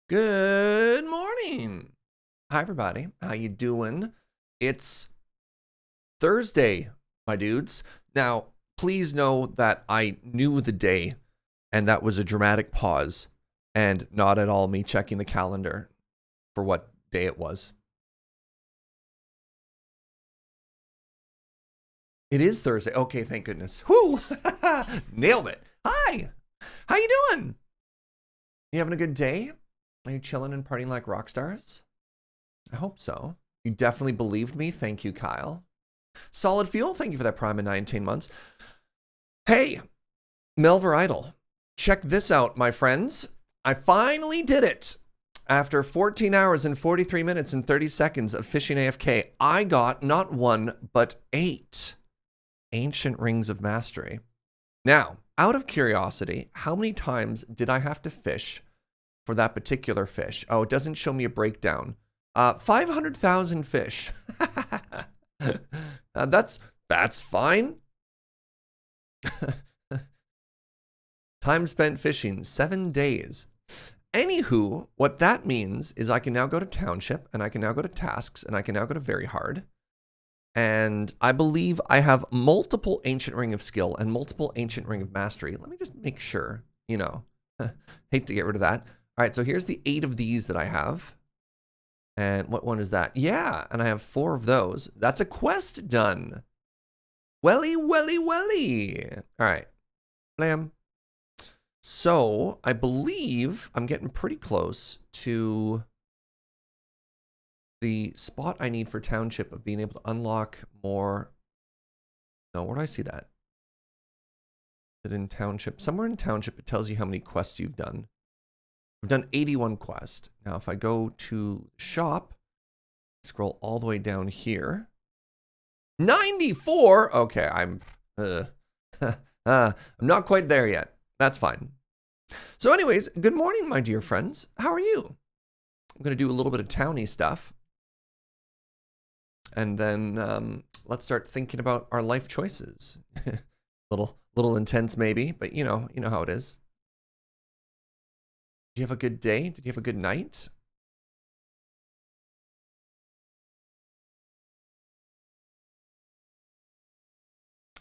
Good morning. Hi everybody. How you doing? It's Thursday, my dudes. Now, please know that I knew the day and that was a dramatic pause and not at all me checking the calendar for what day it was. It is Thursday. Okay, thank goodness. Whoo! Nailed it. Hi. How you doing? You having a good day? Are you chilling and partying like rock stars? I hope so. You definitely believed me. Thank you, Kyle. Solid Fuel, thank you for that Prime in 19 months. Hey, Melvor Idle, check this out, my friends. I finally did it. After 14 hours and 43 minutes and 30 seconds of fishing AFK, I got not 1, but 8 Ancient Rings of Mastery. Now, out of curiosity, how many times did I have to fish for that particular fish? Oh, it doesn't show me a breakdown. 500,000 fish. That's fine. Time spent fishing, 7 days. Anywho, what that means is I can now go to Township, and I can now go to Tasks, and I can now go to Very Hard. And I believe I have multiple Ancient Ring of Skill and multiple Ancient Ring of Mastery. Let me just make sure, you know. Hate to get rid of that. All right, so here's the 8 of these that I have. And what one is that? Yeah, and I have 4 of those. That's a quest done. Welly, welly, welly. All right. Blam. So I believe I'm getting pretty close to the spot I need for Township of being able to unlock more. No, where do I see that? Is it in Township? Somewhere in Township, it tells you how many quests you've done. I've done 81 quests. Now, if I go to shop, scroll all the way down here. 94? Okay, I'm not quite there yet. That's fine. So anyways, good morning, my dear friends. How are you? I'm going to do a little bit of towny stuff. And then let's start thinking about our life choices. little intense maybe, but you know how it is. Did you have a good day? Did you have a good night?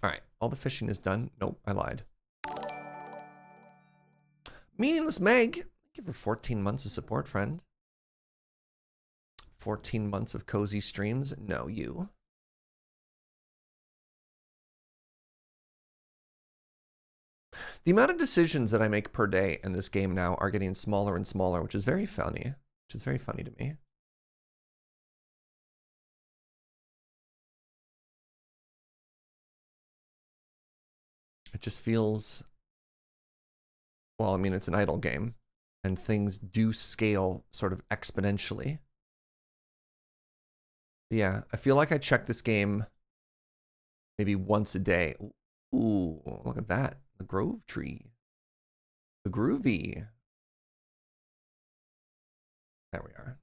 All right, all the fishing is done. Nope, I lied. Meaningless Meg, thank you for 14 months of support, friend. 14 months of cozy streams. No, you. The amount of decisions that I make per day in this game now are getting smaller and smaller, which is very funny. Which is very funny to me. It just feels, well, I mean, it's an idle game, and things do scale sort of exponentially. Yeah, I feel like I check this game maybe once a day. Ooh, look at that. The Grove Tree. The Groovy. There we are.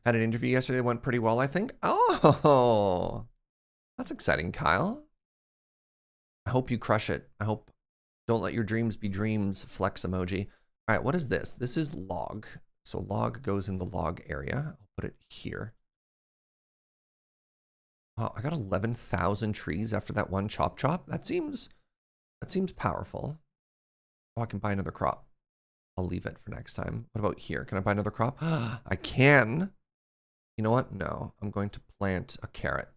Had an interview yesterday, went pretty well, I think. Oh, that's exciting, Kyle. I hope you crush it. I hope, don't let your dreams be dreams, flex emoji. All right, what is this? This is log. So log goes in the log area. I'll put it here. Wow, I got 11,000 trees after that one chop. That seems powerful. Oh, I can buy another crop. I'll leave it for next time. What about here? Can I buy another crop? I can. You know what? No, I'm going to plant a carrot.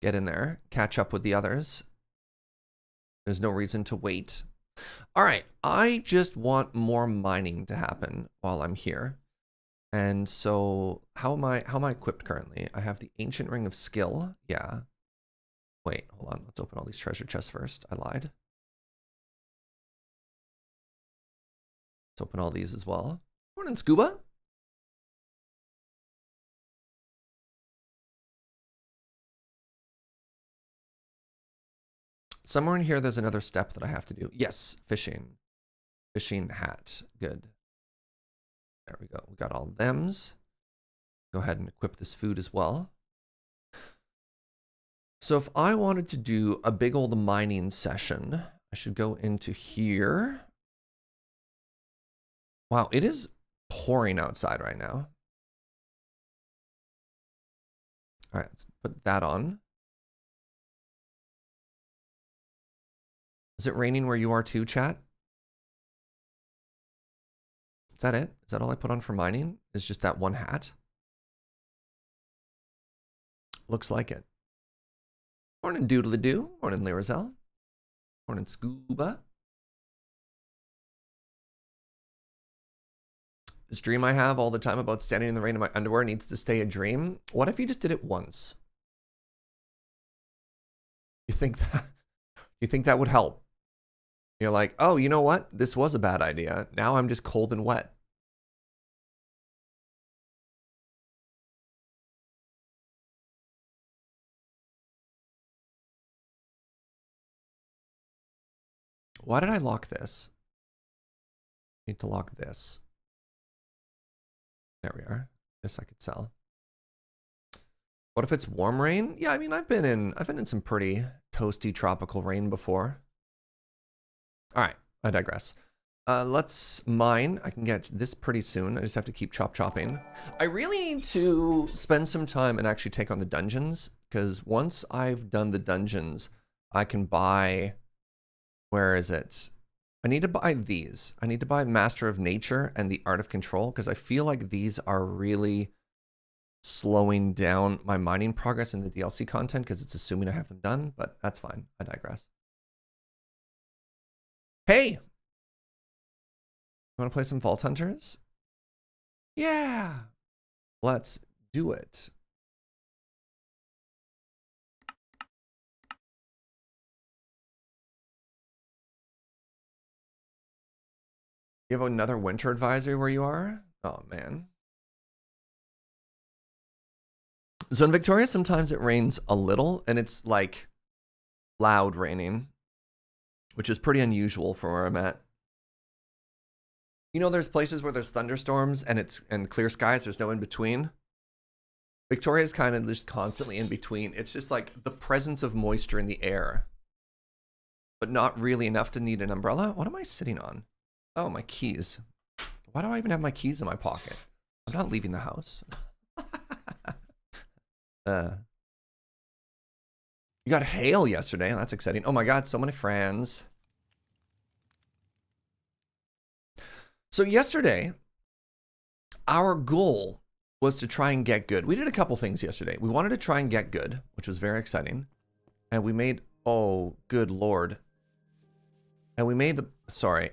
Get in there, catch up with the others. There's no reason to wait. All right, I just want more mining to happen while I'm here. And so how am I equipped currently? I have the Ancient Ring of Skill. Yeah. Wait, hold on. Let's open all these treasure chests first. I lied. Let's open all these as well. Morning, Scuba. Somewhere in here, there's another step that I have to do. Yes, fishing. Fishing hat. Good. There we go. We got all thems. Go ahead and equip this food as well. So if I wanted to do a big old mining session, I should go into here. Wow, it is pouring outside right now. All right, let's put that on. Is it raining where you are too, chat? Is that it? Is that all I put on for mining? Is just that one hat? Looks like it. Morning Doodle-a-Doo. Morning Lyrizel. Morning Scuba. This dream I have all the time about standing in the rain in my underwear needs to stay a dream. What if you just did it once? You think that would help? You're like, oh, you know what? This was a bad idea. Now I'm just cold and wet. Why did I lock this? Need to lock this. There we are. This I could sell. What if it's warm rain? Yeah, I mean, I've been in some pretty toasty tropical rain before. All right, I digress. Let's mine. I can get this pretty soon. I just have to keep chopping. I really need to spend some time and actually take on the dungeons, because once I've done the dungeons, I can buy, where is it? I need to buy these. I need to buy Master of Nature and the Art of Control, because I feel like these are really slowing down my mining progress in the DLC content, because it's assuming I have them done, but that's fine. I digress. Hey! You want to play some Vault Hunters? Yeah! Let's do it. You have another winter advisory where you are? Oh, man. So in Victoria, sometimes it rains a little, and it's like loud raining, which is pretty unusual for where I'm at. You know, there's places where there's thunderstorms and clear skies. There's no in between. Victoria is kind of just constantly in between. It's just like the presence of moisture in the air, but not really enough to need an umbrella. What am I sitting on? Oh, my keys. Why do I even have my keys in my pocket? I'm not leaving the house. You got hail yesterday. That's exciting. Oh my God, so many friends. So yesterday, our goal was to try and get good. We did a couple things yesterday. We wanted to try and get good, which was very exciting. And we made, oh, good Lord. And we made the, sorry.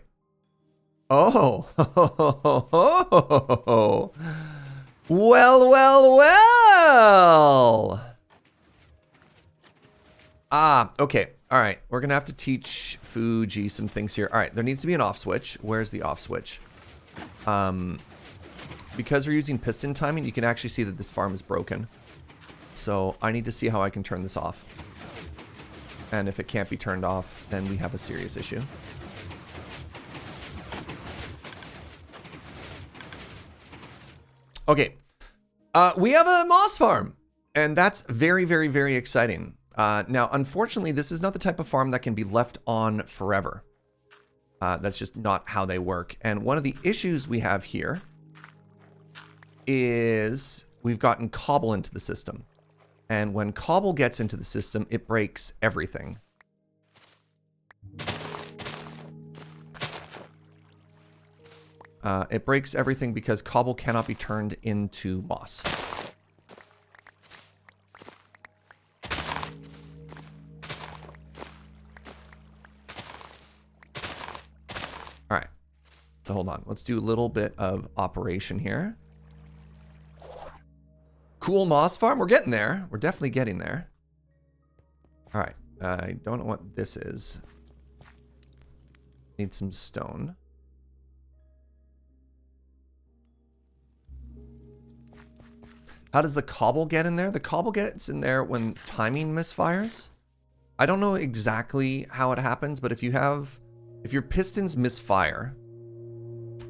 Oh, well, well, well. Ah, okay. All right. We're going to have to teach Fugi some things here. All right. There needs to be an off switch. Where's the off switch? Because we're using piston timing, you can actually see that this farm is broken. So I need to see how I can turn this off. And if it can't be turned off, then we have a serious issue. Okay. We have a moss farm. And that's very, very, very exciting. Now, unfortunately, this is not the type of farm that can be left on forever. That's just not how they work. And one of the issues we have here is we've gotten cobble into the system. And when cobble gets into the system, it breaks everything. It breaks everything because cobble cannot be turned into moss. All right, so hold on. Let's do a little bit of operation here. Cool moss farm. We're getting there. We're definitely getting there. All right. I don't know what this is. Need some stone. How does the cobble get in there? The cobble gets in there when timing misfires. I don't know exactly how it happens, but if your pistons misfire,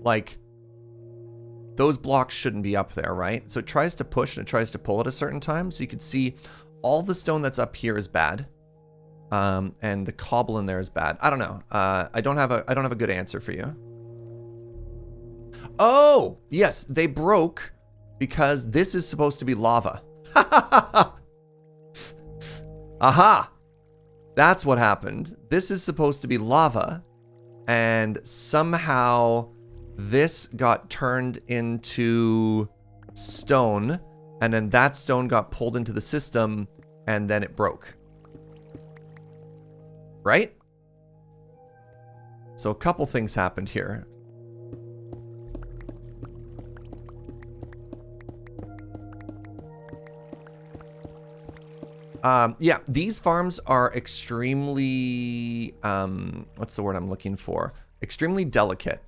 like, those blocks shouldn't be up there, right? So it tries to push and it tries to pull at a certain time. So you can see all the stone that's up here is bad. And the cobble in there is bad. I don't know. I don't have a good answer for you. Oh, yes, they broke because this is supposed to be lava. Aha! That's what happened. This is supposed to be lava, and somehow this got turned into stone, and then that stone got pulled into the system, and then it broke. Right? So a couple things happened here. Yeah, these farms are extremely, what's the word I'm looking for? Extremely delicate.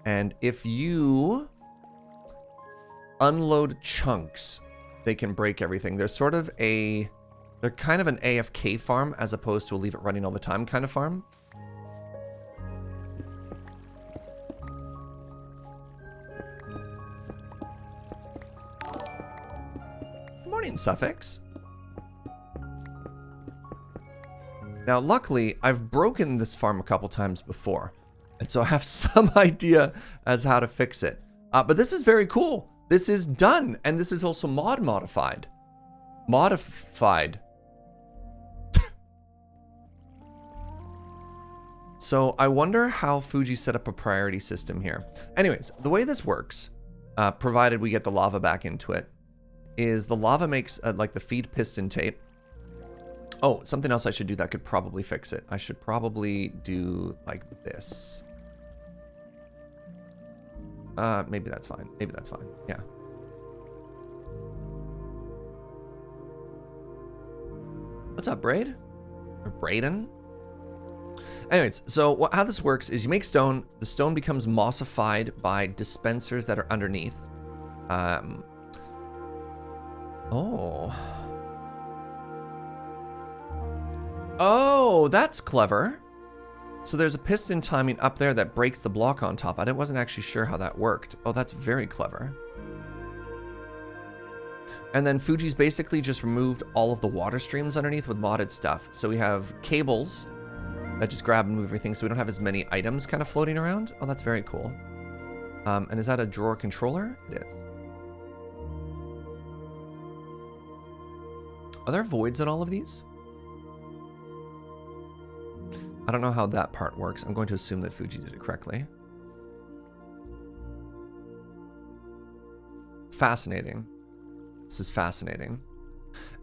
And if you unload chunks, they can break everything. They're sort of they're kind of an AFK farm as opposed to a leave it running all the time kind of farm. Morning, Suffix. Now, luckily, I've broken this farm a couple times before, and so I have some idea as how to fix it. But this is very cool. This is done, and this is also modified. So I wonder how Fugi set up a priority system here. Anyways, the way this works, provided we get the lava back into it, is the lava makes like the feed piston tape. Oh, something else I should do that could probably fix it. I should probably do like this. Maybe that's fine. Maybe that's fine. Yeah. What's up, Braid? Or Braden? Anyways, so how this works is you make stone. The stone becomes mossified by dispensers that are underneath. Oh, that's clever. So there's a piston timing up there that breaks the block on top. I wasn't actually sure how that worked. Oh, that's very clever. And then Fuji's basically just removed all of the water streams underneath with modded stuff. So we have cables that just grab and move everything, so we don't have as many items kind of floating around. Oh, that's very cool. And is that a drawer controller? It is. Are there voids in all of these? I don't know how that part works. I'm going to assume that Fugi did it correctly. Fascinating. This is fascinating.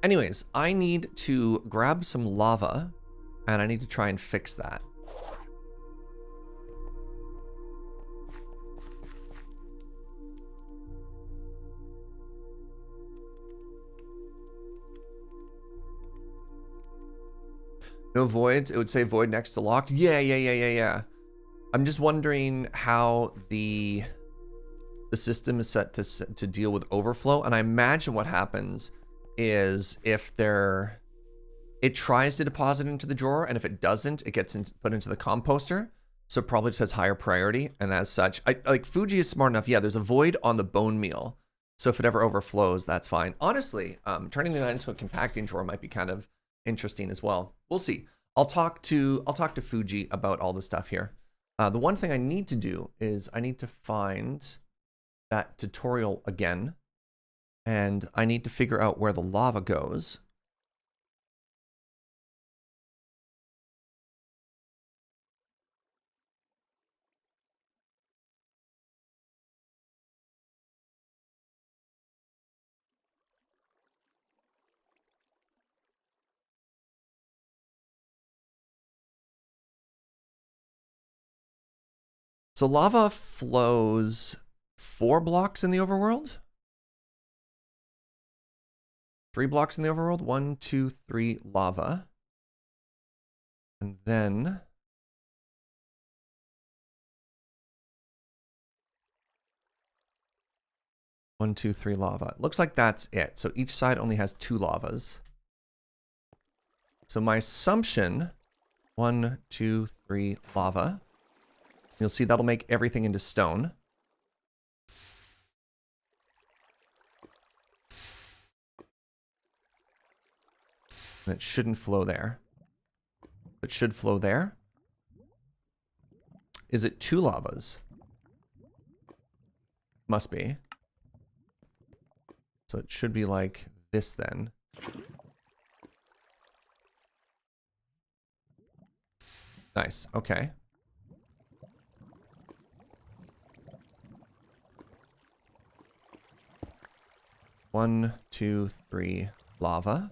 Anyways, I need to grab some lava, and I need to try and fix that. No voids. It would say void next to locked. Yeah. I'm just wondering how the system is set to deal with overflow, and I imagine what happens is if it tries to deposit into the drawer, and if it doesn't, it gets put into the composter. So it probably just has higher priority, and as such, like Fugi is smart enough. Yeah, there's a void on the bone meal, so if it ever overflows, that's fine. Honestly, turning that into a compacting drawer might be kind of interesting as well. We'll see. I'll talk to Fugi about all the stuff here. The one thing I need to do is I need to find that tutorial again, and I need to figure out where the lava goes. So lava flows 4 blocks in the overworld? 3 blocks in the overworld? 1, 2, 3 lava. And then one, 2, 3 lava. Looks like that's it. So each side only has 2 lavas. So my assumption, 1, 2, 3 lava. You'll see that'll make everything into stone. And it shouldn't flow there. It should flow there. Is it 2 lavas? Must be. So it should be like this then. Nice. Okay. One, two, three, lava.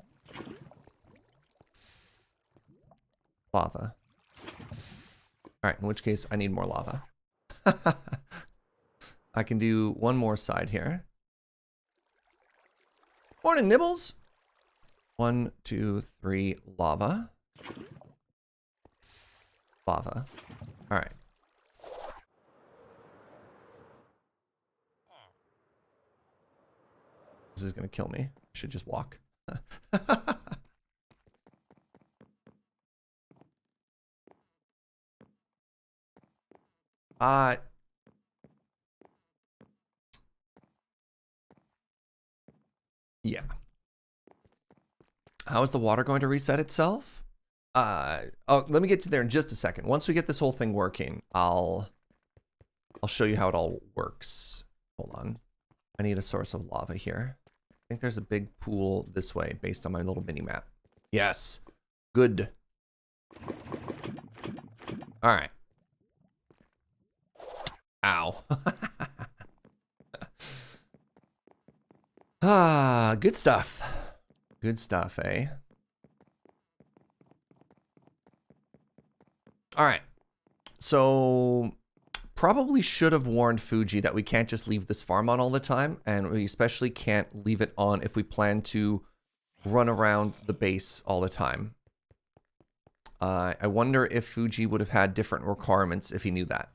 Lava. Alright, in which case I need more lava. I can do one more side here. Morning, Nibbles! 1, 2, 3, lava. Lava. Alright. This is gonna kill me. I should just walk. Yeah. How is the water going to reset itself? Oh, let me get to there in just a second. Once we get this whole thing working, I'll show you how it all works. Hold on. I need a source of lava here. I think there's a big pool this way based on my little mini map. Yes. Good. All right. Ow. Ah, good stuff. Good stuff, eh? All right. So probably should have warned Fugi that we can't just leave this farm on all the time, and we especially can't leave it on if we plan to run around the base all the time. I wonder if Fugi would have had different requirements if he knew that.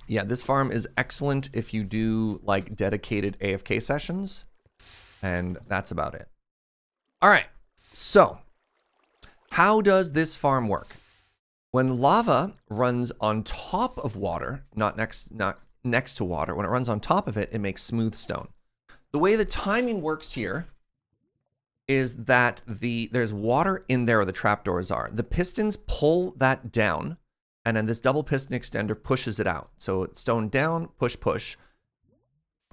Yeah, this farm is excellent if you do like dedicated AFK sessions, and that's about it. All right, so how does this farm work? When lava runs on top of water, not next to water, when it runs on top of it, it makes smooth stone. The way the timing works here is that there's water in there where the trapdoors are. The pistons pull that down, and then this double piston extender pushes it out. So it's stone down, push, push.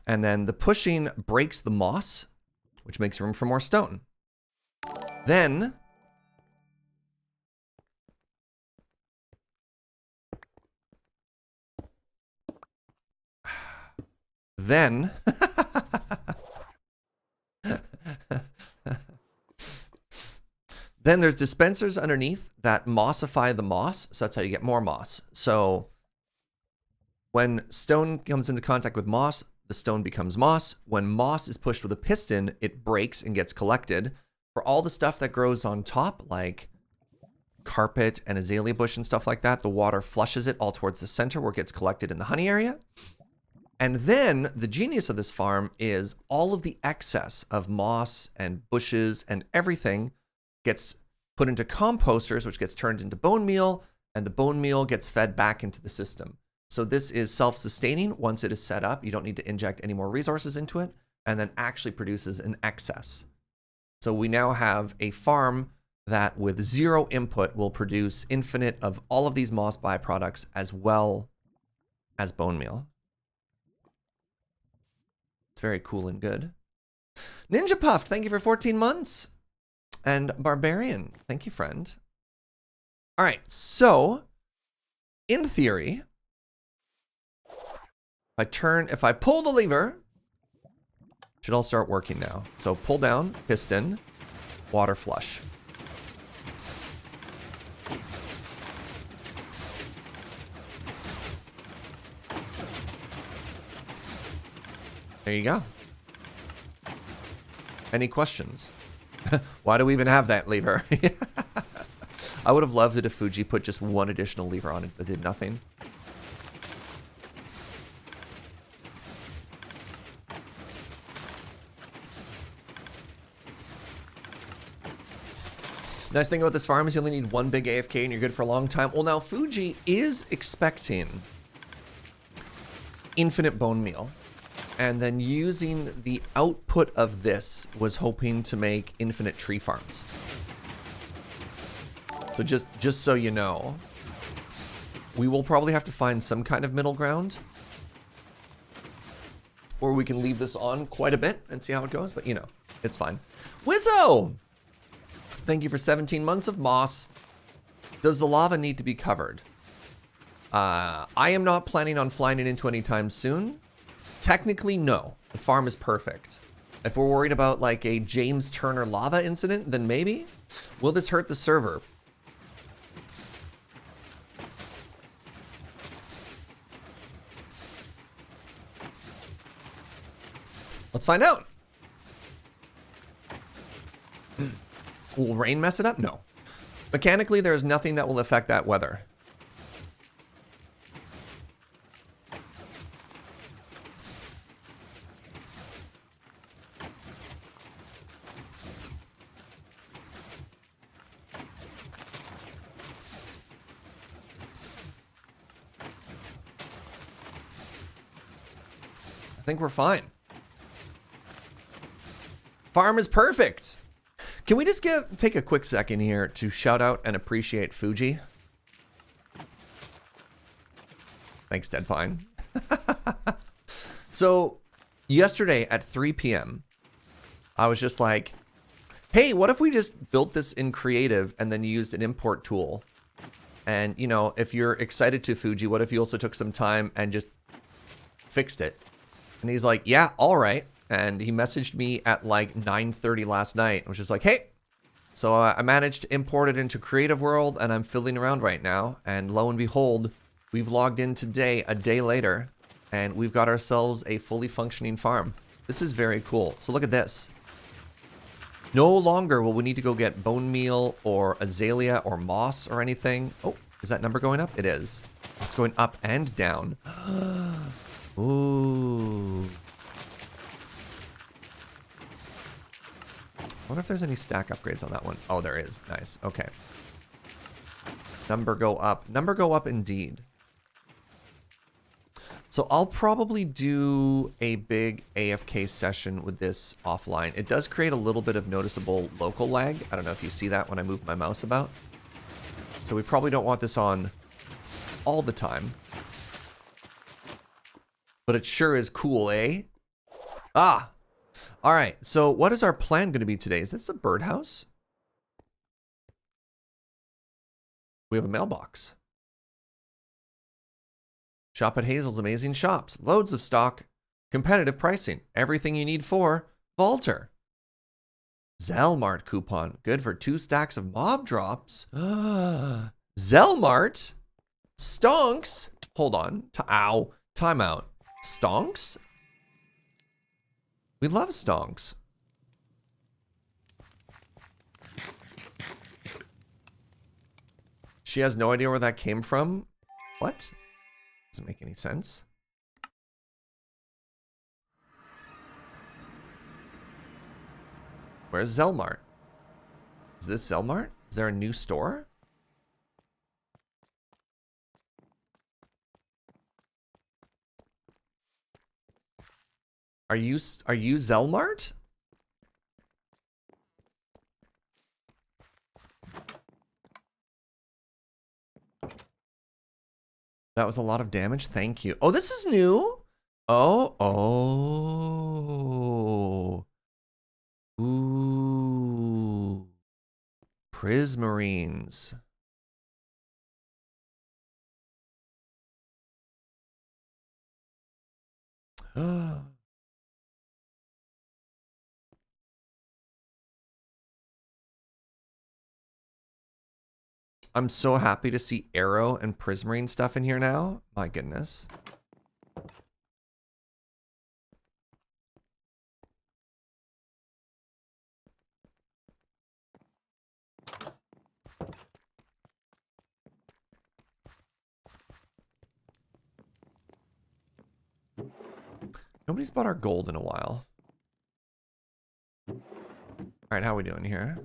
And then the pushing breaks the moss, which makes room for more stone. Then then there's dispensers underneath that mossify the moss. So that's how you get more moss. So when stone comes into contact with moss, the stone becomes moss. When moss is pushed with a piston, it breaks and gets collected. For all the stuff that grows on top, like carpet and azalea bush and stuff like that, the water flushes it all towards the center where it gets collected in the honey area. And then the genius of this farm is all of the excess of moss and bushes and everything gets put into composters, which gets turned into bone meal, and the bone meal gets fed back into the system. So this is self-sustaining. Once it is set up, you don't need to inject any more resources into it, and then actually produces an excess. So we now have a farm that with 0 input will produce infinite of all of these moss byproducts as well as bone meal. It's very cool and good. Ninja Puff, thank you for 14 months. And Barbarian, thank you, friend. All right, so in theory, if I pull the lever, it should all start working now. So pull down, piston, water flush. There you go. Any questions? Why do we even have that lever? I would have loved it if Fugi put just one additional lever on it that did nothing. Nice thing about this farm is you only need one big AFK and you're good for a long time. Well, now Fugi is expecting infinite bone meal. And then using the output of this was hoping to make infinite tree farms. So just so you know, we will probably have to find some kind of middle ground. Or we can leave this on quite a bit and see how it goes, but you know, it's fine. Wizzo! Thank you for 17 months of moss. Does the lava need to be covered? I am not planning on flying it into anytime soon. Technically, no. The farm is perfect. If we're worried about like a James Turner lava incident, then maybe. Will this hurt the server? Let's find out. Will rain mess it up? No. Mechanically, there is nothing that will affect that weather. I think we're fine. Farm is perfect. Can we just take a quick second here to shout out and appreciate Fugi? Thanks, DeadPine. So, yesterday at 3 p.m., I was just like, hey, what if we just built this in creative and then used an import tool? And, you know, if you're excited to Fugi, what if you also took some time and just fixed it? And he's like, yeah, all right. And he messaged me at like 9:30 last night. I was just like, hey. So I managed to import it into Creative World, and I'm fiddling around right now. And lo and behold, we've logged in today, a day later, and we've got ourselves a fully functioning farm. This is very cool. So look at this. No longer will we need to go get bone meal or azalea or moss or anything. Oh, is that number going up? It is. It's going up and down. Ooh. I wonder if there's any stack upgrades on that one. Oh, there is. Nice. Okay. Number go up. Number go up indeed. So I'll probably do a big AFK session with this offline. It does create a little bit of noticeable local lag. I don't know if you see that when I move my mouse about. So we probably don't want this on all the time. But it sure is cool, eh? Ah! All right, so what is our plan going to be today? Is this a birdhouse? We have a mailbox. Shop at Hazel's amazing shops. Loads of stock. Competitive pricing. Everything you need for Vaulter. Zelmart coupon. Good for 2 stacks of mob drops. Zelmart? Stonks? Hold on. Ow. Timeout. Stonks? We love stonks. She has no idea where that came from? What? Doesn't make any sense. Where's Zelmart? Is this Zelmart? Is there a new store? Are you Zelmart? That was a lot of damage. Thank you. Oh, this is new. Oh. Ooh. Prismarines. I'm so happy to see arrow and prismarine stuff in here now. My goodness. Nobody's bought our gold in a while. All right, how are we doing here?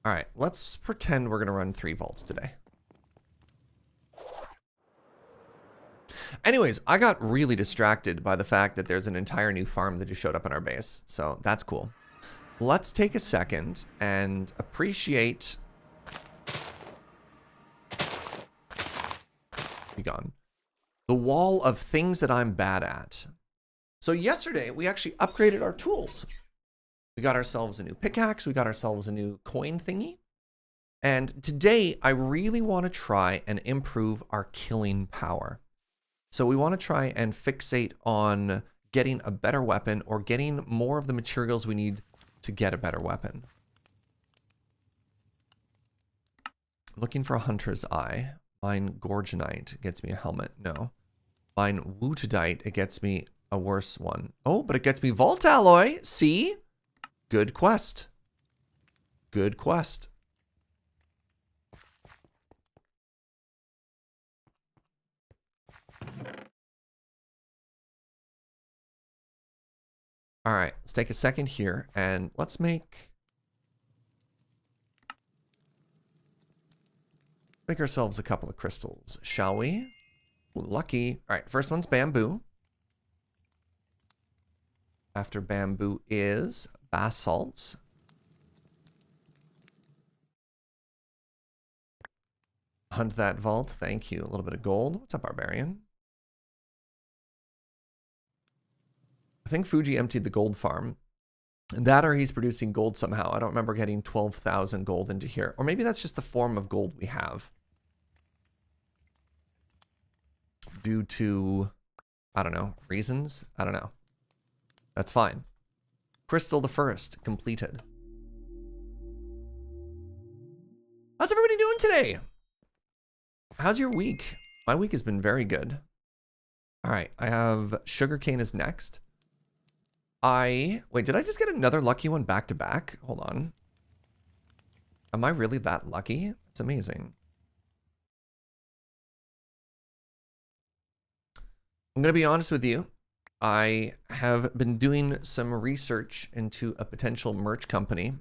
All right, let's pretend we're going to run 3 vaults today. Anyways, I got really distracted by the fact that there's an entire new farm that just showed up in our base. So that's cool. Let's take a second and appreciate... Be gone. The wall of things that I'm bad at. So yesterday, we actually upgraded our tools. We got ourselves a new pickaxe. We got ourselves a new coin thingy. And today, I really want to try and improve our killing power. So we want to try and fixate on getting a better weapon or getting more of the materials we need to get a better weapon. Looking for a hunter's eye. Mine Gorgonite gets me a helmet. No. Mine Wootadite, it gets me a worse one. Oh, but it gets me Vault Alloy. See? Good quest. Good quest. All right, let's take a second here and let's make ourselves a couple of crystals, shall we? Ooh, lucky. All right, first one's bamboo. After bamboo is basalt. Hunt that vault. Thank you. A little bit of gold. What's up, barbarian? I think Fugi emptied the gold farm. That or he's producing gold somehow. I don't remember getting 12,000 gold into here. Or maybe that's just the form of gold we have. Due to, I don't know, reasons? I don't know. That's fine. Crystal the first, completed. How's everybody doing today? How's your week? My week has been very good. All right, I have sugarcane is next. Wait, did I just get another lucky one back to back? Hold on. Am I really that lucky? It's amazing. I'm going to be honest with you. I have been doing some research into a potential merch company.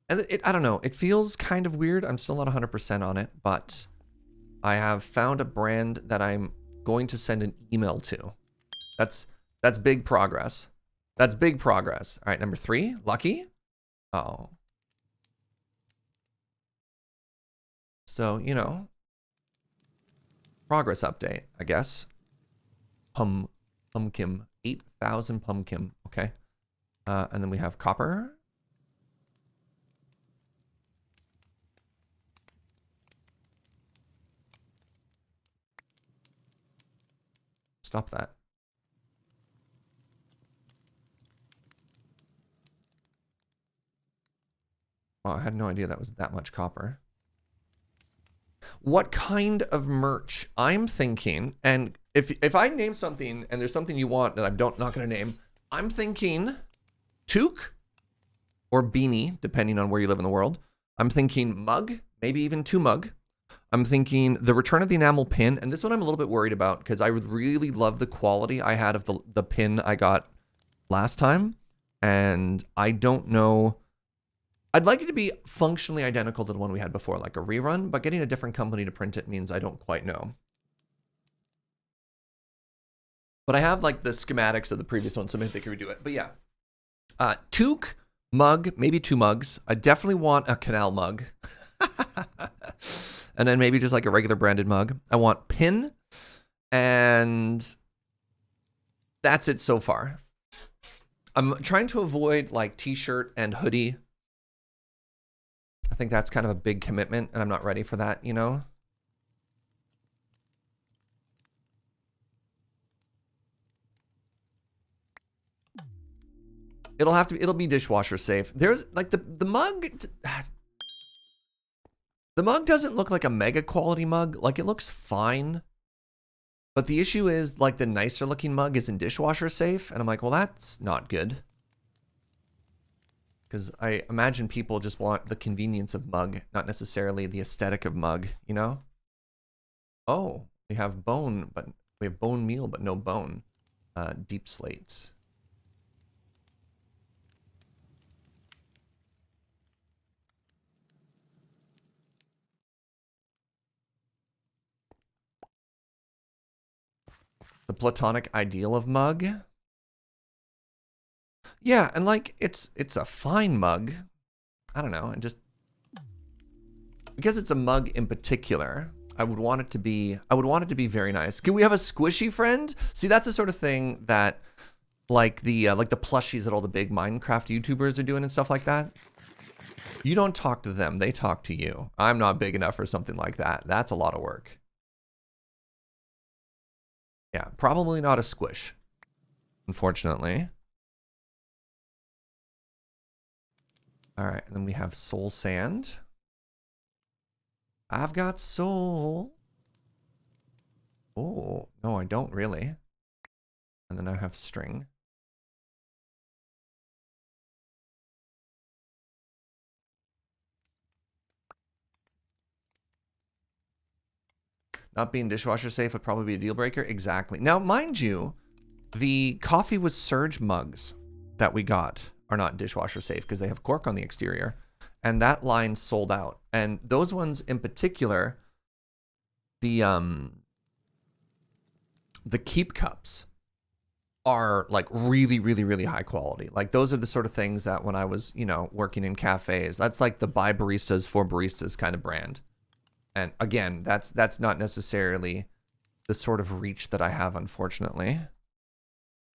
And I don't know, it feels kind of weird. I'm still not 100% on it, but I have found a brand that I'm going to send an email to. That's big progress. That's big progress. All right, number 3, lucky. Oh. So, you know, progress update, I guess. Pumpkin, 8,000 pumpkin. Okay. And then we have copper. Stop that. Oh, I had no idea that was that much copper. What kind of merch? I'm thinking, and if I name something and there's something you want that I'm not going to name, I'm thinking toque or beanie, depending on where you live in the world. I'm thinking mug, maybe even 2 mug. I'm thinking the return of the enamel pin, and this one I'm a little bit worried about because I would really love the quality I had of the pin I got last time, and I don't know. I'd like it to be functionally identical to the one we had before, like a rerun, but getting a different company to print it means I don't quite know. But I have like the schematics of the previous one, so maybe they could redo it. But yeah, toque, mug, maybe 2 mugs. I definitely want a canal mug. And then maybe just like a regular branded mug. I want pin, and that's it so far. I'm trying to avoid like t-shirt and hoodie. I think that's kind of a big commitment, and I'm not ready for that, you know? It'll be dishwasher safe. There's like the mug. The mug doesn't look like a mega quality mug. Like it looks fine. But the issue is like the nicer looking mug isn't dishwasher safe. And I'm like, well, that's not good. Because I imagine people just want the convenience of mug, not necessarily the aesthetic of mug, you know? Oh, we have bone, but we have bone meal, but no bone. Deep slate. The platonic ideal of mug. Yeah, and like it's a fine mug. I don't know, and just because it's a mug in particular, I would want it to be very nice. Can we have a squishy friend? See, that's the sort of thing that like the plushies that all the big Minecraft YouTubers are doing and stuff like that. You don't talk to them, they talk to you. I'm not big enough for something like that. That's a lot of work. Yeah, probably not a squish, unfortunately. All right, and then we have soul sand. I've got soul. Oh, no, I don't really. And then I have string. Not being dishwasher safe would probably be a deal breaker. Exactly. Now, mind you, the coffee with surge mugs that we got are not dishwasher safe because they have cork on the exterior. And that line sold out. And those ones in particular, the keep cups are like really, really, really high quality. Like those are the sort of things that when I was, you know, working in cafes, that's like the by baristas for baristas kind of brand. And again, that's not necessarily the sort of reach that I have, unfortunately.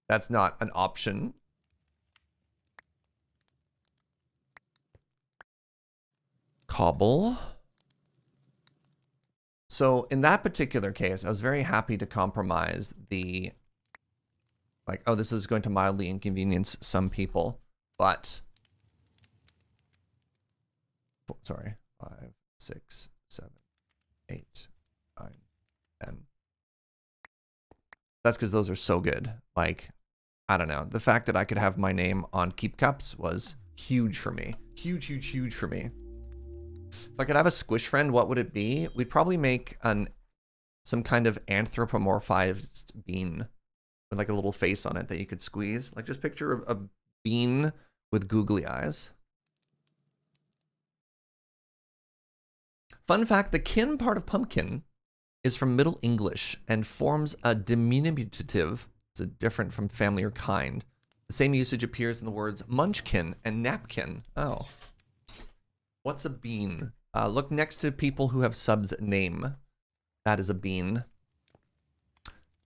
That's not an option. Cobble. So in that particular case, I was very happy to compromise the, like, oh, this is going to mildly inconvenience some people, but, sorry, 5, 6, 7, 8, 9, 10. That's because those are so good. Like, I don't know. The fact that I could have my name on keep cups was huge for me. Huge, huge, huge for me. If I could have a squish friend, what would it be? We'd probably make some kind of anthropomorphized bean with like a little face on it that you could squeeze. Like just picture a bean with googly eyes. Fun fact, the kin part of pumpkin is from Middle English and forms a diminutive, so different from family or kind. The same usage appears in the words munchkin and napkin. Oh. What's a bean? Look next to people who have subs name. That is a bean.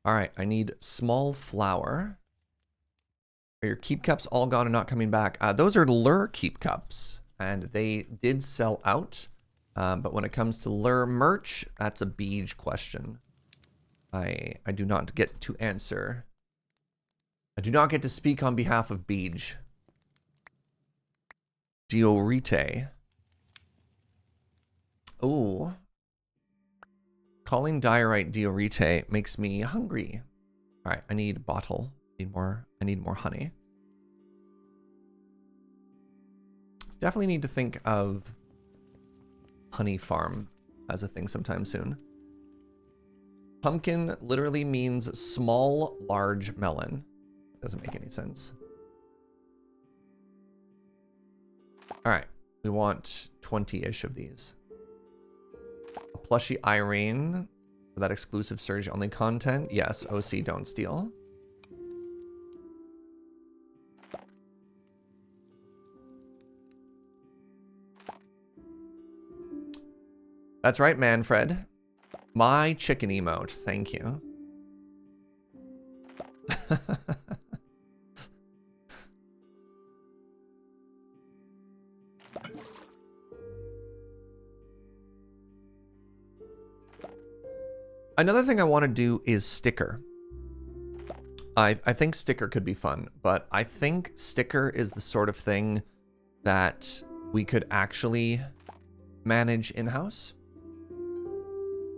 All right, I need small flour. Are your keep cups all gone and not coming back? Those are lure keep cups, and they did sell out. But when it comes to lure merch, that's a beige question. I do not get to answer. I do not get to speak on behalf of beige. Diorite. Ooh. Calling diorite diorite makes me hungry. All right, I need a bottle. I need more honey. Definitely need to think of honey farm as a thing sometime soon. Pumpkin literally means small, large melon. Doesn't make any sense. All right, we want 20-ish of these. A plushie Irene for that exclusive Surge only content. Yes, OC don't steal. That's right, Manfred. My chicken emote, thank you. Another thing I want to do is sticker. I think sticker could be fun, but I think sticker is the sort of thing that we could actually manage in-house.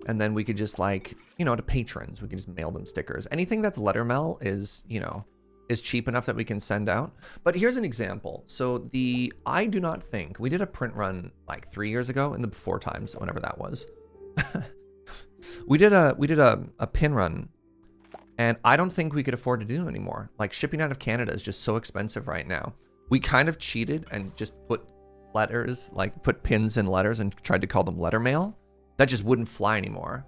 And then we could just like, you know, to patrons, we can just mail them stickers. Anything that's letter mail is, you know, is cheap enough that we can send out. But here's an example. So I do not think, we did a print run like 3 years ago in the before times, whenever that was. we did a pin run, and I don't think we could afford to do it anymore. Like shipping out of Canada is just so expensive right now. We kind of cheated and just put letters, like put pins in letters and tried to call them letter mail. That just wouldn't fly anymore.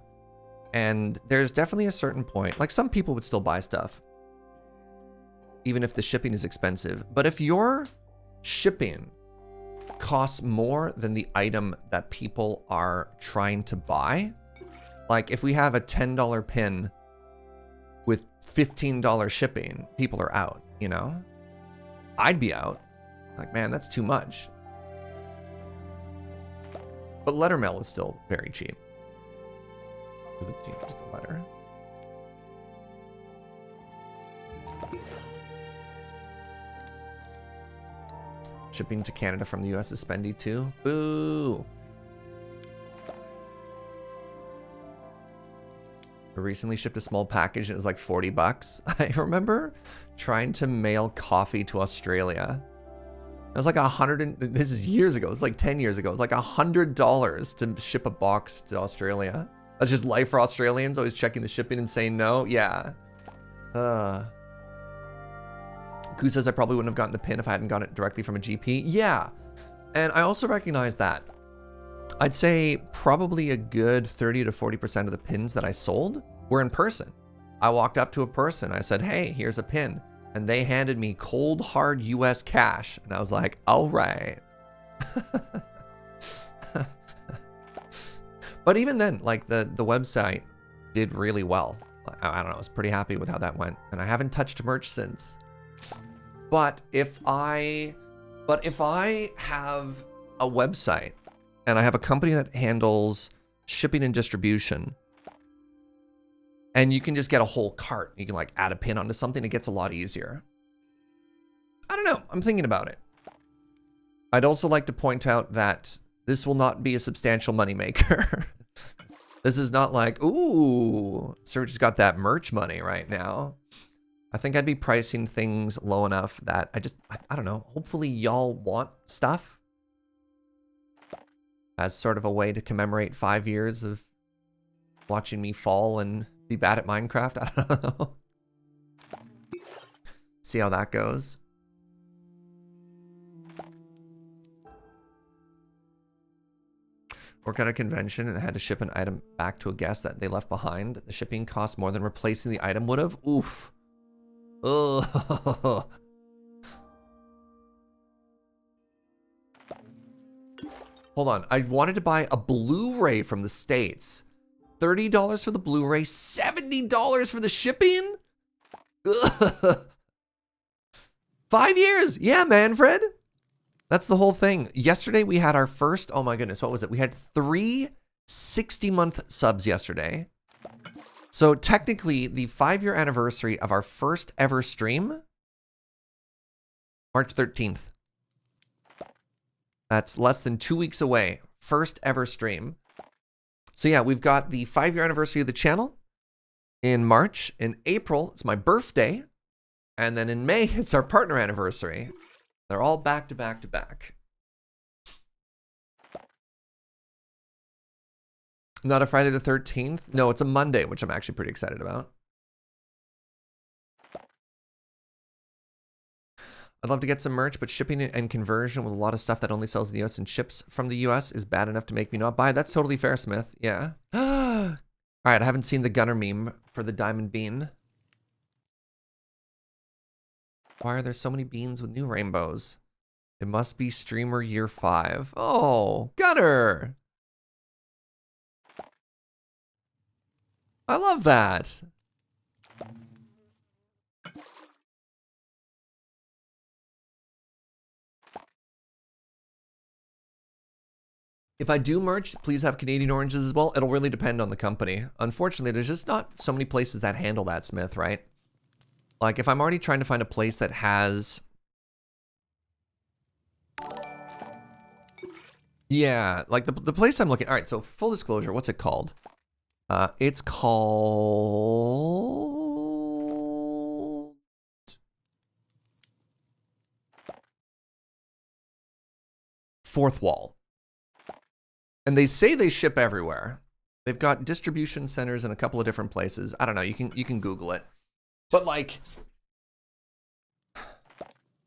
And there's definitely a certain point, like some people would still buy stuff, even if the shipping is expensive. But if your shipping costs more than the item that people are trying to buy, like if we have a $10 pin with $15 shipping, people are out, you know? I'd be out. Like, man, that's too much. But letter mail is still very cheap. Because it's just a letter. Shipping to Canada from the US is spendy too. Boo! I recently shipped a small package and it was like 40 bucks. I remember trying to mail coffee to Australia. It was like this is years ago. It was like 10 years ago. It was like $100 to ship a box to Australia. That's just life for Australians, always checking the shipping and saying no. Yeah. Koo says I probably wouldn't have gotten the pin if I hadn't gotten it directly from a GP. Yeah. And I also recognize that. I'd say probably a good 30 to 40% of the pins that I sold were in person. I walked up to a person. I said, hey, here's a pin. And they handed me cold, hard US cash. And I was like, all right. But even then, like the website did really well. I don't know. I was pretty happy with how that went. And I haven't touched merch since. But if I have a website and I have a company that handles shipping and distribution, and you can just get a whole cart, you can like add a pin onto something, it gets a lot easier. I don't know. I'm thinking about it. I'd also like to point out that this will not be a substantial moneymaker. This is not like, ooh, Serge's got that merch money right now. I think I'd be pricing things low enough that I don't know, hopefully y'all want stuff as sort of a way to commemorate 5 years of watching me fall and be bad at Minecraft. I don't know. See how that goes. Work at a convention and had to ship an item back to a guest that they left behind. The shipping cost more than replacing the item would have. Oof. Ugh. Hold on. I wanted to buy a Blu-ray from the States. $30 for the Blu-ray, $70 for the shipping? Ugh. 5 years. Yeah, Manfred. That's the whole thing. Yesterday we had our first, oh my goodness, what was it? We had 3 60-month subs yesterday. So technically the 5-year anniversary of our first ever stream, March 13th. That's less than 2 weeks away. First ever stream. So yeah, we've got the 5-year anniversary of the channel in March. In April, it's my birthday. And then in May, it's our partner anniversary. They're all back to back to back. Not a Friday the 13th? No, it's a Monday, which I'm actually pretty excited about. I'd love to get some merch, but shipping and conversion with a lot of stuff that only sells in the US and ships from the US is bad enough to make me not buy. That's totally fair, Smith. Yeah. All right, I haven't seen the gunner meme for the diamond bean. Why are there so many beans with new rainbows? It must be streamer year 5. Oh, Gunner! I love that. If I do merch, please have Canadian oranges as well. It'll really depend on the company. Unfortunately, there's just not so many places that handle that, Smith, right? Like, if I'm already trying to find a place that has... Yeah, like the place I'm looking... All right, so full disclosure, what's it called? It's called... Fourth Wall. And they say they ship everywhere. They've got distribution centers in a couple of different places. I don't know, you can Google it. But like,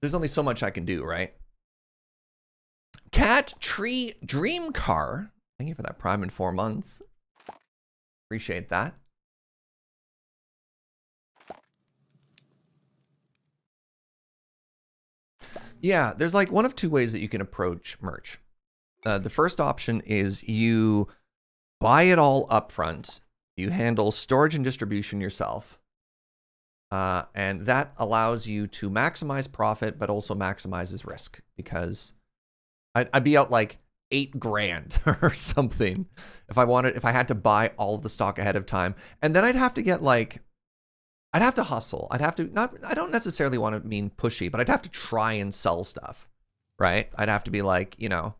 there's only so much I can do, right? Cat Tree Dream Car. Thank you for that Prime in 4 months. Appreciate that. Yeah, there's like one of two ways that you can approach merch. The first option is you buy it all up front. You handle storage and distribution yourself. And that allows you to maximize profit, but also maximizes risk, because I'd be out like $8 grand or something if I had to buy all of the stock ahead of time. And then I'd have to get like, I'd have to hustle. I don't necessarily want to mean pushy, but I'd have to try and sell stuff, right? I'd have to be like, you know,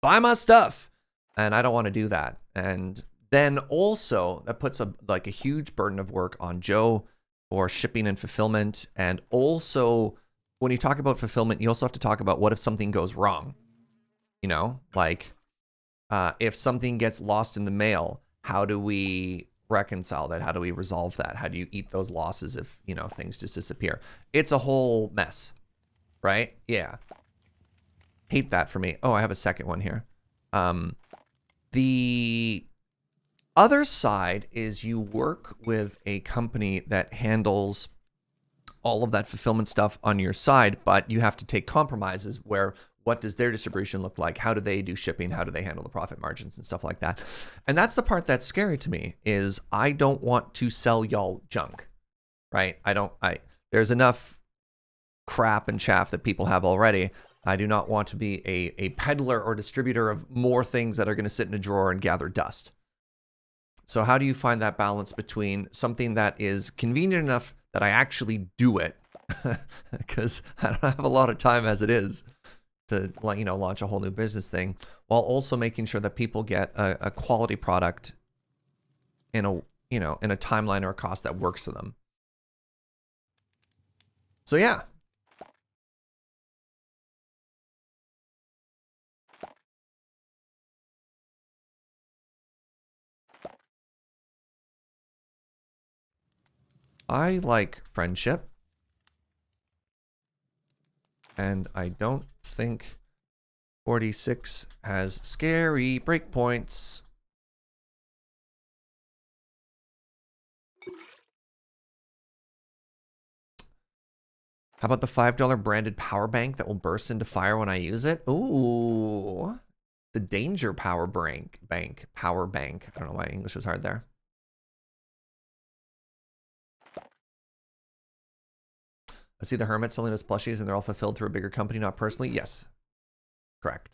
buy my stuff. And I don't want to do that. And then also that puts like a huge burden of work on Joe for shipping and fulfillment. And also when you talk about fulfillment, you also have to talk about what if something goes wrong, you know, like if something gets lost in the mail, how do we reconcile that? How do we resolve that? How do you eat those losses if, you know, things just disappear? It's a whole mess, right? Yeah. Hate that for me. Oh, I have a second one here. The other side is you work with a company that handles all of that fulfillment stuff on your side, but you have to take compromises where what does their distribution look like? How do they do shipping? How do they handle the profit margins and stuff like that? And that's the part that's scary to me, is I don't want to sell y'all junk, right? There's enough crap and chaff that people have already. I do not want to be a peddler or distributor of more things that are going to sit in a drawer and gather dust. So how do you find that balance between something that is convenient enough that I actually do it, because I don't have a lot of time as it is to, you know, launch a whole new business thing, while also making sure that people get a quality product in a, you know, in a timeline or a cost that works for them. So yeah. I like friendship. And I don't think 46 has scary breakpoints. How about the $5 branded power bank that will burst into fire when I use it? Ooh, the danger power bank. Power bank. I don't know why English was hard there. I see the Hermit selling his plushies and they're all fulfilled through a bigger company, not personally. Yes, correct.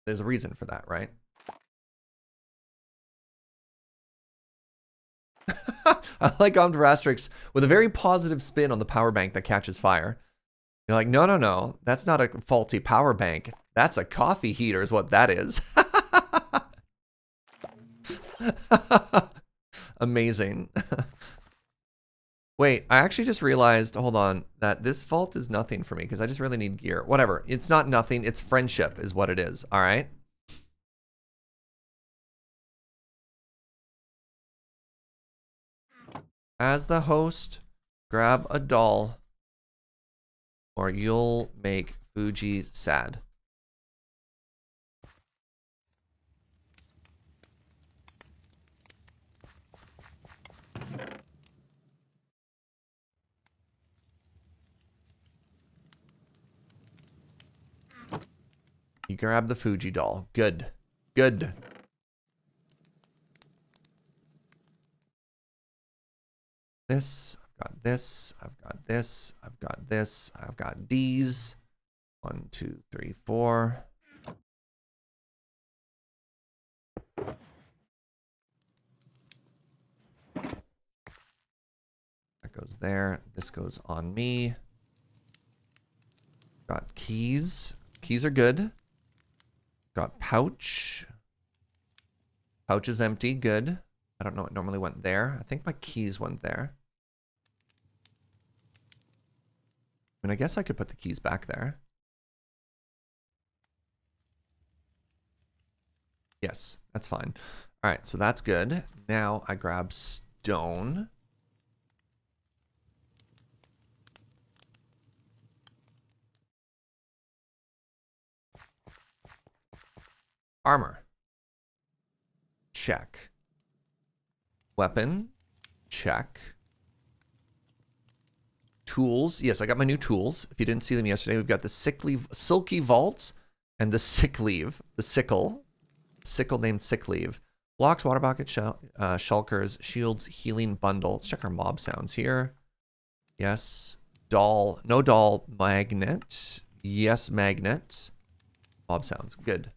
There's a reason for that, right? I like Omdrastrix with a very positive spin on the power bank that catches fire. You're like, no, no, no. That's not a faulty power bank. That's a coffee heater is what that is. Amazing. Wait, I actually just realized, hold on, that this vault is nothing for me because I just really need gear. Whatever. It's not nothing. It's friendship is what it is. All right. As the host, grab a doll or you'll make Fugi sad. You grab the Fugi doll. Good. Good. This, I've got this, I've got this, I've got this, I've got these. 1, 2, 3, 4. That goes there. This goes on me. Got keys. Keys are good. Got pouch. Pouch is empty. Good. I don't know what normally went there. I think my keys went there. I mean, I guess I could put the keys back there. Yes, that's fine. All right, so that's good. Now I grab stone. Armor. Check. Weapon. Check. Tools. Yes, I got my new tools. If you didn't see them yesterday, we've got the Silky Vault and the SCAVENGER. The sickle. Sickle named SCAVENGER. Blocks, water bucket, shulkers, shields, healing bundle. Let's check our mob sounds here. Yes. Doll. No doll. Magnet. Yes, magnet. Mob sounds. Good.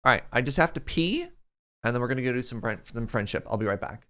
All right. I just have to pee, and then we're going to go do some friendship. I'll be right back.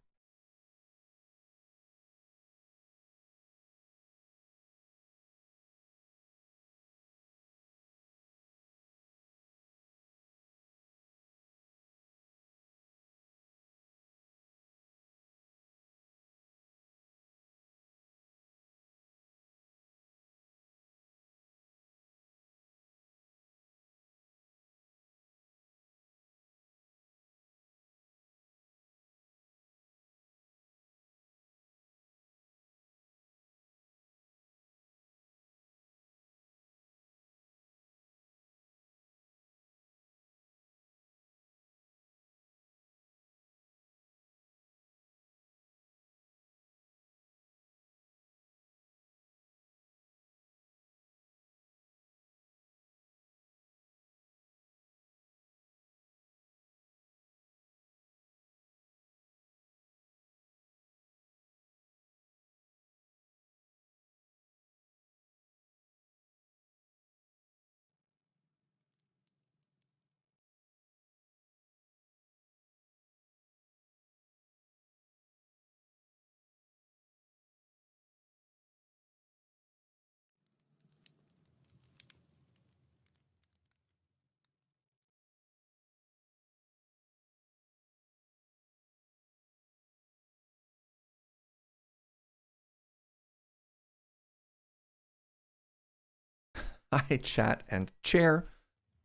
Hi, chat and chair.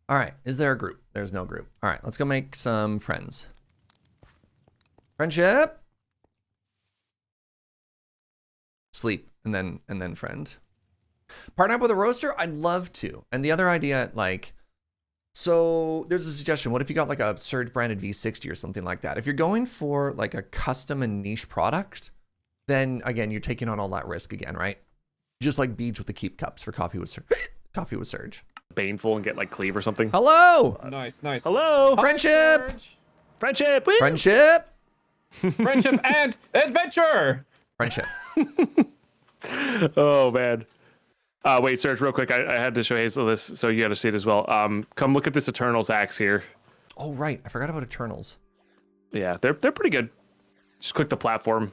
All right, is there a group? There's no group. All right, let's go make some friends. Friendship. Sleep, and then friend. Partner up with a roaster? I'd love to. And the other idea, like, so there's a suggestion. What if you got like a Surge branded V60 or something like that? If you're going for like a custom and niche product, then again, you're taking on all that risk again, right? Just like beads with the keep cups for coffee with Surge. Coffee with Surge. Baneful and get like cleave or something. Hello. Nice, nice. Hello. Friendship. Friendship. Woo! Friendship. Friendship and adventure. Friendship. Oh man. Wait, Serge, real quick. I had to show Hazel this, so you got to see it as well. Come look at this Eternals axe here. Oh right, I forgot about Eternals. Yeah, they're pretty good. Just click the platform.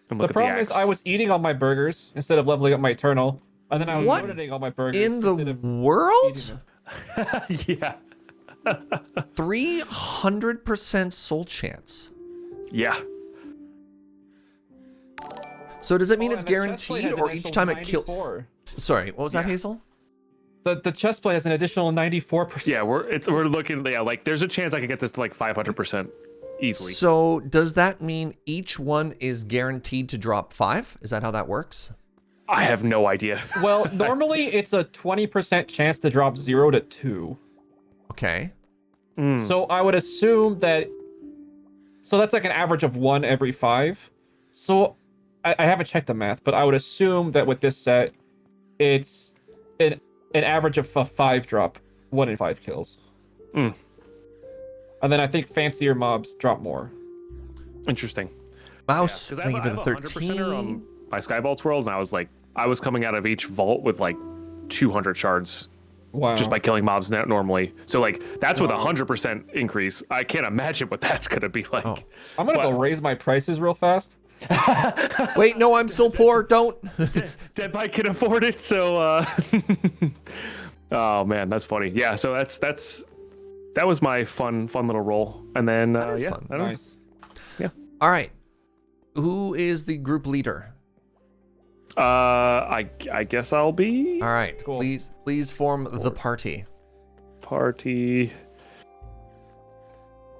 And look The at problem is axe. I was eating all my burgers instead of leveling up my Eternal, and then I was editing all my burgers in the instead of world? eating Yeah. 300% soul chance. Yeah. So does it mean Oh, it's and the chest plate guaranteed, has or an each additional time it kills? 94. Sorry, what was that, Yeah. Hazel? The chest plate has an additional 94%. Yeah, we're looking. Yeah, like there's a chance I could get this to like 500% easily. So does that mean each one is guaranteed to drop 5? Is that how that works? I have no idea. Well, normally it's a 20% chance to drop 0 to 2. Okay. So I would assume that. So that's like an average of 1 every 5. So I haven't checked the math, but I would assume that with this set, it's an average of a 5 drop, 1 in 5 kills. And then I think fancier mobs drop more. Interesting. Mouse, Because thank you for the 100% 13. on my Skyvault's world, and I was coming out of each vault with like 200 shards. Wow. Just by killing mobs normally. So like that's with 100% increase. I can't imagine what that's gonna be like. Oh. I'm gonna go raise my prices real fast. Wait, no, I'm still poor. Don't. DeadPine can afford it, so oh man, that's funny. Yeah, so that was my fun little roll. And then is yeah, fun. I don't know. Nice. Yeah. All right. Who is the group leader? I guess I'll be All right. Cool. Please form the party. party.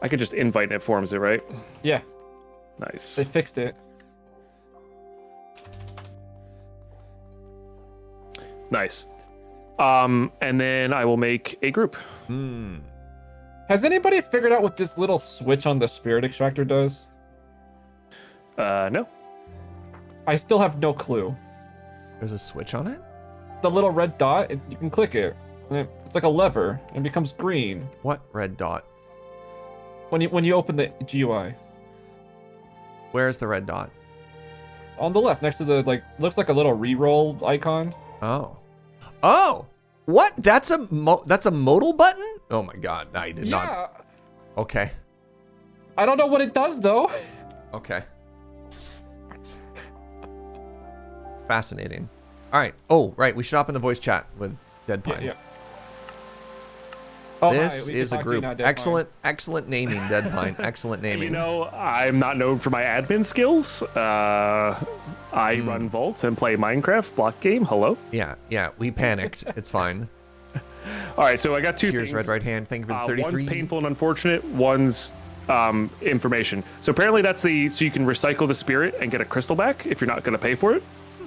I could just invite and it forms it, right? Yeah, Nice. they fixed it. Nice. And then I will make a group. Has anybody figured out what this little switch on the spirit extractor does? No. I still have no clue. There's a switch on it? The little red dot, you can click it. And it's like a lever, and it becomes green What red dot? when you open the GUI. Where's the red dot? On the left, next to the looks like a little re-roll icon. Oh. Oh! What? That's a modal button? Oh my god, I did not. Yeah. Okay. I don't know what it does though. Okay. Fascinating. All right. Oh, right. We should hop in the voice chat with DeadPine. Yeah. Oh, This hi, we can is a talk to you group. now, DeadPine. Excellent naming, DeadPine. Excellent naming. You know, I'm not known for my admin skills. I run vaults and play Minecraft block game. Hello. Yeah. We panicked. It's fine. All right, so I got two Tears, things. red right hand. Thank you for the 33. One's painful and unfortunate. One's information. So apparently that's so you can recycle the spirit and get a crystal back if you're not going to pay for it.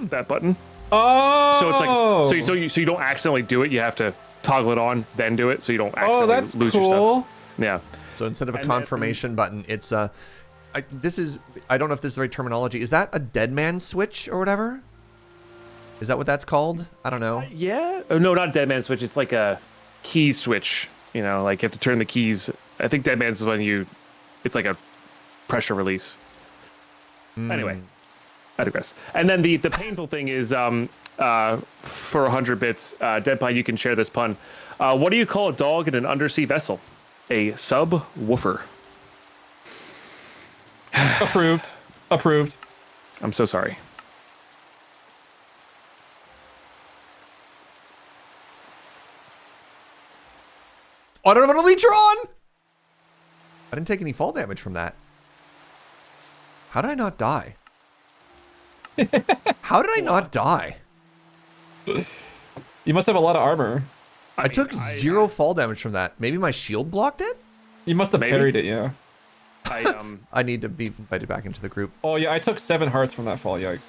That button. Oh. So it's like so you don't accidentally do it. You have to toggle it on, then do it, so you don't accidentally that's lose your cool. stuff. Yeah. So instead of a And confirmation button, it's a. I don't know if this is the right terminology. Is that a dead man switch or whatever? Is that what that's called? I don't know. Yeah. Oh no, not dead man switch. It's like a key switch. You know, like you have to turn the keys. I think dead man's is when it's like a pressure release. Anyway, I digress. And then the painful thing is for 100 bits, DeadPine, you can share this pun. What do you call a dog in an undersea vessel? A subwoofer. Approved. I'm so sorry. Oh, I don't have an elite on. I didn't take any fall damage from that. How did I not die? How did I not die? You must have a lot of armor. I took 0 fall damage from that. Maybe my shield blocked it? You must have Maybe. parried it, yeah. I need to be invited back into the group. Oh yeah, I took 7 hearts from that fall. Yikes.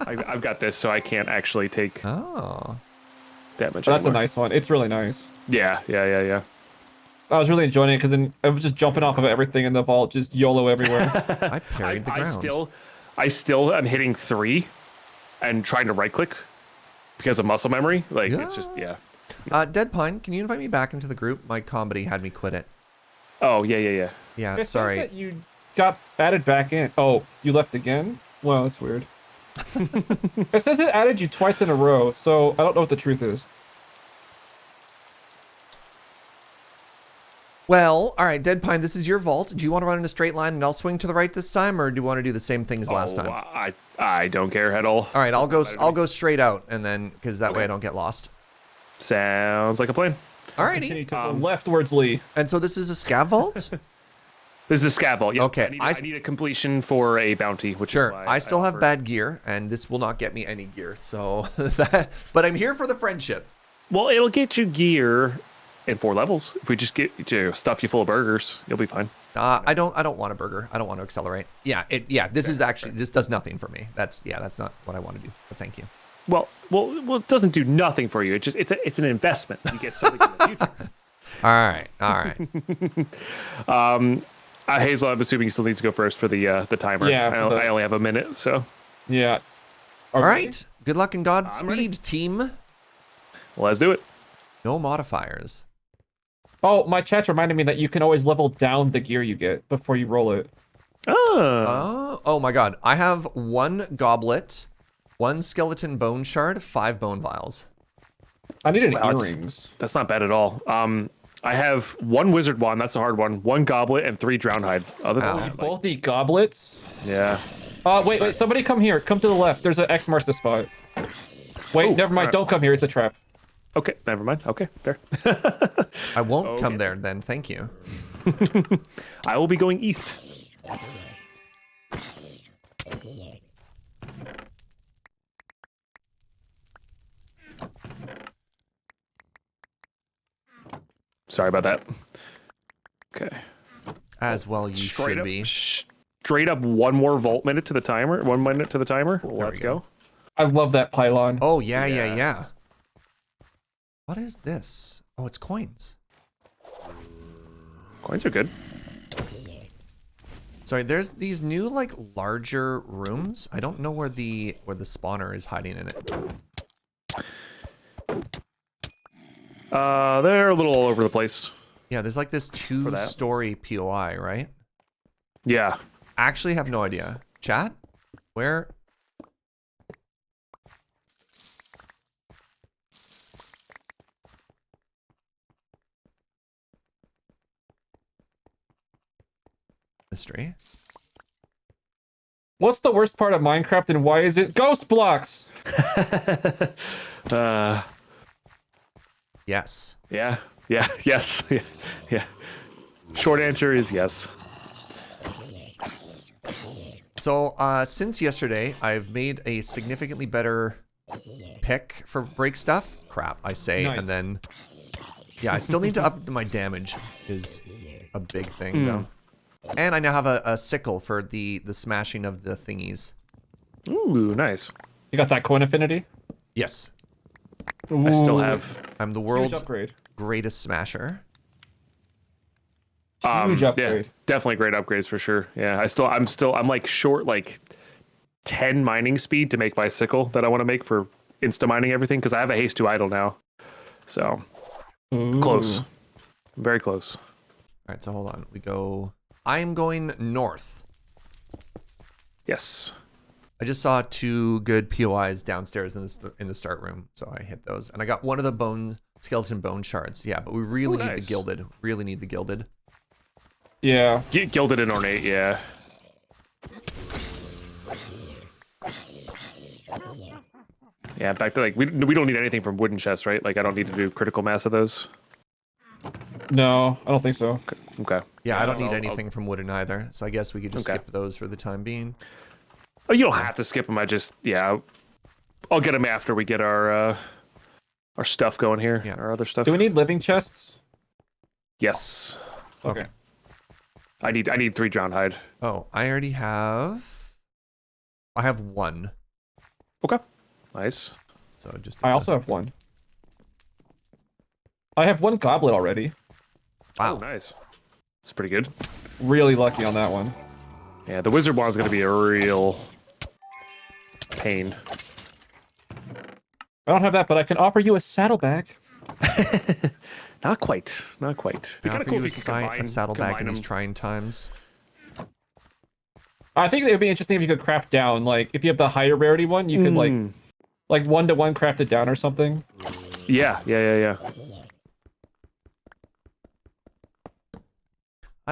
I've got this, so I can't actually take Oh. damage. That's a anymore. nice one. It's really nice. Yeah. I was really enjoying it because then I was just jumping off of everything in the vault, just YOLO everywhere. I parried the ground. I still am hitting 3 and trying to right click because of muscle memory. Like it's just DeadPine, can you invite me back into the group? My comedy had me quit it. Oh yeah. Yeah, It sorry. says that you got added back in. Oh, you left again? Well, that's weird. It says it added you twice in a row, so I don't know what the truth is. Well, all right, DeadPine, this is your vault. Do you want to run in a straight line and I'll swing to the right this time, or do you want to do the same thing as last time? I don't care at all. All right, I'll go straight out, and then because that way I don't get lost. Sounds like a plan. Continue Alrighty. to the leftwards, Lee. And so this is a scav vault. This is a scav vault. Yeah, Okay, I need a completion for a bounty, which Sure, is why I still have offered. bad gear, and this will not get me any gear. So but I'm here for the friendship. Well, it'll get you gear in 4 levels. If we just stuff you full of burgers, you'll be fine. I don't want a burger. I don't want to accelerate. This is actually this does nothing for me. That's not what I want to do. But thank you. Well, it doesn't do nothing for you. It's an investment. You get something in the future. All right. Hazel, I'm assuming you still need to go first for the timer. Yeah, I only have a minute, so. Yeah. All right. Good luck and ready. Godspeed, team. Well, let's do it. No modifiers. Oh, my chat reminded me that you can always level down the gear you get before you roll it. Oh my God! I have 1 goblet, 1 skeleton bone shard, 5 bone vials. I needed Wow, earrings. That's not bad at all. I have 1 wizard wand. That's a hard one. 1 goblet and 3 drown hide. Other than Ow. that, Both need goblets. yeah. Wait, somebody come here. Come to the left. There's an X marks the spot. Wait, Oh, never mind. alright. Don't come here. It's a trap. Okay, never mind. Okay, fair. I won't Okay. come there then. Thank you. I will be going east. Sorry about that. Okay. As well, you should be. Straight up 1 more vault minute to the timer. 1 minute to the timer. Let's we go. go. I love that pylon. Oh yeah. What is this? Oh, it's coins. Coins are good. Sorry, there's these new like larger rooms. I don't know where the spawner is hiding in it. They're a little all over the place. Yeah, there's like this 2-story POI, right? Yeah. Actually have no idea. Chat? Where? Mystery. What's the worst part of Minecraft and why is it ghost blocks? Yes. Yeah. Yeah. Yes. Yeah. Short answer is yes. So, since yesterday, I've made a significantly better pick for break stuff. Crap, I say, Nice. and then... Yeah, I still need to up my damage, is a big thing, though. And I now have a sickle for the smashing of the thingies. Ooh, nice. You got that coin affinity? Yes. I still Ooh, have I'm the huge world's upgrade. greatest smasher. Huge upgrade. Yeah, definitely great upgrades for sure. Yeah, I'm like short like 10 mining speed to make my sickle that I want to make for insta mining everything because I have a haste to idle now. So close. Ooh. Very close. All right, so hold on. We go... I'm going north. Yes. I just saw 2 good POIs downstairs in the start room, so I hit those. And I got one of the skeleton bone shards. Yeah, but we really need the nice. gilded. Really need the gilded. Yeah. Gilded and ornate, yeah. Yeah, in fact, like we don't need anything from wooden chests, right? Like I don't need to do critical mass of those. No, I don't think so. Okay. Yeah, I don't need I'll- anything from wooden either, so I guess we could just Okay. skip those for the time being. Oh, you don't have to skip them. I'll get them after we get our stuff going here. Yeah. Our other stuff. Do we need living chests? Yes. Okay. I need 3 drowned hide. Oh, I already have... I have 1. Okay. Nice. So just... I also have 1. I have 1 goblet already. Wow. Oh, nice. It's pretty good. Really lucky on that one. Yeah, the wizard wand's gonna be a real pain. I don't have that, but I can offer you a saddlebag. Not quite. Not quite. Be Now kind of for cool you if you could a combine, saddlebag in combine these them. trying times. I think it would be interesting if you could craft down. Like, if you have the higher rarity one, you could, like 1-to-1 craft it down or something. Yeah.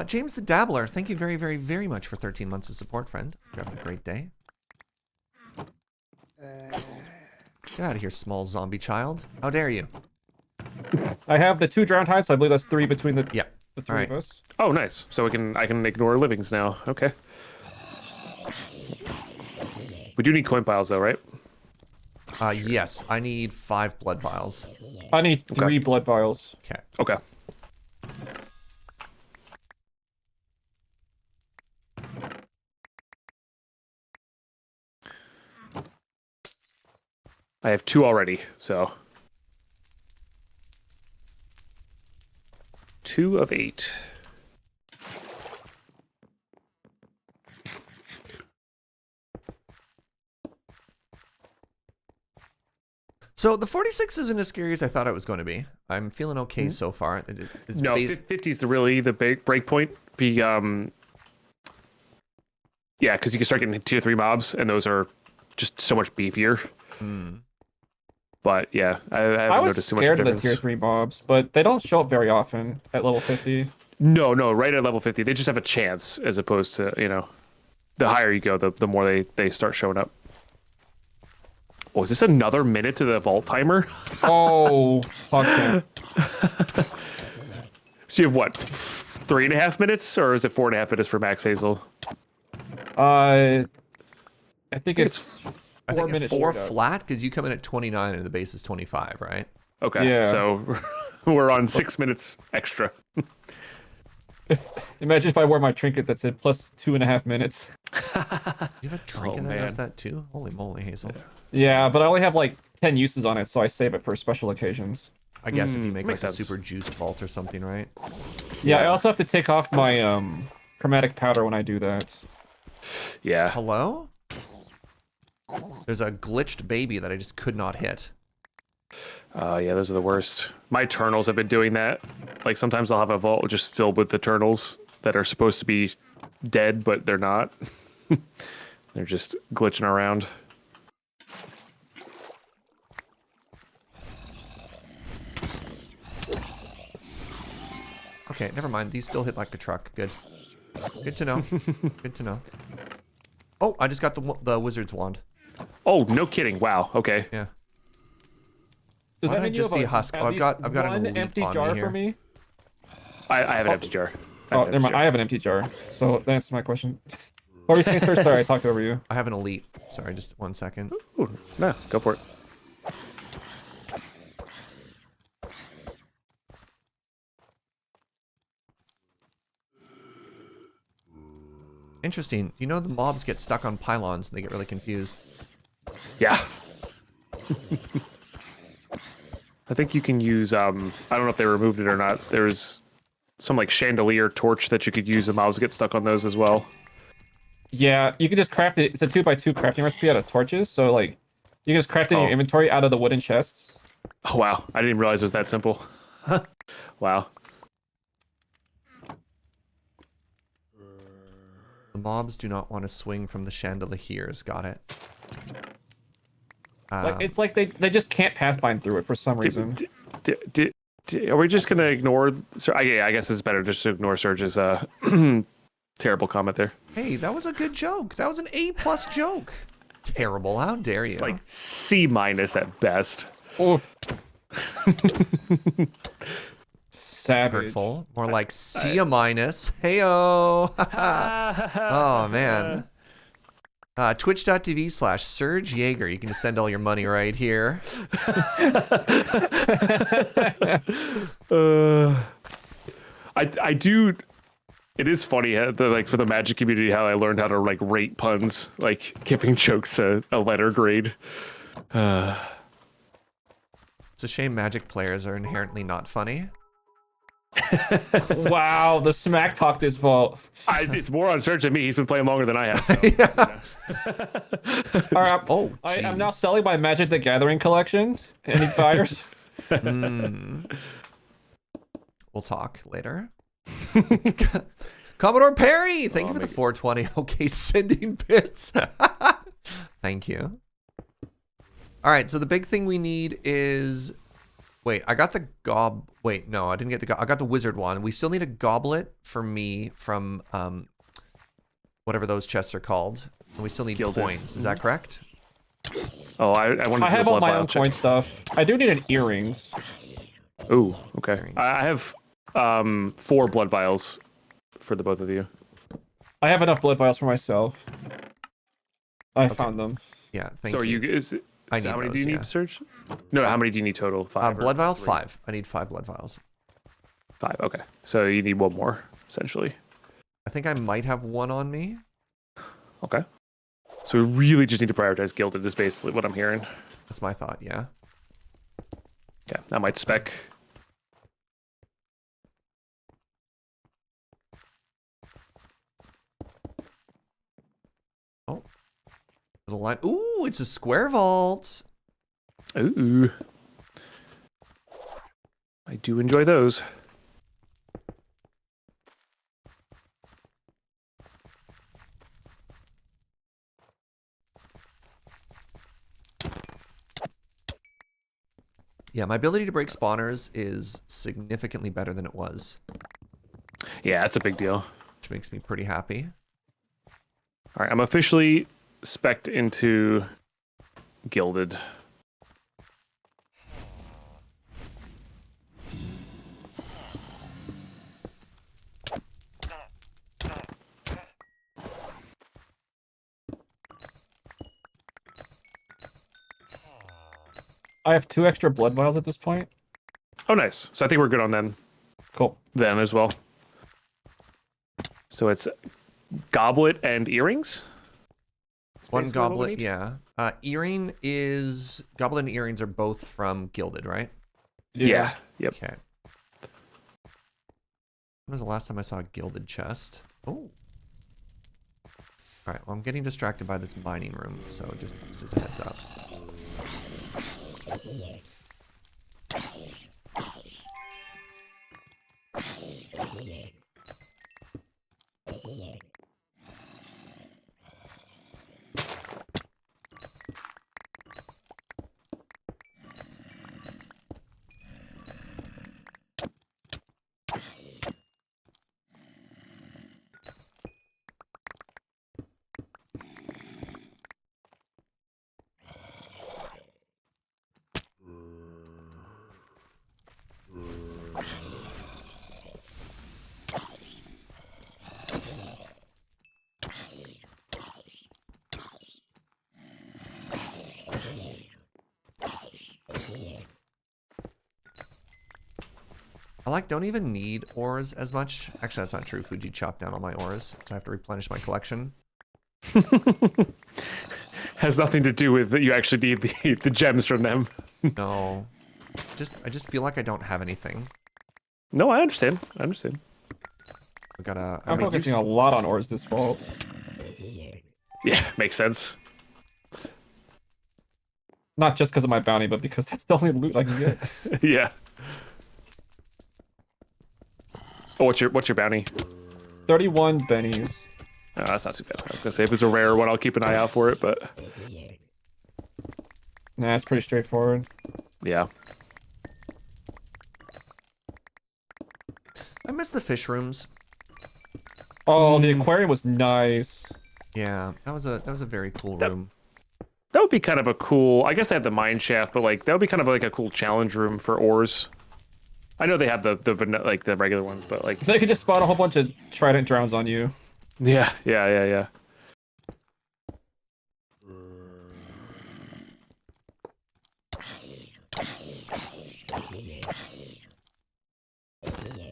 James the Dabbler, thank you very, very, very much for 13 months of support, friend. You're having a great day. Get out of here, small zombie child. How dare you? I have the 2 drowned hides, so I believe that's 3 between the, Yeah. the 3 Alright. of us. Oh, nice. So I can ignore livings now. Okay. We do need coin piles though, right? Yes, I need 5 blood vials. I need 3 blood vials. Okay. Okay. I have 2 already, so 2 of 8. So the 46 isn't as scary as I thought it was going to be. I'm feeling okay so far. It's No, 50 is the break point. Yeah, because you can start getting tier 3 mobs, and those are just so much beefier. But yeah, I haven't I was noticed too much scared of the difference. tier 3 mobs, but they don't show up very often at level 50. No, right at level 50, they just have a chance, as opposed to, the higher you go, the more they start showing up. Oh, is this another minute to the vault timer? Oh, fuck yeah. So you have what, 3.5 minutes, or is it 4.5 minutes for Max Hazel? I think it's I 4 think minutes. 4 straight up. flat because you come in at 29 and the base is 25, right? Okay, Yeah. so we're on 6 minutes extra. Imagine if I wore my trinket that said plus 2.5 minutes. You have a trinket that does man. that too? Holy moly, Hazel. Yeah, but I only have like 10 uses on it, so I save it for special occasions. I guess if you make like makes a sense. super juice vault or something, right? Yeah, I also have to take off my chromatic powder when I do that. Yeah. Hello? There's a glitched baby that I just could not hit. Yeah, those are the worst. My Eternals have been doing that. Like sometimes I'll have a vault just filled with Eternals that are supposed to be dead, but they're not. They're just glitching around. Okay, never mind. These still hit like a truck. Good. Good to know. Good to know. Oh, I just got the wizard's wand. Oh, no kidding. Wow. Okay. Yeah. Does Why that did I mean you just have see a, husk? at Oh, I've least got an one elite empty on jar me here. for me? I have an empty jar. Oh, never mind. I have an empty jar. So that answers my question. What were you saying, sir? Sorry, I talked over you. I have an elite. Sorry, just 1 second. Ooh, no, go for it. Interesting. You know the mobs get stuck on pylons and they get really confused. Yeah. I think you can use, I don't know if they removed it or not. There's some like chandelier torch that you could use. The mobs get stuck on those as well. Yeah, you can just craft it. It's a 2x2 crafting recipe out of torches. So, like, you can just craft it in your inventory out of the wooden chests. Oh, wow. I didn't realize it was that simple. Wow. The mobs do not want to swing from the chandeliers. Got it. Like, it's like they just can't pathfind through it for some reason. Are we just going to ignore... I guess it's better just to ignore Surge's terrible comment there. Hey, that was a good joke. That was an A+ joke. Terrible. How dare you? It's like C- at best. Oof. Savage. Hurtful. More like C-. Heyo. Oh, man. Twitch.tv/Serge Jaeger. You can just send all your money right here. I do. It is funny, like for the Magic community, how I learned how to like rate puns, like giving jokes a letter grade. It's a shame Magic players are inherently not funny. Wow, the smack talk this vault. It's more on Serge than me. He's been playing longer than I have. So. All right, Oh, I'm now selling my Magic the Gathering collection. Any buyers? We'll talk later. Commodore Perry, thank you for the 420. Okay, sending bits. Thank you. All right, so the big thing we need is... Wait, I got the Wait, no, I didn't get the I got the wizard one. We still need a goblet for me from whatever those chests are called. And we still need Gilded. coins. Is that correct? Oh, I wanted to I do have a all blood my vial own check. coin stuff. I do need an earrings. Ooh, okay. I have 4 blood vials for the both of you. I have enough blood vials for myself. I found them. Yeah, thank So you. I need how many those, do you yeah. need, Serge? No, how many do you need total? 5. Blood or vials, 3? 5. I need 5 blood vials. 5. Okay, so you need 1 more essentially. I think I might have 1 on me. Okay. So we really just need to prioritize gilded. Is basically what I'm hearing. That's my thought, yeah. Okay, that might spec. Oh. Little line. Ooh, it's a square vault. Ooh. I do enjoy those. Yeah, my ability to break spawners is significantly better than it was, Yeah, that's a big deal. which makes me pretty happy. All right, I'm officially spec'd into gilded. I have 2 extra blood vials at this point. Oh, nice. So I think we're good on Cool. then as well. So it's goblet and earrings? That's 1 basically what we goblet, need? yeah. Earring is... Goblet and earrings are both from Gilded, right? Yeah. Yep. Okay. When was the last time I saw a gilded chest? Oh. Alright, well I'm getting distracted by this mining room, so just as a heads up. I don't even need ores as much. Actually, that's not true. Fugi chopped down all my ores, so I have to replenish my collection. Has nothing to do with that you actually need the gems from them. No. I just feel like I don't have anything. No, I understand. I understand. I gotta... I'm focusing a lot on ores this vault. Yeah, makes sense. Not just because of my bounty, but because that's the only loot I can get. Yeah. Oh, what's your bounty? 31 bennies. Oh, that's not too bad. I was gonna say if it's a rare one, I'll keep an eye out for it, but Nah, it's pretty straightforward. yeah. I miss the fish rooms. Oh, the aquarium was nice. Yeah, that was a very cool That- room. That would be kind of a cool. I guess they have the mine shaft, but like that would be kind of like a cool challenge room for ores. I know they have the like the regular ones, but like They could just spawn a whole bunch of trident drowns on you. yeah.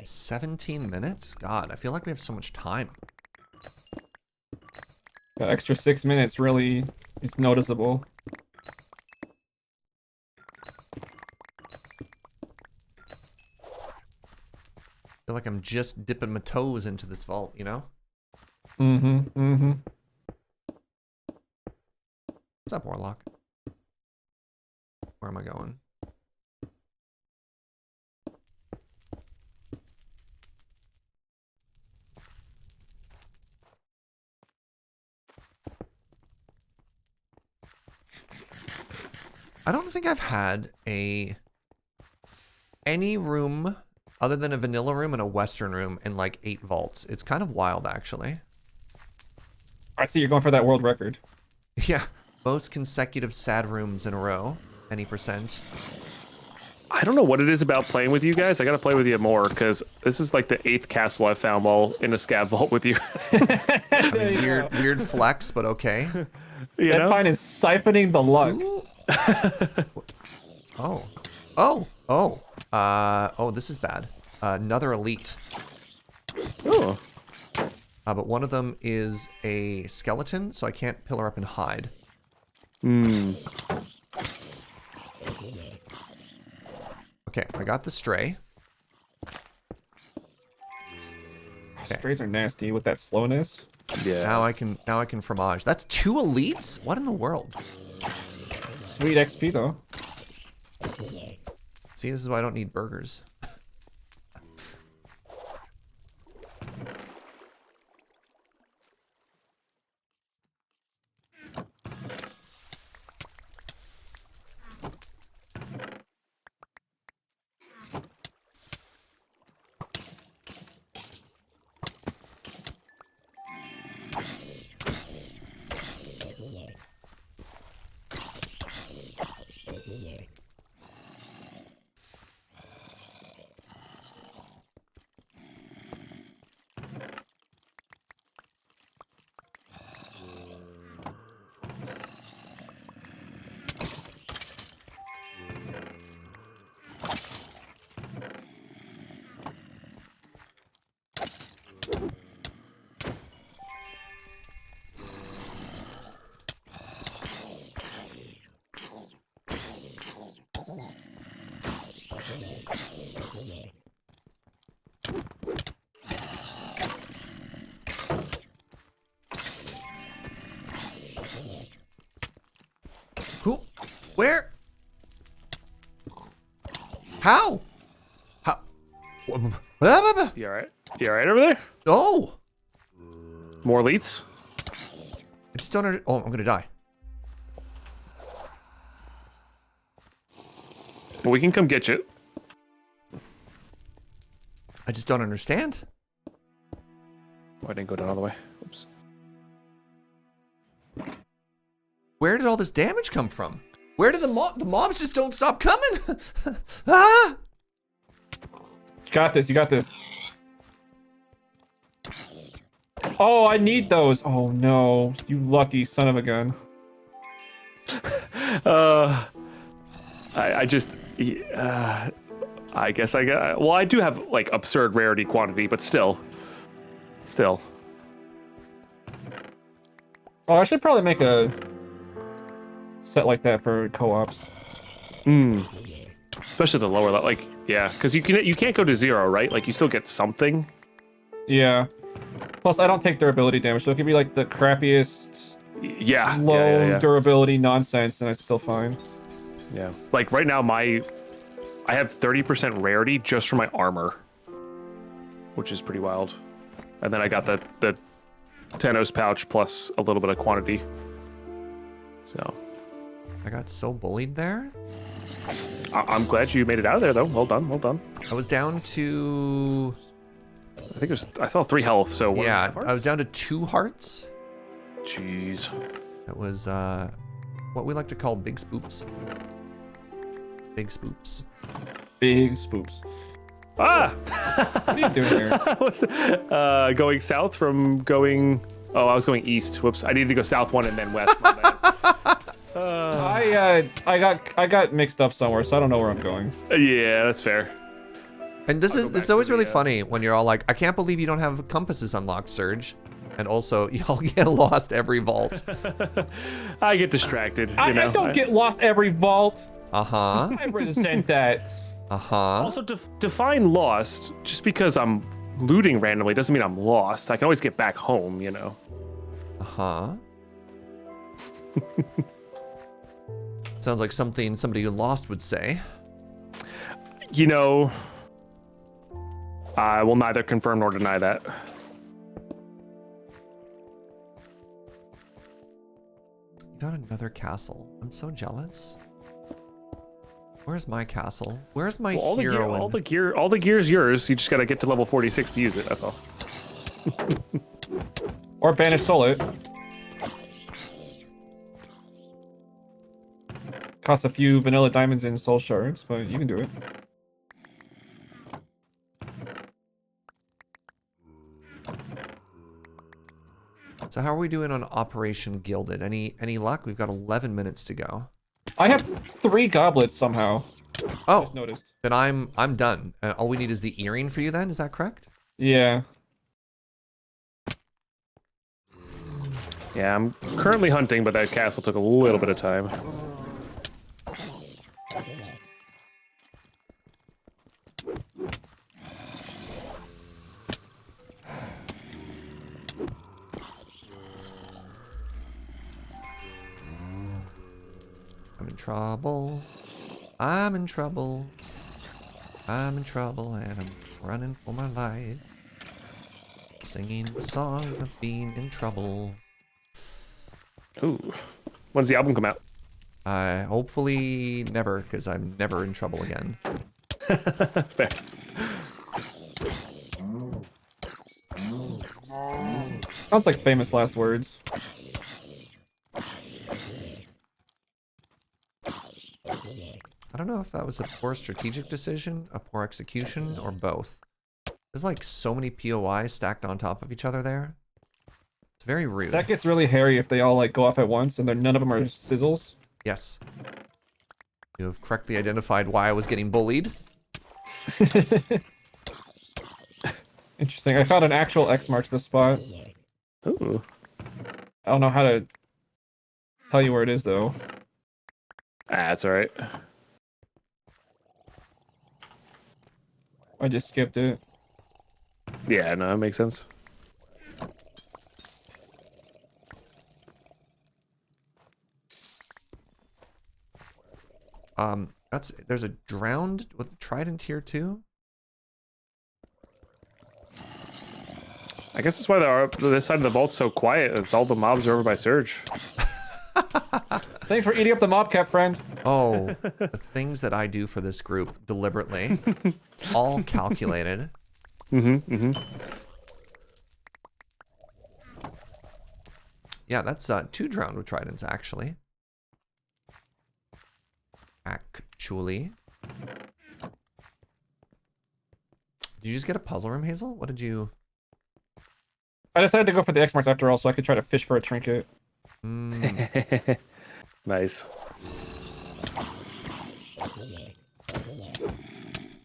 17 minutes? God, I feel like we have so much time. The extra 6 minutes really is noticeable. I feel like I'm just dipping my toes into this vault, you know? Mm-hmm. What's up, Warlock? Where am I going? I don't think I've had any room other than a vanilla room and a western room in like 8 vaults. It's kind of wild, actually. I see you're going for that world record. Yeah, most consecutive sad rooms in a row. Any percent. I don't know what it is about playing with you guys. I gotta play with you more because this is like the 8th castle I've found while in a scav vault with you. I mean, weird flex, but okay. You know? DeadPine is siphoning the luck. Oh, this is bad. Another elite. Oh. But one of them is a skeleton, so I can't pillar up and hide. Hmm. Okay, I got the stray. Okay. Strays are nasty with that slowness. Yeah. Now I can fromage. That's 2 elites? What in the world? Sweet XP though. See, this is why I don't need burgers. Who? Where? How? How? You alright? You alright over there? Oh! More elites? I just don't under- Oh, I'm gonna die. Well, we can come get you. I just don't understand. Oh, I didn't go down all the way. Oops. Where did all this damage come from? Where did the mobs just don't stop coming? Ah! You got this. You got this. Oh, I need those. Oh no, you lucky son of a gun. I just, I guess I got. Well, I do have like absurd rarity quantity, but still. Oh, I should probably make a set like that for co-ops. Especially the lower level, like yeah, because you can't go to 0, right? Like you still get something. Yeah. Plus, I don't take durability damage, so it could be like the crappiest Yeah. low durability nonsense, and it's still fine. Yeah. Like right now, I have 30% rarity just for my armor, which is pretty wild. And then I got the Thanos pouch plus a little bit of quantity. So. I got so bullied there. I'm glad you made it out of there, though. Well done, well done. I was down to... I saw 3 health, so 1.5 Yeah, hearts? I was down to 2 hearts. Jeez. That was what we like to call big spoops. Big spoops. Big spoops. Ah! What are you doing here? What's going south from going... Oh, I was going east. Whoops. I needed to go south 1 and then west. My bad. I got mixed up somewhere, so I don't know where I'm going. Yeah, that's fair. And I'll go back it's always to really the, funny when you're all like, I can't believe you don't have compasses unlocked, Surge. And also, y'all get lost every vault. I get distracted. I don't get lost every vault. Uh-huh. I resent that. Uh-huh. Also, define lost. Just because I'm looting randomly doesn't mean I'm lost. I can always get back home, you know. Uh-huh. Sounds like something somebody lost would say. You know, I will neither confirm nor deny that. You got another castle. I'm so jealous. Where's my castle? Where's my hero? All the gear's yours. You just gotta get to level 46 to use it. That's all. Or banish soul it. Costs a few vanilla diamonds and soul shards, but you can do it. So how are we doing on Operation Gilded? Any luck? We've got 11 minutes to go. I have 3 goblets somehow. Oh, Just noticed. then I'm done. All we need is the earring for you then, is that correct? Yeah. Yeah, I'm currently hunting, but that castle took a little bit of time. I'm in trouble. I'm in trouble. I'm in trouble and I'm running for my life. Singing the song of being in trouble. Ooh. When's the album come out? Hopefully never, because I'm never in trouble again. Fair. Sounds like famous last words. I don't know if that was a poor strategic decision, a poor execution, or both. There's like so many POIs stacked on top of each other there. It's very rude. That gets really hairy if they all like go off at once and none of them are sizzles. Yes. You have correctly identified why I was getting bullied. Interesting. I found an actual X marks this spot. Ooh. I don't know how to tell you where it is though. That's all right. I just skipped it. Yeah, no, that makes sense. There's a drowned with trident here too. I guess that's why this side of the vault's so quiet. It's all the mobs are over by Surge. Thanks for eating up the mob cap, friend. Oh, the things that I do for this group deliberately. It's all calculated. Yeah, that's 2 drowned with tridents, actually. Actually. Did you just get a puzzle room, Hazel? What did you... I decided to go for the X marks after all, so I could try to fish for a trinket. Nice.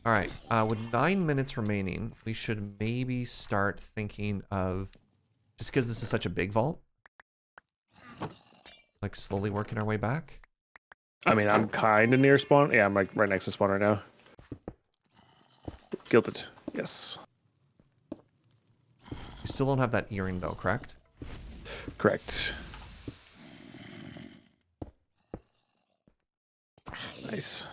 All right, with 9 minutes remaining, we should maybe start thinking of, just because this is such a big vault, like slowly working our way back. I mean, I'm kind of near spawn. Yeah, I'm like right next to spawn right now. Gilded. Yes. You still don't have that earring though, correct? Correct. Nice.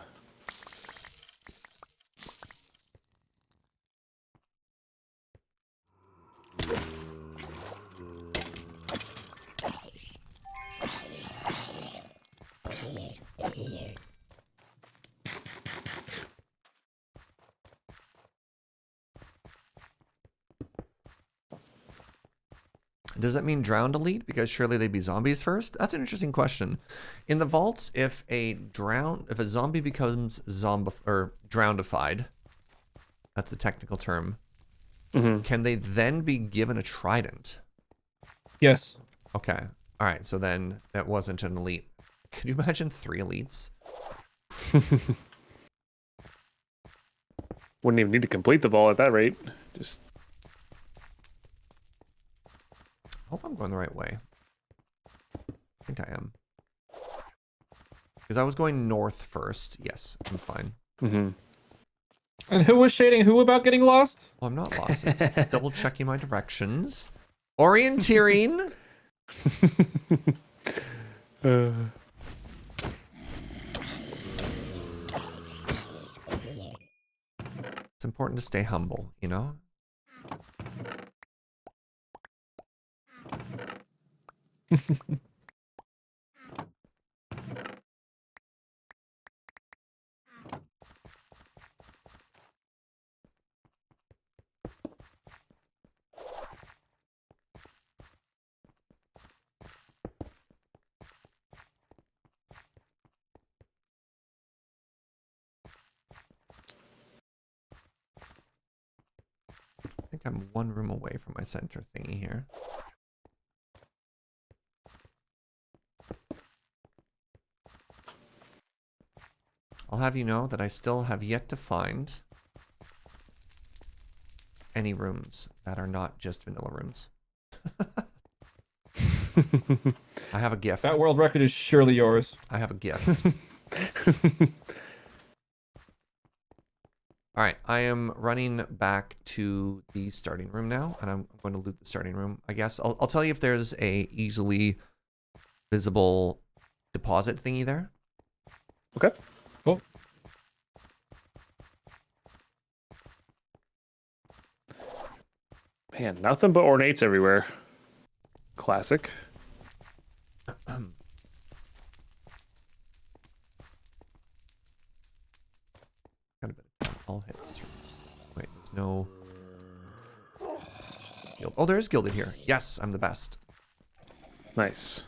Does that mean drowned elite? Because surely they'd be zombies first? That's an interesting question. In the vaults, if a zombie becomes drowndified, that's the technical term, can they then be given a trident? Yes. Okay. All right. So then that wasn't an elite. Could you imagine 3 elites? Wouldn't even need to complete the vault at that rate. Just... I hope I'm going the right way. I think I am. Because I was going north first. Yes, I'm fine. And who was shading who about getting lost? Well, I'm not lost. I'm double checking my directions. Orienteering. It's important to stay humble, you know? I think I'm 1 room away from my center thingy here. I'll have you know that I still have yet to find any rooms that are not just vanilla rooms. I have a gift. That world record is surely yours. I have a gift. All right, I am running back to the starting room now, and I'm going to loot the starting room. I guess I'll tell you if there's a easily visible deposit thingy there. Okay. Cool. Man, nothing but ornates everywhere. Classic. Got a bit of time. I'll hit this room. Wait, there's no... Guild. Oh, there is gilded here. Yes, I'm the best. Nice.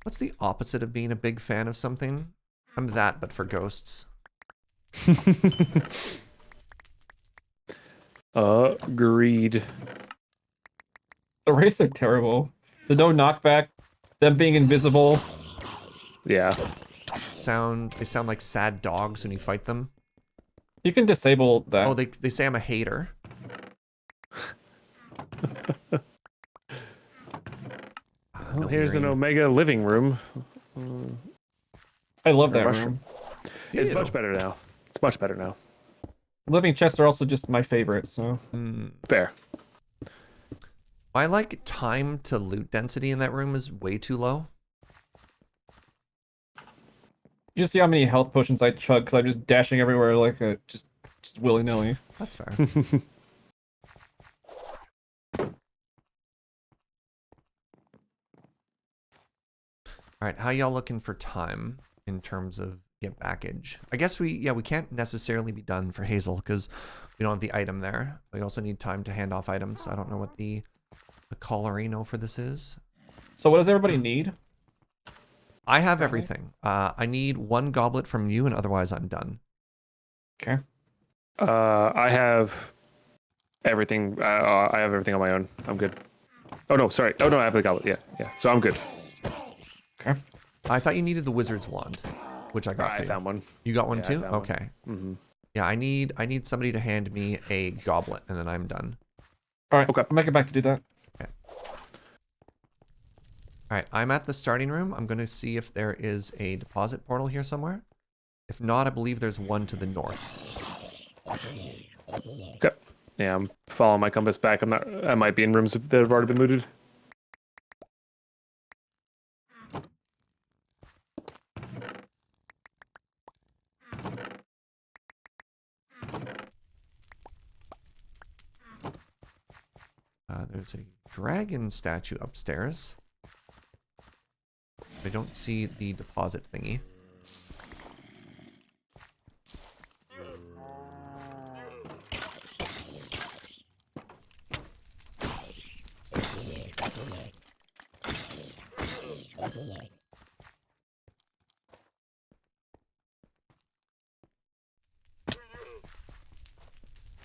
What's the opposite of being a big fan of something? I'm that, but for ghosts. Agreed. The race are terrible. The no knockback, them being invisible. Yeah. They sound like sad dogs when you fight them. You can disable that. Oh, they say I'm a hater. Well, here's an Omega living room. I love that mushroom. room. It's much better now. It's much better now. Living chests are also just my favorite, so. Fair. I like time to loot density in that room is way too low. You just see how many health potions I chug because I'm just dashing everywhere like a just willy-nilly. That's fair. All right, how y'all looking for time in terms of get backage? I guess we can't necessarily be done for Hazel because we don't have the item there. We also need time to hand off items. I don't know what the colorino for this is. So what does everybody need? I have everything. I need 1 goblet from you, and otherwise I'm done. Okay. I have everything. I have everything on my own. I'm good. Oh no, sorry. Oh no, I have the goblet. Yeah. So I'm good. Okay. I thought you needed the wizard's wand, which I got. I found one. You got one Yeah, too? I found Okay. One. Yeah, I need somebody to hand me a goblet, and then I'm done. All right. Okay. I'll make it back to do that. Okay. All right, I'm at the starting room. I'm going to see if there is a deposit portal here somewhere. If not, I believe there's one to the north. Okay. Yeah, I'm following my compass back. I might be in rooms that have already been looted. There's a dragon statue upstairs. I don't see the deposit thingy.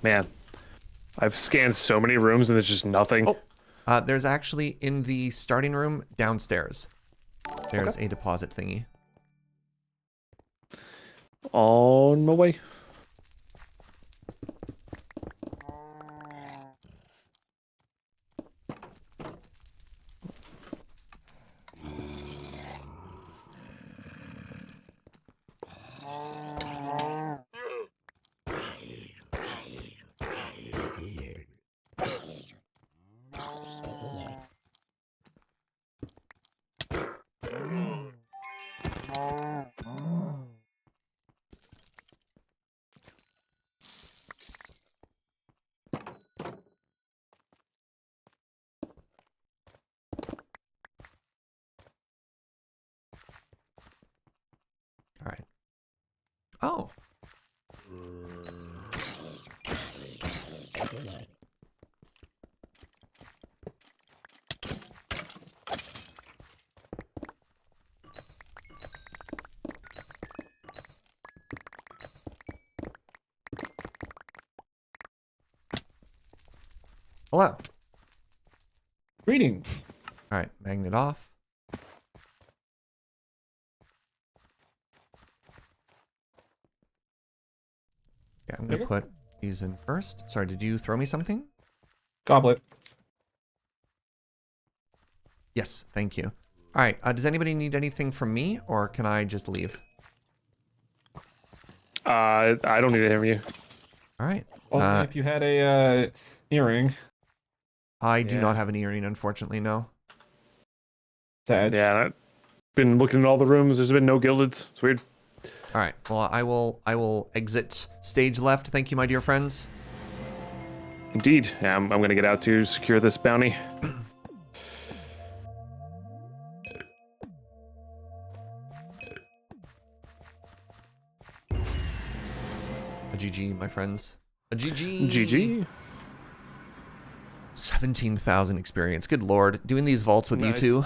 Man, I've scanned so many rooms and there's just nothing. Oh, there's actually in the starting room downstairs. There's a deposit thingy. On my way. All right. Oh. Hello. Greetings. All right, magnet off. Yeah, I'm going to put these in first. Sorry, did you throw me something? Goblet. Yes, thank you. All right, does anybody need anything from me, or can I just leave? I don't need to hear you. All right. Only if you had a earring. I do not have an earring, unfortunately, no. Sad. Yeah, I've been looking at all the rooms. There's been no gildeds. It's weird. All right, well, I will exit stage left. Thank you, my dear friends. Indeed. Yeah, I'm going to get out to secure this bounty. A GG, my friends. A GG. GG. 17,000 experience. Good lord. Doing these vaults with you two.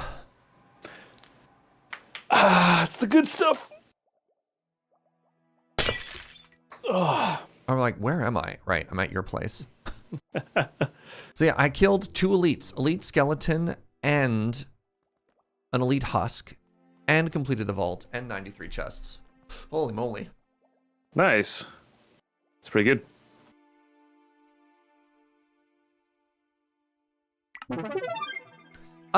It's the good stuff. I'm like, where am I? Right, I'm at your place. So yeah, I killed 2 elites. Elite skeleton and an elite husk. And completed the vault and 93 chests. Holy moly. Nice. It's pretty good.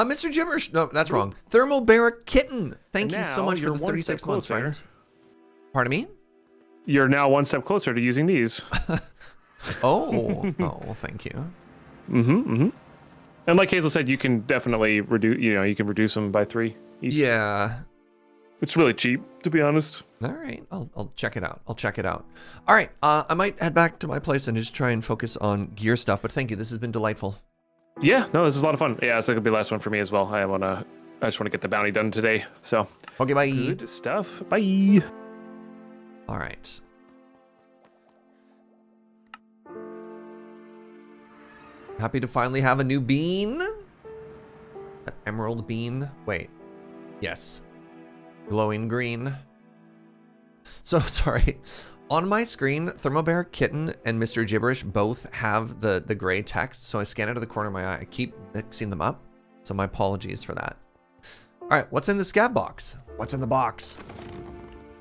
Mr. Gibberish. No, that's wrong. Thermobaric Kitten. Thank And you so now much for you're the one 36 step months, closer. friend. Pardon me? You're now one step closer to using these. Oh, thank you. And like Hazel said, you can definitely reduce. You know, you can reduce them by 3 each. Yeah. It's really cheap, to be honest. All right, I'll check it out. I'll check it out. All right, I might head back to my place and just try and focus on gear stuff. But thank you. This has been delightful. Yeah, no, this is a lot of fun. Yeah, it's gonna be the last one for me as well. I just want to get the bounty done today. So. Okay, bye. Good stuff. Bye. All right. Happy to finally have a new bean. An emerald bean. Wait. Yes. Glowing green. So, sorry. On my screen, Thermobaric Kitten and Mr. Gibberish both have the gray text, so I scan out of the corner of my eye. I keep mixing them up, so my apologies for that. All right, what's in the scav box? What's in the box?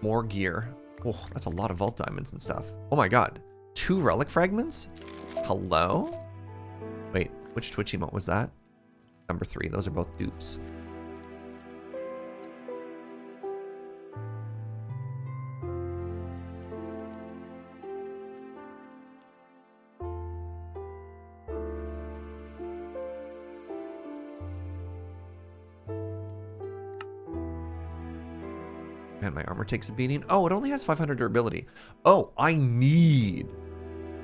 More gear. Oh, that's a lot of vault diamonds and stuff. Oh my god. 2 relic fragments? Hello? Wait, which Twitch emote was that? Number 3. Those are both dupes. And my armor takes a beating. Oh, it only has 500 durability. Oh, I need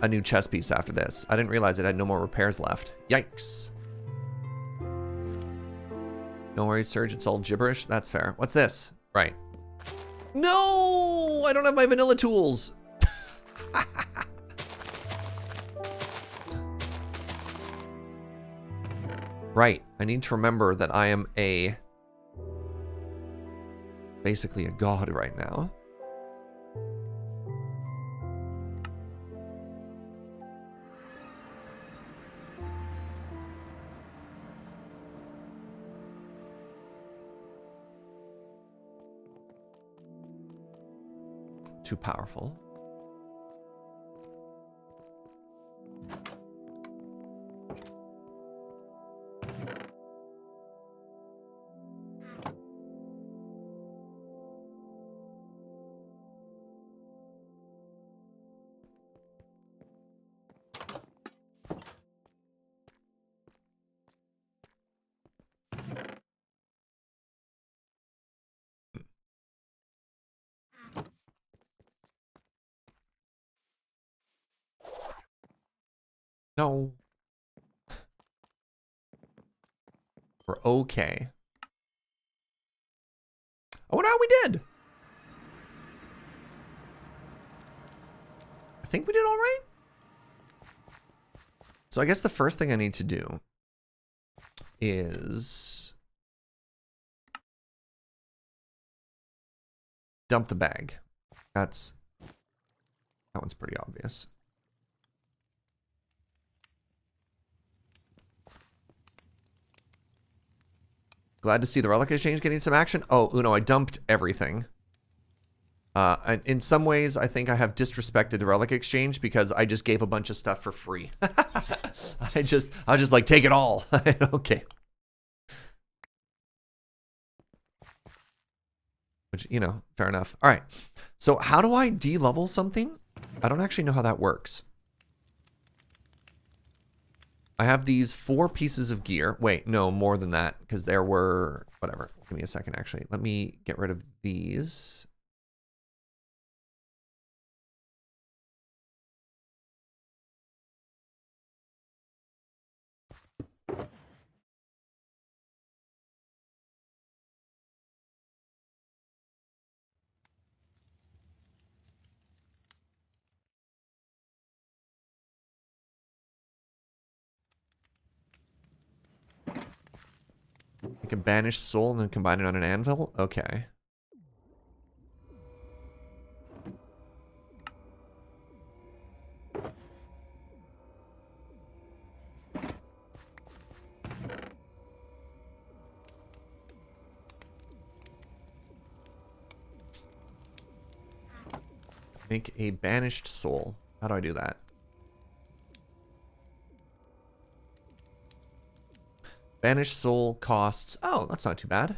a new chest piece after this. I didn't realize it had no more repairs left. Yikes. No worries, Surge. It's all gibberish. That's fair. What's this? Right. No! I don't have my vanilla tools. Right. I need to remember that I am basically a god right now. Too powerful. No. We're okay. I wonder how we did. I think we did all right. So I guess the first thing I need to do is dump the bag. That one's pretty obvious. Glad to see the relic exchange getting some action. Oh, Uno, I dumped everything. And in some ways, I think I have disrespected the relic exchange because I just gave a bunch of stuff for free. I was just like, take it all. Okay. Which, you know, fair enough. All right. So how do I de-level something? I don't actually know how that works. I have these 4 pieces of gear. Wait, no, more than that, because there were, whatever. Give me a second, actually. Let me get rid of these. I can banish soul and then combine it on an anvil? Okay. Make a banished soul. How do I do that? Banished soul costs... Oh, that's not too bad.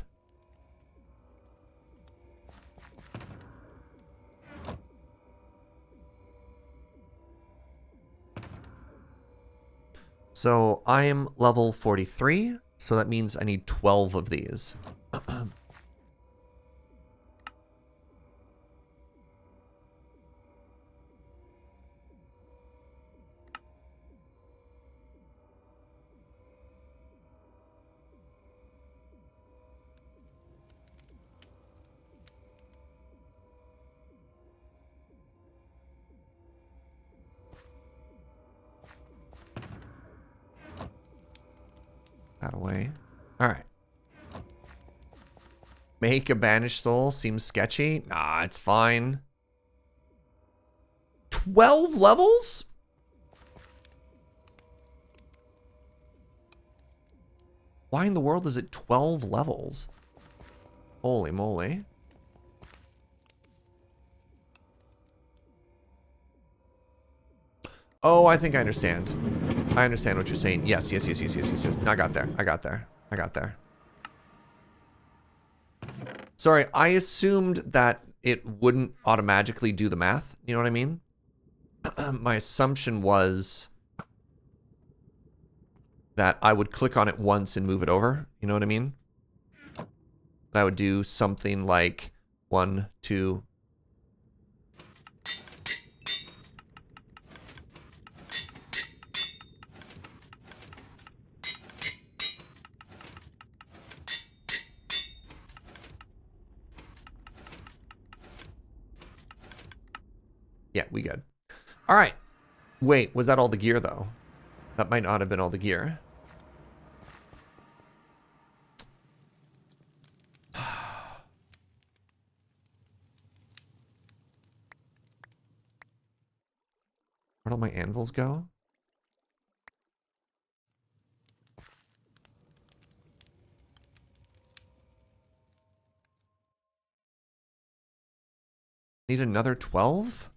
So I am level 43, so that means I need 12 of these. That away. All right. Make a banished soul seems sketchy. Nah, it's fine. 12 levels? Why in the world is it 12 levels? Holy moly. Oh, I think I understand. I understand what you're saying. Yes, yes, yes, yes, yes, yes, yes. I got there. I got there. I got there. Sorry, I assumed that it wouldn't automatically do the math. You know what I mean? My assumption was that I would click on it once and move it over. You know what I mean? I would do something like 1, 2. Yeah, we good. All right. Wait, was that all the gear, though? That might not have been all the gear. Where'd all my anvils go? Need another 12?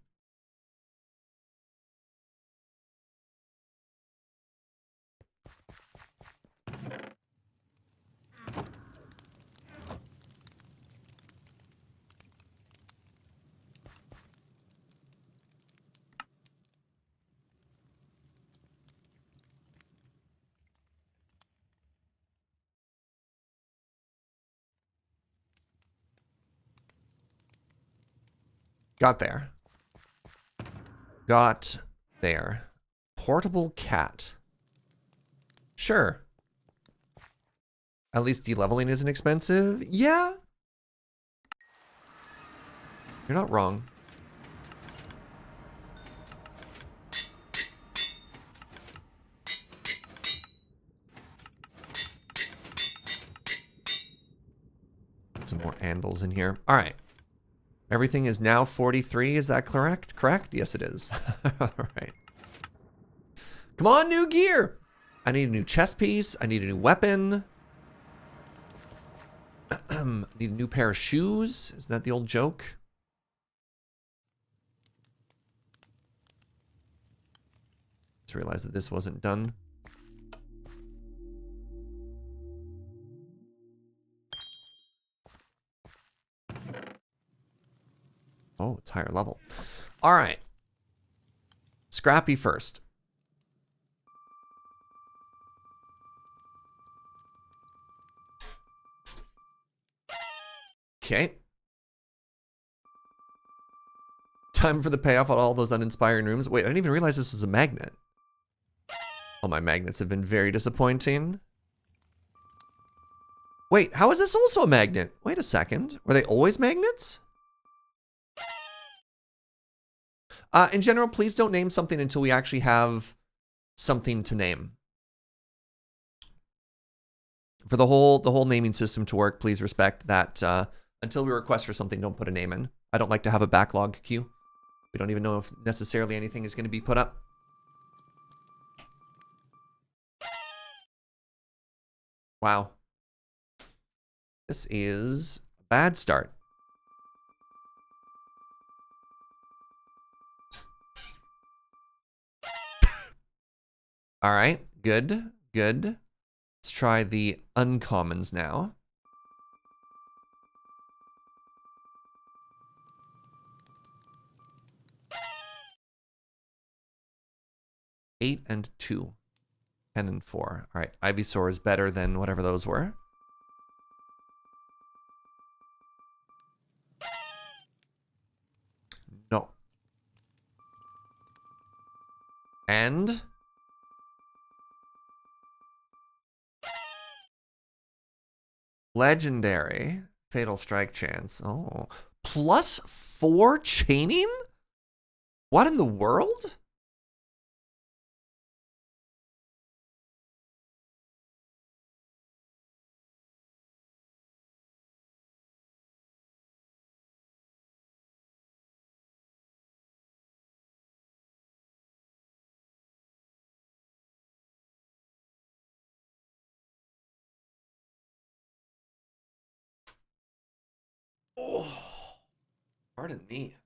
Got there. Got there. Portable cat. Sure. At least de-leveling isn't expensive. Yeah. You're not wrong. Some more anvils in here. All right. Everything is now 43. Is that correct? Correct? Yes, it is. All right. Come on, new gear. I need a new chest piece. I need a new weapon. Need a new pair of shoes. Isn't that the old joke? Just realized that this wasn't done. Oh, it's higher level. All right. Scrappy first. Okay. Time for the payoff on all those uninspiring rooms. Wait, I didn't even realize this was a magnet. All my magnets have been very disappointing. Wait, how is this also a magnet? Wait a second. Were they always magnets? In general, please don't name something until we actually have something to name. For the whole naming system to work, please respect that until we request for something, don't put a name in. I don't like to have a backlog queue. We don't even know if necessarily anything is going to be put up. Wow. This is a bad start. All right, good, good. Let's try the uncommons now. 8 and 2. 10 and 4. All right, Ivysaur is better than whatever those were. No. And legendary fatal strike chance. Oh, +4 chaining? What in the world? Oh, pardon me.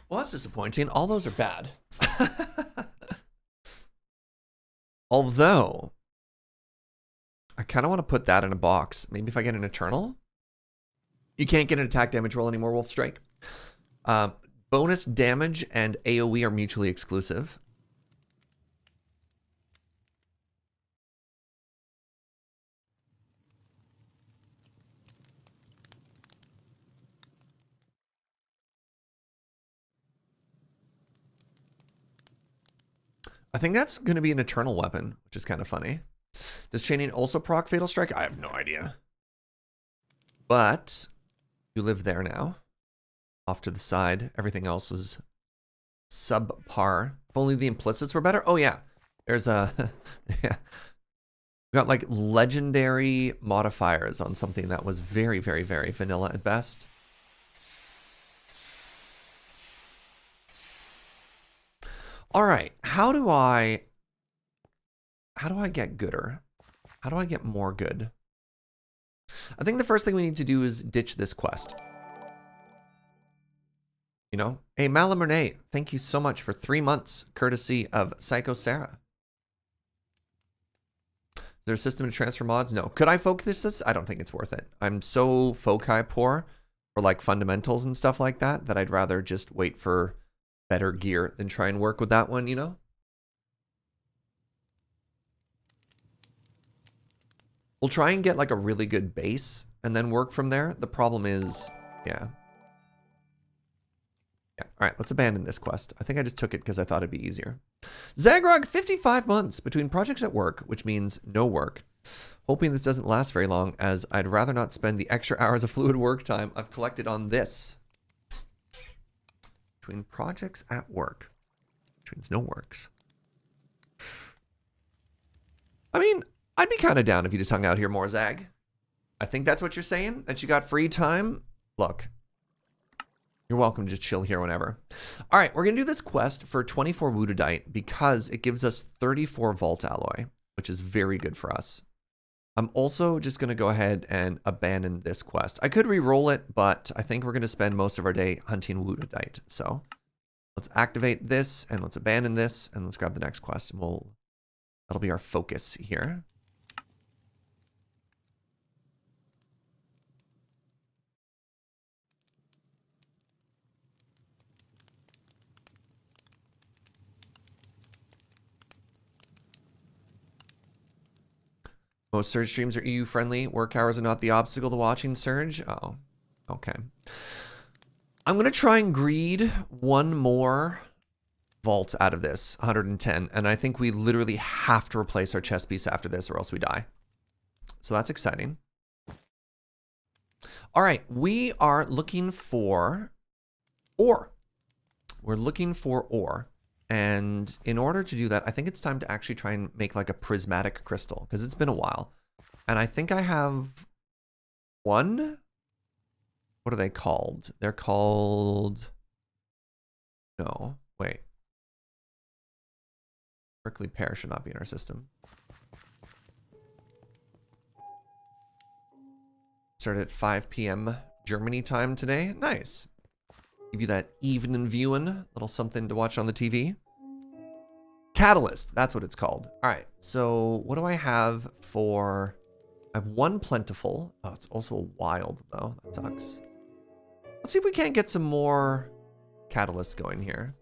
Well, that's disappointing. All those are bad. Although, I kind of want to put that in a box. Maybe if I get an Eternal. You can't get an attack damage roll anymore, Wolf Strike. Bonus damage and AoE are mutually exclusive. I think that's going to be an Eternal weapon, which is kind of funny. Does chaining also proc Fatal Strike? I have no idea. But you live there now. Off to the side. Everything else was subpar. If only the implicits were better. Oh, yeah. There's a... yeah. We got like legendary modifiers on something that was very, very, very vanilla at best. All right, how do I get gooder? How do I get more good? I think the first thing we need to do is ditch this quest. You know? Hey, Malam Renee, thank you so much for 3 months, courtesy of Psycho Sarah. Is there a system to transfer mods? No. Could I focus this? I don't think it's worth it. I'm so foci poor for like fundamentals and stuff like that that I'd rather just wait for better gear than try and work with that one, you know? We'll try and get like a really good base and then work from there. The problem is, yeah. Yeah, all right, let's abandon this quest. I think I just took it because I thought it'd be easier. Zagrog, 55 months between projects at work, which means no work. Hoping this doesn't last very long, as I'd rather not spend the extra hours of fluid work time I've collected on this. Between projects at work, which means no works. I mean, I'd be kind of down if you just hung out here more, Zag. I think that's what you're saying, that you got free time. Look, you're welcome to just chill here whenever. All right, we're going to do this quest for 24 Woodadite because it gives us 34 Vault Alloy, which is very good for us. I'm also just going to go ahead and abandon this quest. I could re-roll it, but I think we're going to spend most of our day hunting Woodadite. So let's activate this and let's abandon this and let's grab the next quest. And that'll be our focus here. Most Surge streams are EU friendly. Work hours are not the obstacle to watching Surge. Oh, okay. I'm going to try and greed one more vault out of this, 110. And I think we literally have to replace our chest piece after this or else we die. So that's exciting. All right, we are looking for ore. We're looking for ore. And in order to do that, I think it's time to actually try and make like a prismatic crystal because it's been a while. And I think I have one. What are they called? They're called... No, wait. Prickly pear should not be in our system. Started at 5 p.m. Germany time today. Nice. Give you that evening viewing, little something to watch on the TV. Catalyst, that's what it's called. All right, so what do I have for... I have one plentiful. Oh, it's also a wild, though. That sucks. Let's see if we can't get some more catalysts going here.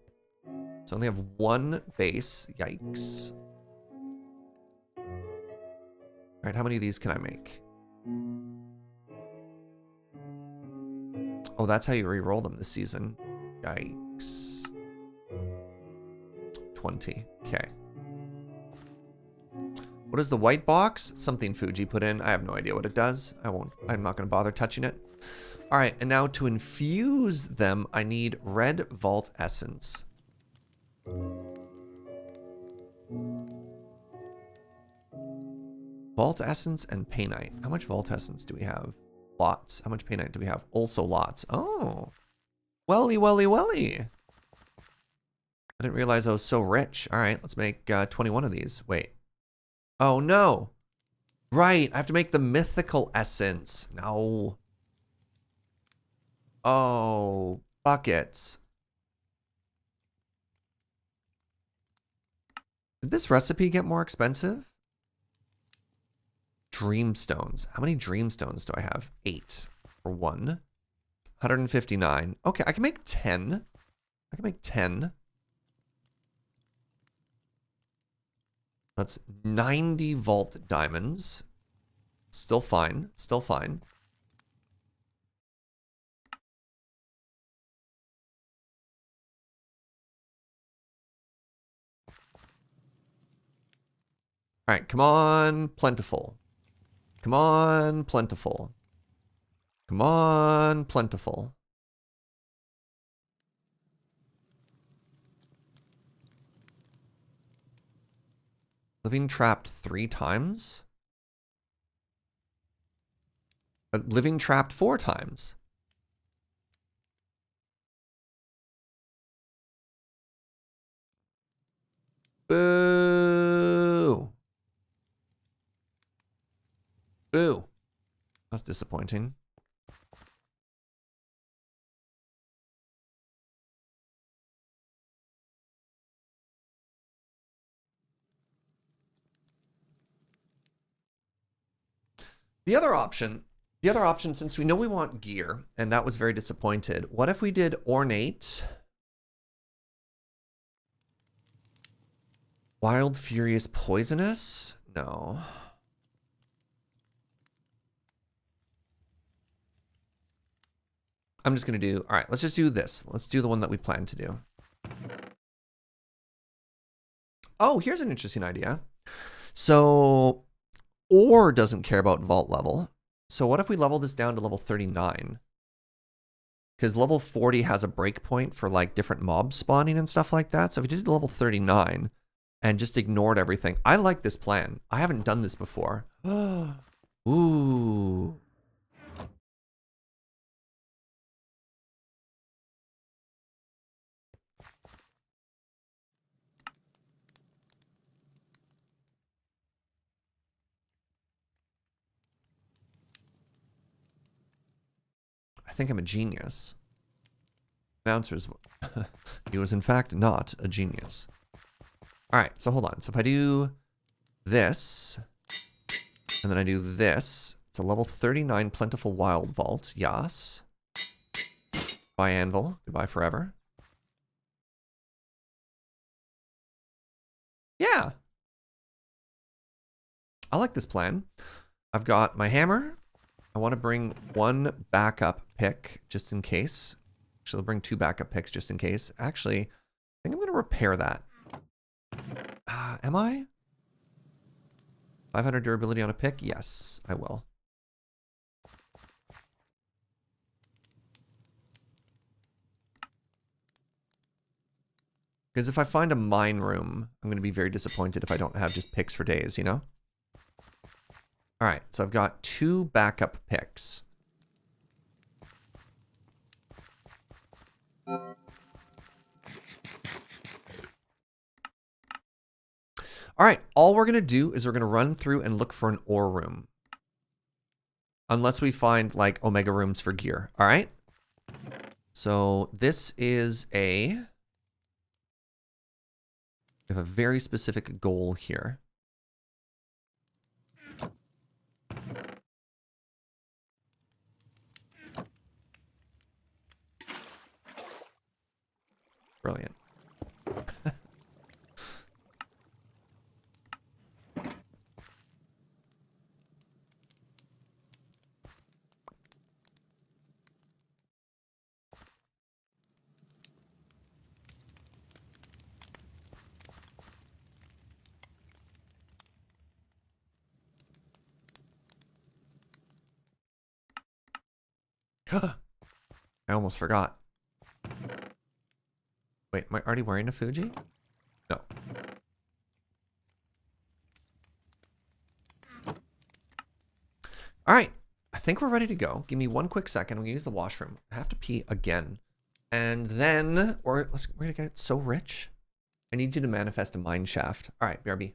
So I only have one base. Yikes. All right, how many of these can I make? Oh, that's how you re-roll them this season. Yikes. 20. Okay. What is the white box? Something Fugi put in. I have no idea what it does. I'm not going to bother touching it. All right, and now to infuse them, I need red vault essence. Vault essence and painite. How much vault essence do we have? Lots. How much painite do we have? Also lots. Oh. Welly, welly, welly. I didn't realize I was so rich. All right, let's make 21 of these. Wait. Oh, no. Right, I have to make the mythical essence. No. Oh, buckets. Did this recipe get more expensive? Dreamstones. How many dreamstones do I have? 8 for 1. 159. Okay, I can make 10. I can make 10. That's 90 vault diamonds. Still fine. Still fine. All right, come on, plentiful. Come on, plentiful. Come on, plentiful. Living trapped 3 times? But living trapped 4 times. Boo! Boo! That's disappointing. The other option, since we know we want gear, and that was very disappointed, what if we did ornate, wild, furious, poisonous? No. I'm just going to do, all right, let's just do this. Let's do the one that we plan to do. Oh, here's an interesting idea. So, ore doesn't care about vault level. So what if we level this down to level 39? Because level 40 has a breakpoint for like different mobs spawning and stuff like that. So if we did level 39 and just ignored everything. I like this plan. I haven't done this before. Ooh. I think I'm a genius. Announcer's he was in fact not a genius. All right, so hold on. So if I do this, and then I do this, it's a level 39 plentiful wild vault. Yes. Bye anvil. Goodbye forever. Yeah. I like this plan. I've got my hammer. I want to bring 1 backup pick just in case. Actually, I'll bring 2 backup picks just in case. Actually, I think I'm going to repair that. Am I? 500 durability on a pick? Yes, I will. Because if I find a mine room, I'm going to be very disappointed if I don't have just picks for days, you know? All right, so I've got 2 backup picks. All right, all we're going to do is we're going to run through and look for an ore room. Unless we find, like, omega rooms for gear. All right? So this is a... We have a very specific goal here. Brilliant. I almost forgot. Wait, am I already wearing a Fugi? No. All right, I think we're ready to go. Give me one quick second. I'm gonna use the washroom. I have to pee again. And then, we're gonna get so rich. I need you to manifest a mine shaft. All right, BRB.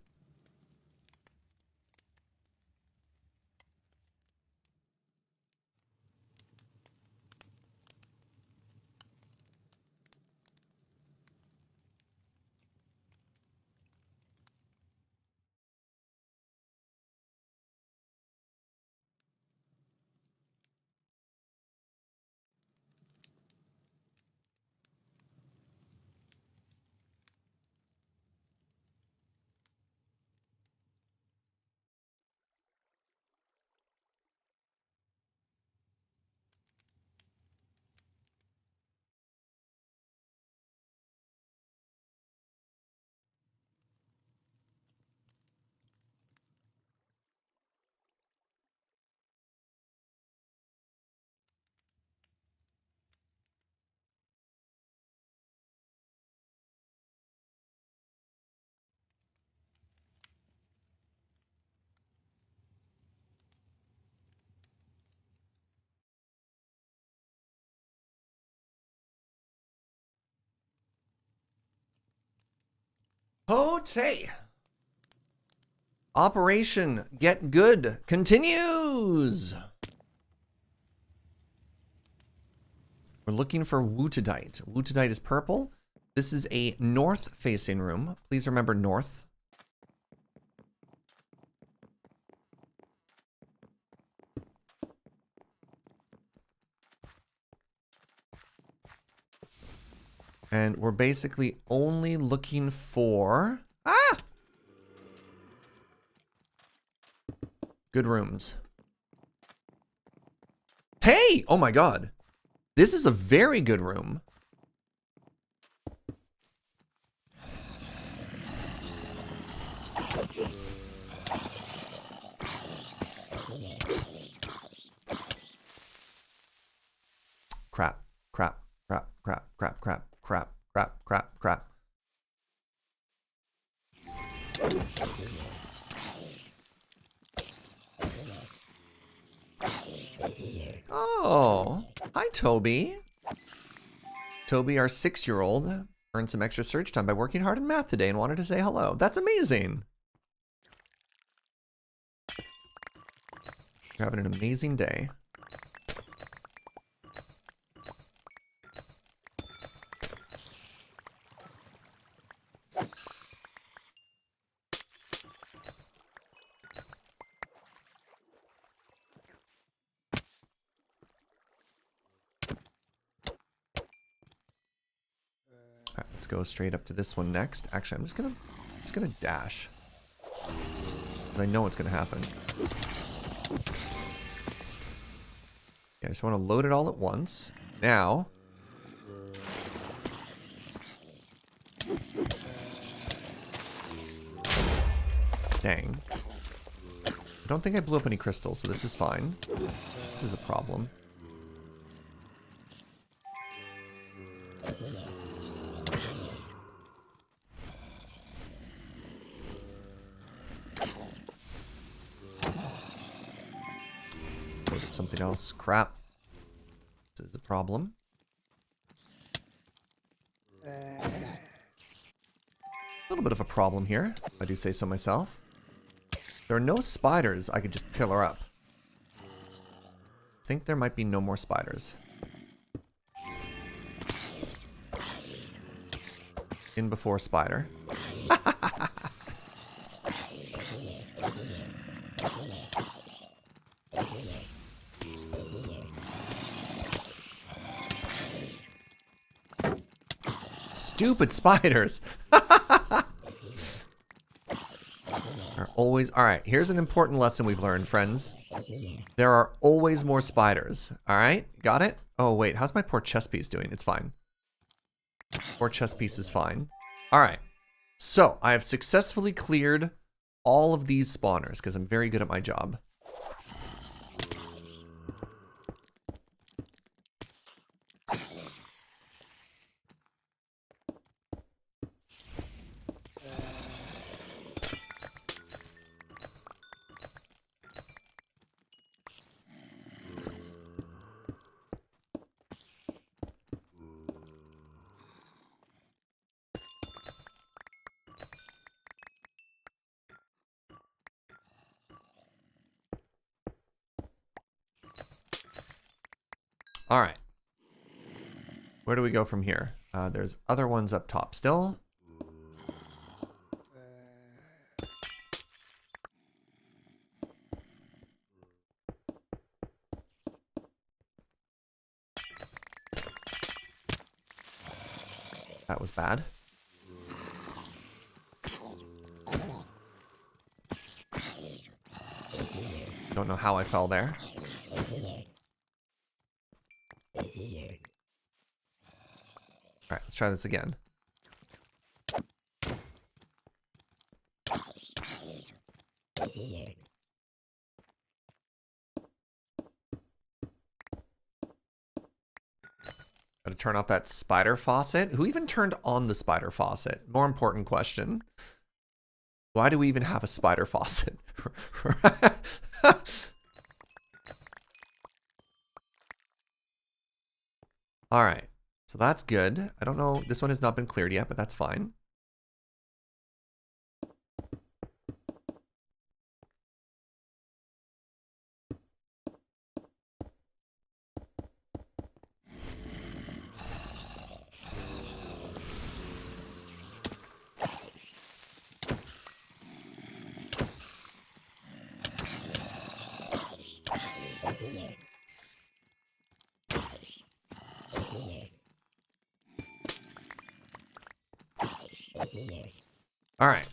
Okay. Operation Get Good continues. We're looking for Wootadite. Wootadite is purple. This is a north-facing room. Please remember north. And we're basically only looking for... Ah! Good rooms. Hey! Oh my god. This is a very good room. Crap, crap, crap, crap, crap, crap, crap, crap, crap, crap. Oh, hi Toby. Toby, our 6-year-old, earned some extra search time by working hard in math today and wanted to say hello. That's amazing. You're having an amazing day. Alright, let's go straight up to this one next. Actually, I'm just gonna dash. I know what's gonna happen. Yeah, I just want to load it all at once. Now. Dang. I don't think I blew up any crystals, so this is fine. This is a problem. Something else. Crap. This is a problem. A little bit of a problem here, if I do say so myself. There are no spiders I could just pillar up. I think there might be no more spiders. In before spider. Stupid spiders. Are always all right. Here's an important lesson we've learned, friends. There are always more spiders. All right, got it? Oh wait, how's my poor chess piece doing? It's fine. Poor chess piece is fine. All right. So I have successfully cleared all of these spawners because I'm very good at my job. All right. Where do we go from here? There's other ones up top still. That was bad. Don't know how I fell there. Alright, let's try this again. Gotta turn off that spider faucet. Who even turned on the spider faucet? More important question. Why do we even have a spider faucet? Alright. So that's good. I don't know. This one has not been cleared yet, but that's fine. All right.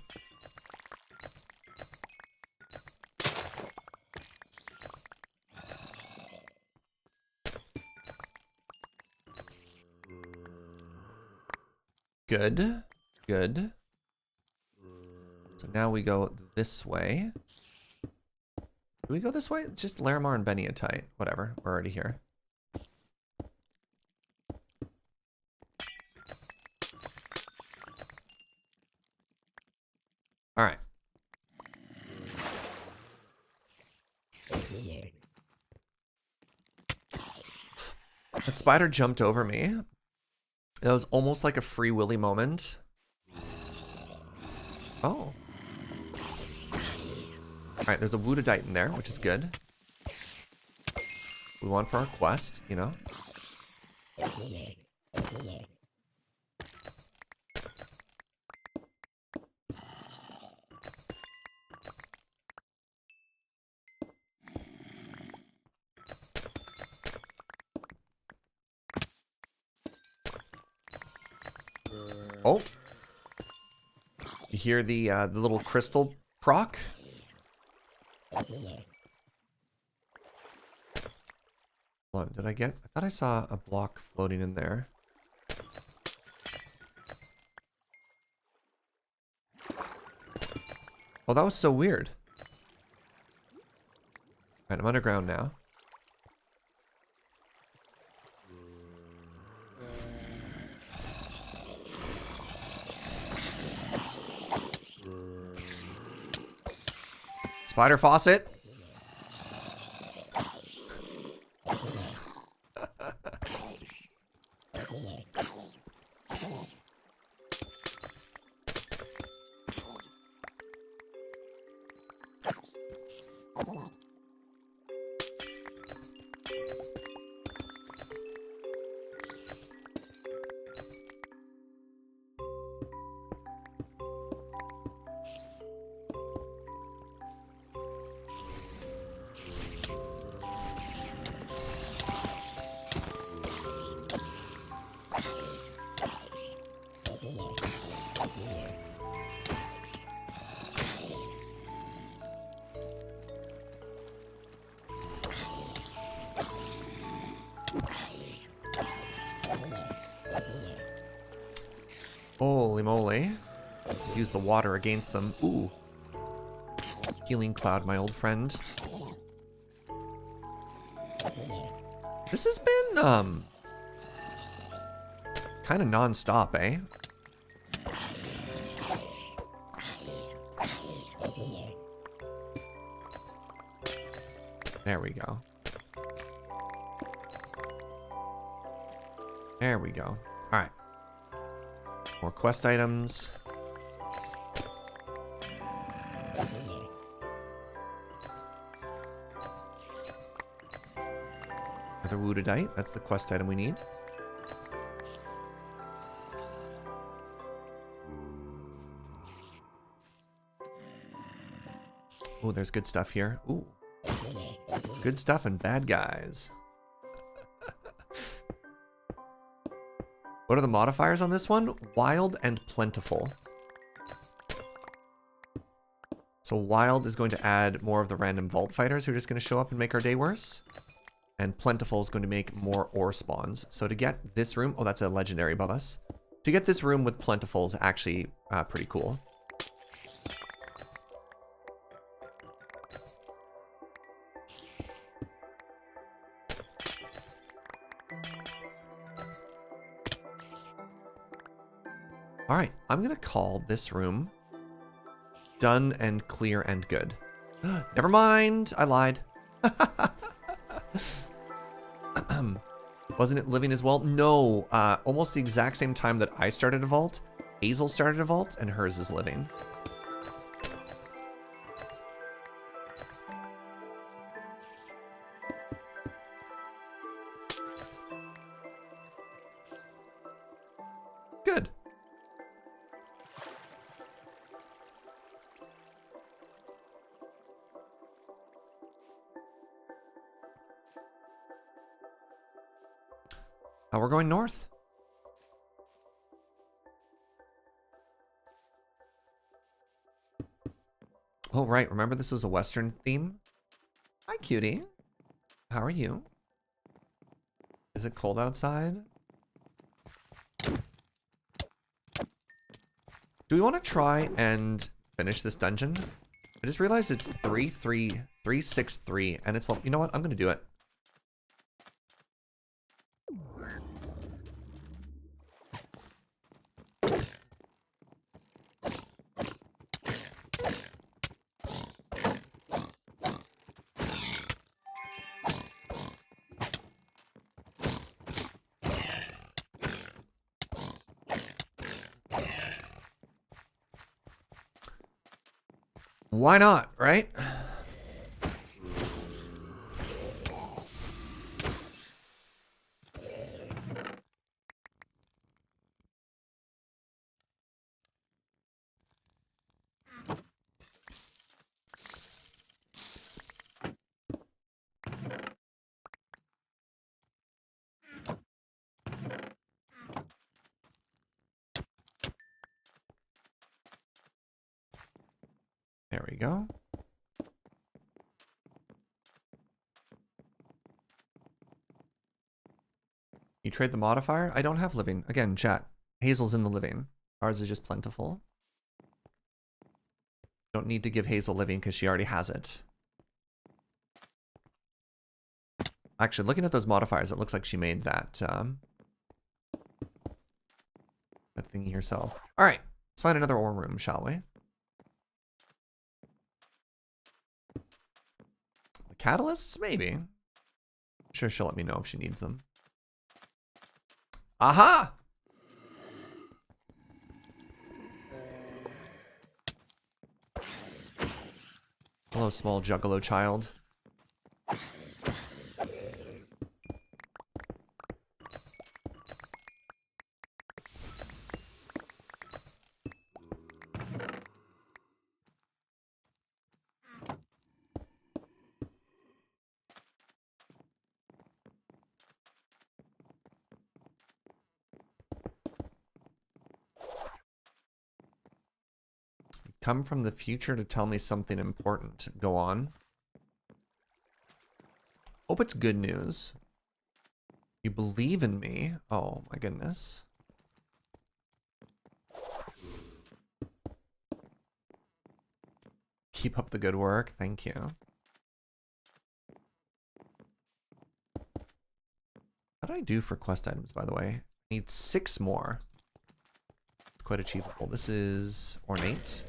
Good. Good. So now we go this way. Do we go this way? It's just Larimar and Beniatite. Whatever. We're already here. All right. That spider jumped over me. It was almost like a Free Willy moment. Oh. Alright, there's a Woodadite in there, which is good. We want for our quest, you know? Oh. You hear the little crystal proc? Hold on, did I get? I thought I saw a block floating in there. Oh, that was so weird. Alright, I'm underground now. Spider faucet. moly. Use the water against them. Ooh. Healing cloud, my old friend. This has been, kind of non-stop, eh? There we go. There we go. Alright. More quest items. Another woodedite. That's the quest item we need. Oh, there's good stuff here. Ooh. Good stuff and bad guys. What are the modifiers on this one? Wild and plentiful. So wild is going to add more of the random vault fighters who are just going to show up and make our day worse. And plentiful is going to make more ore spawns. So to get this room... Oh, that's a legendary above us. To get this room with plentiful is actually pretty cool. Alright, I'm going to call this room done and clear and good. Never mind, I lied. Wasn't it living as well? No, almost the exact same time that I started a vault, Hazel started a vault, and hers is living. Good. We're going north. Oh, right. Remember this was a Western theme? Hi, cutie. How are you? Is it cold outside? Do we want to try and finish this dungeon? I just realized it's 33363, and it's like, you know what? I'm going to do it. Why not, right? There we go. You trade the modifier? I don't have living. Again, chat. Hazel's in the living. Ours is just plentiful. Don't need to give Hazel living because she already has it. Actually, looking at those modifiers, it looks like she made that, that thingy herself. All right, let's find another ore room, shall we? The catalysts, maybe. I'm sure she'll let me know if she needs them. Aha! Hello, small juggalo child. Come from the future to tell me something important. Go on. Hope it's good news. You believe in me? Oh my goodness. Keep up the good work. Thank you. How do I do for quest items, by the way? Need 6 more. It's quite achievable. This is ornate.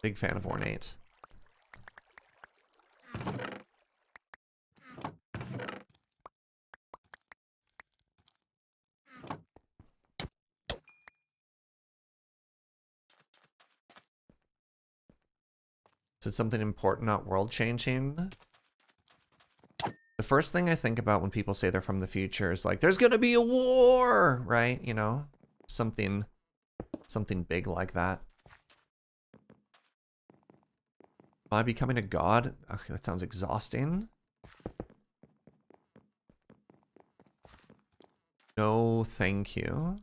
Big fan of ornate. Is it something important, not world changing? The first thing I think about when people say they're from the future is like, there's gonna be a war, right? You know, something big like that. Am I becoming a god? Ugh, that sounds exhausting. No, thank you.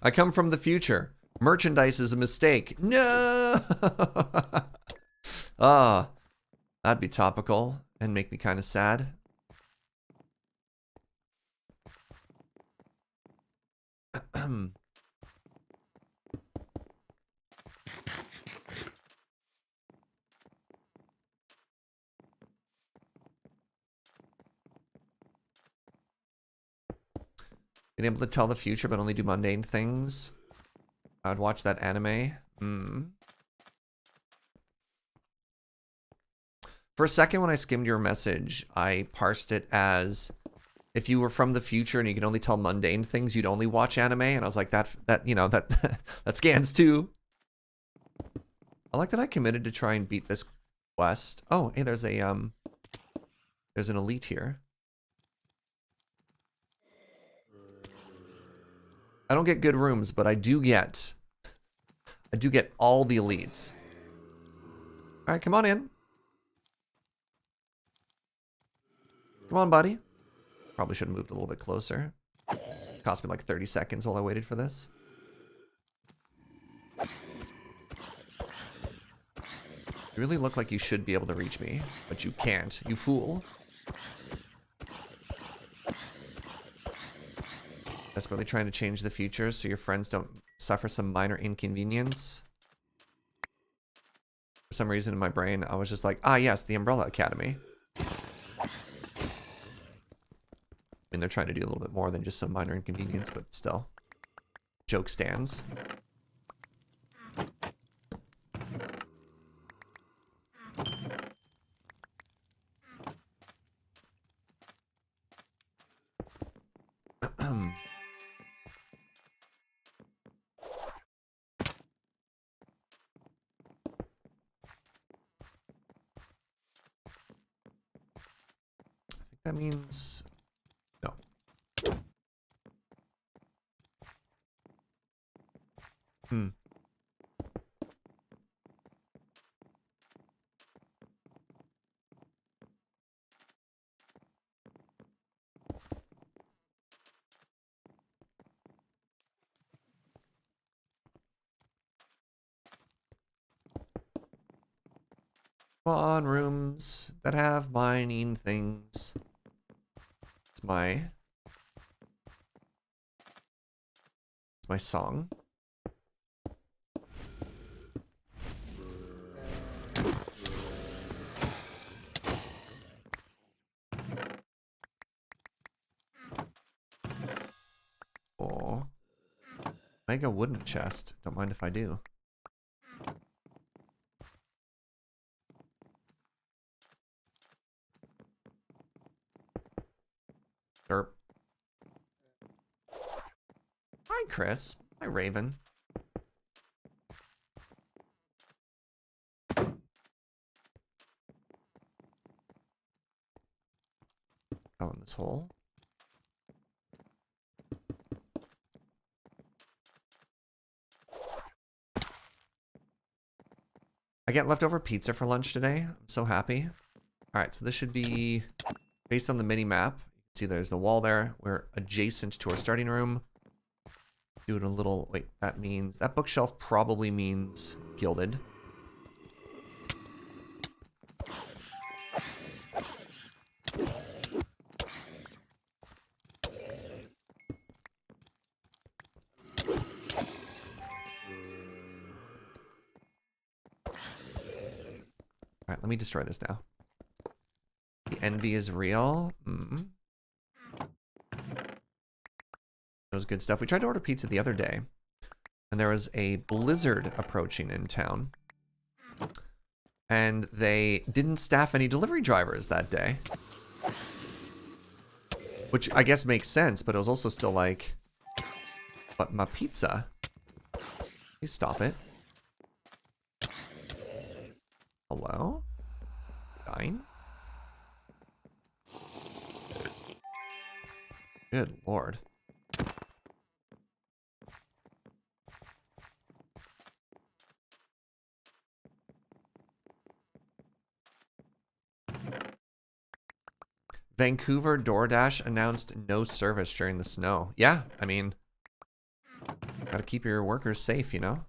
I come from the future. Merchandise is a mistake. No! Ah, that'd be topical and make me kind of sad. Being able to tell the future but only do mundane things. I would watch that anime. For a second when I skimmed your message, I parsed it as if you were from the future and you could only tell mundane things, you'd only watch anime. And I was like, that you know, that that scans too. I like that I committed to try and beat this quest. Oh, hey, there's an elite here. I don't get good rooms, but I do get all the elites. All right, come on in. Come on, buddy. Probably should have moved a little bit closer. Cost me like 30 seconds while I waited for this. You really look like you should be able to reach me, but you can't. You fool. Desperately trying to change the future so your friends don't suffer some minor inconvenience. For some reason in my brain, I was just like, ah, yes, the Umbrella Academy. I mean, they're trying to do a little bit more than just some minor inconvenience, but still. Joke stands. That means no. On rooms that have mining things. It's my song. Oh. Mega wooden chest. Don't mind if I do. Derp. Hi, Chris. Hi, Raven. Fell in this hole. I get leftover pizza for lunch today. I'm so happy. All right, so this should be based on the mini map. You can see there's the wall there. We're adjacent to our starting room. Doing a little, wait, that means, that bookshelf probably means gilded. All right, let me destroy this now. The envy is real. That was good stuff. We tried to order pizza the other day, and there was a blizzard approaching in town. And they didn't staff any delivery drivers that day. Which I guess makes sense, but it was also still like, but my pizza. Please stop it. Hello? Dying? Good lord. Vancouver DoorDash announced no service during the snow. Yeah, I mean, gotta keep your workers safe, you know?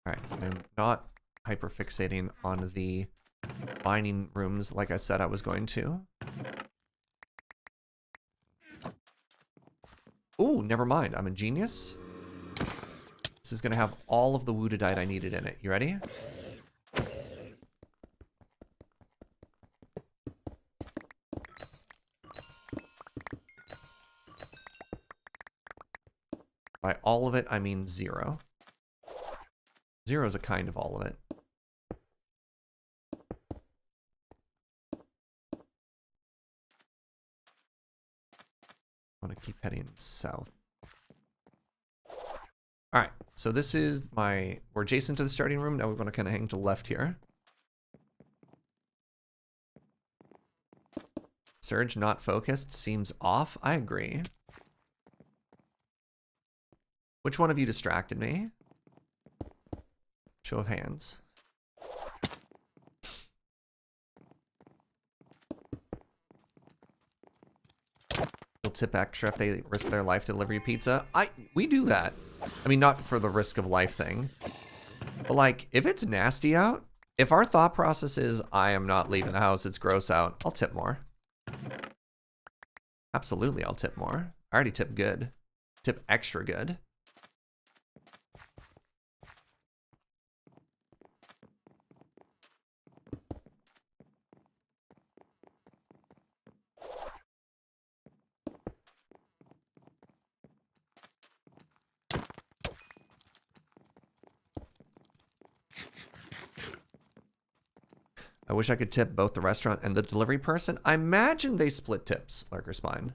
Alright, I'm not hyperfixating on the mining rooms like I said I was going to. Ooh, never mind. I'm a genius. This is going to have all of the woodedite I needed in it. You ready? By all of it, I mean 0. 0 is a kind of all of it. I want to keep heading south. Alright, so this is my... We're adjacent to the starting room. Now we're going to kind of hang to the left here. Surge not focused seems off. I agree. Which one of you distracted me? Show of hands. They'll tip extra if they risk their life to deliver you pizza. We do that. I mean, not for the risk of life thing. But like, if it's nasty out, if our thought process is, I am not leaving the house, it's gross out, I'll tip more. Absolutely, I'll tip more. I already tip good. Tip extra good. I wish I could tip both the restaurant and the delivery person. I imagine they split tips, Lurker Spine.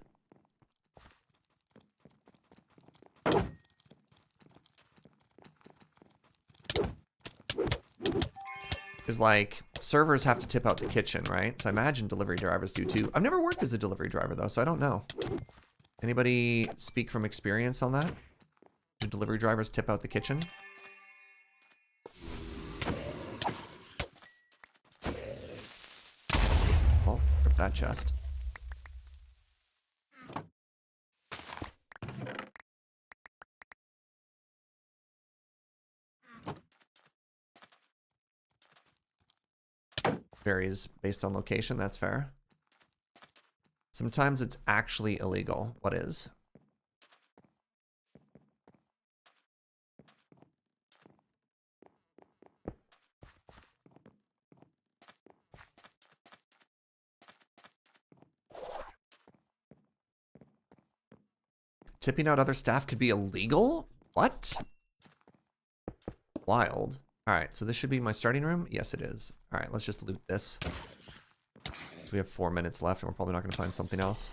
Because, like, servers have to tip out the kitchen, right? So I imagine delivery drivers do too. I've never worked as a delivery driver, though, so I don't know. Anybody speak from experience on that? Do delivery drivers tip out the kitchen? Oh, rip that chest. Varies based on location, that's fair. Sometimes it's actually illegal. What is? Tipping out other staff could be illegal? What? Wild. Alright, so this should be my starting room? Yes, it is. Alright, let's just loot this. So we have 4 minutes left, and we're probably not going to find something else.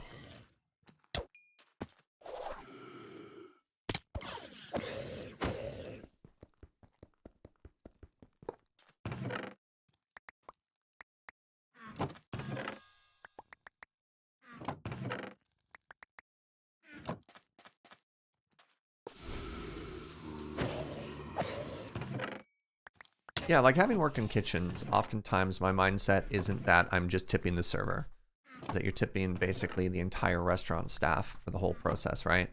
Yeah, like having worked in kitchens, oftentimes my mindset isn't that I'm just tipping the server. It's that you're tipping basically the entire restaurant staff for the whole process, right?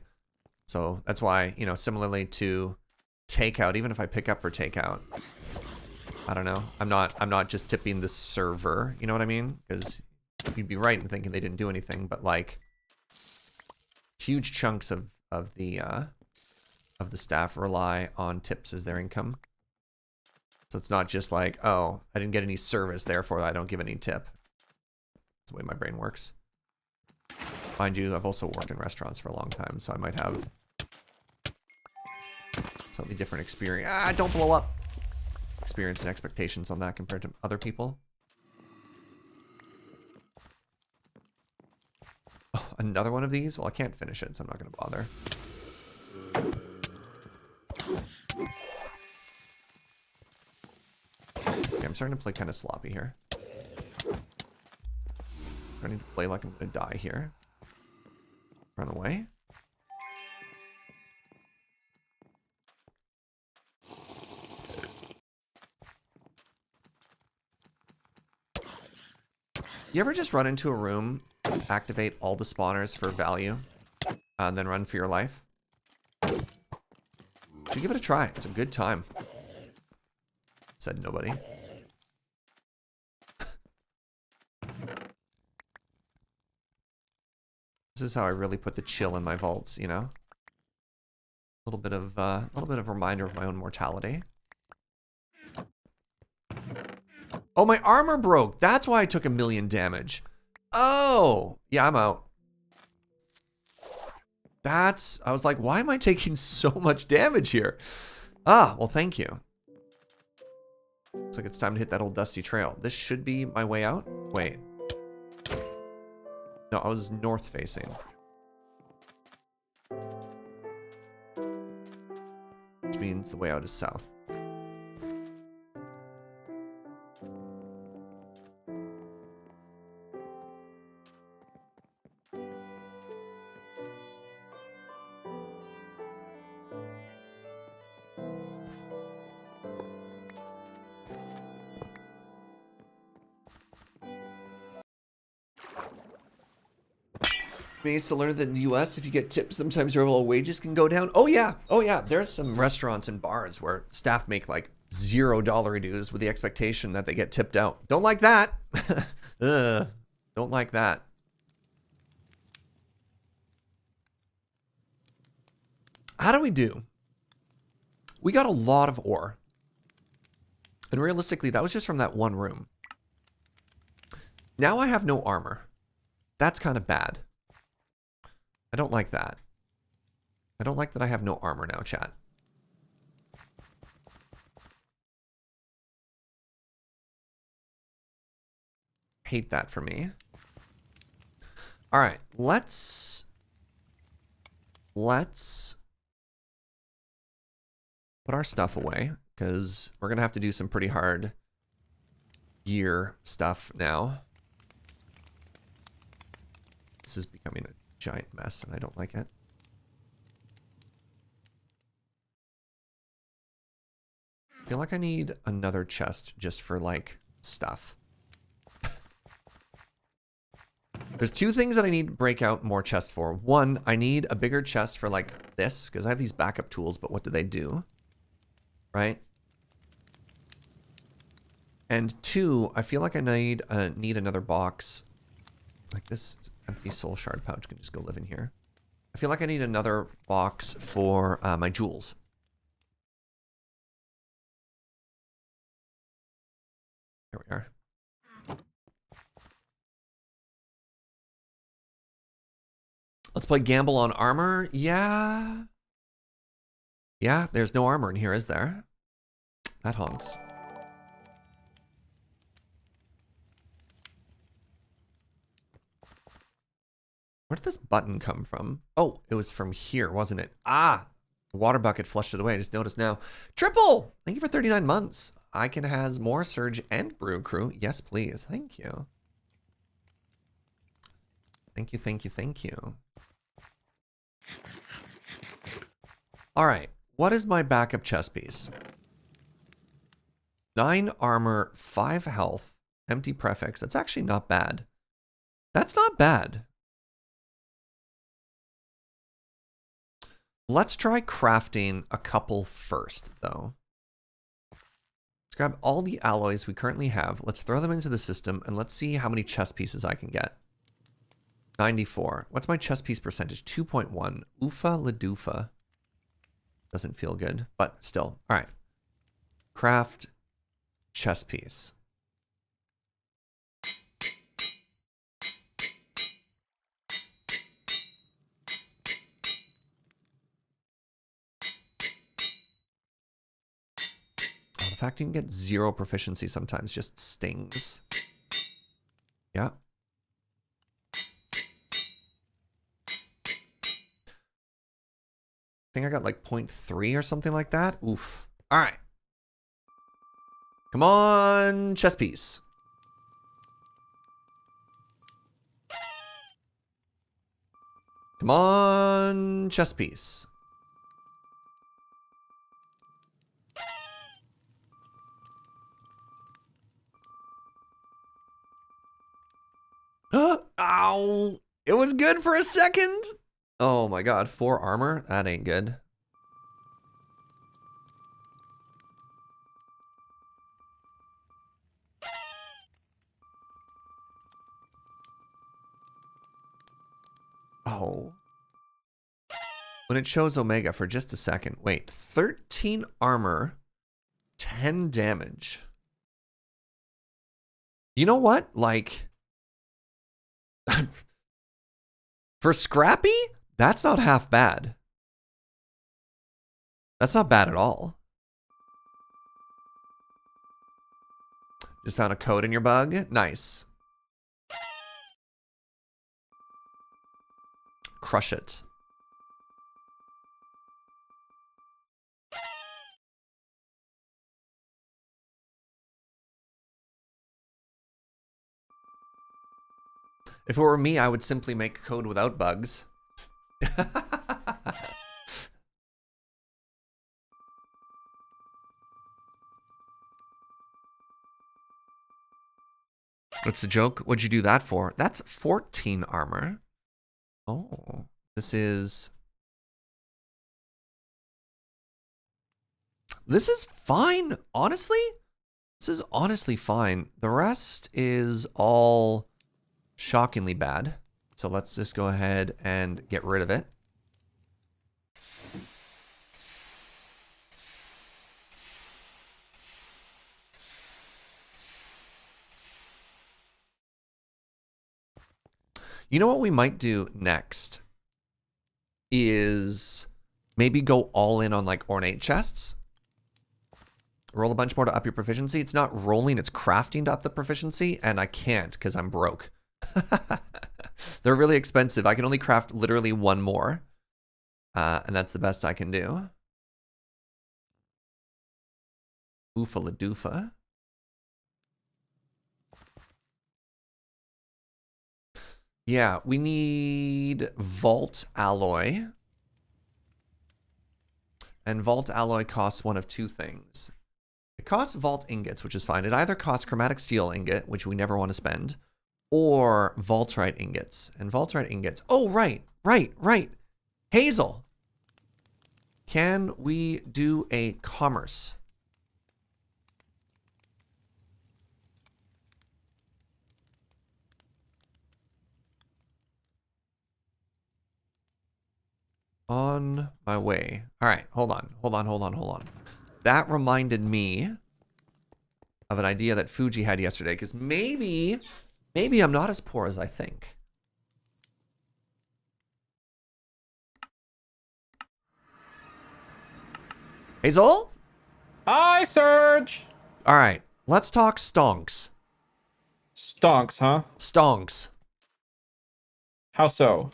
So that's why, you know, similarly to takeout, even if I pick up for takeout, I don't know. I'm not just tipping the server, you know what I mean? Because you'd be right in thinking they didn't do anything, but like huge chunks of the staff rely on tips as their income. So it's not just like, oh, I didn't get any service, therefore I don't give any tip. That's the way my brain works. Mind you, I've also worked in restaurants for a long time, so I might have slightly different experience. Ah, don't blow up! Experience and expectations on that compared to other people. Oh, another one of these? Well, I can't finish it, so I'm not going to bother. Okay, I'm starting to play kind of sloppy here. Starting to play like I'm going to die here. Run away. You ever just run into a room, activate all the spawners for value, and then run for your life? So give it a try. It's a good time. Said nobody. This is how I really put the chill in my vaults, you know? A little bit of reminder of my own mortality. Oh, my armor broke. That's why I took 1,000,000 damage. Oh, yeah, I'm out. I was like, why am I taking so much damage here? Ah, well, thank you. Looks like it's time to hit that old dusty trail. This should be my way out. Wait. No, I was north facing. Which means the way out is south. Amazed to learn that in the US, if you get tips, sometimes your overall wages can go down. Oh yeah, there's some restaurants and bars where staff make like $0 dues with the expectation that they get tipped out. Don't like that. Don't like that. How do we do? We got a lot of ore. And realistically, that was just from that one room. Now I have no armor. That's kind of bad. I don't like that. I don't like that I have no armor now, chat. Hate that for me. All right, let's put our stuff away because we're gonna have to do some pretty hard gear stuff now. This is becoming a giant mess and I don't like it. I feel like I need another chest just for like stuff. There's two things that I need to break out more chests for. One, I need a bigger chest for like this because I have these backup tools, but what do they do? Right? And two, I feel like I need another box. Like this empty soul shard pouch can just go live in here. I feel like I need another box for my jewels. Here we are. Let's play gamble on armor. Yeah. Yeah, there's no armor in here, is there? That honks. Where did this button come from? Oh, it was from here, wasn't it? Ah, the water bucket flushed it away. I just noticed now. Triple! Thank you for 39 months. I can has more Surge and Brew Crew. Yes, please. Thank you. Thank you, thank you, thank you. All right. What is my backup chest piece? 9 armor, 5 health, empty prefix. That's actually not bad. That's not bad. Let's try crafting a couple first, though. Let's grab all the alloys we currently have. Let's throw them into the system, and let's see how many chess pieces I can get. 94. What's my chess piece percentage? 2.1. Oofa ladoofa. Doesn't feel good, but still. All right. Craft chess piece. Oh, the fact you can get 0 proficiency sometimes just stings. Yeah. I think I got like 0.3 or something like that. Oof. All right. Come on, chess piece. Come on, chess piece. Ow! It was good for a second. Oh my god, 4 armor? That ain't good. Oh. When it shows Omega for just a second. Wait, 13 armor, 10 damage. You know what? Like, for Scrappy, that's not half bad. That's not bad at all. Just found a code in your bug. Nice. Crush it. If it were me, I would simply make code without bugs. What's the joke? What'd you do that for? That's 14 armor. Oh, this is fine. Honestly, this is honestly fine. The rest is all shockingly bad. So let's just go ahead and get rid of it. You know what we might do next is maybe go all in on like ornate chests. Roll a bunch more to up your proficiency. It's not rolling, it's crafting to up the proficiency, and I can't because I'm broke. They're really expensive. I can only craft literally 1 more. And that's the best I can do. Oofa la doofa. Yeah, we need Vault Alloy. And Vault Alloy costs one of 2 things. It costs Vault Ingots, which is fine. It either costs Chromatic Steel Ingot, which we never want to spend, or Vaultrite Ingots. And Vaultrite Ingots... Oh, right. Hazel! Can we do a commerce? On my way. All right, hold on. That reminded me of an idea that Fugi had yesterday, because maybe I'm not as poor as I think. Hazel? Hi, Surge! All right, let's talk stonks. Stonks, huh? Stonks. How so?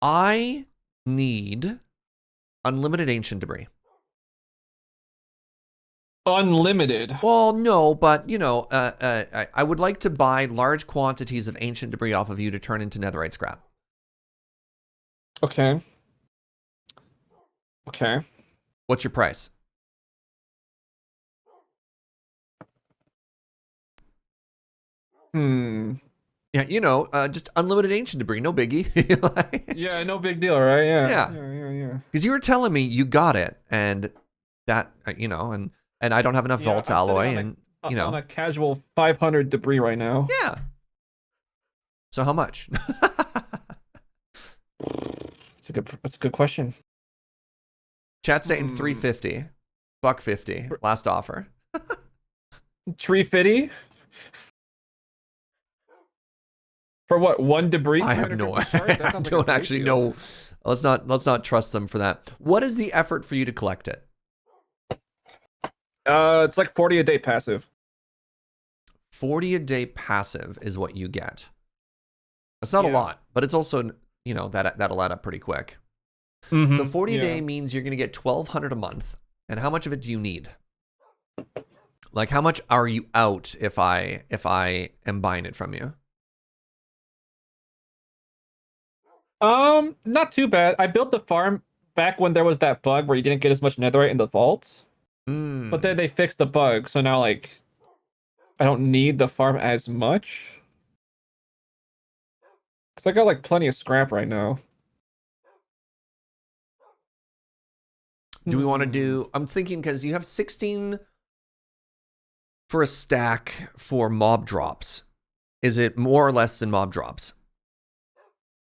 I need unlimited ancient debris. Unlimited. Well, no, but, you know, I would like to buy large quantities of ancient debris off of you to turn into netherite scrap. Okay. What's your price? Hmm. Yeah, you know, just unlimited ancient debris, no biggie. Like, Yeah, no big deal, right? Yeah. Yeah. Yeah. because you were telling me you got it, and that you know, and I don't have enough Yeah, Vault's I'm sitting alloy, on and you on know, a casual 500 debris right now. yeah. So how much? That's a good question. Chat saying 350, $150, last offer. Tree fitty? For what? One debris? I have no 350 shards? That I sounds like a don't great actually deal. know. Let's not trust them for that. What is the effort for you to collect it? It's like 40 a day passive. 40 a day passive is what you get. That's not a Yeah. lot, but it's also, you know, that'll add up pretty quick. Mm-hmm. So 40 a day means you're going to get 1,200 a month. And how much of it do you need? Like, how much are you out if I am buying it from you? Not too bad. I built the farm back when there was that bug where you didn't get as much netherite in the vaults. But then they fixed the bug, so now like I don't need the farm as much. Cause I got like plenty of scrap right now. Do we want to do... I'm thinking because you have 16 for a stack for mob drops. Is it more or less than mob drops?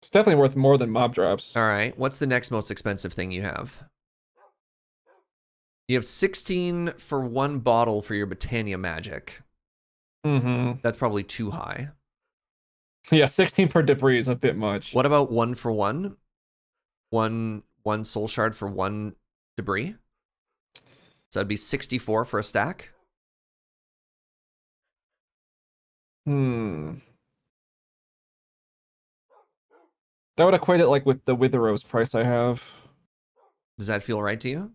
It's definitely worth more than mob drops. All right. What's the next most expensive thing you have? You have 16 for one bottle for your Britannia magic. Mm-hmm. That's probably too high. Yeah, 16 per debris is a bit much. What about 1 for 1? One soul shard for 1 debris? So that'd be 64 for a stack? Hmm. That would equate it like with the Wither Rose price I have. Does that feel right to you?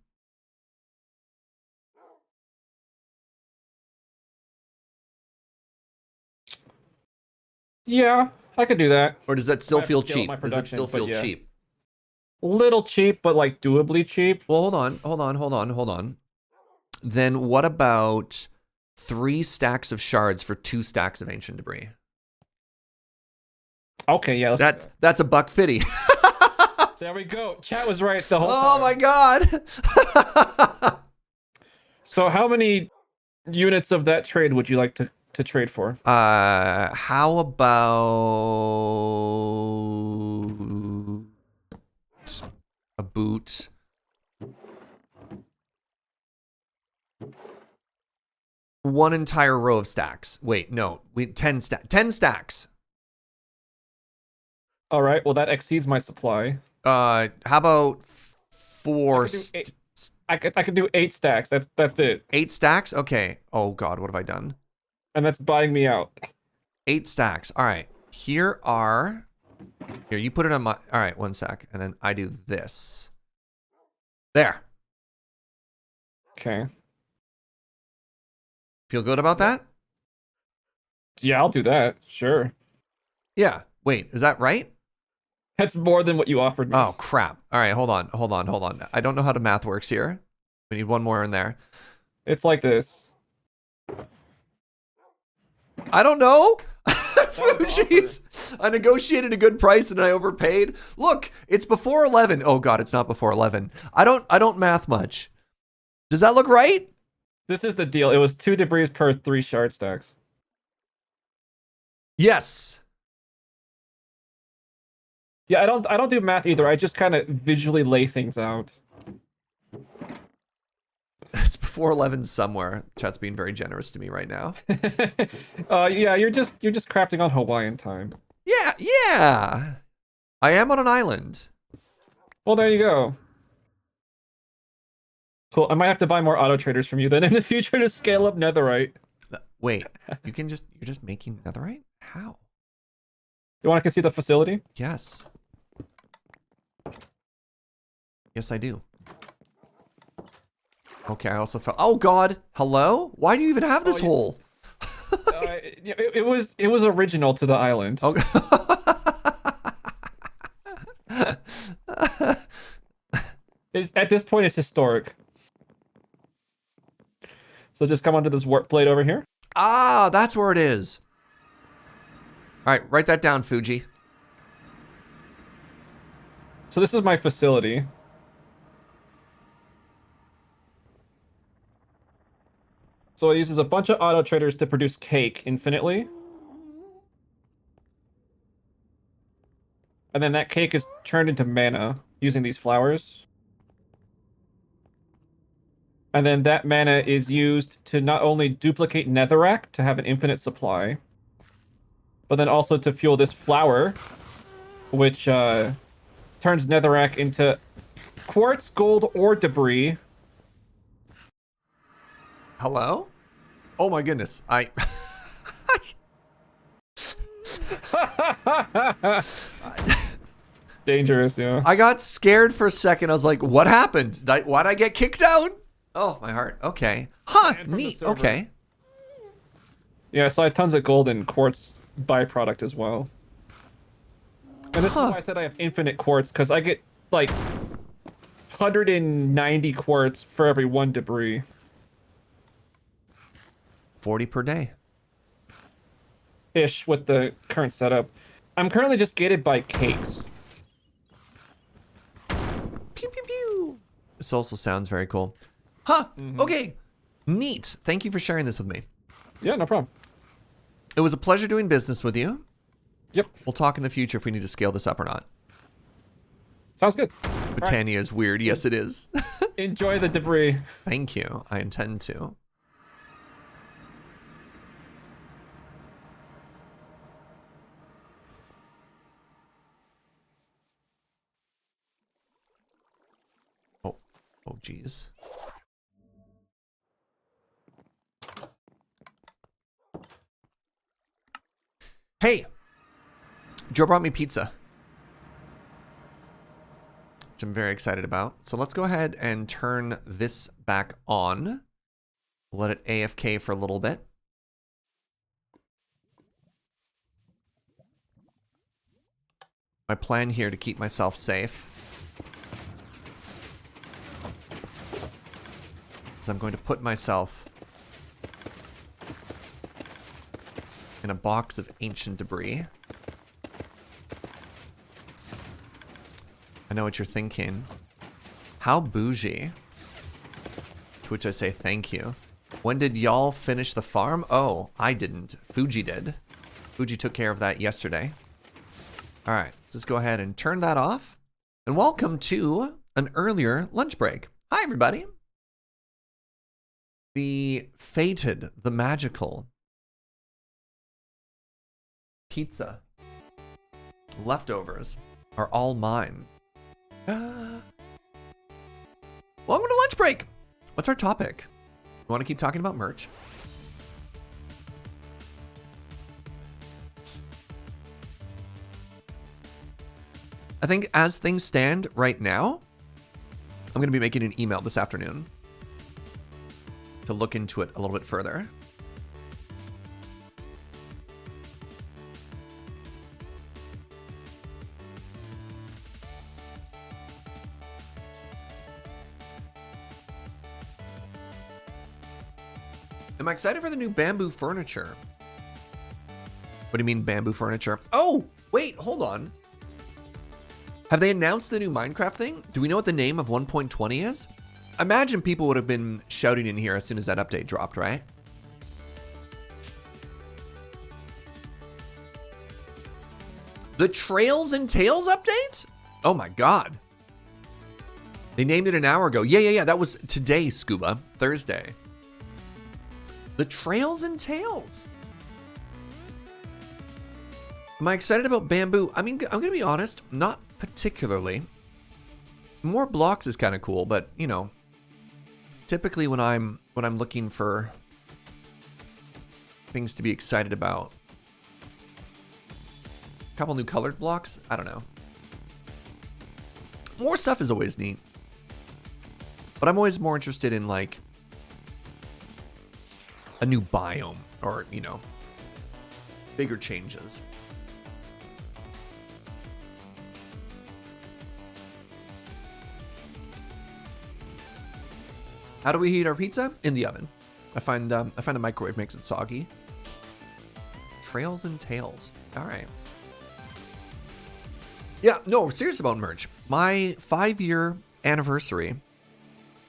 Yeah, I could do that. Or does that still Might have to feel scale up cheap? my Does it production, still but feel yeah. cheap? Little cheap, but like doably cheap. Well, hold on. Then what about 3 stacks of shards for 2 stacks of ancient debris? Okay, yeah. That's $150. There we go. Chat was right the whole Oh time. my god. So how many units of that trade would you like to trade for? How about a boot? One entire row of stacks. Wait, no. 10 stacks. All right. Well, that exceeds my supply. How about 4 I could do 8 stacks. That's it. 8 stacks? Okay. Oh god, what have I done? And that's buying me out. 8 stacks. All right. Here, you put it on my... All right, 1 sec. And then I do this. There. Okay. Feel good about that? Yeah, I'll do that. Sure. Yeah. Wait, is that right? That's more than what you offered me. Oh, crap. All right, hold on. I don't know how the math works here. We need one more in there. It's like this. I don't know. Jeez. I negotiated a good price and I overpaid. Look, it's before 11. Oh god, it's not before 11. I don't math much. Does that look right? This is the deal. It was 2 debris per 3 shard stacks. Yes. Yeah, I don't do math either. I just kind of visually lay things out. It's before 11 somewhere. Chat's being very generous to me right now. Yeah, you're just crafting on Hawaiian time. Yeah. I am on an island. Well, there you go. Cool. I might have to buy more auto traders from you then in the future to scale up netherite. Wait, you're just making netherite? How? You want to see the facility? Yes. Yes, I do. Okay, I also felt... Oh, God. Hello? Why do you even have this hole? It was original to the island. Okay. At this point, it's historic. So just come onto this warp blade over here. Ah, that's where it is. All right, write that down, Fugi. So this is my facility. So it uses a bunch of auto traders to produce cake infinitely. And then that cake is turned into mana using these flowers. And then that mana is used to not only duplicate netherrack to have an infinite supply, but then also to fuel this flower, which turns netherrack into quartz, gold, or debris. Hello? Oh my goodness. Dangerous, yeah. I got scared for a second. I was like, what happened? Why'd I get kicked out? Oh, my heart. Okay. Huh, Banned from the neat. server. Okay. Yeah, so I have tons of gold and quartz byproduct as well. And this is why I said I have infinite quartz, because I get like 190 quartz for every 1 debris. 40 per day. Ish with the current setup. I'm currently just gated by cakes. Pew, pew, pew. This also sounds very cool. Huh. Okay. Neat. Thank you for sharing this with me. Yeah, no problem. It was a pleasure doing business with you. Yep. We'll talk in the future if we need to scale this up or not. Sounds good. Britannia is weird. Yes, it is. Enjoy the debris. Thank you. I intend to. Oh, geez. Hey, Joe brought me pizza, which I'm very excited about. So let's go ahead and turn this back on. Let it AFK for a little bit. My plan here to keep myself safe is I'm going to put myself in a box of ancient debris. I know what you're thinking. How bougie. To which I say thank you. When did y'all finish the farm? Oh, I didn't. Fugi did. Fugi took care of that yesterday. All right, let's just go ahead and turn that off. And welcome to an earlier lunch break. Hi, everybody. The fated, the magical pizza leftovers are all mine. Welcome to lunch break. What's our topic? We want to keep talking about merch. I think as things stand right now, I'm going to be making an email this afternoon to look into it a little bit further. Am I excited for the new bamboo furniture? What do you mean bamboo furniture? Oh, wait, hold on. Have they announced the new Minecraft thing? Do we know what the name of 1.20 is? I imagine people would have been shouting in here as soon as that update dropped, right? The Trails and Tales update? Oh my god. They named it an hour ago. Yeah. That was today, Scuba. Thursday. The Trails and Tales. Am I excited about bamboo? I mean, I'm going to be honest, not particularly. More blocks is kind of cool, but, you know, typically when I'm looking for things to be excited about, a couple new colored blocks, I don't know. More stuff is always neat. But I'm always more interested in, like, a new biome or, you know, bigger changes. How do we heat our pizza? In the oven. I find the microwave makes it soggy. Trails and Tales. All right. Yeah, no, serious about merch. My 5-year anniversary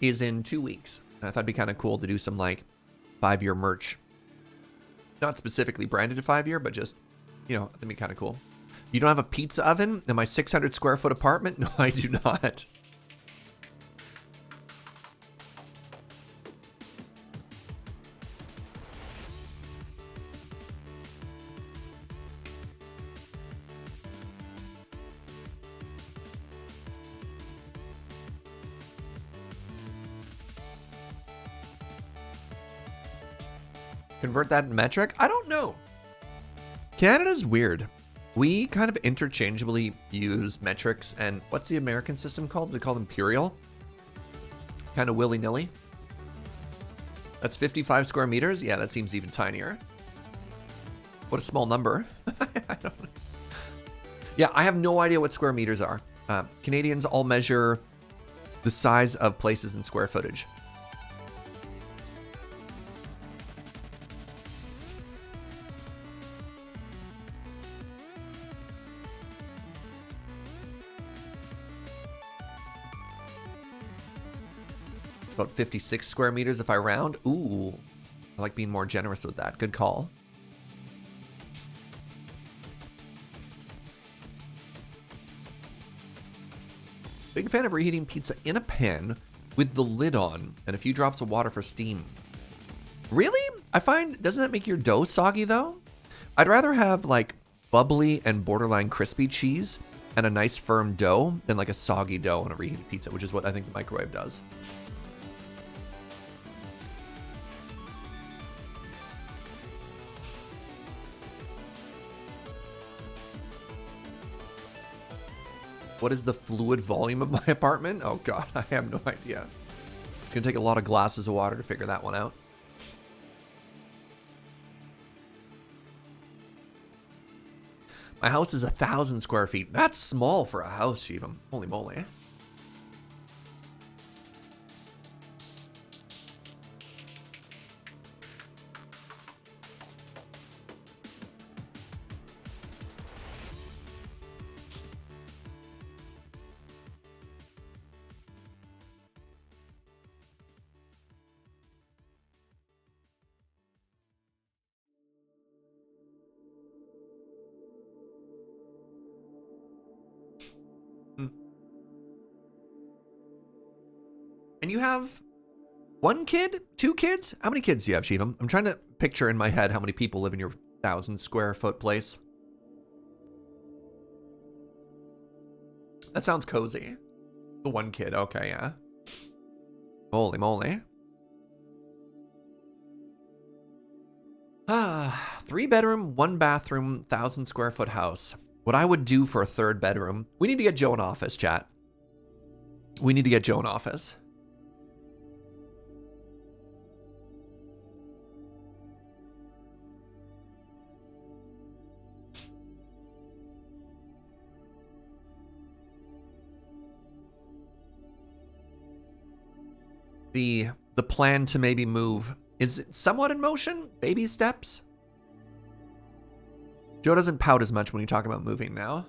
is in 2 weeks. I thought it'd be kind of cool to do some like 5-year merch. Not specifically branded to 5-year, but just, you know, that'd be kind of cool. You don't have a pizza oven in my 600 square foot apartment? No, I do not. Convert that in metric? I don't know. Canada's weird. We kind of interchangeably use metrics and what's the American system called? Is it called imperial? Kind of willy-nilly. That's 55 square meters? Yeah, that seems even tinier. What a small number. I don't know. Yeah, I have no idea what square meters are. Canadians all measure the size of places in square footage. About 56 square meters if I round. Ooh, I like being more generous with that. Good call. Big fan of reheating pizza in a pan with the lid on and a few drops of water for steam. Really? I find, doesn't that make your dough soggy though? I'd rather have like bubbly and borderline crispy cheese and a nice firm dough than like a soggy dough on a reheated pizza, which is what I think the microwave does. What is the fluid volume of my apartment? Oh God, I have no idea. It's gonna take a lot of glasses of water to figure that one out. My house is 1,000 square feet. That's small for a house, Shivam. Holy moly. And you have 1 kid? 2 kids? How many kids do you have, Shivam? I'm trying to picture in my head how many people live in your 1,000 square foot place. That sounds cozy. The 1 kid, okay, yeah. Holy moly. 3 bedroom, 1 bathroom, 1,000 square foot house. What I would do for a 3rd bedroom. We need to get Joe an office, chat. We need to get Joe an office. The plan to maybe move, is it somewhat in motion? Baby steps? Joe doesn't pout as much when you talk about moving now.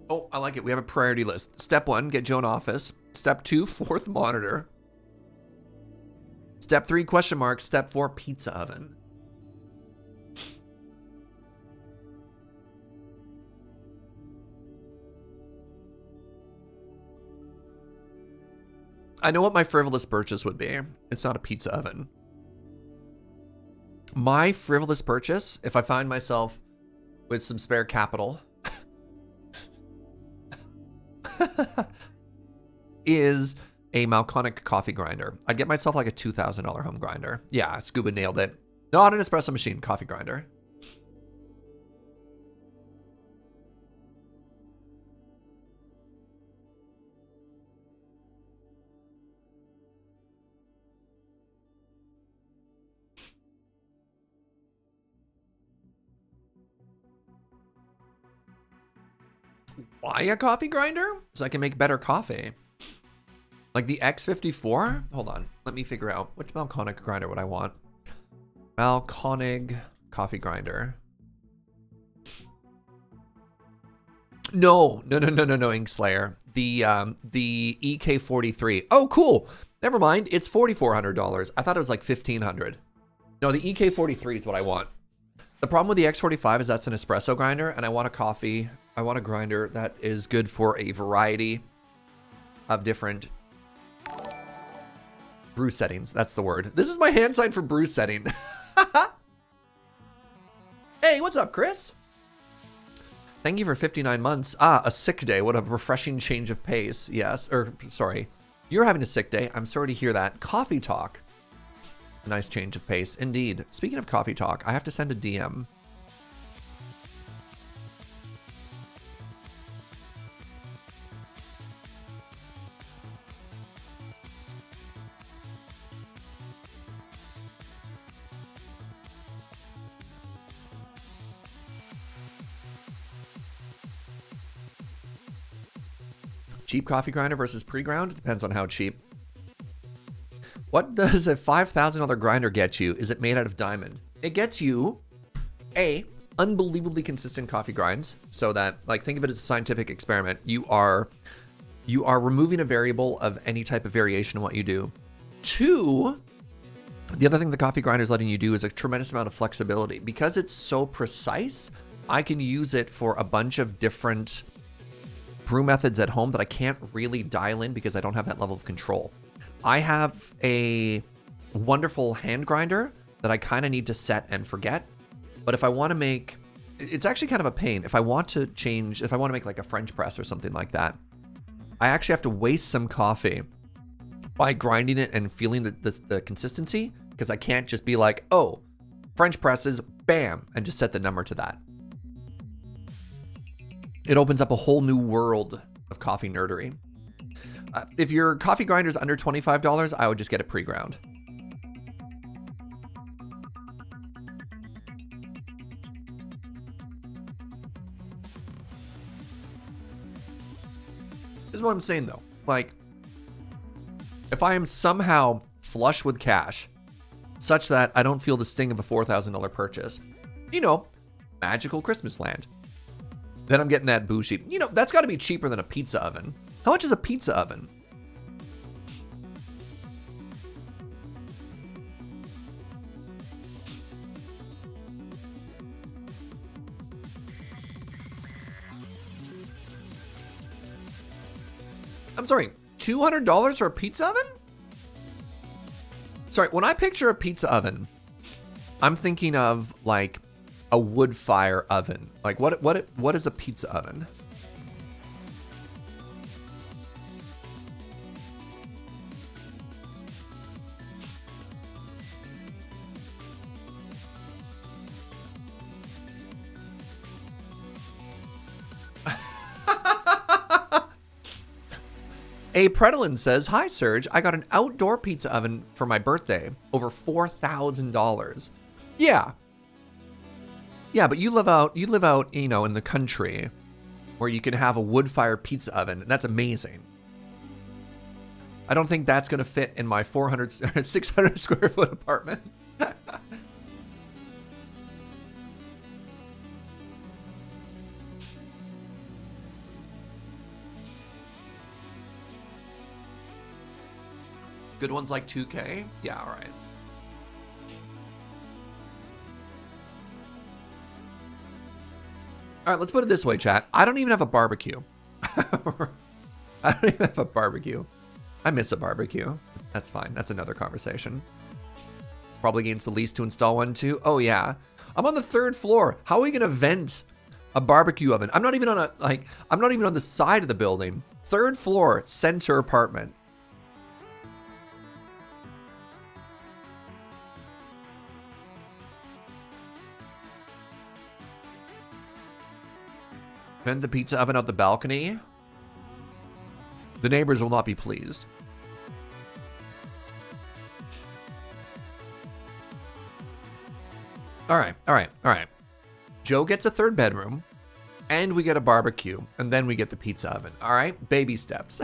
Oh, I like it. We have a priority list. Step 1, get Joe an office. Step 2, 4th monitor. Step 3, question mark. Step 4, pizza oven. I know what my frivolous purchase would be. It's not a pizza oven. My frivolous purchase, if I find myself with some spare capital, is a Malconic coffee grinder. I'd get myself like a $2,000 home grinder. Yeah, Scuba nailed it. Not an espresso machine, coffee grinder. buy a coffee grinder so I can make better coffee. Like the X54? Hold on. Let me figure out which Malconic grinder would I want. Malconic coffee grinder. No, Inkslayer. The EK43. Oh, cool. Never mind. It's $4,400. I thought it was like $1,500. No, the EK43 is what I want. The problem with the X45 is that's an espresso grinder, and I want a grinder that is good for a variety of different brew settings. That's the word. This is my hand sign for brew setting. Hey, what's up, Chris? Thank you for 59 months. Ah, a sick day. What a refreshing change of pace. Yes, or sorry. You're having a sick day. I'm sorry to hear that. Coffee talk. A nice change of pace. Indeed. Speaking of coffee talk, I have to send a DM. Cheap coffee grinder versus pre-ground? Depends on how cheap. What does a $5,000 grinder get you? Is it made out of diamond? It gets you, unbelievably consistent coffee grinds, so that, like, think of it as a scientific experiment. You are removing a variable of any type of variation in what you do. 2, the other thing the coffee grinder is letting you do is a tremendous amount of flexibility. Because it's so precise, I can use it for a bunch of different brew methods at home that I can't really dial in because I don't have that level of control. I have a wonderful hand grinder that I kind of need to set and forget. But if I want to make, it's actually kind of a pain. If I want to make like a French press or something like that, I actually have to waste some coffee by grinding it and feeling the consistency, because I can't just be like, oh, French presses, bam, and just set the number to that. It opens up a whole new world of coffee nerdery. If your coffee grinder is under $25, I would just get a pre-ground. This is what I'm saying though. Like, if I am somehow flush with cash, such that I don't feel the sting of a $4,000 purchase, you know, magical Christmas land, then I'm getting that bougie. You know, that's got to be cheaper than a pizza oven. How much is a pizza oven? I'm sorry, $200 for a pizza oven? Sorry, when I picture a pizza oven, I'm thinking of like a wood fire oven. Like what is a pizza oven? A Predolin says, "Hi Serge, I got an outdoor pizza oven for my birthday, over $4,000. Yeah, but you live out, you know, in the country where you can have a wood-fired pizza oven. That's amazing. I don't think that's going to fit in my 600 square foot apartment." Good ones like 2K? Yeah, all right. All right, let's put it this way, chat. I don't even have a barbecue. I don't even have a barbecue. I miss a barbecue. That's fine. That's another conversation. Probably against the lease to install one too. Oh yeah. I'm on the 3rd floor. How are we gonna vent a barbecue oven? I'm not even on I'm not even on the side of the building. 3rd floor, center apartment. Vent the pizza oven out the balcony. The neighbors will not be pleased. All right. Joe gets a 3rd bedroom. and we get a barbecue, and then we get the pizza oven. All right, baby steps.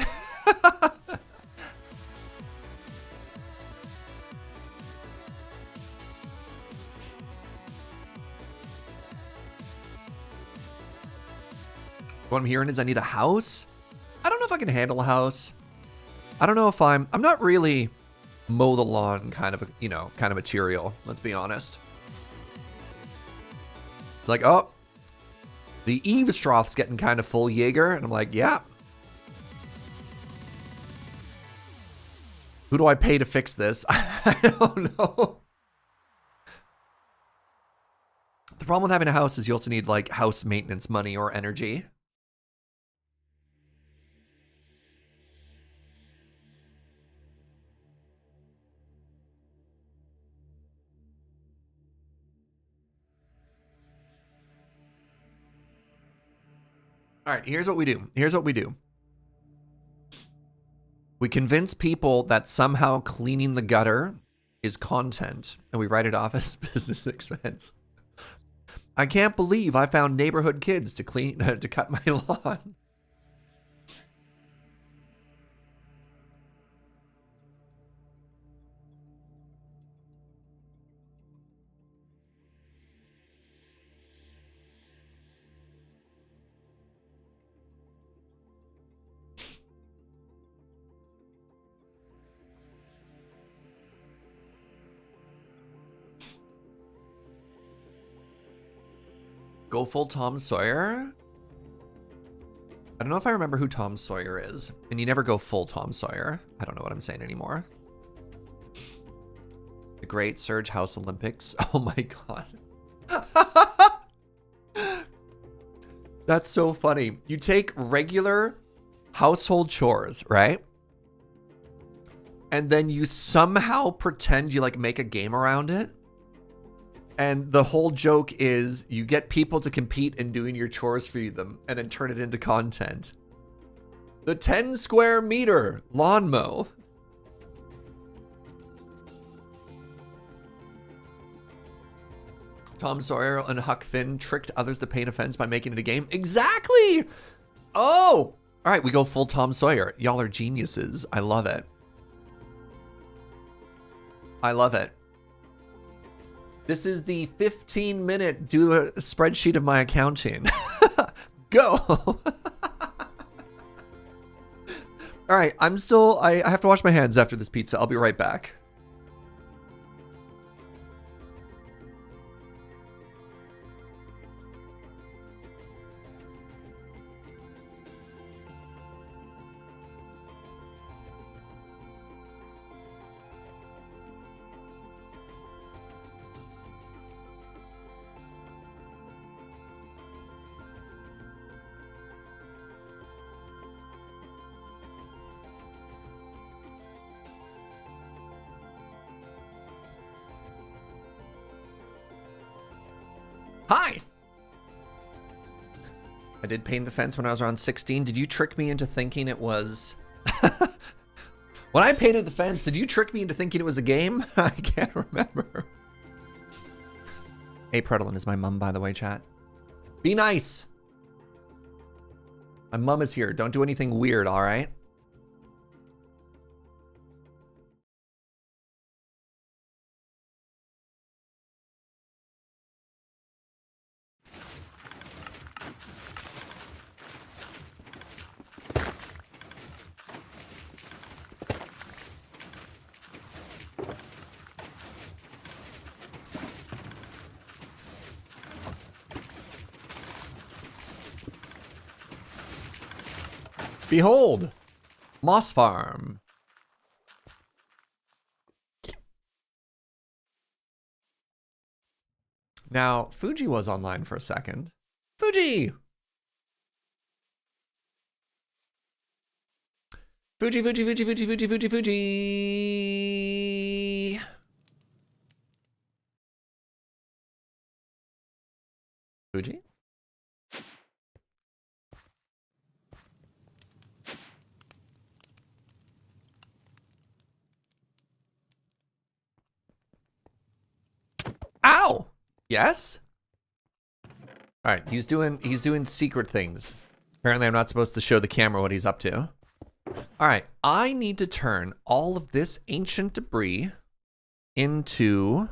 What I'm hearing is I need a house. I don't know if I can handle a house. I don't know if I'm not really mow the lawn kind of, kind of material. Let's be honest. It's like, oh, the Eavestroth's getting kind of full, Jaeger. And I'm like, yeah. Who do I pay to fix this? I don't know. The problem with having a house is you also need like house maintenance money or energy. All right, here's what we do. Here's what we do. We convince people that somehow cleaning the gutter is content, and we write it off as business expense. I can't believe I found neighborhood kids to cut my lawn. Go full Tom Sawyer? I don't know if I remember who Tom Sawyer is. And you never go full Tom Sawyer. I don't know what I'm saying anymore. The Great Surge House Olympics. Oh my god. That's so funny. You take regular household chores, right? And then you somehow pretend you like make a game around it. And the whole joke is you get people to compete in doing your chores for them and then turn it into content. The 10 square meter lawn mow. Tom Sawyer and Huck Finn tricked others to paint a fence by making it a game. Exactly. Oh, all right. We go full Tom Sawyer. Y'all are geniuses. I love it. I love it. This is the 15-minute do a spreadsheet of my accounting. Go. All right, I have to wash my hands after this pizza. I'll be right back. Hi! I did paint the fence when I was around 16. Did you trick me into thinking it was... When I painted the fence, did you trick me into thinking it was a game? I can't remember. Hey, Predolin is my mom, by the way, chat. Be nice! My mom is here. Don't do anything weird, all right? Behold, Moss Farm. Now, Fugi was online for a second. Fugi! Fugi, Fugi, Fugi, Fugi, Fugi, Fugi, Fugi. Fugi? Ow! Yes? All right, he's doing secret things. Apparently, I'm not supposed to show the camera what he's up to. All right, I need to turn all of this ancient debris into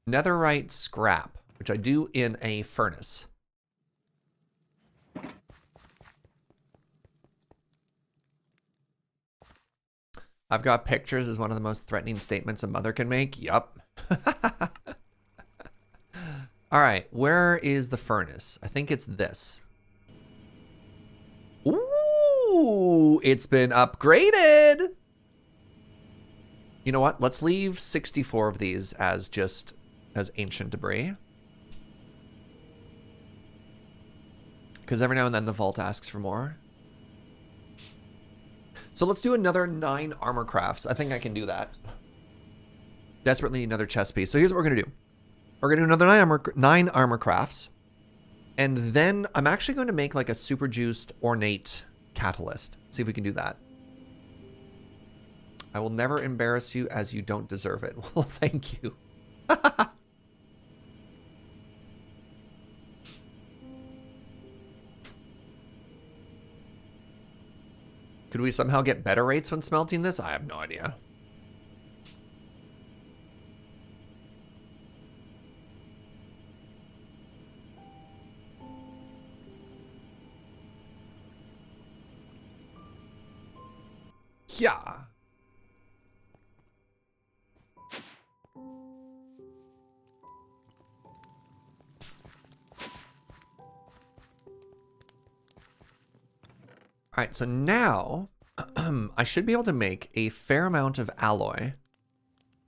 netherite scrap, which I do in a furnace. I've got pictures as one of the most threatening statements a mother can make. Yup. All right, where is the furnace? I think it's this. Ooh, it's been upgraded. You know what? Let's leave 64 of these as ancient debris. Because every now and then the vault asks for more. So let's do another 9 armor crafts. I think I can do that. Desperately need another chest piece. So here's what we're going to do. We're going to do another 9 armor crafts. And then I'm actually going to make like a super juiced ornate catalyst. See if we can do that. I will never embarrass you as you don't deserve it. Well, thank you. Could we somehow get better rates when smelting this? I have no idea. Yeah. All right, so now I should be able to make a fair amount of alloy.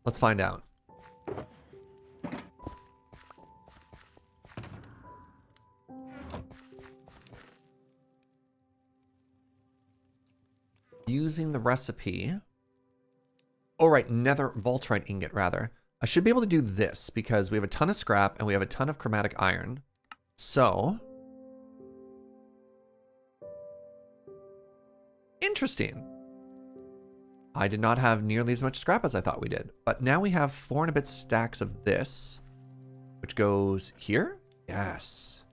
Let's find out. Using the recipe. Oh, right, nether vaultrite ingot, rather. I should be able to do this because we have a ton of scrap and we have a ton of chromatic iron. So... interesting. I did not have nearly as much scrap as I thought we did. But now we have 4 and a bit stacks of this. Which goes here? Yes.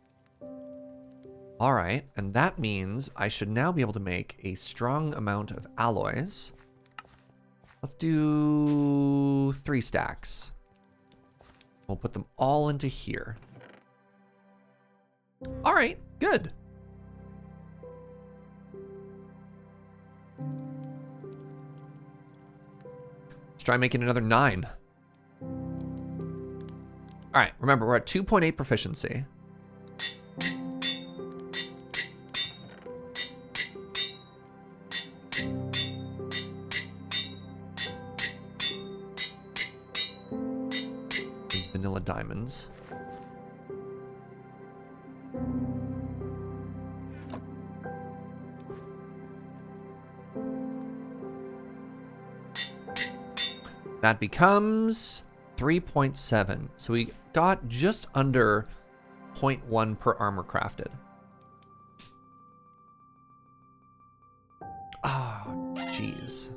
Alright, and that means I should now be able to make a strong amount of alloys. Let's do 3 stacks. We'll put them all into here. Alright, good. Let's try making another 9. Alright, remember, we're at 2.8 proficiency. Vanilla diamonds. That becomes 3.7. So we got just under 0.1 per armor crafted. Ah, oh, jeez.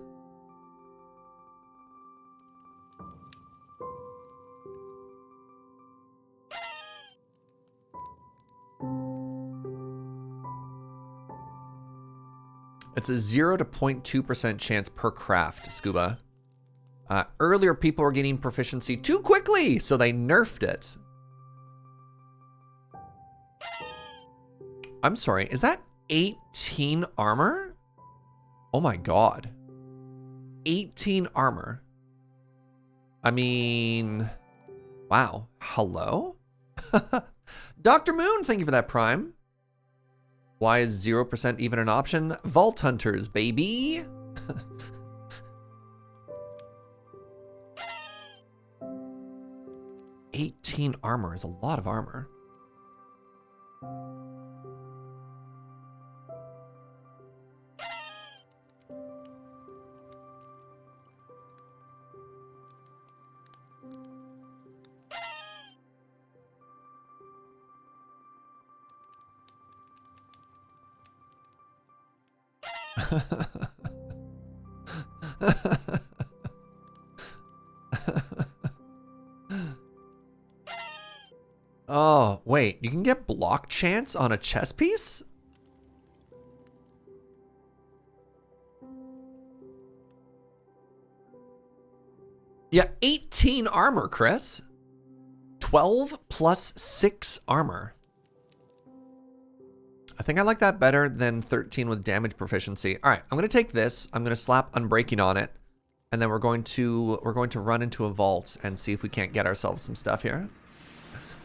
It's a 0 to 0.2% chance per craft, Scuba. Earlier, people were getting proficiency too quickly, so they nerfed it. I'm sorry, is that 18 armor? Oh my god. 18 armor. I mean, wow. Hello? Dr. Moon, thank you for that prime. Why is 0% even an option? Vault Hunters, baby. 18 armor is a lot of armor. Oh, Wait, you can get block chance on a chess piece? Yeah, 18 armor, Chris. 12 plus 6 armor. I think I like that better than 13 with damage proficiency. All right, I'm going to take this. I'm going to slap Unbreaking on it. And then we're going to run into a vault and see if we can't get ourselves some stuff here.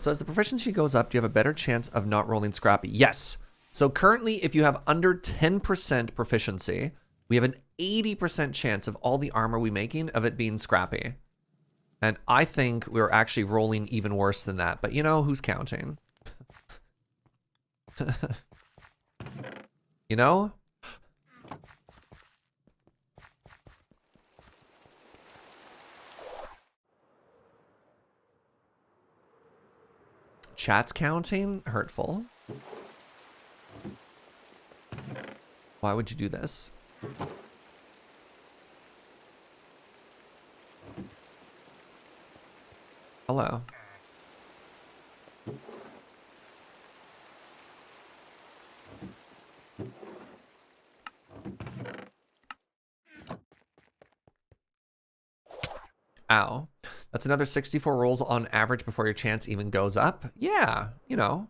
So as the proficiency goes up, do you have a better chance of not rolling scrappy? Yes. So currently, if you have under 10% proficiency, we have an 80% chance of all the armor we making of it being scrappy. And I think we're actually rolling even worse than that. But you know, who's counting? You know? Chat's counting? Hurtful. Why would you do this? Hello. Ow. That's another 64 rolls on average before your chance even goes up. Yeah, you know.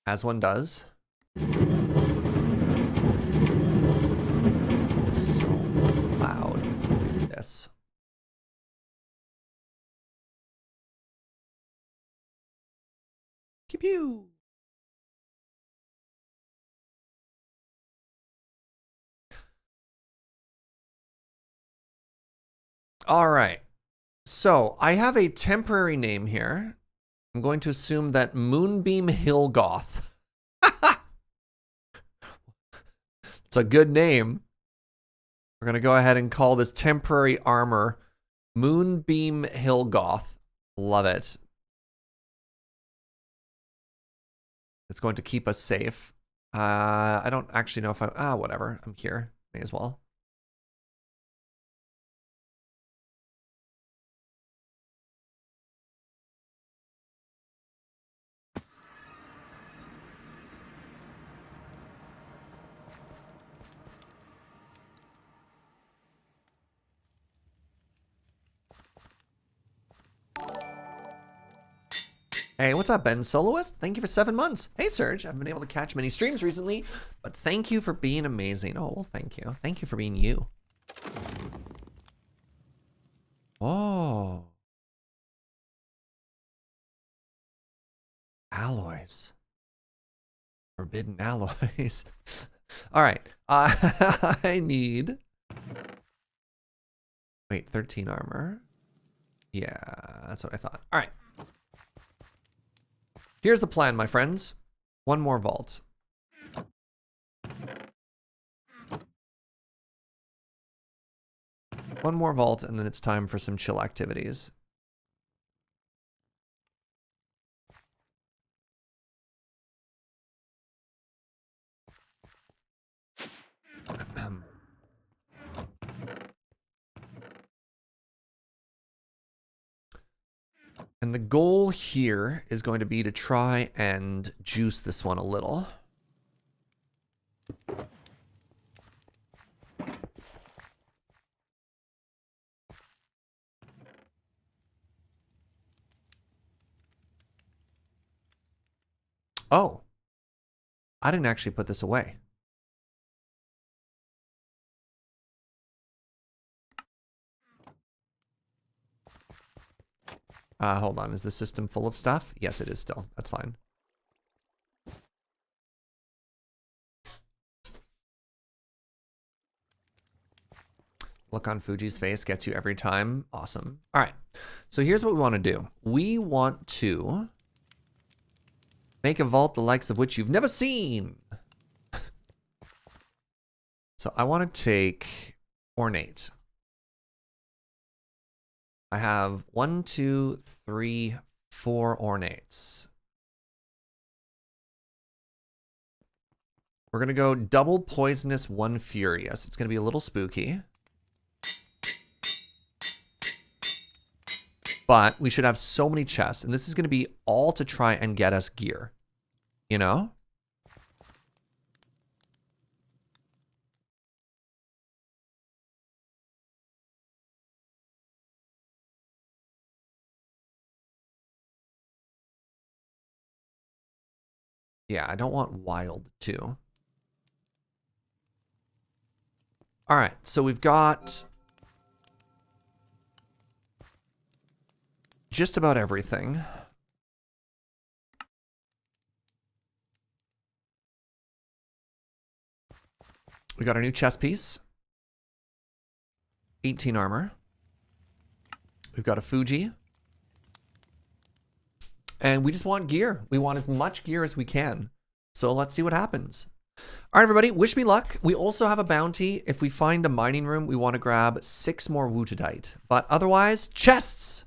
As one does. So loud. So let me do this. Pew pew. All right. So I have a temporary name here. I'm going to assume that Moonbeam Hillgoth. It's a good name. We're going to go ahead and call this temporary armor Moonbeam Hillgoth. Love it. It's going to keep us safe. I don't actually know if I... whatever. I'm here. May as well. Hey, what's up, Ben Soloist? Thank you for 7 months. Hey, Serge. I haven't been able to catch many streams recently, but thank you for being amazing. Oh, well, thank you. Thank you for being you. Oh. Alloys. Forbidden alloys. All right. I need... Wait, 13 armor. Yeah, that's what I thought. All right. Here's the plan, my friends. One more vault. One more vault, and then it's time for some chill activities. And the goal here is going to be to try and juice this one a little. Oh, I didn't actually put this away. Hold on, is the system full of stuff? Yes, it is still. That's fine. Look on Fuji's face gets you every time. Awesome. All right, so here's what we want to do. We want to make a vault the likes of which you've never seen. So I want to take ornate. I have 1, 2, 3, 4 ornates. We're going to go double poisonous, 1 furious. It's going to be a little spooky. But we should have so many chests, and this is going to be all to try and get us gear. You know? Yeah, I don't want wild too. All right, so we've got just about everything. We got our new chest piece. 18 armor. We've got a Fugi. And we just want gear. We want as much gear as we can. So let's see what happens. All right, everybody, wish me luck. We also have a bounty. If we find a mining room, we want to grab 6 more wootadite. But otherwise, chests.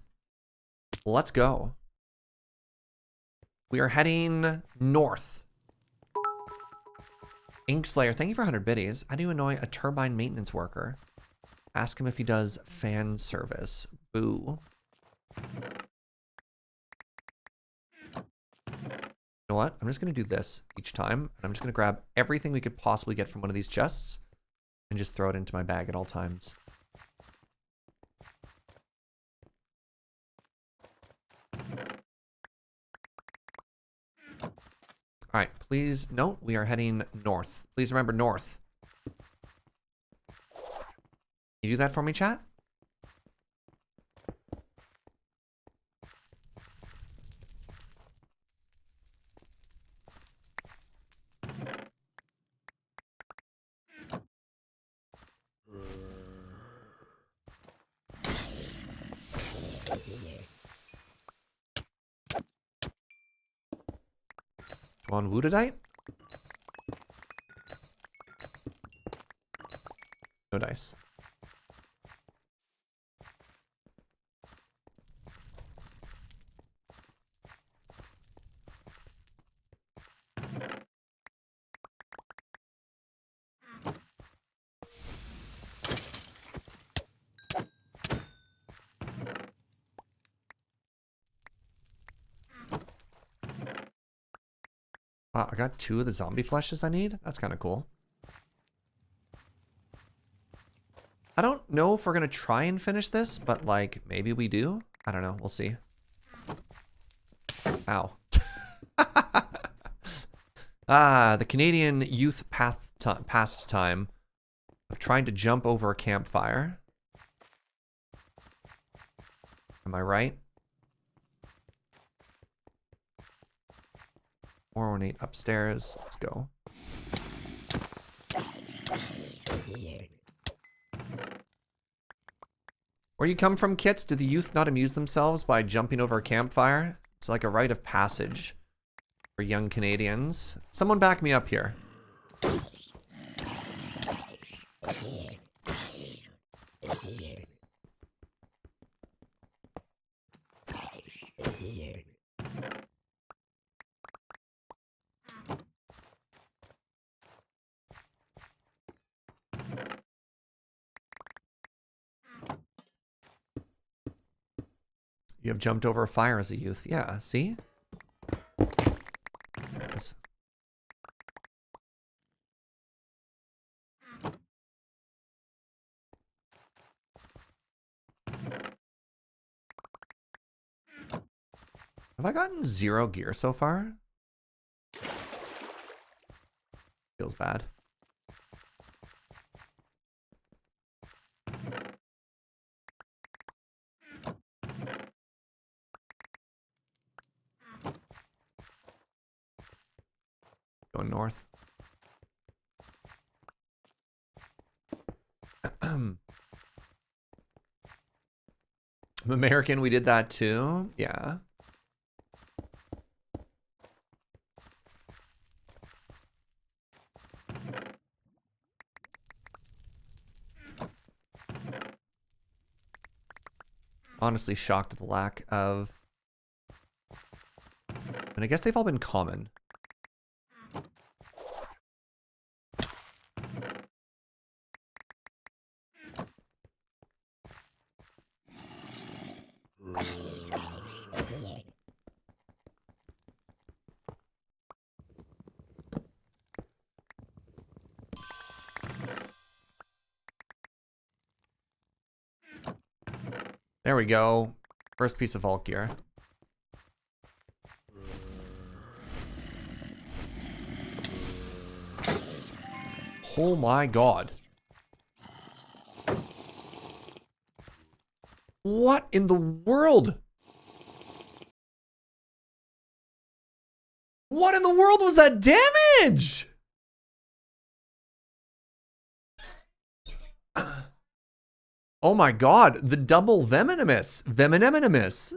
Let's go. We are heading north. Inkslayer, thank you for 100 biddies. How do you annoy a turbine maintenance worker? Ask him if he does fan service. Boo. You know what? I'm just going to do this each time. And I'm just going to grab everything we could possibly get from one of these chests and just throw it into my bag at all times. All right, please note we are heading north. Please remember north. Can you do that for me, chat? On wootadite? No dice. Wow, I got 2 of the zombie fleshes I need? That's kind of cool. I don't know if we're going to try and finish this, but like, maybe we do. I don't know. We'll see. Ow. The Canadian youth pastime of trying to jump over a campfire. Am I right? More ornate upstairs. Let's go. Where you come from, Kits? Do the youth not amuse themselves by jumping over a campfire? It's like a rite of passage for young Canadians. Someone back me up here. You have jumped over a fire as a youth. Yeah, see? There it is. Have I gotten 0 gear so far? Feels bad. Going north. I'm American, we did that too. Yeah. Honestly shocked at the lack of... And I guess they've all been common. There we go. First piece of vault gear. Oh my god. What in the world? What in the world was that damage? Oh my god, the double venomous. Venomous.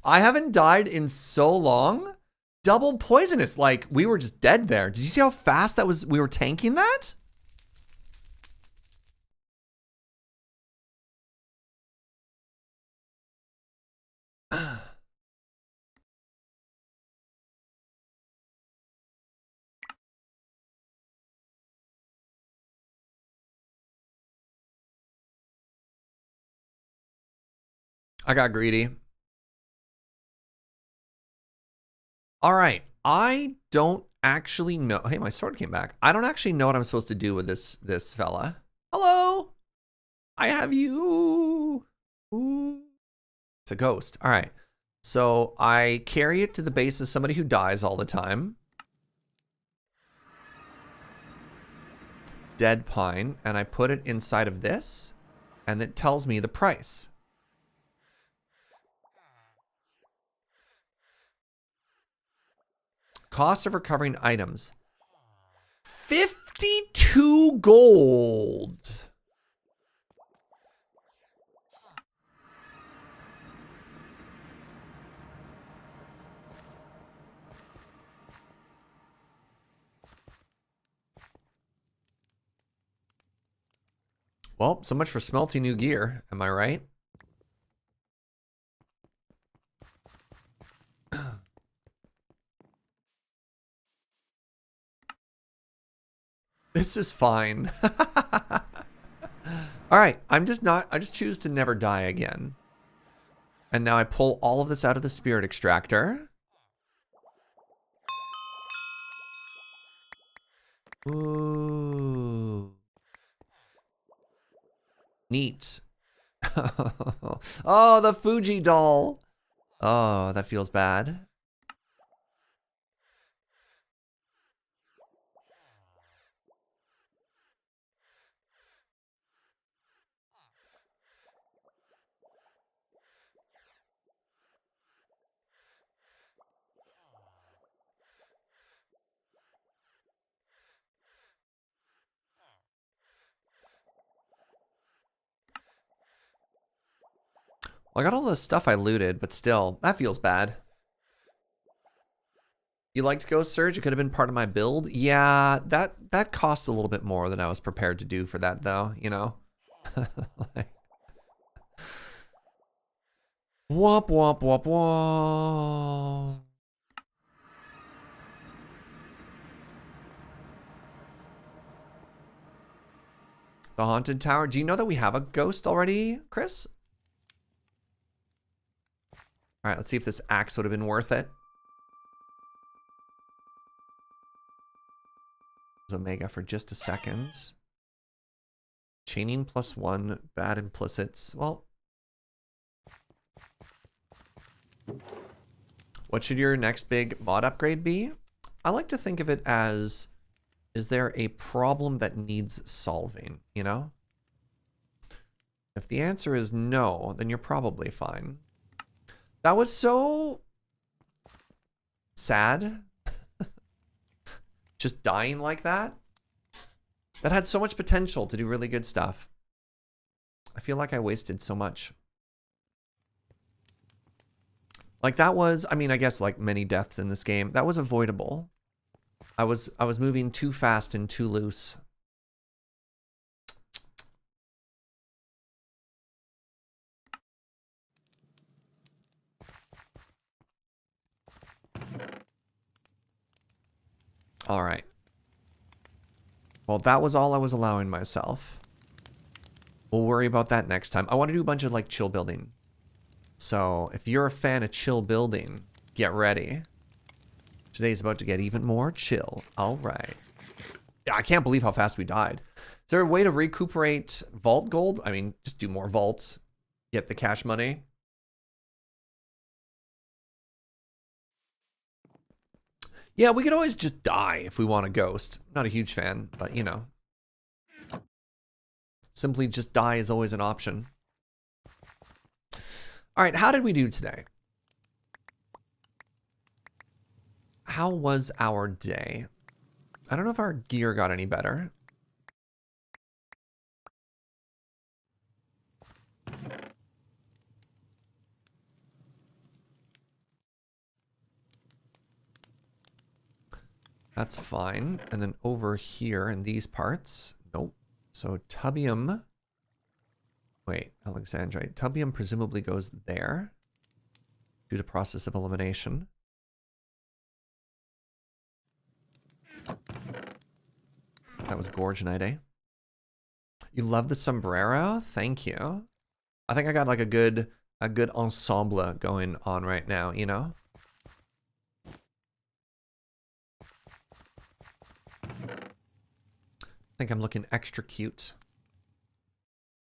I haven't died in so long. Double poisonous. Like, we were just dead there. Did you see how fast that was? We were tanking that? I got greedy. All right. I don't actually know. Hey, my sword came back. I don't actually know what I'm supposed to do with this fella. Hello. I have you. Ooh. It's a ghost. All right. So I carry it to the base of somebody who dies all the time. DeadPine. And I put it inside of this. And it tells me the price. Cost of recovering items. 52 gold. Well, so much for smelting new gear. Am I right? This is fine. All right, I just choose to never die again. And now I pull all of this out of the spirit extractor. Ooh. Neat. Oh, the Fugi doll. Oh, that feels bad. Well, I got all the stuff I looted, but still, that feels bad. You liked Ghost Surge? It could have been part of my build. Yeah, that cost a little bit more than I was prepared to do for that, though, you know? Like, womp, womp, womp, womp. The Haunted Tower. Do you know that we have a ghost already, Chris? All right, let's see if this axe would have been worth it. Omega for just a second. Chaining +1, bad implicits. Well, what should your next big mod upgrade be? I like to think of it as, is there a problem that needs solving, you know? If the answer is no, then you're probably fine. That was so sad. Just dying like that. That had so much potential to do really good stuff. I feel like I wasted so much. Like that was, I mean, I guess like many deaths in this game, that was avoidable. I was moving too fast and too loose. All right. Well, that was all I was allowing myself. We'll worry about that next time. I want to do a bunch of like chill building. So if you're a fan of chill building, get ready. Today's about to get even more chill. All right. Yeah, I can't believe how fast we died. there a way to recuperate vault gold? I mean, just do more vaults, get the cash money. Yeah, we could always just die if we want a ghost. Not a huge fan, but you know. Simply just die is always an option. All right, how did we do today? How was our day? I don't know if our gear got any better. That's fine. And then over here in these parts, nope. So tubium, wait, alexandrite. Tubium presumably goes there due to process of elimination. That was gorgonite, eh? You love the sombrero? Thank you. I think I got like a good ensemble going on right now, you know? I think I'm looking extra cute.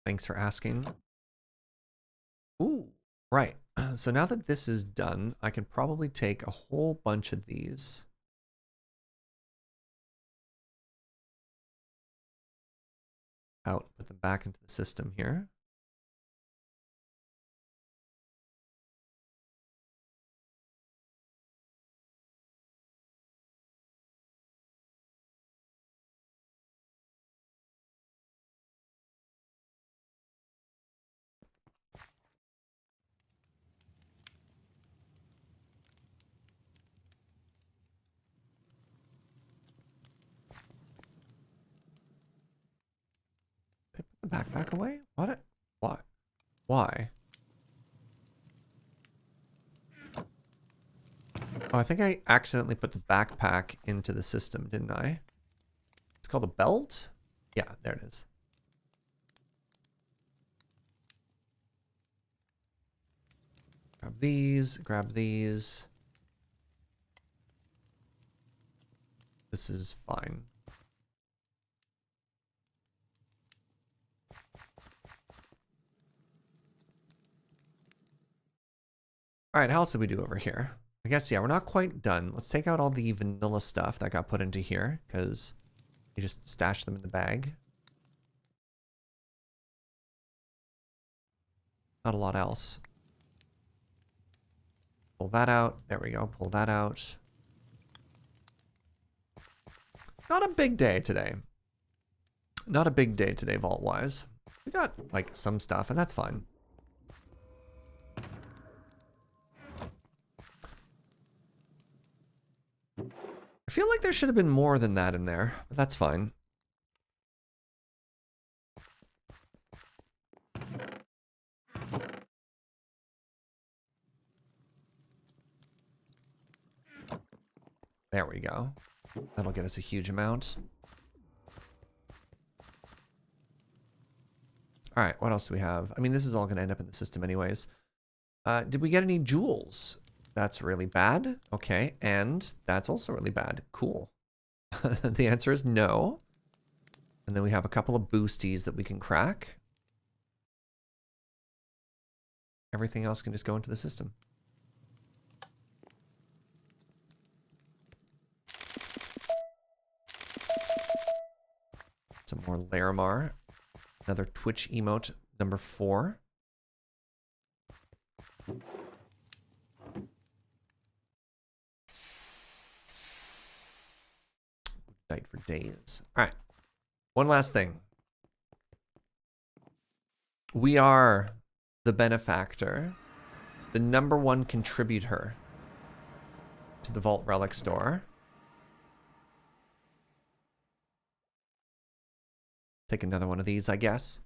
Thanks for asking. Ooh, right. So now that this is done, I can probably take a whole bunch of these. Out, put them back into the system here. Did I put the backpack away? What? What? Why? Oh, I think I accidentally put the backpack into the system, didn't I? It's called a belt? Yeah, there it is. Grab these, grab these. This is fine. All right, how else did we do over here? I guess, yeah, we're not quite done. Let's take out all the vanilla stuff that got put into here, because you just stashed them in the bag. Not a lot else. Pull that out. There we go. Pull that out. Not a big day today. Not a big day today, vault-wise. We got, like, some stuff, and that's fine. I feel like there should have been more than that in there, but that's fine. There we go. That'll get us a huge amount. All right, what else do we have? I mean, this is all going to end up in the system anyways. Did we get any jewels? That's really bad. Okay, and that's also really bad. Cool. The answer is no. And then we have a couple of boosties that we can crack. Everything else can just go into the system. Some more Larimar. Another Twitch emote, number 4. Night for days. All right. One last thing. We are the benefactor, the #1 contributor to the Vault Relic store. Take another one of these, I guess.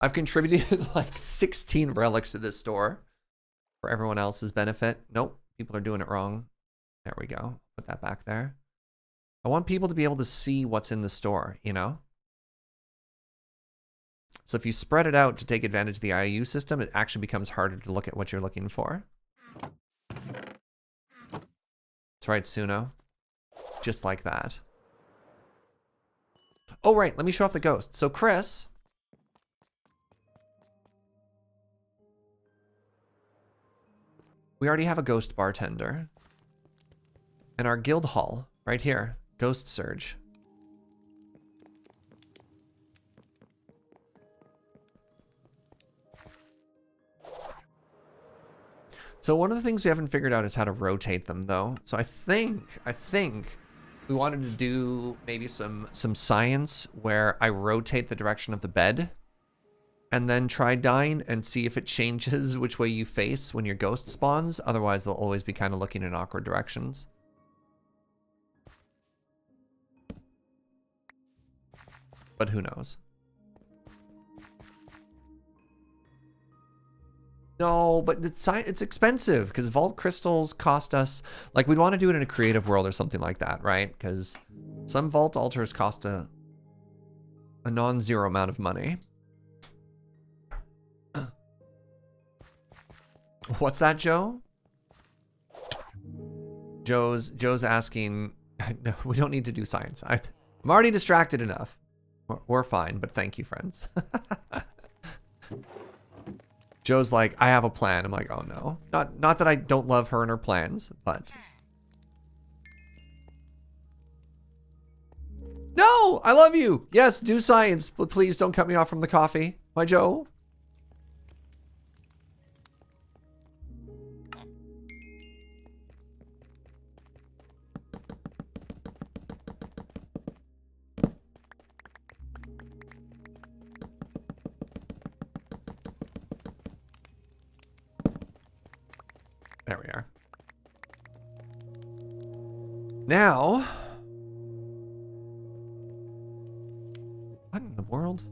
I've contributed like 16 relics to this store for everyone else's benefit. Nope, people are doing it wrong. There we go. Put that back there. I want people to be able to see what's in the store, you know? So if you spread it out to take advantage of the IOU system, it actually becomes harder to look at what you're looking for. That's right, Suno. Just like that. Oh, right. Let me show off the ghost. So, Chris. We already have a ghost bartender. And our guild hall, right here. Ghost Surge. So one of the things we haven't figured out is how to rotate them, though. So I think we wanted to do maybe some science where I rotate the direction of the bed and then try dying and see if it changes which way you face when your ghost spawns. Otherwise, they'll always be kind of looking in awkward directions. But who knows? No, but it's expensive because vault crystals cost us, like, we'd want to do it in a creative world or something like that, right? Because some vault altars cost a non-zero amount of money. What's that, Joe? Joe's asking. No, we don't need to do science. I'm already distracted enough. We're fine, but thank you, friends. Joe's like, I have a plan. I'm like, oh no. Not that I don't love her and her plans, but... No! I love you! Yes, do science, but please don't cut me off from the coffee. My Joe? There we are. Now, what in the world?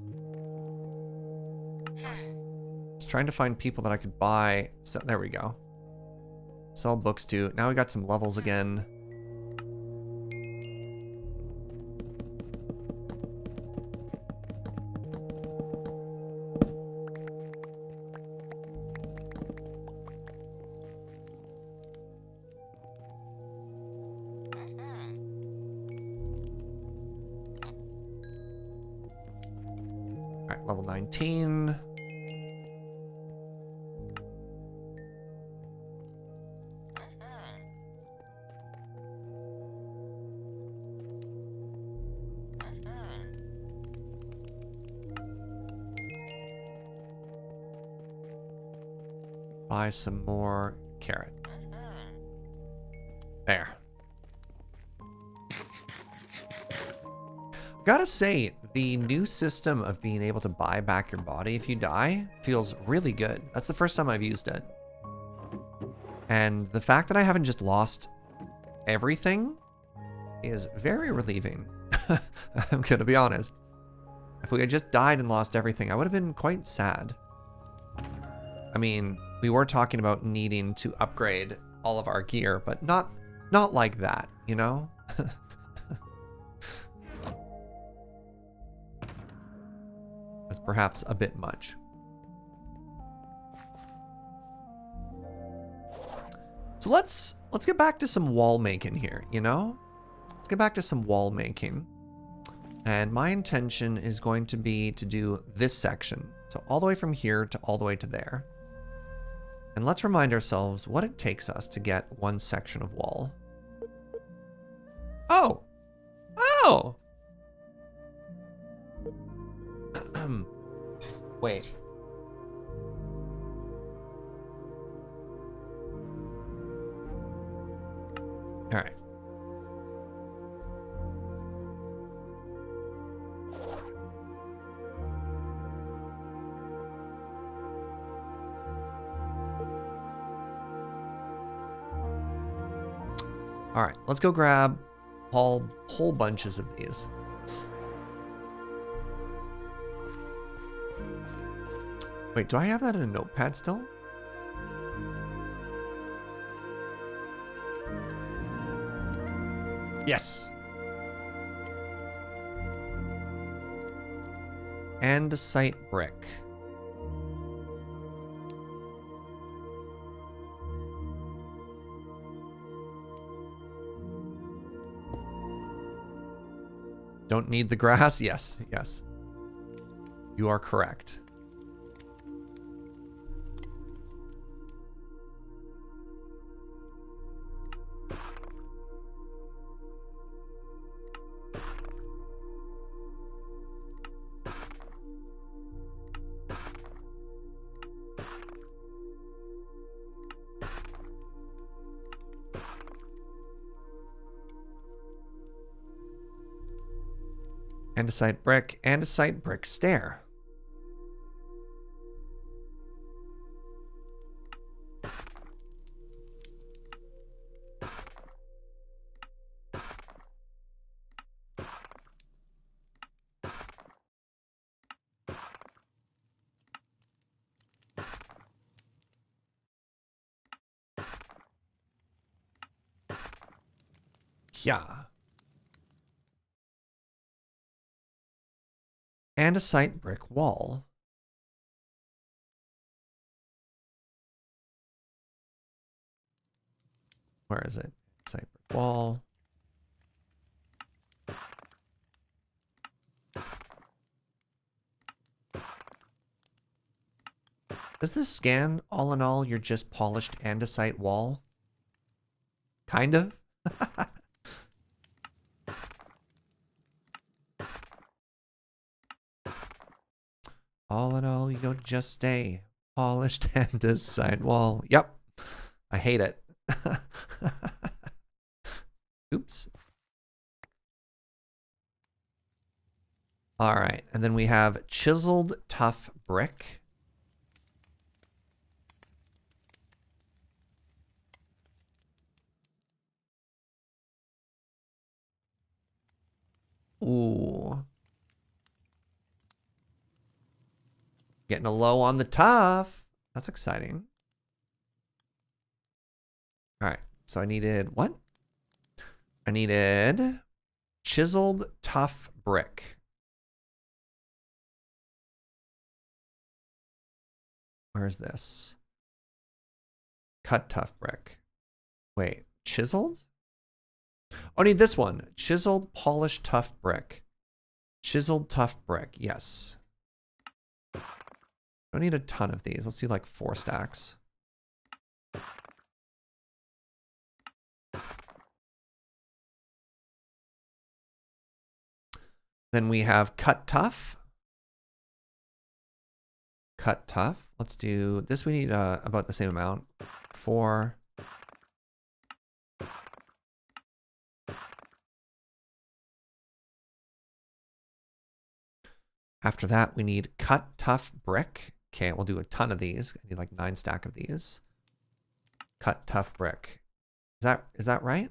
Just trying to find people that I could buy. So there we go. Sell books to. Now we got some levels again. Alright, level 19. Buy some more carrot. There. Gotta say, the new system of being able to buy back your body if you die feels really good. That's the first time I've used it. And the fact that I haven't just lost everything is very relieving. I'm gonna be honest. If we had just died and lost everything, I would have been quite sad. I mean, we were talking about needing to upgrade all of our gear, but not like that, you know? That's perhaps a bit much. So let's get back to some wall making here, you know? Let's get back to some wall making. And my intention is going to be to do this section. So all the way from here to all the way to there. And let's remind ourselves what it takes us to get one section of wall. Oh! Oh! Wait. All right. All right, let's go grab whole bunches of these. Wait, do I have that in a notepad still? Yes. Andesite brick. Don't need the grass? Yes, yes. You are correct. Andesite brick, andesite brick stair. Yeah. Andesite brick wall. Where is it? Andesite brick wall. Does this scan, all in all, you're just polished andesite wall? Kind of? All in all, you're just a polished andesite wall. Yep. I hate it. Oops. All right. And then we have chiseled tough brick. Ooh. Getting a low on the tough. That's exciting. All right. So I needed what? I needed chiseled tough brick. Where is this? Cut tough brick. Wait, chiseled? Oh, I need this one. Chiseled polished tough brick. Chiseled tough brick. Yes. Don't need a ton of these. Let's do like 4 stacks. Then we have cut tough. Cut tough. Let's do this. We need about the same amount. 4. After that, we need cut tough brick. Okay, we'll do a ton of these. I need like 9 stack of these. Cut tough brick. Is that right?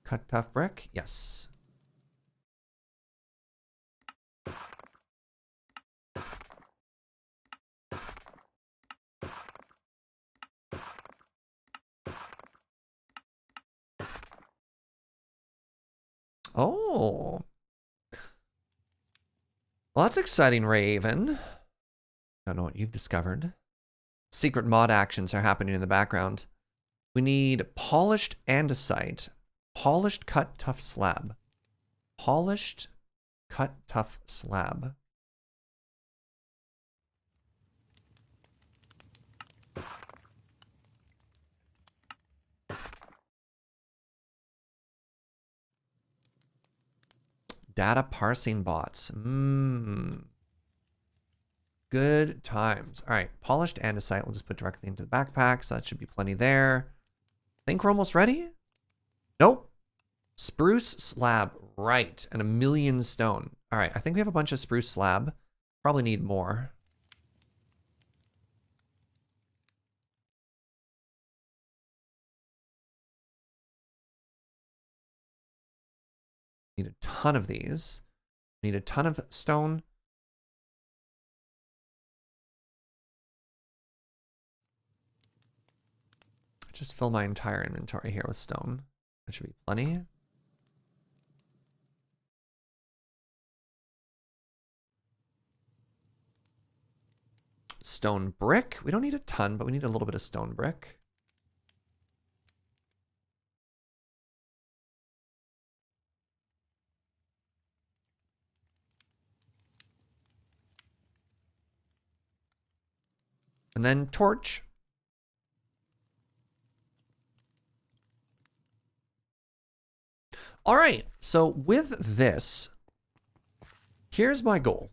Cut tough brick? Yes. Oh. Well, that's exciting, Raven. I don't know what you've discovered. Secret mod actions are happening in the background. We need polished andesite. Polished cut tough slab. Polished cut tough slab. Data parsing bots. Good times. All right, polished andesite. We'll just put directly into the backpack, so that should be plenty there. Think we're almost ready? Nope. Spruce slab. Right, and 1,000,000 stone. All right, I think we have a bunch of spruce slab. Probably need more. Need a ton of these. Need a ton of stone. Just fill my entire inventory here with stone. That should be plenty. Stone brick. We don't need a ton, but we need a little bit of stone brick. And then torch. All right, so with this, here's my goal.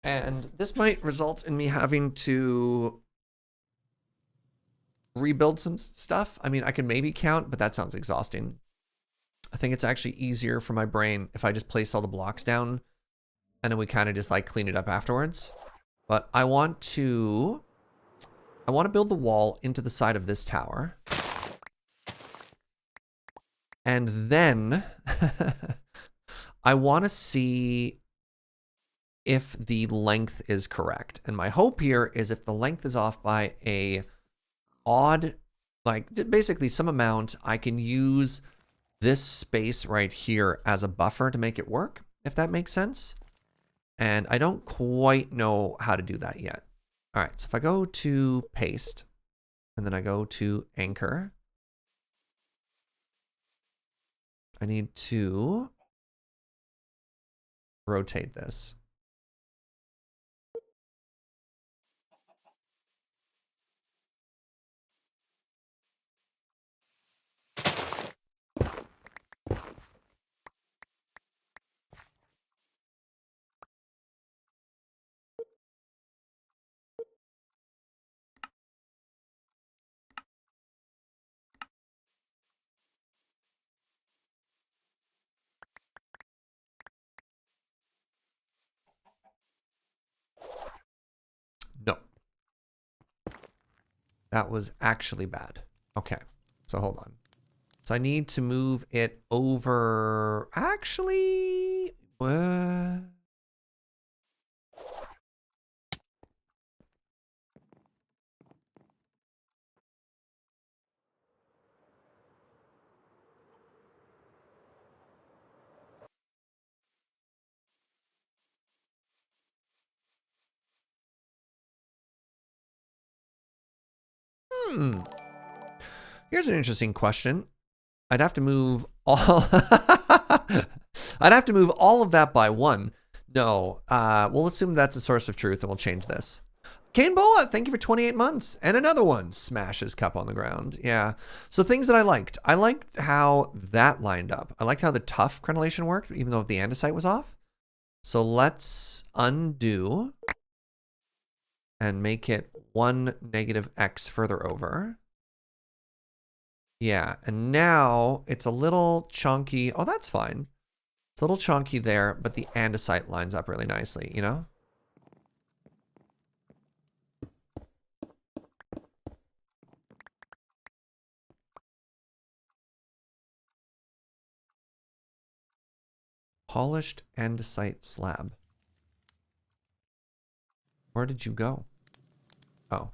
And this might result in me having to rebuild some stuff. I mean, I could maybe count, but that sounds exhausting. I think it's actually easier for my brain if I just place all the blocks down and then we kind of just like clean it up afterwards. But I want to build the wall into the side of this tower. And then I want to see if the length is correct. And my hope here is if the length is off by a odd, like basically some amount, I can use this space right here as a buffer to make it work, if that makes sense. And I don't quite know how to do that yet. All right, so if I go to paste and then I go to anchor, I need to rotate this. No. That was actually bad. Okay, so hold on. So I need to move it over. Actually, what? Here's an interesting question. I'd have to move all I'd have to move all of that by one. No, we'll assume that's a source of truth and we'll change this. Kane Boa, thank you for 28 months. And another one smashes cup on the ground. Yeah. So things that I liked. I liked how that lined up. I liked how the tough crenellation worked, even though the andesite was off. So let's undo and make it 1 negative X further over. Yeah, and now it's a little chunky. Oh, that's fine. It's a little chunky there, but the andesite lines up really nicely, you know? Polished andesite slab. Where did you go? Oh.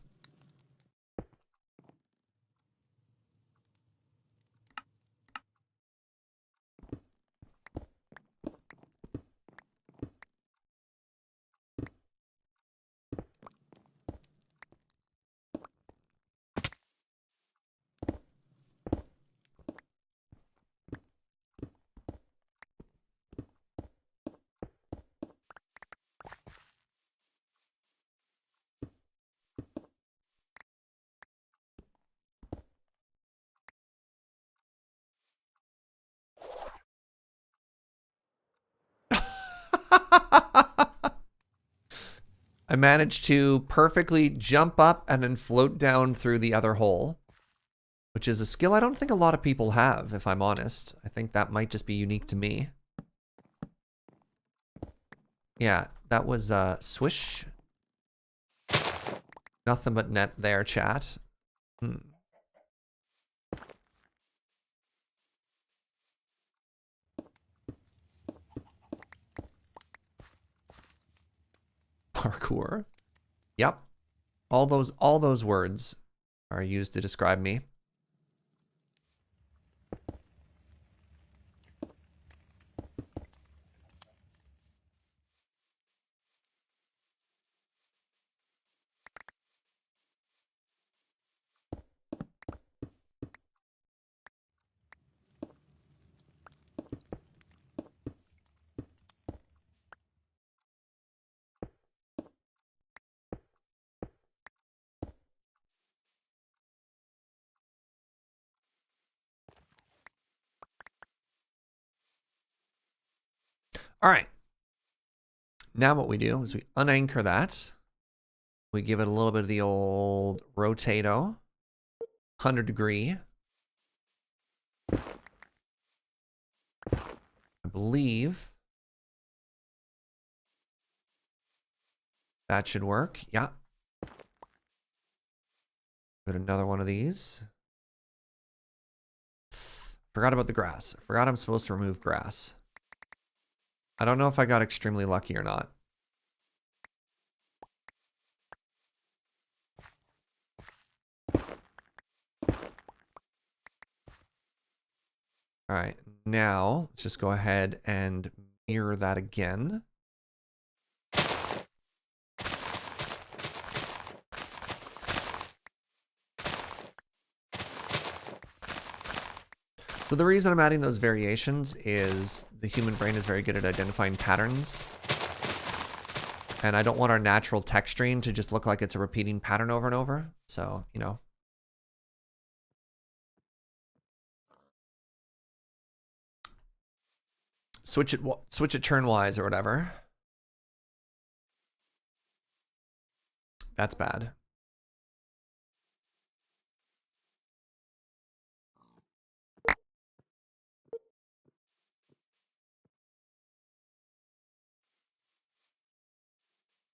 I managed to perfectly jump up and then float down through the other hole, which is a skill I don't think a lot of people have, if I'm honest. I think that might just be unique to me. Yeah, that was swish. Nothing but net there, chat. Parkour. Yep. All those words are used to describe me. All right. Now what we do is we unanchor that. We give it a little bit of the old rotato. 100-degree. I believe that should work. Yeah. Put another one of these. Forgot about the grass. Forgot I'm supposed to remove grass. I don't know if I got extremely lucky or not. All right, now let's just go ahead and mirror that again. So the reason I'm adding those variations is the human brain is very good at identifying patterns. And I don't want our natural texturing to just look like it's a repeating pattern over and over. So, you know. Switch it turn-wise or whatever. That's bad.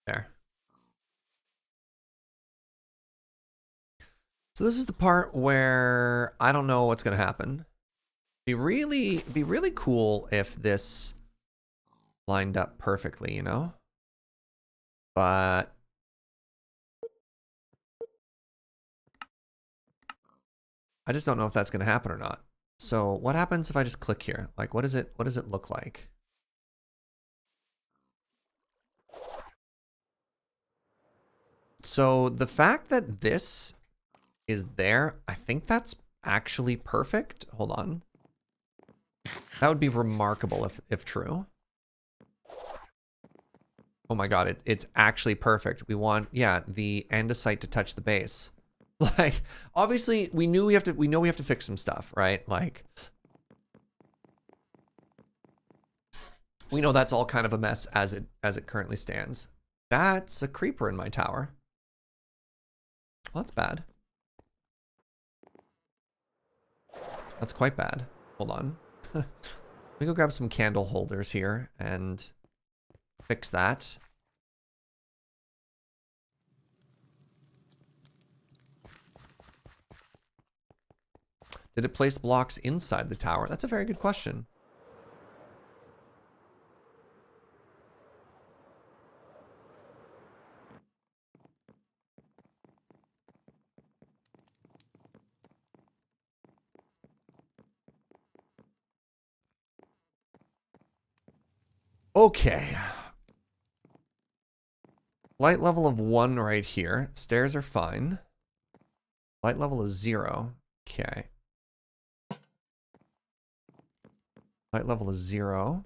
There. So this is the part where I don't know what's going to happen. Be really cool if this lined up perfectly, you know? But I just don't know if that's going to happen or not. So what happens if I just click here? Like, what does it look like? So the fact that this is there, I think that's actually perfect. Hold on. That would be remarkable if true. Oh my god, it's actually perfect. We want, yeah, the andesite to touch the base. Like, obviously, we know we have to fix some stuff, right? Like, we know that's all kind of a mess as it currently stands. That's a creeper in my tower. Well, that's bad. That's quite bad. Hold on. Let me go grab some candle holders here and fix that. Did it place blocks inside the tower? That's a very good question. Okay. Light level of 1 right here. Stairs are fine. Light level is 0. Okay. Light level is 0.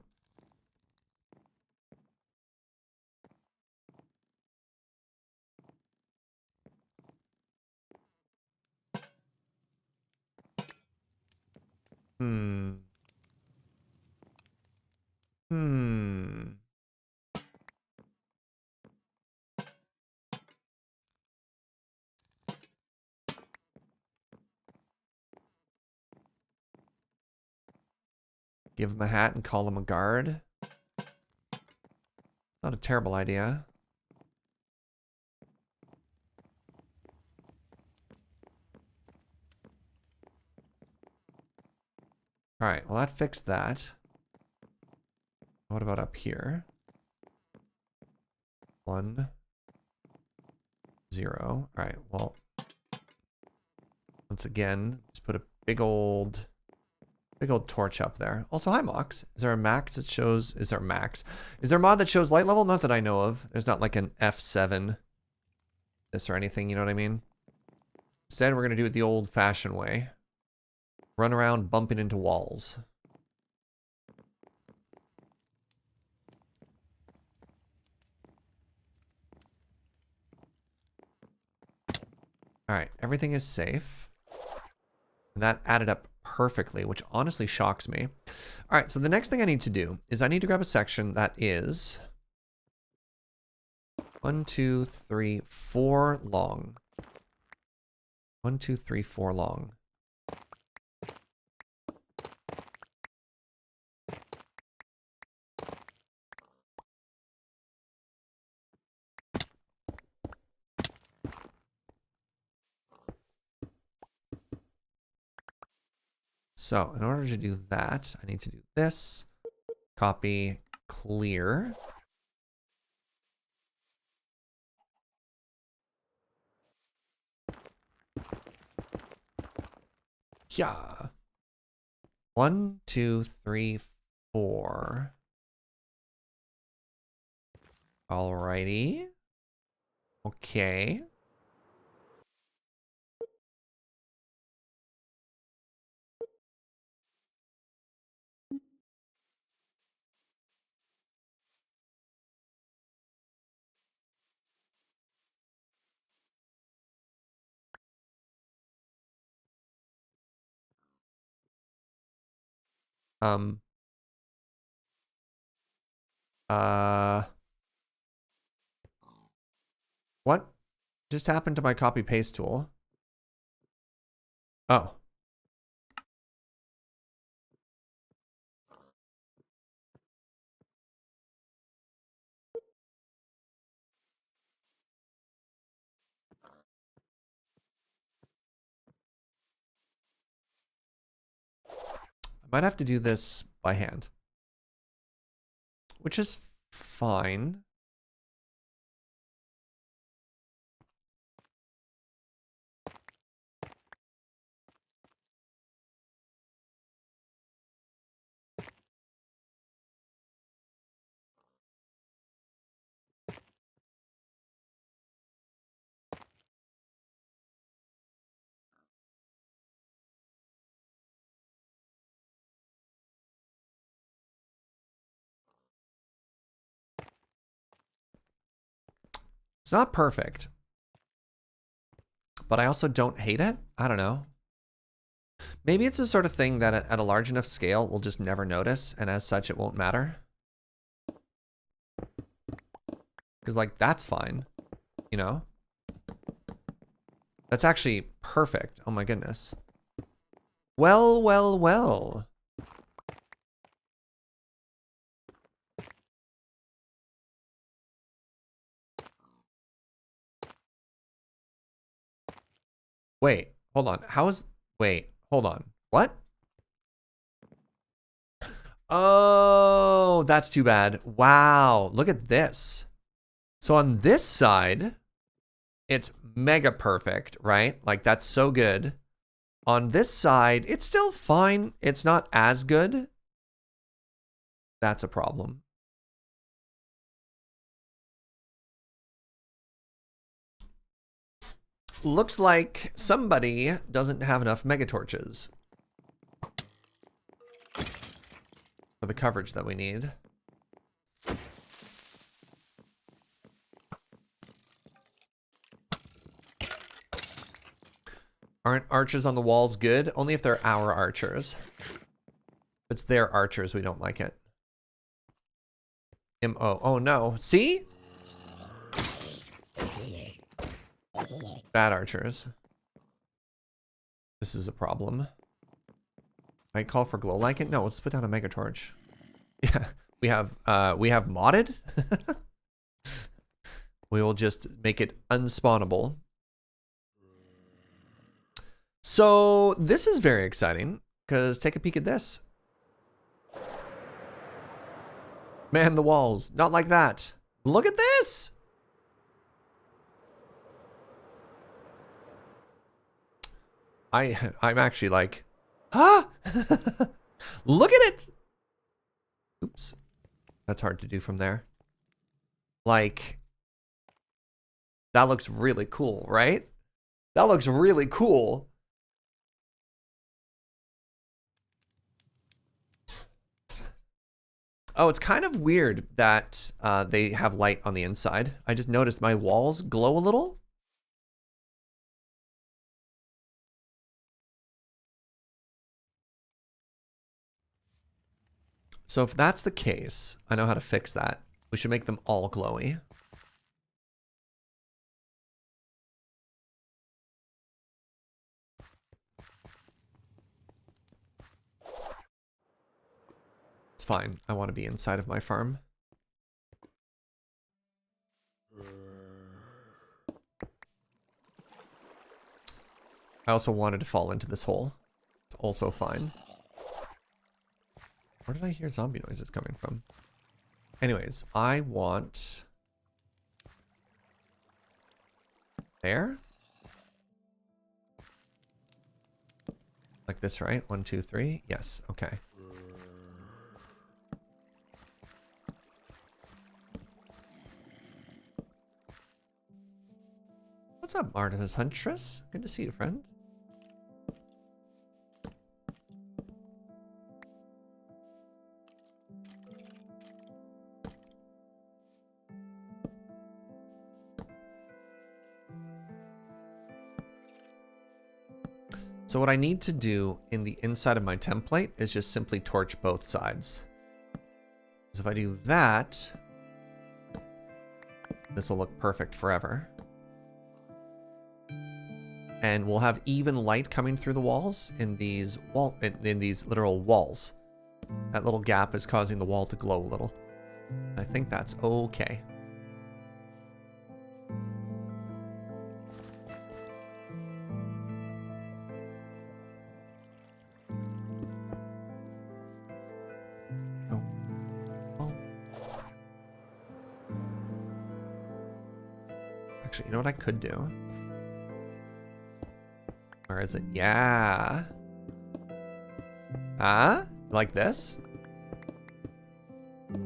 Hmm. Give him a hat and call him a guard. Not a terrible idea. All right, well, that fixed that. What about up here? 1, 0. All right, well, once again, just put a big old torch up there. Also, hi, Mox. Is there a max that shows... Is there a max? Is there a mod that shows light level? Not that I know of. There's not like an F7 this or anything, you know what I mean? Instead, we're going to do it the old-fashioned way. Run around bumping into walls. All right, everything is safe. And that added up perfectly, which honestly shocks me. All right, so the next thing I need to do is I need to grab a section that is 1, 2, 3, 4 long. 1, 2, 3, 4 long. So in order to do that, I need to do this. Copy, clear. Yeah. 1, 2, 3, 4. Alrighty. Okay. Um. What just happened to my copy paste tool? Oh. I might have to do this by hand, which is fine. It's not perfect, but I also don't hate it. I don't know. Maybe it's the sort of thing that at a large enough scale, we'll just never notice, and as such, it won't matter. Because, like, that's fine, you know? That's actually perfect. Oh my goodness. Well, well, well. Wait, hold on. Wait, hold on. What? Oh, that's too bad. Wow, look at this. So on this side, it's mega perfect, right? Like, that's so good. On this side, it's still fine. It's not as good. That's a problem. Looks like somebody doesn't have enough megatorches for the coverage that we need. Aren't archers on the walls good? Only if they're our archers. If it's their archers, we don't like it. M-O. Oh no. See? Bad archers. This is a problem. Might call for glow like it? No, let's put down a mega torch. Yeah. We have modded. We will just make it unspawnable. So this is very exciting, because take a peek at this. Man, the walls. Not like that. Look at this. I'm actually like, ah! Look at it. Oops. That's hard to do from there. Like, that looks really cool, right? That looks really cool. Oh, it's kind of weird that they have light on the inside. I just noticed my walls glow a little. So if that's the case, I know how to fix that. We should make them all glowy. It's fine. I want to be inside of my farm. I also wanted to fall into this hole. It's also fine. Where did I hear zombie noises coming from? Anyways, I want... There? Like this, right? 1, 2, 3? Yes, okay. What's up, Artemis Huntress? Good to see you, friend. So what I need to do in the inside of my template is just simply torch both sides. Because if I do that, this will look perfect forever. And we'll have even light coming through the walls in these literal walls. That little gap is causing the wall to glow a little. I think that's okay. Actually, you know what I could do? Where is it? Yeah. Huh? Like this?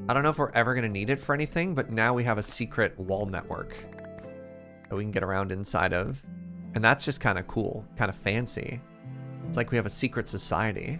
I don't know if we're ever going to need it for anything, but now we have a secret wall network that we can get around inside of. And that's just kind of cool, kind of fancy. It's like we have a secret society.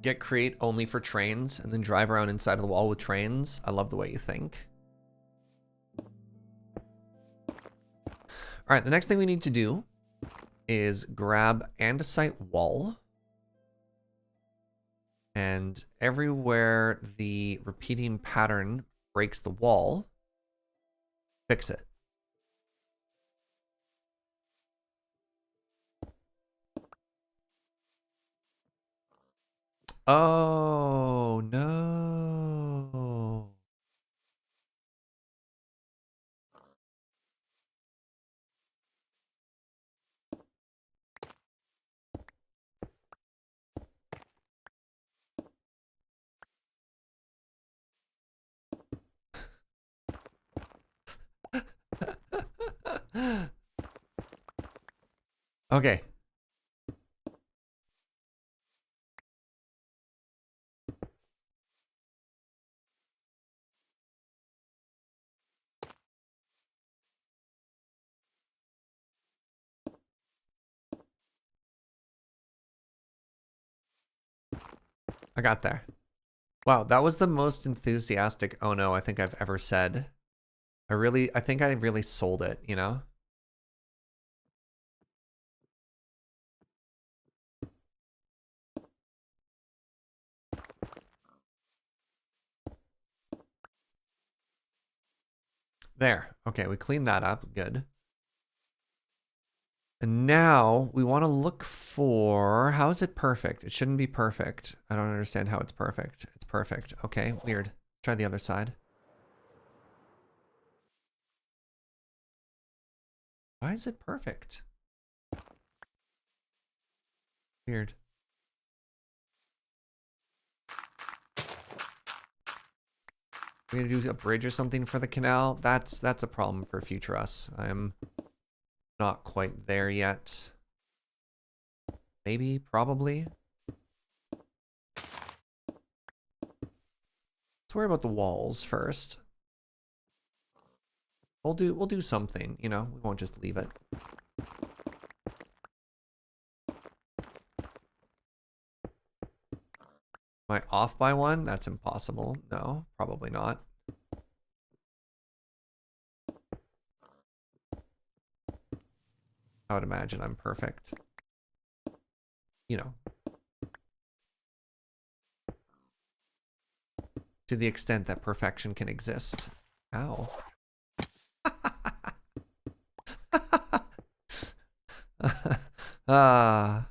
Get create only for trains and then drive around inside of the wall with trains. I love the way you think. All right, the next thing we need to do is grab andesite wall. And everywhere the repeating pattern breaks the wall, fix it. Oh, no. Okay. I got there. Wow, that was the most enthusiastic oh no I think I've ever said. I think I really sold it, you know? There. Okay, we cleaned that up. Good. And now we want to look for... How is it perfect? It shouldn't be perfect. I don't understand how it's perfect. It's perfect. Okay, weird. Try the other side. Why is it perfect? Weird. We're gonna do a bridge or something for the canal. That's a problem for future us. I'm not quite there yet. Maybe, probably. Let's worry about the walls first. We'll do something, you know, we won't just leave it. Am I off by one? That's impossible. No, probably not. I would imagine I'm perfect. You know. To the extent that perfection can exist. Ow. Ah.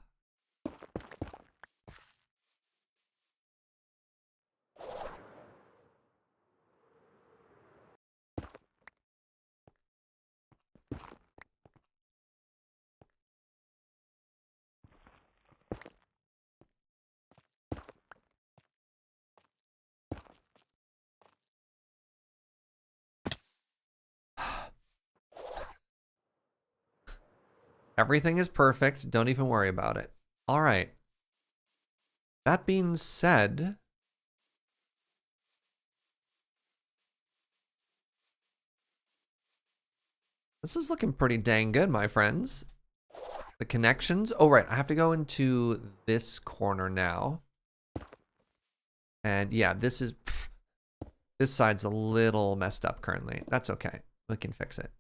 Everything is perfect. Don't even worry about it. All right. That being said, this is looking pretty dang good, my friends. The connections. Oh, right. I have to go into this corner now. And yeah, this side's a little messed up currently. That's okay. We can fix it.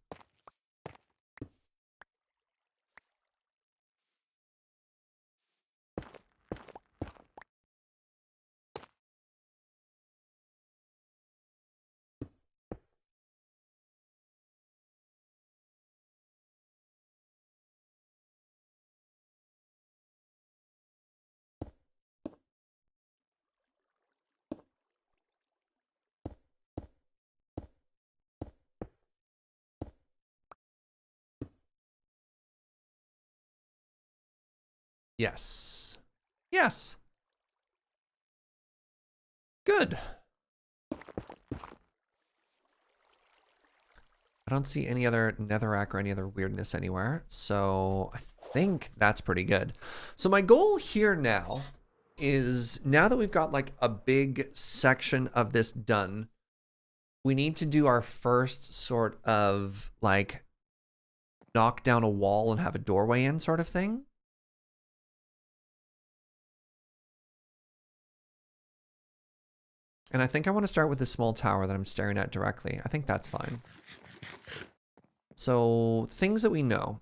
Yes. Yes. Good. I don't see any other netherrack or any other weirdness anywhere. So I think that's pretty good. So my goal here now is, now that we've got like a big section of this done, we need to do our first sort of like knock down a wall and have a doorway in sort of thing. And I think I want to start with this small tower that I'm staring at directly. I think that's fine. So, things that we know.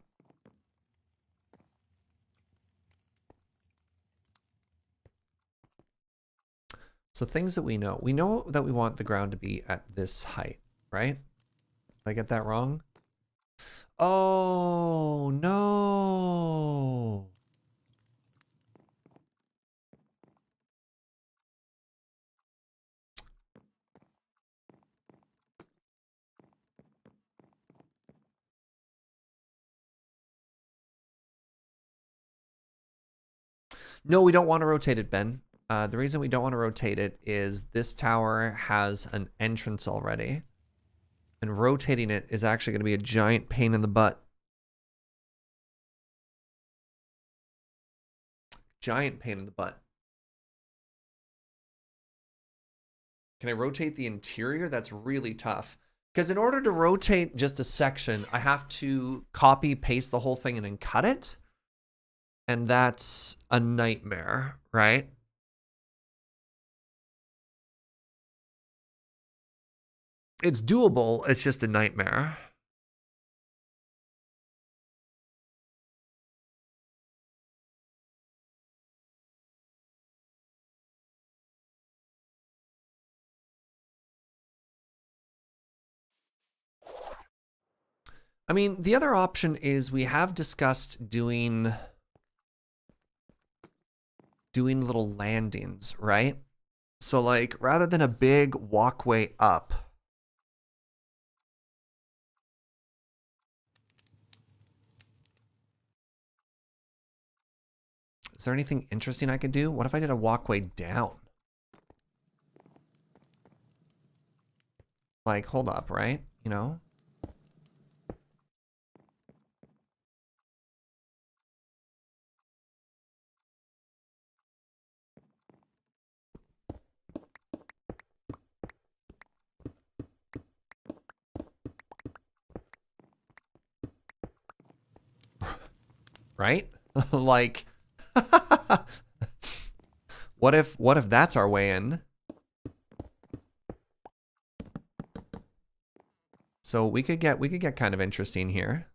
So, things that we know. We know that we want the ground to be at this height, right? Did I get that wrong? Oh, no. No, we don't want to rotate it, Ben. The reason we don't want to rotate it is this tower has an entrance already. And rotating it is actually going to be a giant pain in the butt. Giant pain in the butt. Can I rotate the interior? That's really tough. Because in order to rotate just a section, I have to copy, paste the whole thing and then cut it. And that's a nightmare, right? It's doable, it's just a nightmare. I mean, the other option is we have discussed doing little landings, right? So like, rather than a big walkway up, is there anything interesting I could do? What if I did a walkway down? Like, hold up, right? You know? Right? Like, what if that's our way in? So we could get kind of interesting here.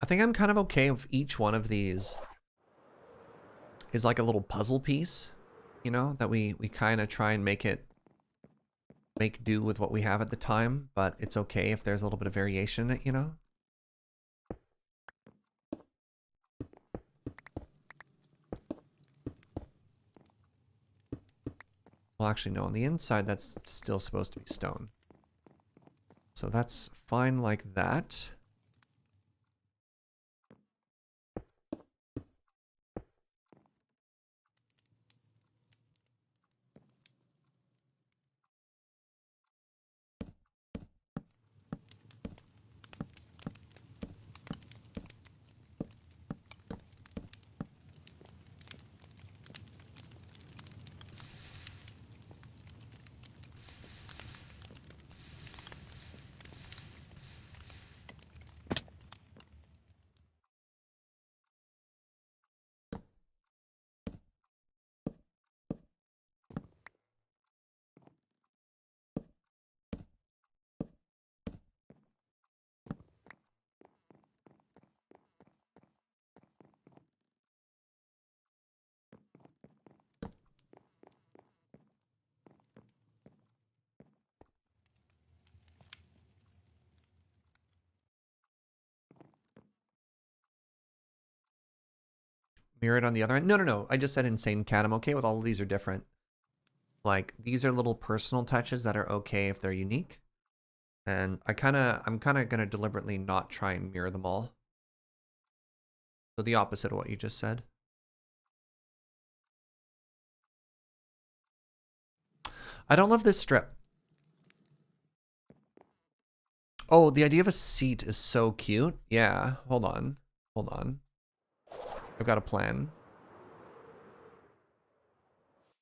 I think I'm kind of okay if each one of these is like a little puzzle piece, you know, that we kind of try and make do with what we have at the time, but it's okay if there's a little bit of variation in it, you know? Well, actually, no, on the inside, that's still supposed to be stone. So that's fine like that. Mirror it on the other end. No, no, no. I just said insane cat. I'm okay with all of these are different. Like, these are little personal touches that are okay if they're unique. And I'm kind of going to deliberately not try and mirror them all. So the opposite of what you just said. I don't love this strip. Oh, the idea of a seat is so cute. Yeah, hold on. Hold on. I've got a plan.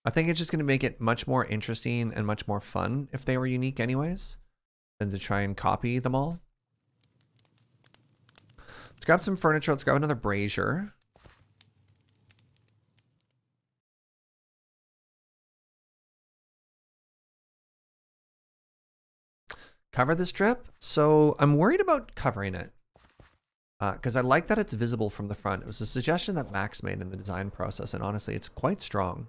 I think it's just going to make it much more interesting and much more fun if they were unique anyways, than to try and copy them all. Let's grab some furniture. Let's grab another brazier. Cover the strip. So I'm worried about covering it. Because I like that it's visible from the front. It was a suggestion that Max made in the design process, and honestly, it's quite strong.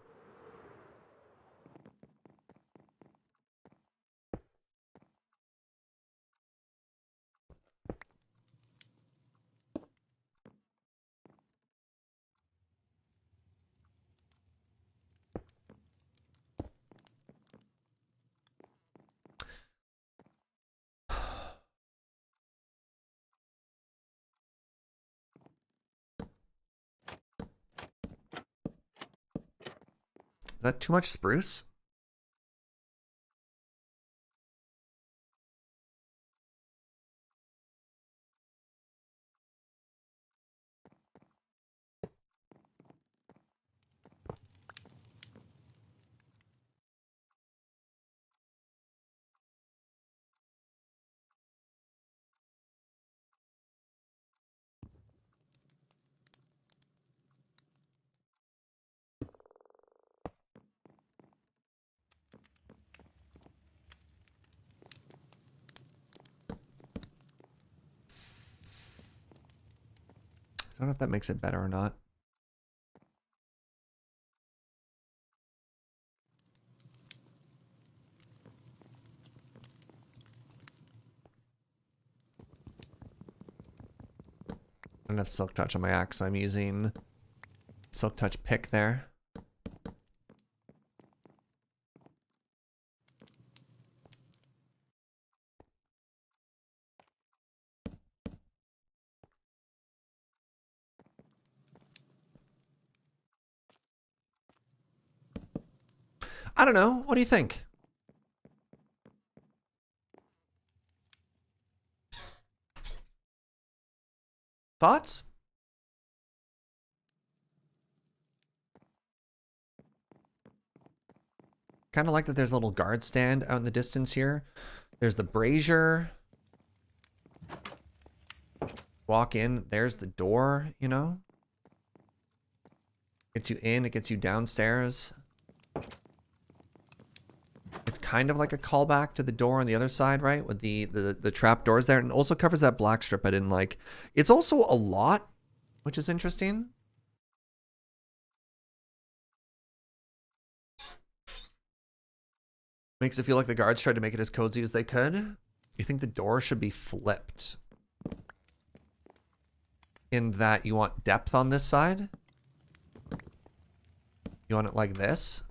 Is that too much spruce? don't know if that makes it better or not. I don't have Silk Touch on my axe, so I'm using Silk Touch pick there. I don't know. What do you think? Thoughts? Kind of like that there's a little guard stand out in the distance here. There's the brazier. Walk in. There's the door, you know? Gets you in. It gets you downstairs. It's kind of like a callback to the door on the other side, right? With the trap doors there. And also covers that black strip I didn't like. It's also a lot, which is interesting. Makes it feel like the guards tried to make it as cozy as they could. You think the door should be flipped? In that you want depth on this side? You want it like this?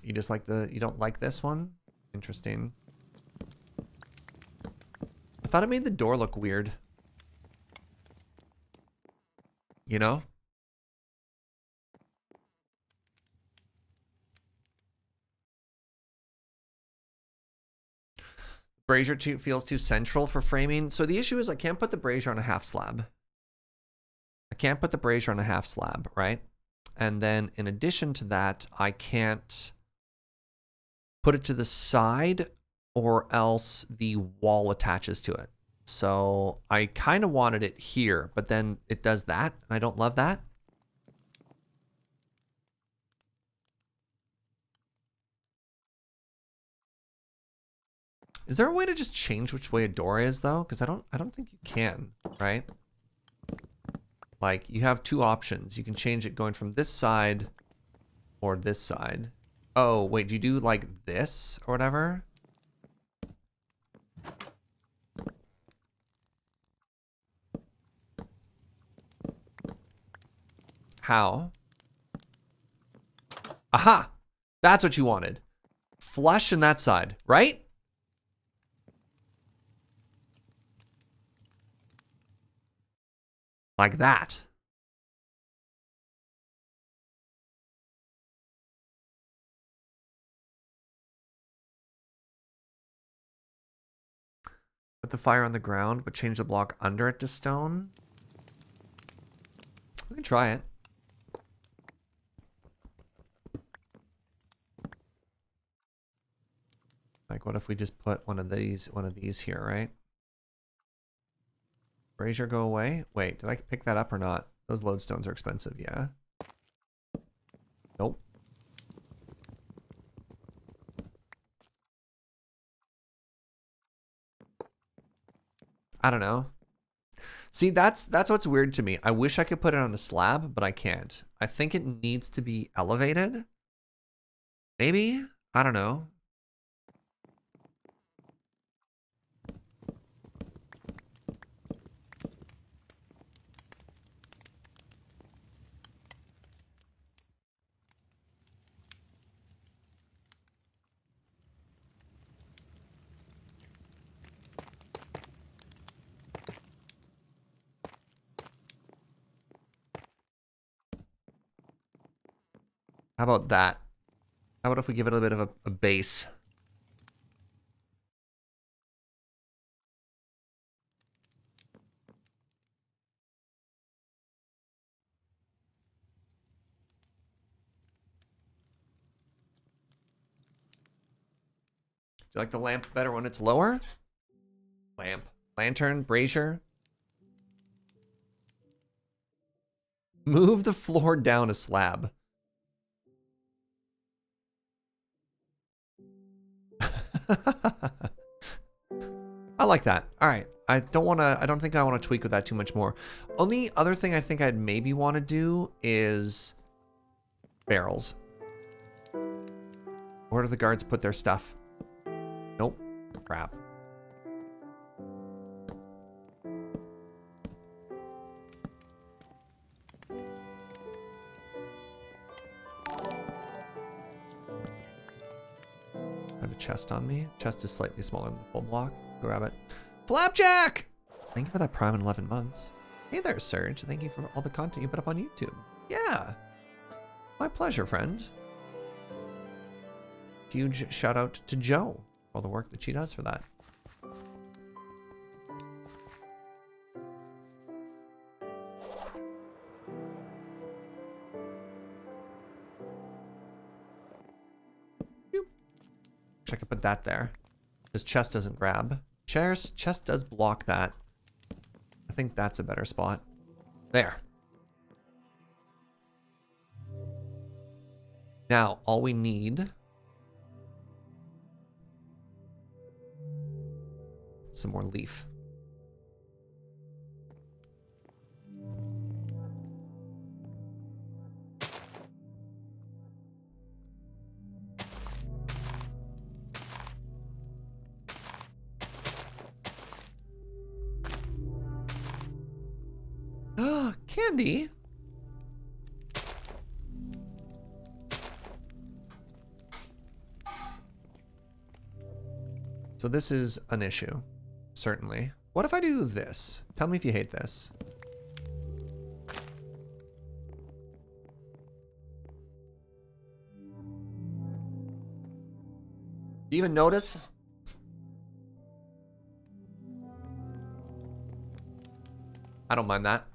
You just like you don't like this one? Interesting. I thought it made the door look weird. You know? Brazier feels too central for framing. So the issue is I can't put the brazier on a half slab. I can't put the brazier on a half slab, right? And then in addition to that, I can't put it to the side or else the wall attaches to it. So I kind of wanted it here, but then it does that, and I don't love that. Is there a way to just change which way a door is though? Because I don't think you can, right? Like you have two options. You can change it going from this side or this side. Oh, wait, do you do like this or whatever? How? Aha! That's what you wanted. Flush in that side, right? Like that. Put the fire on the ground, but change the block under it to stone. We can try it. Like, what if we just put one of these here, right? Brazier go away? Wait, did I pick that up or not? Those lodestones are expensive, yeah. Nope. I don't know. See, that's what's weird to me. I wish I could put it on a slab, but I can't. I think it needs to be elevated. Maybe? I don't know. How about that? How about if we give it a bit of a base? Do you like the lamp better when it's lower? Lamp. Lantern, brazier. Move the floor down a slab. I like that. All right. I don't think I want to tweak with that too much more. Only other thing I think I'd maybe want to do is barrels. Where do the guards put their stuff? Nope. Crap. I have a chest on me. Chest is slightly smaller than the full block. Grab it. Flapjack! Thank you for that Prime in 11 months. Hey there, Serge. Thank you for all the content you put up on YouTube. Yeah. My pleasure, friend. Huge shout out to Joe for all the work that she does for that. I could put that there. His chest doesn't grab. Chest does block that. I think that's a better spot. There. Now, all we need... some more leaf. Candy. So this is an issue, certainly. What if I do this? Tell me if you hate this. Do you even notice? I don't mind that.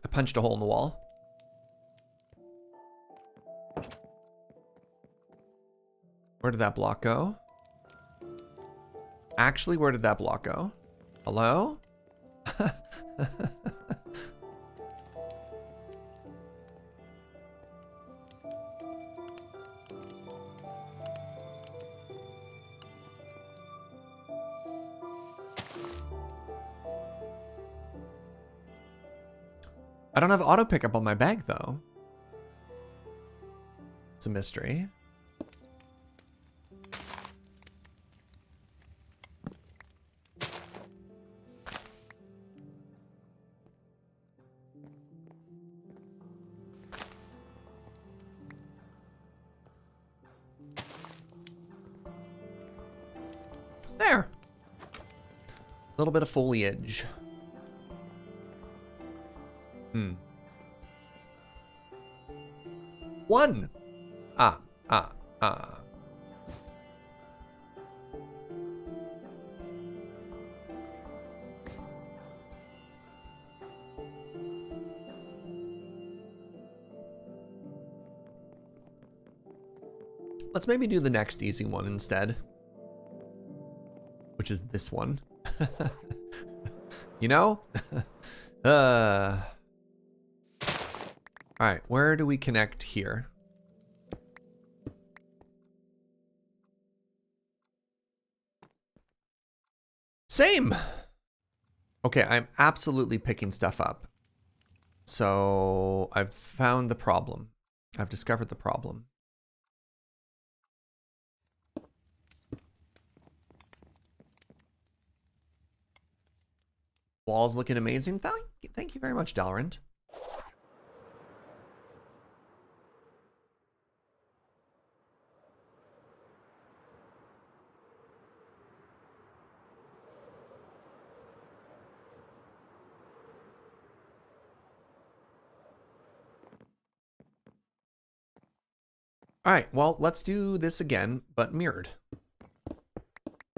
I punched a hole in the wall. Where did that block go? Actually, where did that block go? Hello? I don't have auto pickup on my bag though. It's a mystery. There. A little bit of foliage. One. Ah. Let's maybe do the next easy one instead. Which is this one. You know? Alright, where do we connect here? Same! Okay, I'm absolutely picking stuff up. So, I've found the problem. I've discovered the problem. Wall's looking amazing. Thank you very much, Dalrand. All right, well, let's do this again, but mirrored.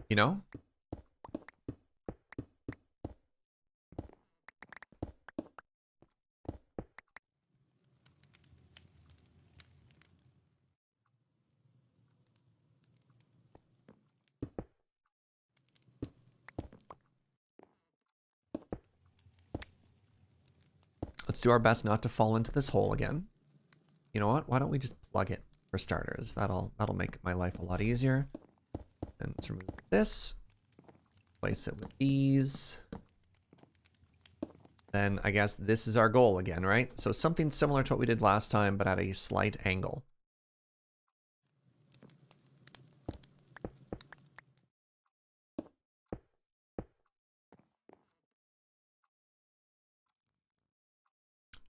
You know? Let's do our best not to fall into this hole again. You know what? Why don't we just plug it for starters? That'll make my life a lot easier. And let's remove this. Place it with these. Then I guess this is our goal again, right? So something similar to what we did last time, but at a slight angle.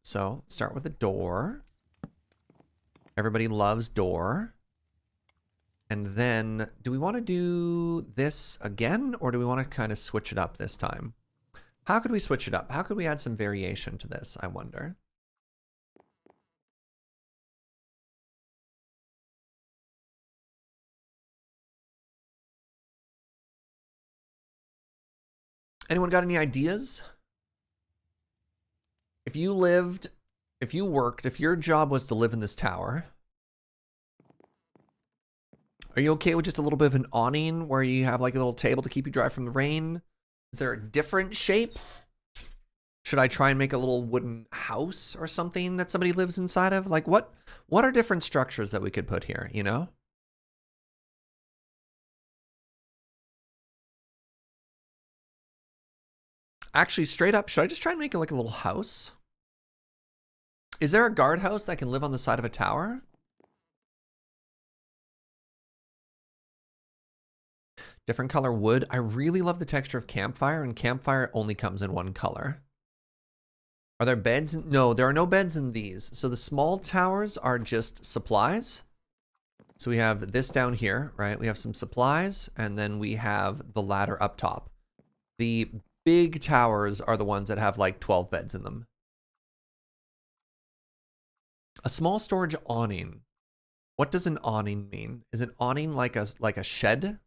So start with a door. Everybody loves door. And then, do we want to do this again, or do we want to kind of switch it up this time? How could we switch it up? How could we add some variation to this, I wonder? Anyone got any ideas? If you lived, if you worked, if your job was to live in this tower, are you okay with just a little bit of an awning where you have like a little table to keep you dry from the rain? Is there a different shape? Should I try and make a little wooden house or something that somebody lives inside of? Like what are different structures that we could put here, you know? Actually, straight up, should I just try and make it like a little house? Is there a guardhouse that can live on the side of a tower? Different color wood. I really love the texture of campfire, and campfire only comes in one color. Are there beds? No, there are no beds in these. So the small towers are just supplies. So we have this down here, right? We have some supplies, and then we have the ladder up top. The big towers are the ones that have like 12 beds in them. A small storage awning. What does an awning mean? Is an awning like a shed?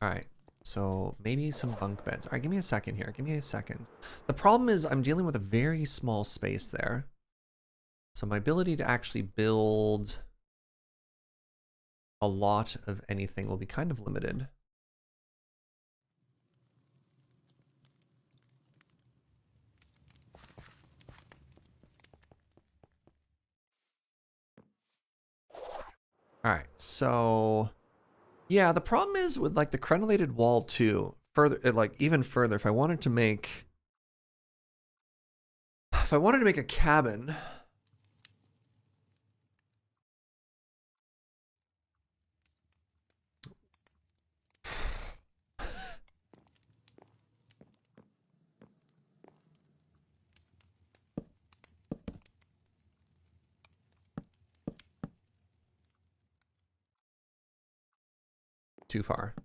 All right. So maybe some bunk beds. All right, give me a second here. Give me a second. The problem is I'm dealing with a very small space there. So my ability to actually build a lot of anything will be kind of limited. All right, so yeah, the problem is with like the crenellated wall too. Further, like even further, if I wanted to make a cabin. Too far.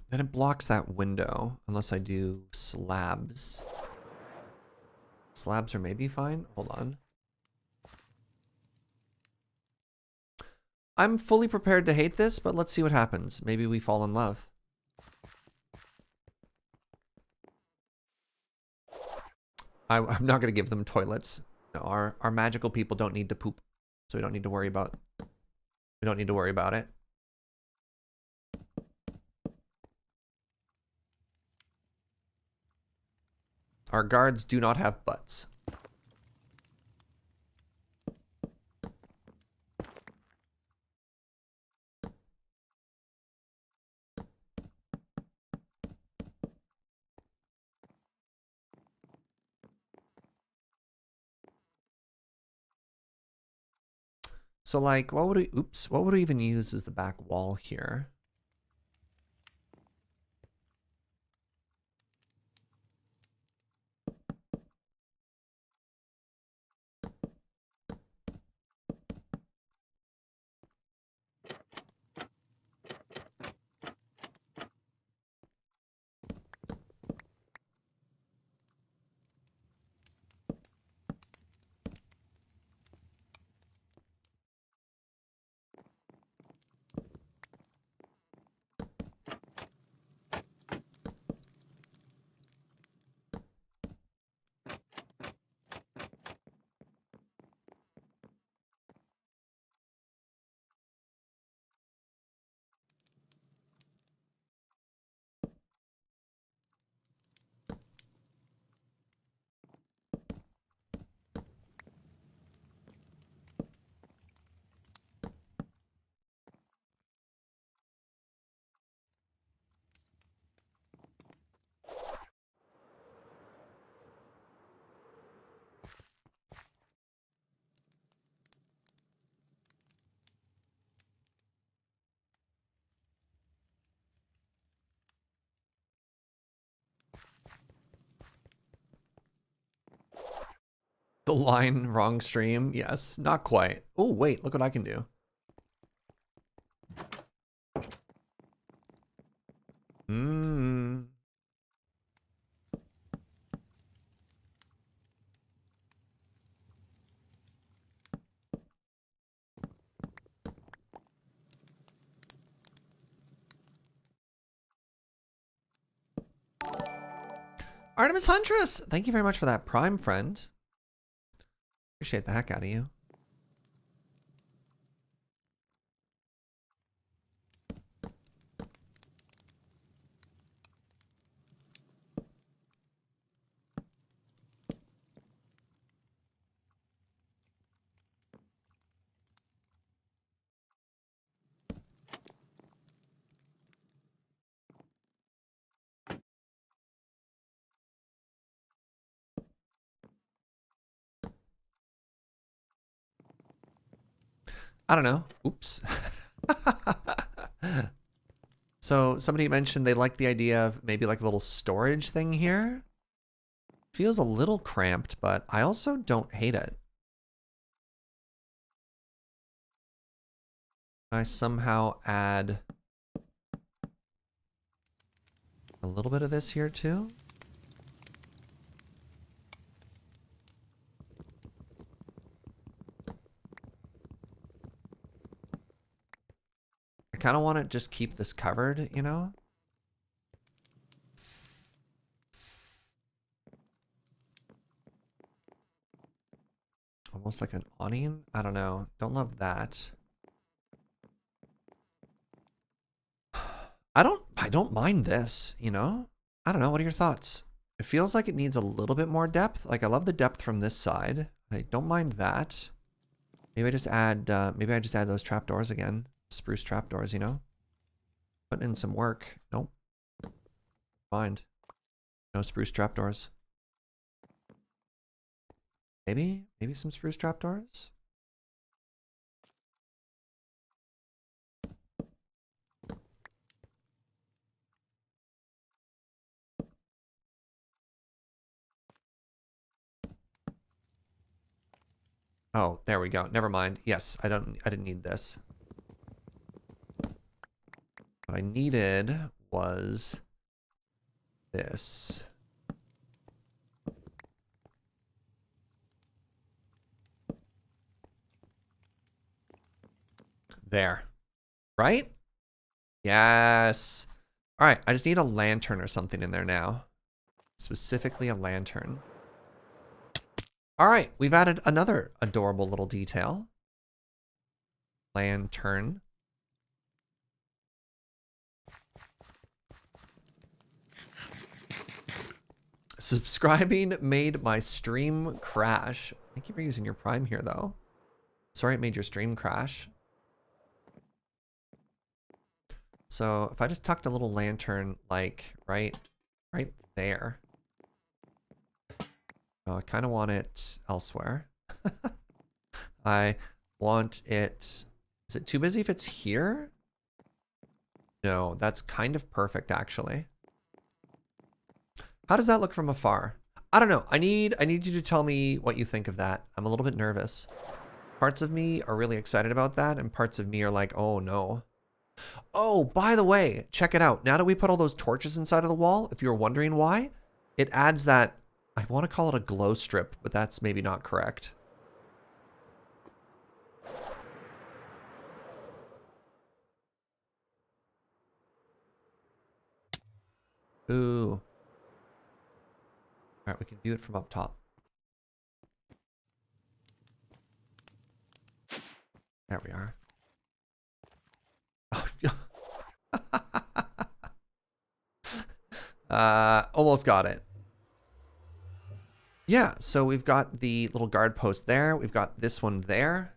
Then it blocks that window unless I do slabs. Slabs are maybe fine. Hold on. I'm fully prepared to hate this, but let's see what happens. Maybe we fall in love. I'm not going to give them toilets. No, our magical people don't need to poop, so we don't need to worry about it. Our guards do not have butts. So like, what would we even use as the back wall here? The line wrong stream. Yes, not quite. Oh, wait, look what I can do. Mmm. Artemis Huntress, thank you very much for that Prime, friend. Appreciate the heck out of you. I don't know. Oops. So somebody mentioned they like the idea of maybe like a little storage thing here. Feels a little cramped, but I also don't hate it. I somehow add a little bit of this here too. I kind of want to just keep this covered, you know? Almost like an awning? I don't know. Don't love that. I don't mind this, you know? I don't know. What are your thoughts? It feels like it needs a little bit more depth. Like I love the depth from this side. I don't mind that. Maybe I just add those trapdoors again. Spruce trapdoors, you know? Putting in some work. Nope. Mind. No spruce trapdoors. Maybe some spruce trapdoors? Oh, there we go. Never mind. Yes, I didn't need this. What I needed was this. There. Right? Yes. All right, I just need a lantern or something in there now. Specifically a lantern. All right, we've added another adorable little detail. Lantern. Subscribing made my stream crash. Thank you for using your Prime here, though. Sorry it made your stream crash. So if I just tucked a little lantern, like, right there. Oh, I kind of want it elsewhere. I want it... Is it too busy if it's here? No, that's kind of perfect, actually. How does that look from afar? I don't know. I need you to tell me what you think of that. I'm a little bit nervous. Parts of me are really excited about that, and parts of me are like, oh no. Oh, by the way, check it out. Now that we put all those torches inside of the wall, if you're wondering why, it adds that, I want to call it a glow strip, but that's maybe not correct. Ooh. All right, we can view it from up top. There we are. Almost got it. Yeah, so we've got the little guard post there. We've got this one there.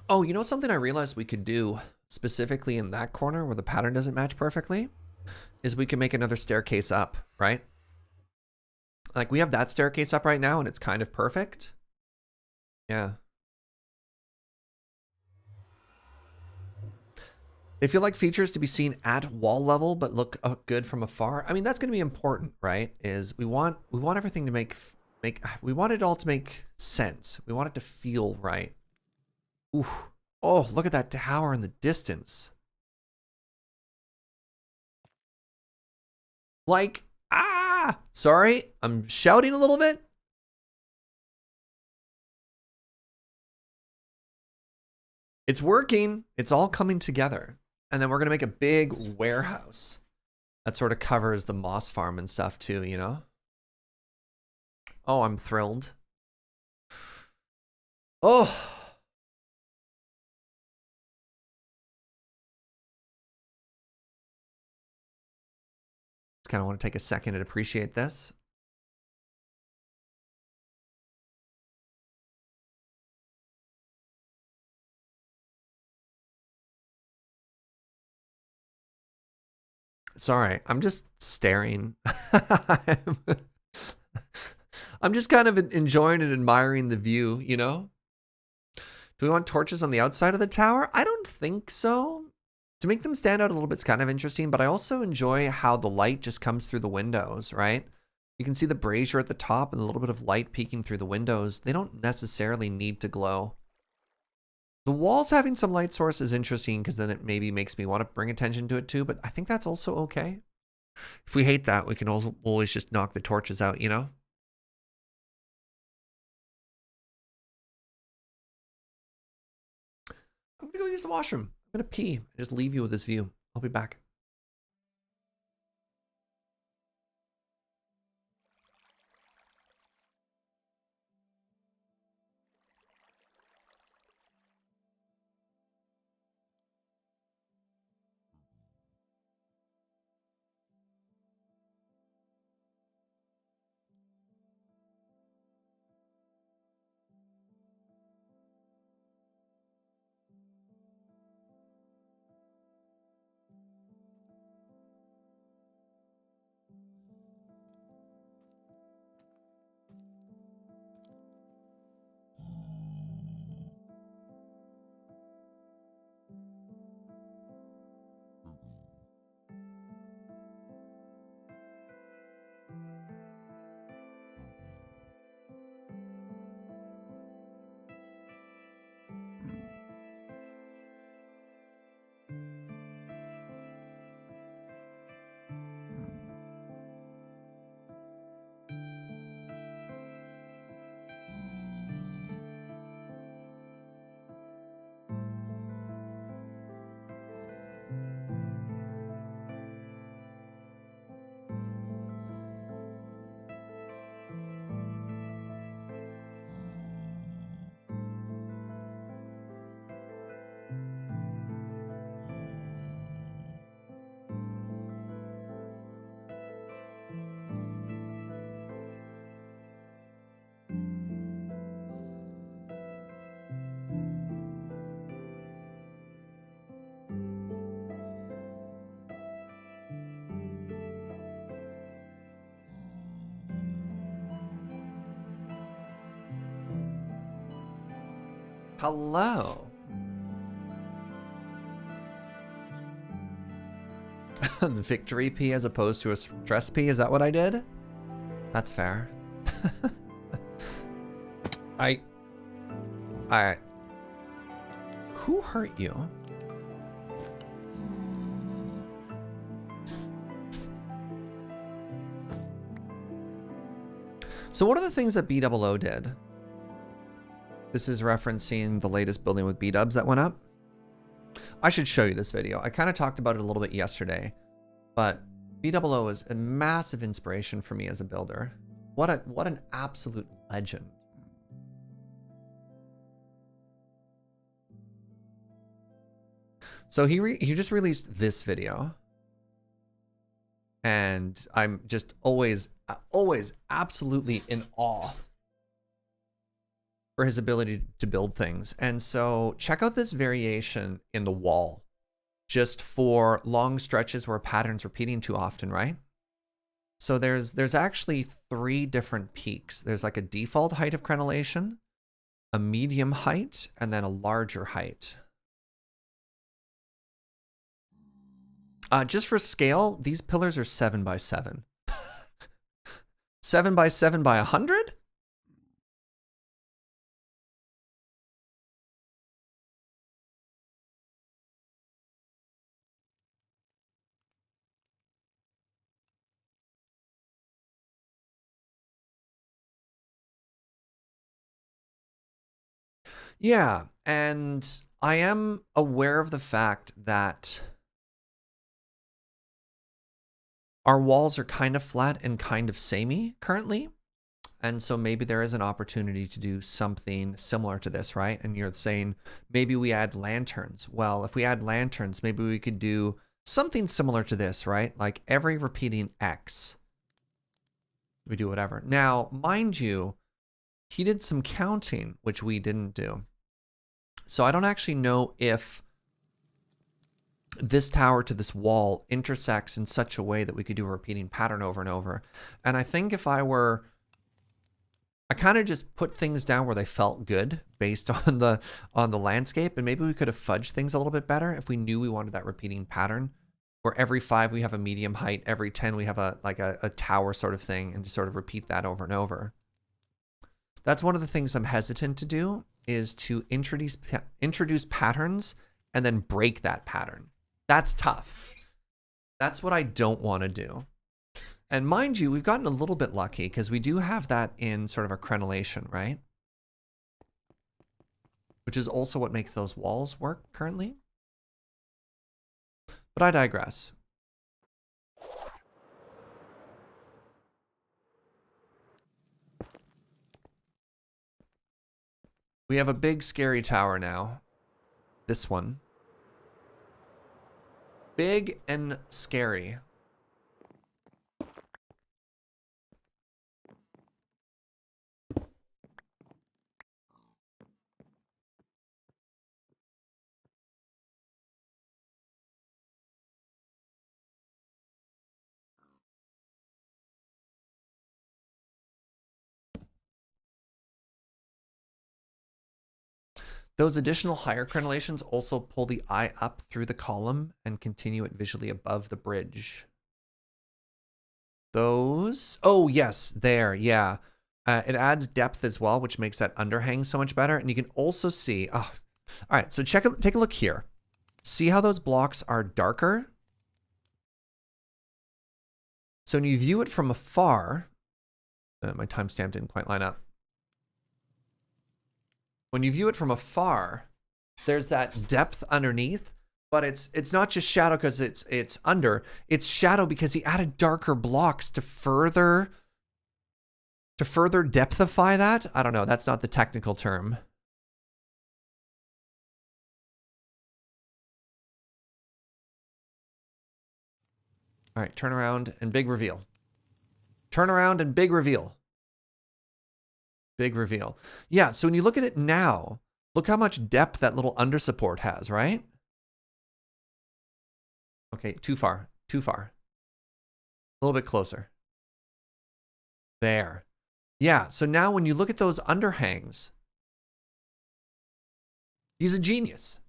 Oh, you know something I realized we could do specifically in that corner where the pattern doesn't match perfectly? Is we can make another staircase up, right? Like we have that staircase up right now and it's kind of perfect. Yeah. They feel like features to be seen at wall level, but look good from afar. I mean, that's going to be important, right? Is we want everything to we want it all to make sense. We want it to feel right. Ooh. Oh, look at that tower in the distance. Like, sorry, I'm shouting a little bit. It's working. It's all coming together. And then we're going to make a big warehouse that sort of covers the moss farm and stuff too, you know? Oh, I'm thrilled. Oh. Just kind of want to take a second and appreciate this. Sorry, I'm just staring. I'm just kind of enjoying and admiring the view, you know? Do we want torches on the outside of the tower? I don't think so. To make them stand out a little bit is kind of interesting, but I also enjoy how the light just comes through the windows, right? You can see the brazier at the top and a little bit of light peeking through the windows. They don't necessarily need to glow. The walls having some light source is interesting because then it maybe makes me want to bring attention to it too, but I think that's also okay. If we hate that, we can also always just knock the torches out, you know? I'm gonna go use the washroom. I'm gonna pee. Just leave you with this view. I'll be back. Hello. The victory P as opposed to a stress P, is that what I did? That's fair. Who hurt you? So what are the things that B00 did? This is referencing the latest building with B-dubs that went up. I should show you this video. I kind of talked about it a little bit yesterday, but B00 is a massive inspiration for me as a builder. What an absolute legend. So he just released this video, and I'm just always absolutely in awe for his ability to build things. And so check out this variation in the wall, just for long stretches where pattern's repeating too often, right? So there's actually 3 different peaks. There's like a default height of crenellation, a medium height, and then a larger height. Just for scale, these pillars are 7 by 7. 7 by 7 by 100? Yeah, and I am aware of the fact that our walls are kind of flat and kind of samey currently. And so maybe there is an opportunity to do something similar to this, right? And you're saying maybe we add lanterns. Well, if we add lanterns, maybe we could do something similar to this, right? Like every repeating X, we do whatever. Now, mind you, he did some counting, which we didn't do. So I don't actually know if this tower to this wall intersects in such a way that we could do a repeating pattern over and over. And I think if I kind of just put things down where they felt good based on the landscape, and maybe we could have fudged things a little bit better if we knew we wanted that repeating pattern, where every 5 we have a medium height, every 10 we have a tower sort of thing, and just sort of repeat that over and over. That's one of the things I'm hesitant to do, is to introduce patterns and then break that pattern. That's tough. That's what I don't want to do. And mind you, we've gotten a little bit lucky because we do have that in sort of a crenellation, right? Which is also what makes those walls work currently. But I digress. We have a big scary tower now. This one. Big and scary. Those additional higher crenellations also pull the eye up through the column and continue it visually above the bridge. Those, oh yes, there, yeah. It adds depth as well, which makes that underhang so much better. And you can also see, oh, all right, so take a look here. See how those blocks are darker? So when you view it from afar, my timestamp didn't quite line up. When you view it from afar, there's that depth underneath, but it's not just shadow because it's under. It's shadow because he added darker blocks to further depthify that. I don't know. That's not the technical term. All right, turn around and big reveal. Turn around and big reveal. Big reveal. Yeah, so when you look at it now, look how much depth that little under support has, right? Okay, too far. Too far. A little bit closer. There. Yeah, so now when you look at those underhangs, he's a genius.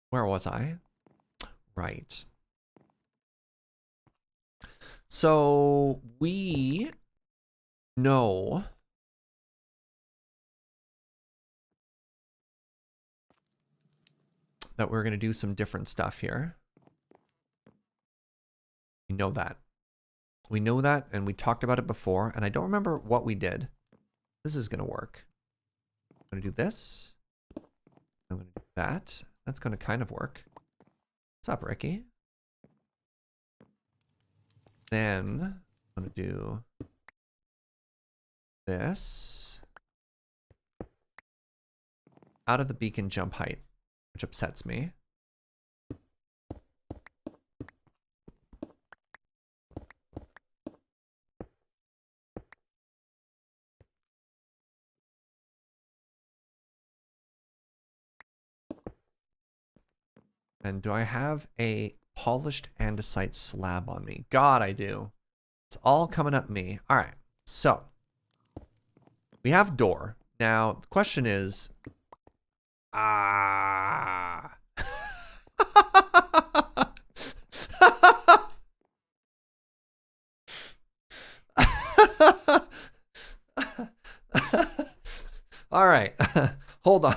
Where was I? Right. So we know that we're going to do some different stuff here. We know that. We know that, and we talked about it before, and I don't remember what we did. This is going to work. I'm going to do this. I'm going to do that. That's going to kind of work. What's up, Ricky? Then I'm going to do this. Out of the beacon jump height, which upsets me. And do I have a polished andesite slab on me? God, I do. It's all coming up me. All right. So we have door. Now, the question is, all right. Hold on.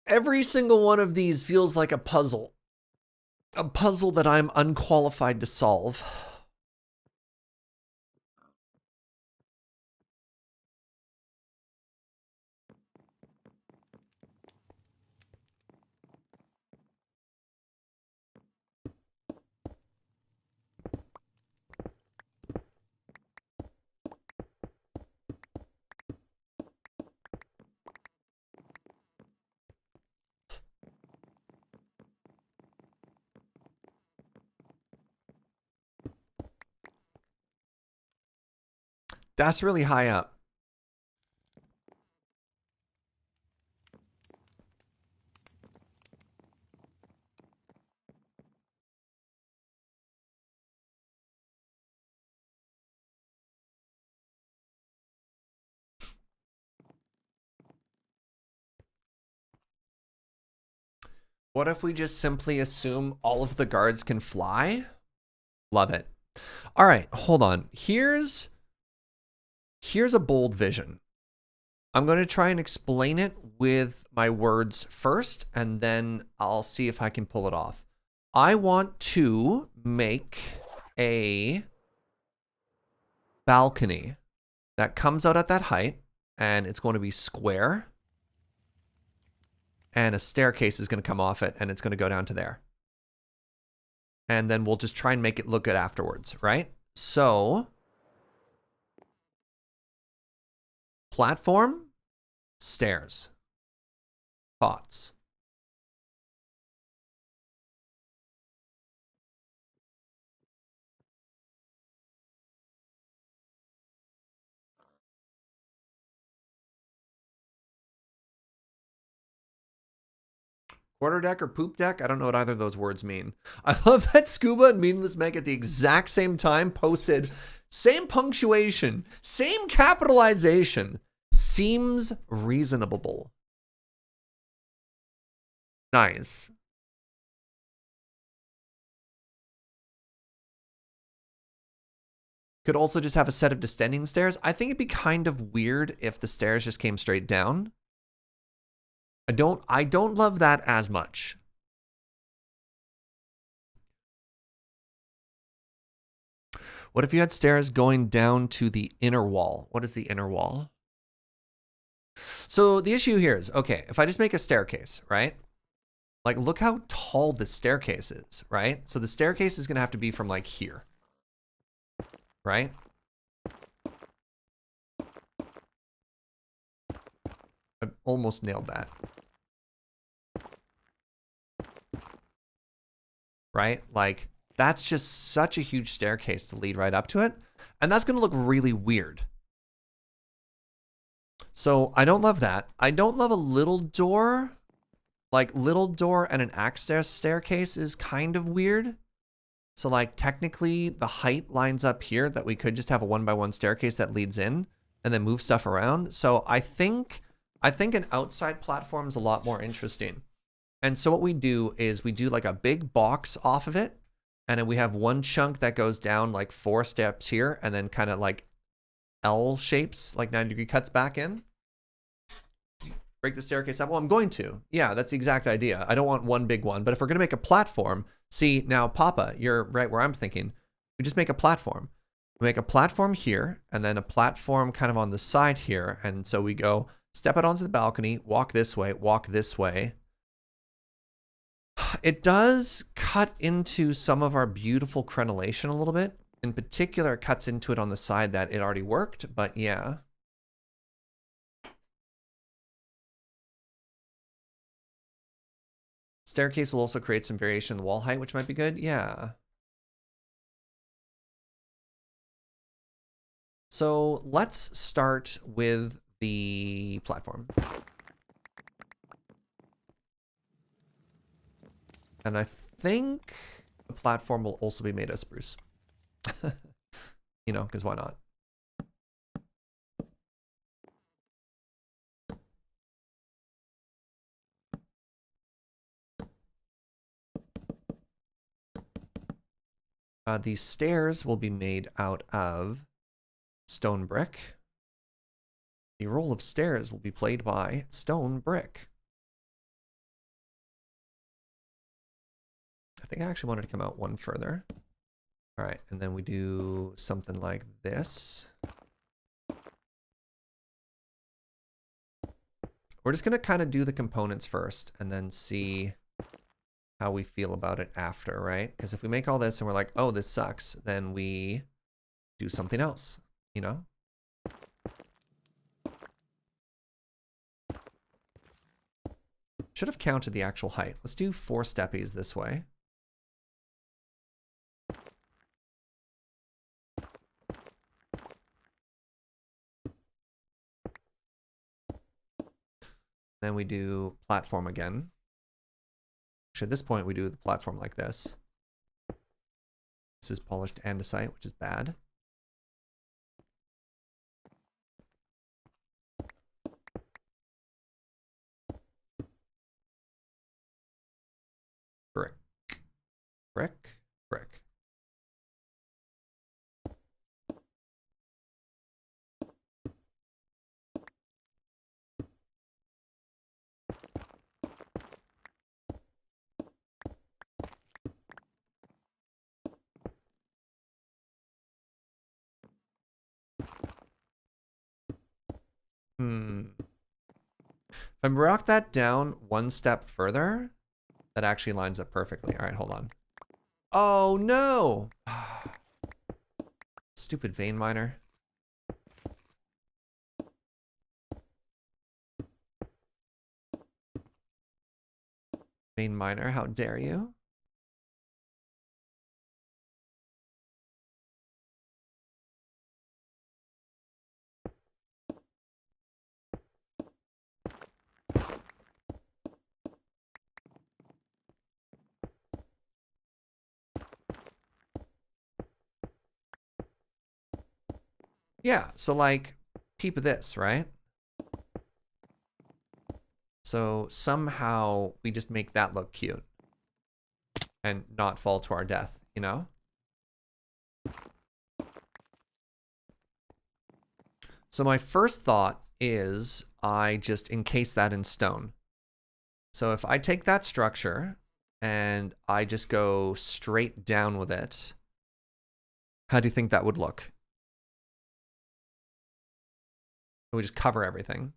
Every single one of these feels like a puzzle that I'm unqualified to solve. That's really high up. What if we just simply assume all of the guards can fly? Love it. All right, hold on. Here's a bold vision. I'm going to try and explain it with my words first, and then I'll see if I can pull it off. I want to make a balcony that comes out at that height, and it's going to be square. And a staircase is going to come off it, and it's going to go down to there. And then we'll just try and make it look good afterwards, right? So, platform, stairs. Thoughts? Quarter deck or poop deck? I don't know what either of those words mean. I love that Scuba and Meaningless Meg at the exact same time posted same punctuation, same capitalization. Seems reasonable. Nice. Could also just have a set of descending stairs. I think it'd be kind of weird if the stairs just came straight down. I don't love that as much. What if you had stairs going down to the inner wall? What is the inner wall? So the issue here is, okay, if I just make a staircase, right? Like, look how tall this staircase is, right? So the staircase is going to have to be from like here, right? I almost nailed that. Right? Like, that's just such a huge staircase to lead right up to it. And that's going to look really weird. So I don't love that. I don't love a little door. Like, little door and an access staircase is kind of weird. So, like, technically, the height lines up here that we could just have a 1x1 staircase that leads in and then move stuff around. So I think an outside platform is a lot more interesting. And so what we do is we do like a big box off of it. And then we have one chunk that goes down like 4 steps here and then kind of like L shapes, like 90-degree cuts back in. Break the staircase up. Well, I'm going to. Yeah, that's the exact idea. I don't want one big one. But if we're going to make a platform, see, now, Papa, you're right where I'm thinking. We just make a platform. We make a platform here and then a platform kind of on the side here. And so we go step out onto the balcony, walk this way, walk this way. It does cut into some of our beautiful crenellation a little bit, in particular, it cuts into it on the side that it already worked, but yeah. Staircase will also create some variation in the wall height, which might be good. Yeah. So let's start with the platform. And I think the platform will also be made of spruce. You know, because why not? These stairs will be made out of stone brick. The role of stairs will be played by stone brick. I think I actually wanted to come out one further. All right, and then we do something like this. We're just gonna kind of do the components first and then see how we feel about it after, right? Because if we make all this and we're like, oh, this sucks, then we do something else, you know? Should have counted the actual height. Let's do 4 steppies this way. Then we do platform again. Actually, at this point, we do the platform like this. This is polished andesite, which is bad. Brick. Brick. Brick. If I rock that down one step further, that actually lines up perfectly. All right, hold on. Oh, no! Stupid vein miner. Vein miner, how dare you? Yeah, so like, peep this, right? So somehow we just make that look cute and not fall to our death, you know? So my first thought is I just encase that in stone. So if I take that structure and I just go straight down with it, how do you think that would look? We just cover everything.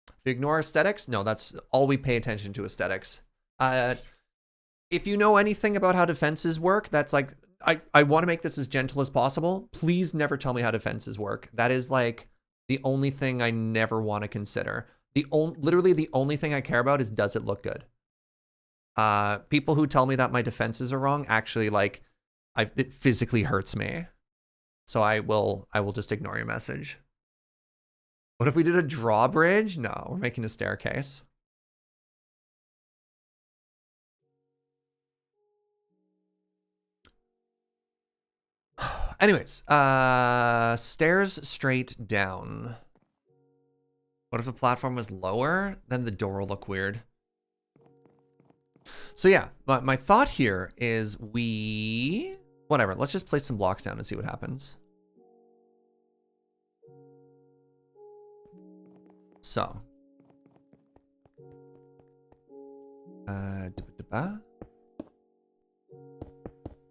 If you ignore aesthetics, no, that's all we pay attention to, aesthetics. If you know anything about how defenses work, that's like, I want to make this as gentle as possible. Please never tell me how defenses work. That is like the only thing I never want to consider. Literally the only thing I care about is, does it look good? People who tell me that my defenses are wrong, actually, like, it physically hurts me. So I will just ignore your message. What if we did a drawbridge? No, we're making a staircase. Anyways, stairs straight down. What if the platform was lower? Then the door will look weird. So yeah, my thought here is whatever, let's just place some blocks down and see what happens. So.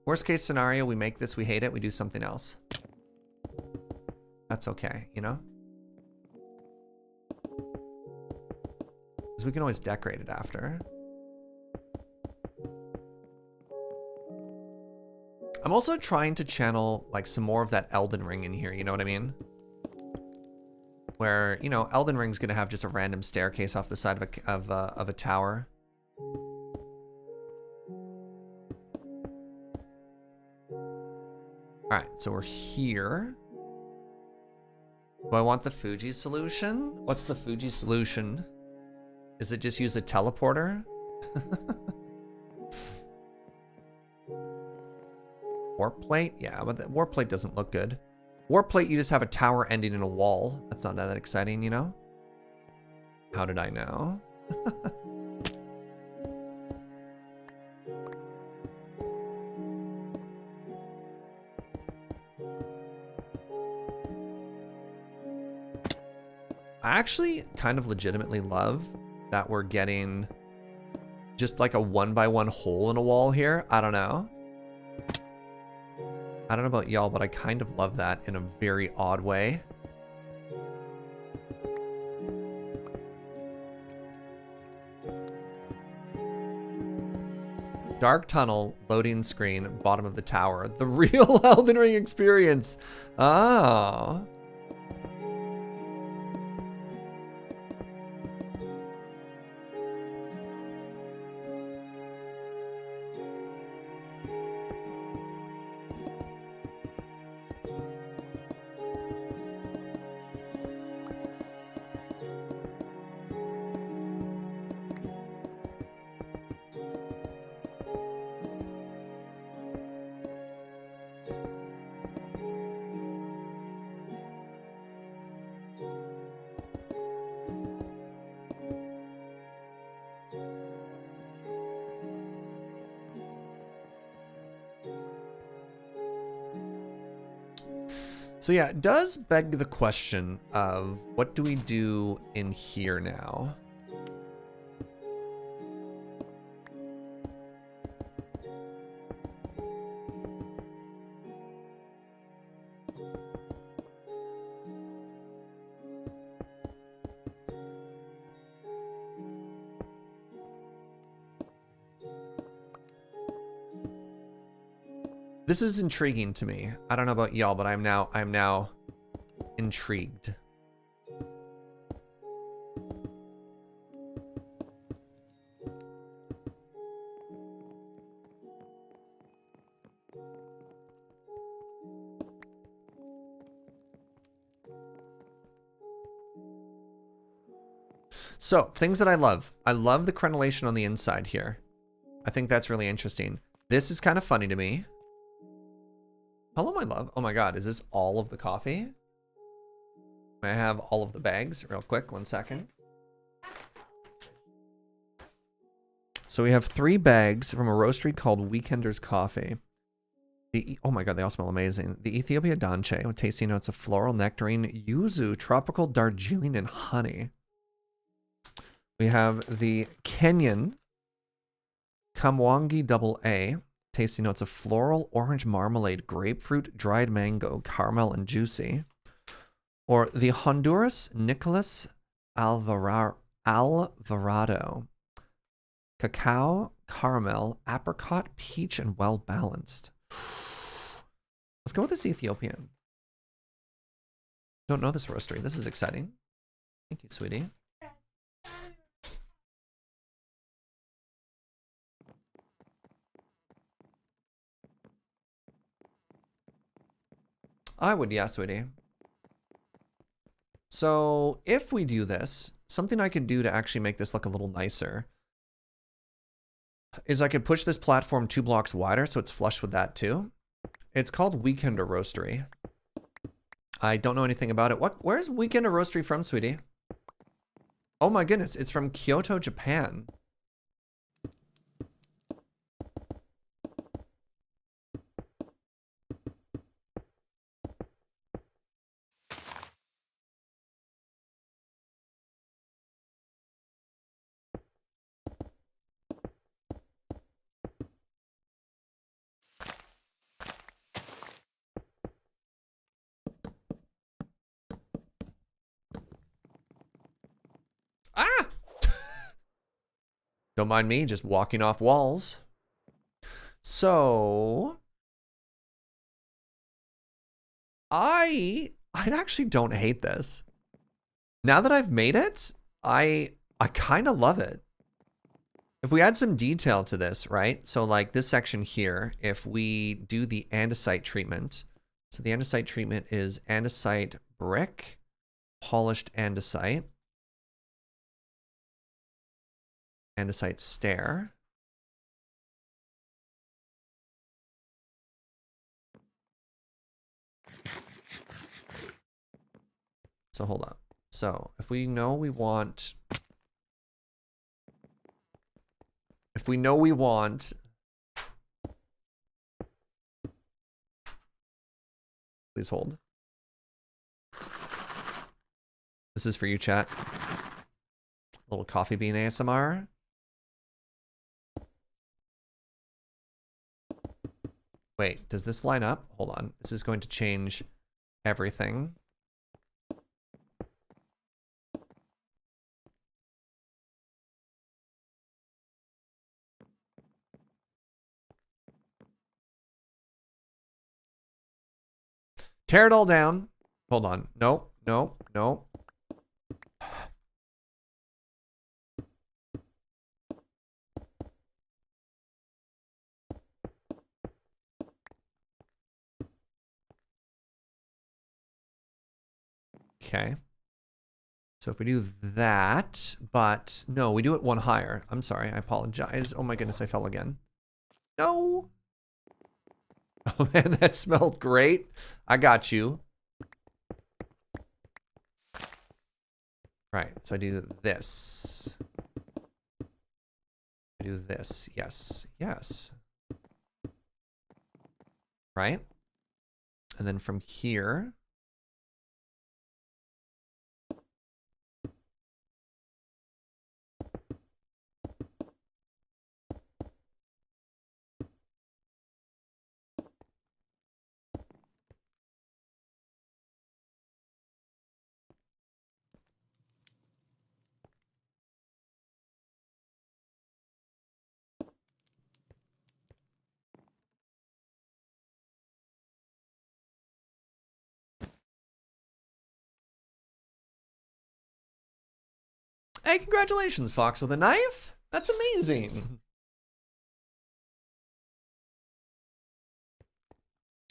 Worst case scenario, we make this, we hate it, we do something else. That's okay, you know? Because we can always decorate it after. I'm also trying to channel like some more of that Elden Ring in here, you know what I mean? Where, you know, Elden Ring's gonna have just a random staircase off the side of a tower. All right, so we're here. Do I want the Fugi solution? What's the Fugi solution? Is it just use a teleporter? Warp plate? Yeah, but the warp plate doesn't look good. Warp plate, you just have a tower ending in a wall. That's not that exciting, you know? How did I know? I actually kind of legitimately love that we're getting just like a 1x1 hole in a wall here. I don't know. I don't know about y'all, but I kind of love that in a very odd way. Dark tunnel, loading screen, bottom of the tower. The real Elden Ring experience. Oh. So yeah, it does beg the question of what do we do in here now? This is intriguing to me. I don't know about y'all, but I'm now intrigued. So, things that I love. I love the crenellation on the inside here. I think that's really interesting. This is kind of funny to me. Hello, my love. Oh my god, is this all of the coffee? May I have all of the bags real quick? 1 second. So we have 3 bags from a roastery called Weekender's Coffee. Oh my god, they all smell amazing. The Ethiopia Danche with tasty notes of floral, nectarine, yuzu, tropical Darjeeling, and honey. We have the Kenyan Kamwangi Double A. Tasty notes of floral, orange marmalade, grapefruit, dried mango, caramel, and juicy. Or the Honduras Nicholas Alvarado. Cacao, caramel, apricot, peach, and well balanced. Let's go with this Ethiopian. Don't know this roastery. This is exciting. Thank you, sweetie. I would, yeah, sweetie. So if we do this, something I could do to actually make this look a little nicer is I could push this platform 2 blocks wider so it's flush with that too. It's called Weekender Roastery. I don't know anything about it. Where's Weekender Roastery from, sweetie? Oh my goodness, it's from Kyoto, Japan. Ah! Don't mind me just walking off walls. So I actually don't hate this. Now that I've made it, I kind of love it. If we add some detail to this, right? So like this section here, if we do the andesite treatment, so the andesite treatment is andesite brick, polished andesite, andesite stair. So hold on. So if we know we want, please hold. This is for you, chat. A little coffee bean ASMR. Wait, does this line up? Hold on. This is going to change everything. Tear it all down. Hold on. Nope, nope, nope. Okay. So if we do that, but no, we do it one higher. I'm sorry, I apologize. Oh my goodness, I fell again. No. Oh man, that smelled great. I got you. Right, so I do this. I do this. Yes, yes. Right? And then from here, hey, congratulations, Fox with a knife. That's amazing.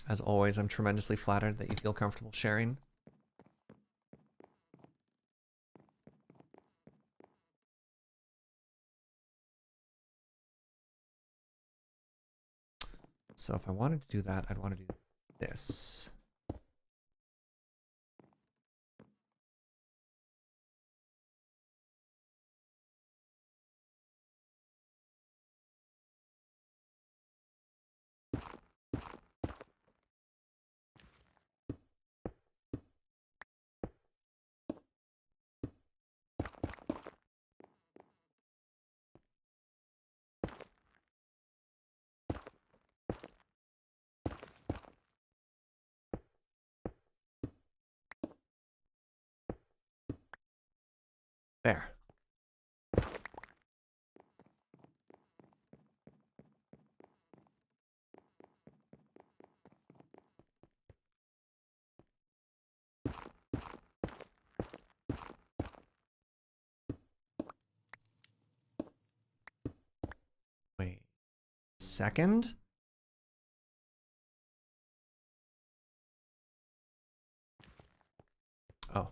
As always, I'm tremendously flattered that you feel comfortable sharing. So if I wanted to do that, I'd want to do this. There. Wait. Second? Oh.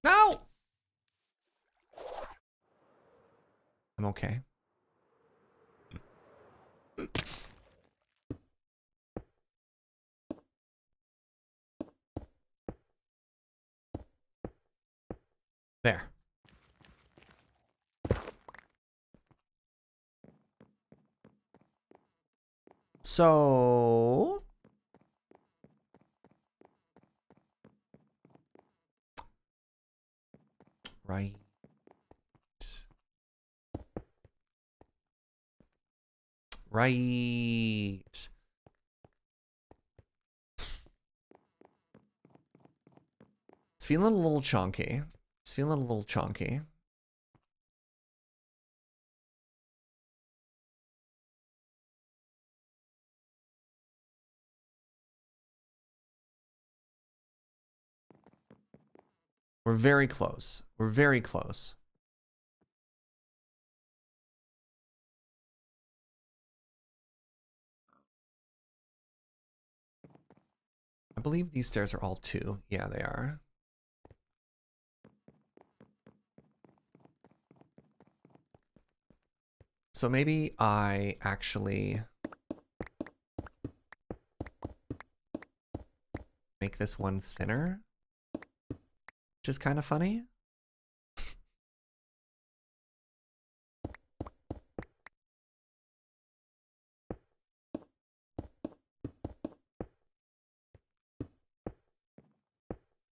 No! I'm okay. There. So... Right. Right. It's feeling a little chunky. It's feeling a little chunky. We're very close. We're very close. I believe these stairs are all 2. Yeah, they are. So maybe I actually make this one thinner, which is kind of funny.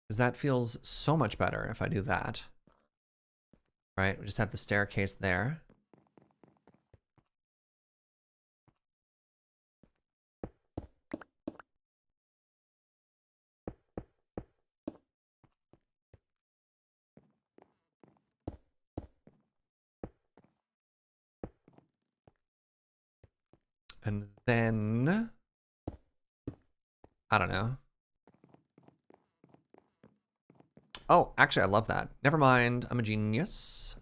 Because that feels so much better if I do that. Right, we just have the staircase there. And then, I don't know. Oh, actually, I love that. Never mind, I'm a genius.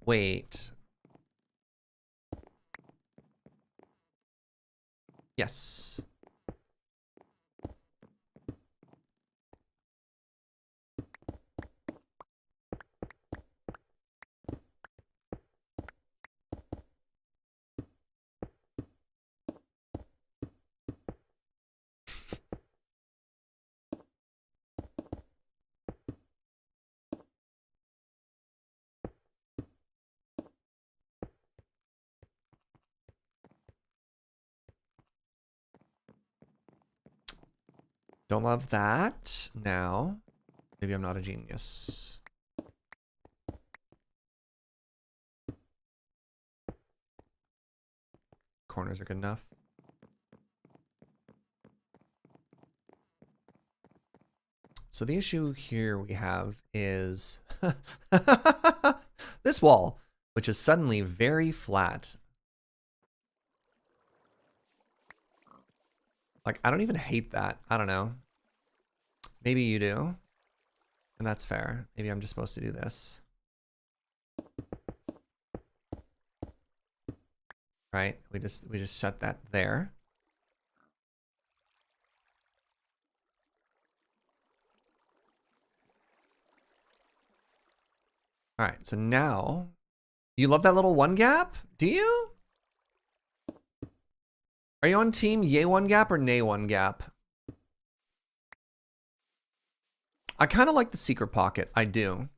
Wait. Yes. Don't love that. Now, maybe I'm not a genius. Corners are good enough. So the issue here we have is this wall, which is suddenly very flat. Like, I don't even hate that. I don't know. Maybe you do. And that's fair. Maybe I'm just supposed to do this. Right? We just shut that there. All right, so now you love that little one gap? Do you? Are you on team yay one gap or nay one gap? I kind of like the secret pocket. I do.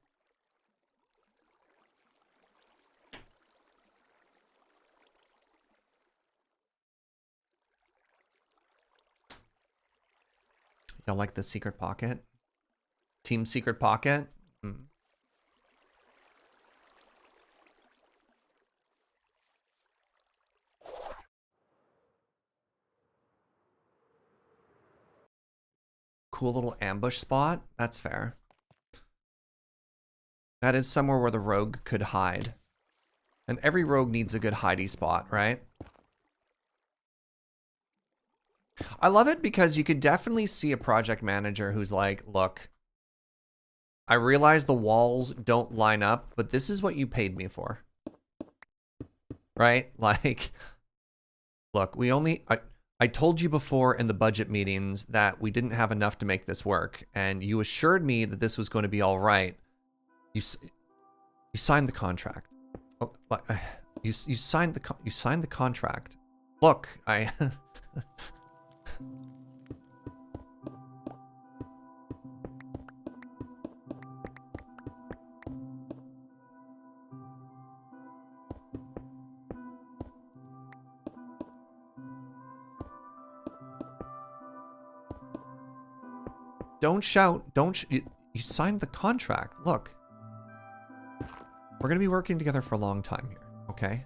Y'all like the secret pocket? Team secret pocket? Hmm. Cool little ambush spot. That's fair. That is somewhere where the rogue could hide. And every rogue needs a good hidey spot, right? I love it because you could definitely see a project manager who's like, look, I realize the walls don't line up, but this is what you paid me for. Right? Like, look, I told you before in the budget meetings that we didn't have enough to make this work, and you assured me that this was going to be all right. You signed the contract. Oh, you signed the contract. Look, I don't shout. You signed the contract. Look. We're going to be working together for a long time here, okay?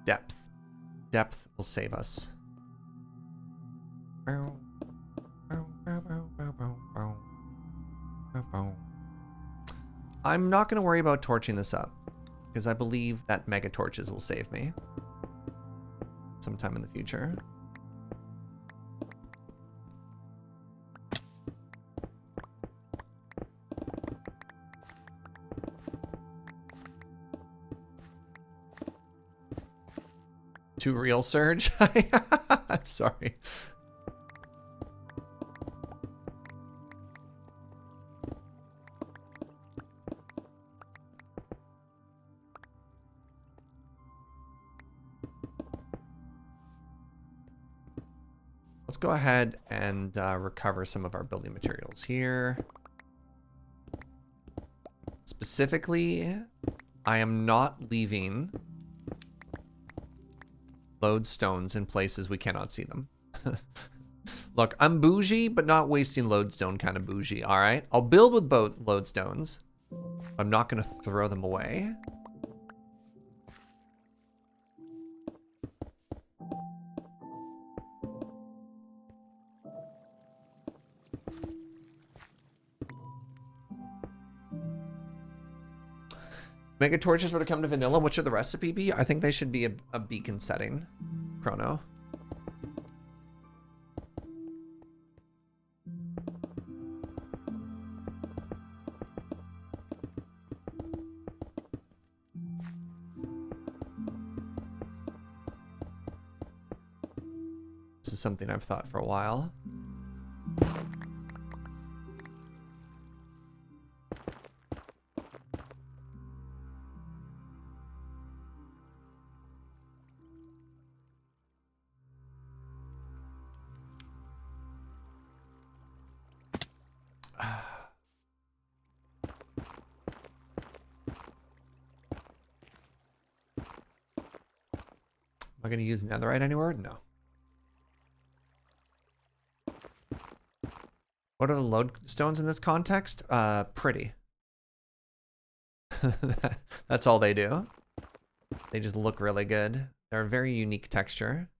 depth. Depth will save us. I'm not going to worry about torching this up, because I believe that mega torches will save me sometime in the future. Too real, Surge? I'm sorry. Let's go ahead and recover some of our building materials here. Specifically, I am not leaving lodestones in places we cannot see them. Look, I'm bougie, but not wasting lodestone kind of bougie, all right? I'll build with both lodestones. I'm not going to throw them away. Mega torches were to come to vanilla. What should the recipe be? I think they should be a beacon setting. Chrono. This is something I've thought for a while. Am I going to use netherite anywhere? No. What are the lodestones in this context? Pretty. That's all they do. They just look really good. They're a very unique texture.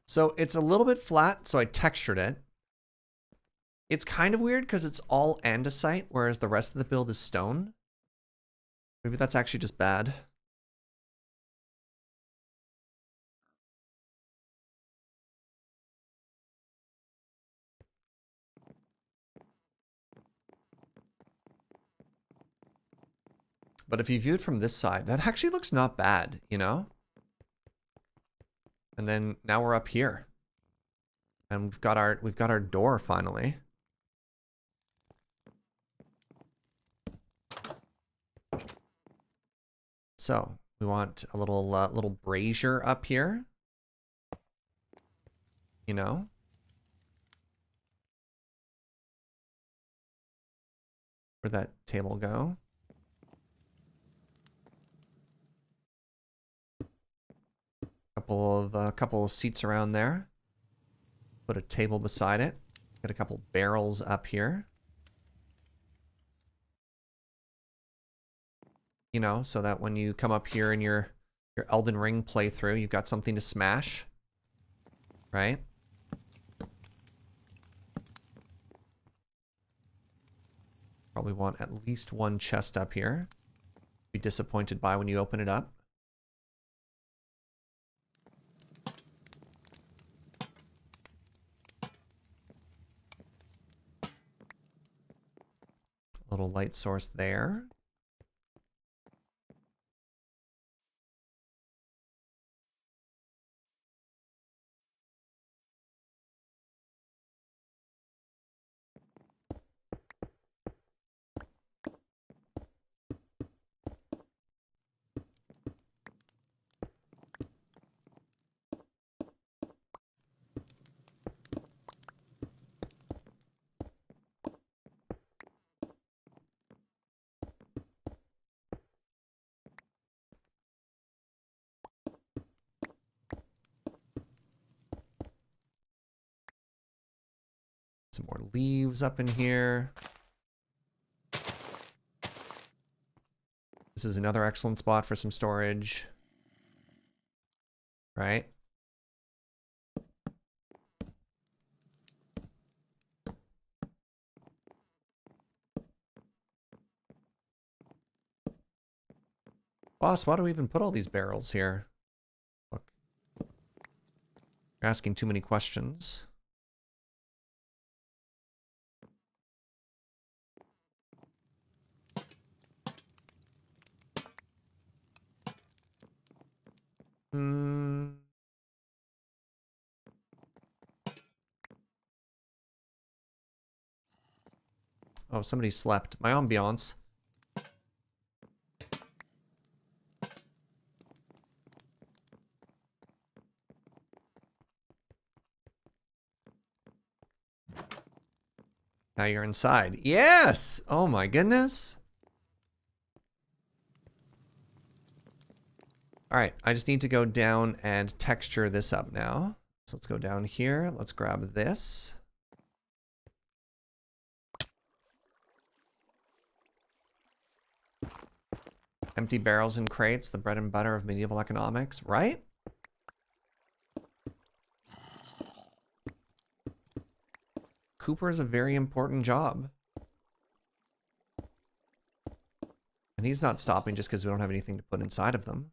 So it's a little bit flat, so I textured it. It's kind of weird because it's all andesite, whereas the rest of the build is stone. Maybe that's actually just bad. But if you view it from this side, that actually looks not bad, you know? And then now we're up here. And we've got our door finally. So we want a little brazier up here. You know? Where'd that table go? Couple of seats around there. Put a table beside it. Got a couple barrels up here. You know, so that when you come up here in your Elden Ring playthrough, you've got something to smash. Right? Probably want at least one chest up here. Be disappointed by when you open it up. Little light source there. Some more leaves up in here. This is another excellent spot for some storage. Right? Boss, why do we even put all these barrels here? Look. You're asking too many questions. Oh, somebody slept. My ambiance. Now you're inside. Yes! Oh my goodness. Alright, I just need to go down and texture this up now. So let's go down here. Let's grab this. Empty barrels and crates, the bread and butter of medieval economics, right? Cooper is a very important job. And he's not stopping just because we don't have anything to put inside of them.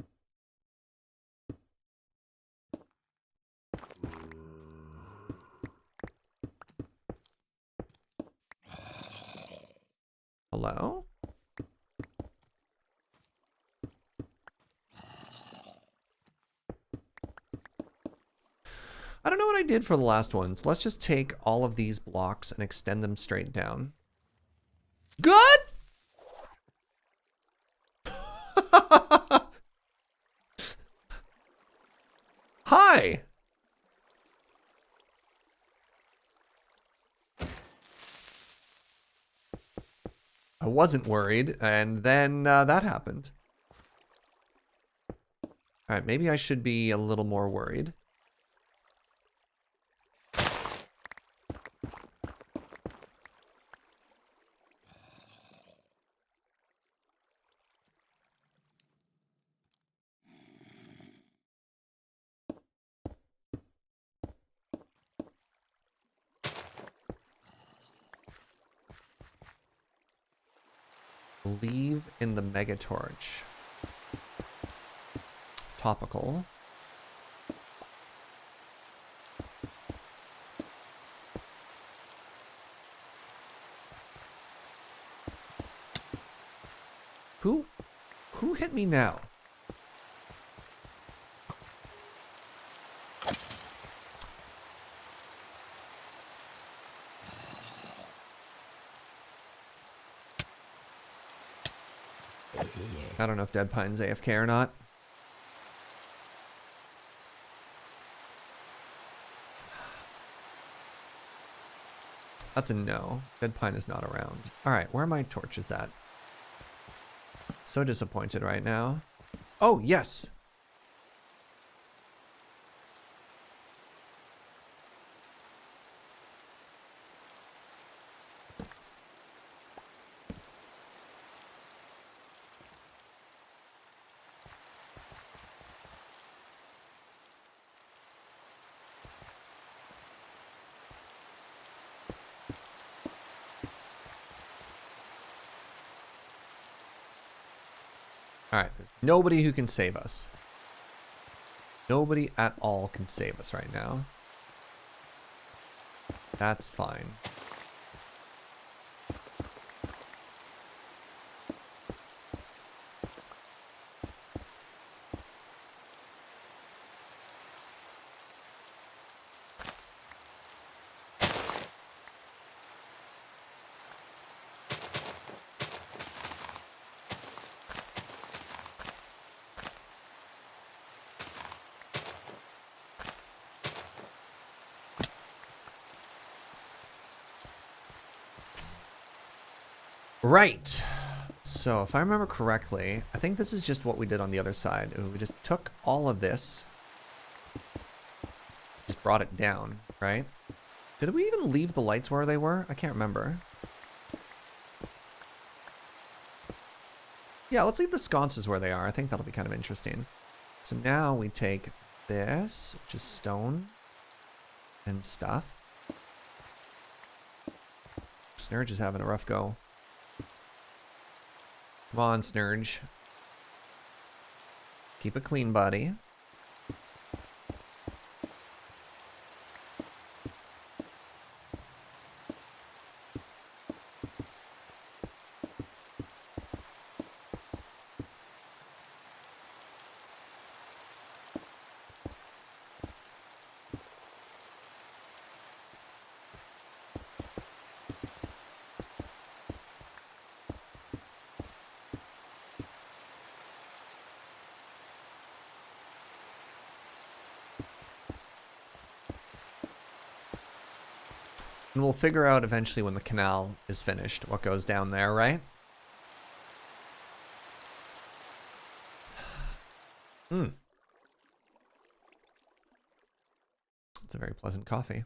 Hello? I don't know what I did for the last one, so let's just take all of these blocks and extend them straight down. Good? Hi! I wasn't worried, and then that happened. Alright, maybe I should be a little more worried. Leave in the Megatorch. Topical. Who hit me now? I don't know if DeadPine's AFK or not. That's a no. DeadPine is not around. Alright, where are my torches at? So disappointed right now. Oh, yes! Alright, there's nobody who can save us. Nobody at all can save us right now. That's fine. Right. So if I remember correctly, I think this is just what we did on the other side. We just took all of this, just brought it down, right? Did we even leave the lights where they were? I can't remember. Yeah, let's leave the sconces where they are. I think that'll be kind of interesting. So now we take this, which is stone and stuff. Snurge is having a rough go. Come on, Snurge. Keep a clean body. And we'll figure out eventually when the canal is finished what goes down there, right? It's a very pleasant coffee.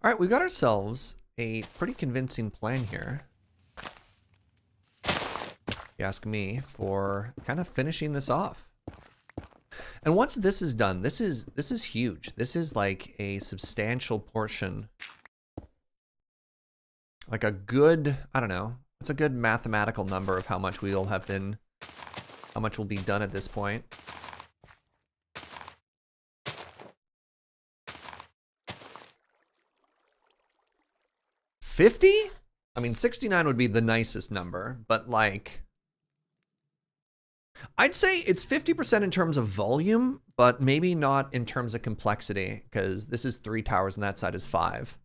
All right, we got ourselves a pretty convincing plan here. You ask me, for kind of finishing this off. And once this is done, this is huge. This is like a substantial portion. Like a good, I don't know, it's a good mathematical number of how much we'll have been, how much will be done at this point. $50? I mean, 69 would be the nicest number, but like, I'd say it's 50% in terms of volume, but maybe not in terms of complexity, because this is 3 towers and that side is 5.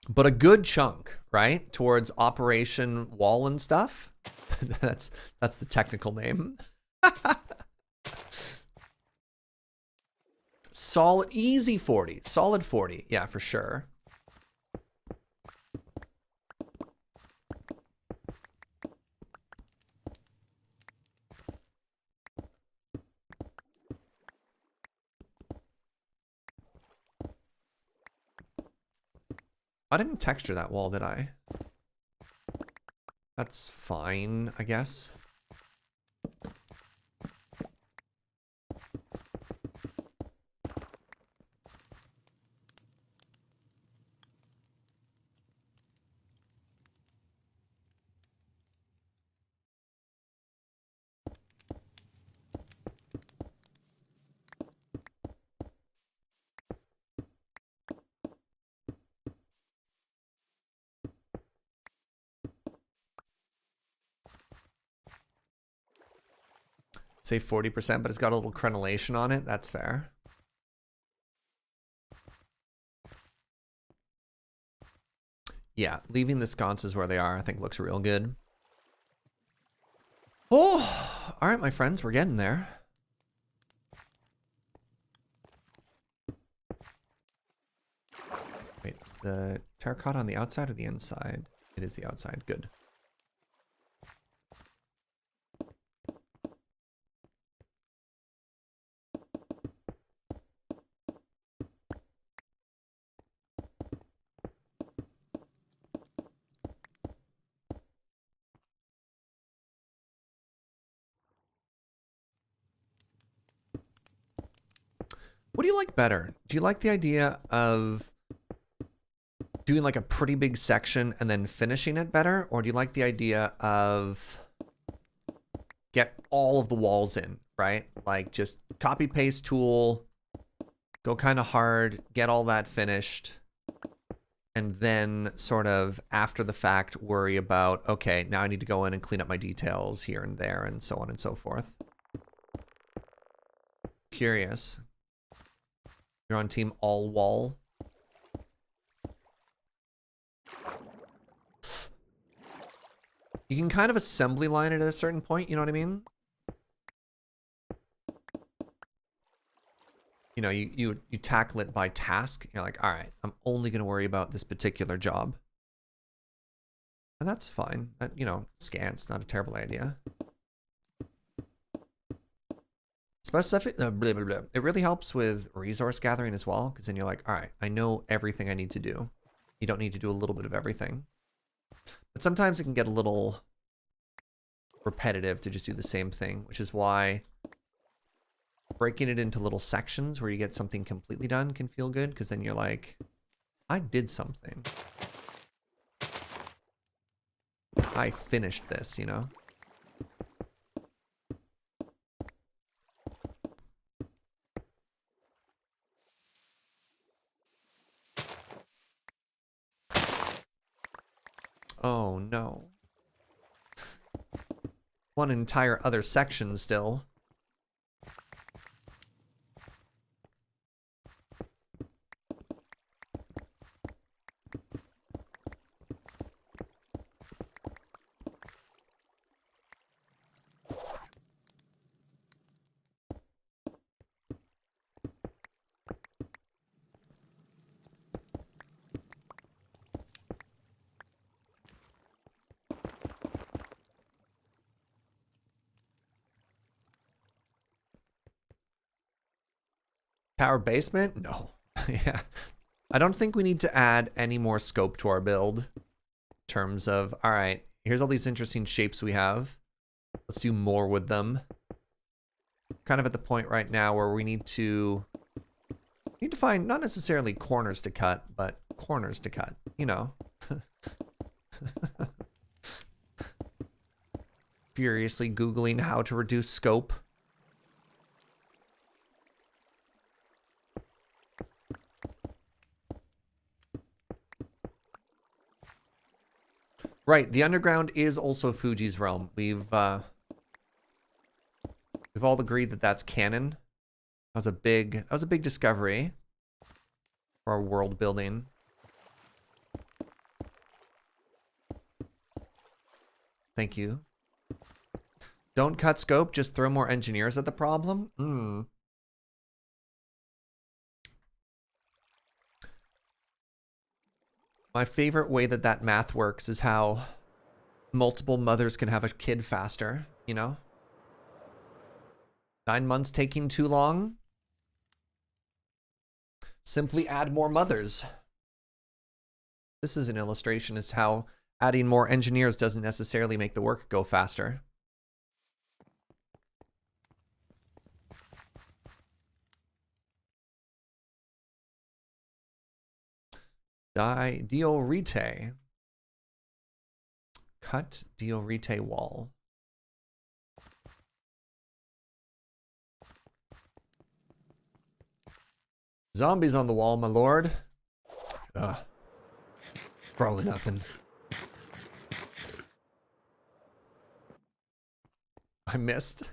But a good chunk, right? Towards Operation Wall and stuff. That's the technical name. Solid, easy 40. Solid 40. Yeah, for sure. I didn't texture that wall, did I? That's fine, I guess. Say 40%, but it's got a little crenellation on it. That's fair. Yeah, leaving the sconces where they are, I think looks real good. Oh, all right, my friends, we're getting there. Wait, is the terracotta on the outside or the inside? It is the outside. Good. What do you like better? Do you like the idea of doing like a pretty big section and then finishing it better? Or do you like the idea of get all of the walls in, right? Like just copy paste tool, go kind of hard, get all that finished, and then sort of after the fact worry about, okay, now I need to go in and clean up my details here and there and so on and so forth. Curious. You're on team all wall. You can kind of assembly line it at a certain point, you know what I mean? You know, you tackle it by task. You're like, all right, I'm only going to worry about this particular job. And that's fine. You know, scans, not a terrible idea. Specific, blah, blah, blah. It really helps with resource gathering as well, because then you're like, all right, I know everything I need to do. You don't need to do a little bit of everything. But sometimes it can get a little repetitive to just do the same thing, which is why breaking it into little sections where you get something completely done can feel good, because then you're like, I did something. I finished this, you know? Oh no. One entire other section still. Power basement? No. Yeah. I don't think we need to add any more scope to our build. In terms of, all right, here's all these interesting shapes we have. Let's do more with them. Kind of at the point right now where we need to find not necessarily corners to cut, but corners to cut, you know. Furiously Googling how to reduce scope. Right, the underground is also Fugi's realm. We've all agreed that that's canon. That was a big discovery for our world building. Thank you. Don't cut scope, just throw more engineers at the problem? My favorite way that math works is how multiple mothers can have a kid faster, you know? 9 months taking too long? Simply add more mothers. This is an illustration as how adding more engineers doesn't necessarily make the work go faster. Diorite. Cut Diorite wall. Zombies on the wall, my lord. Probably nothing. I missed.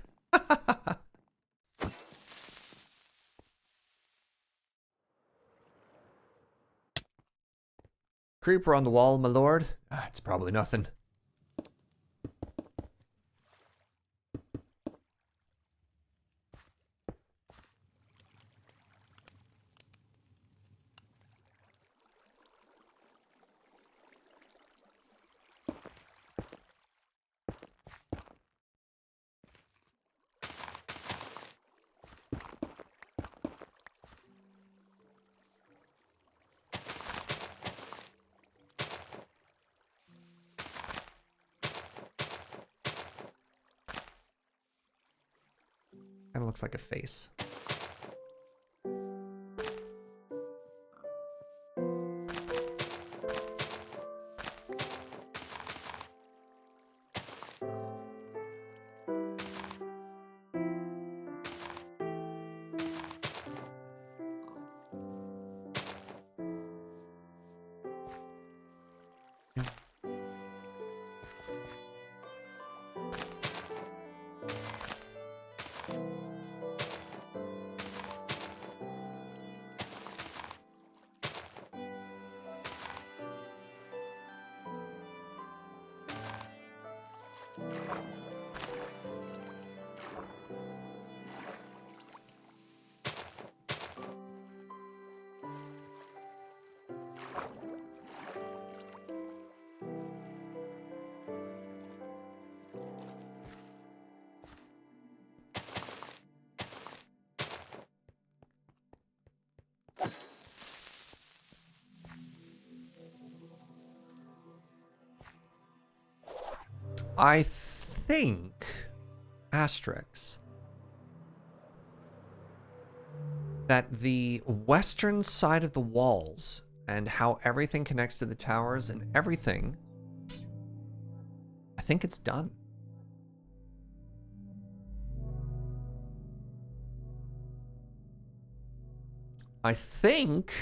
Creeper on the wall, my lord. It's probably nothing. Kind of looks like a face. I think, asterisk, that the western side of the walls and how everything connects to the towers and everything, I think it's done. I think...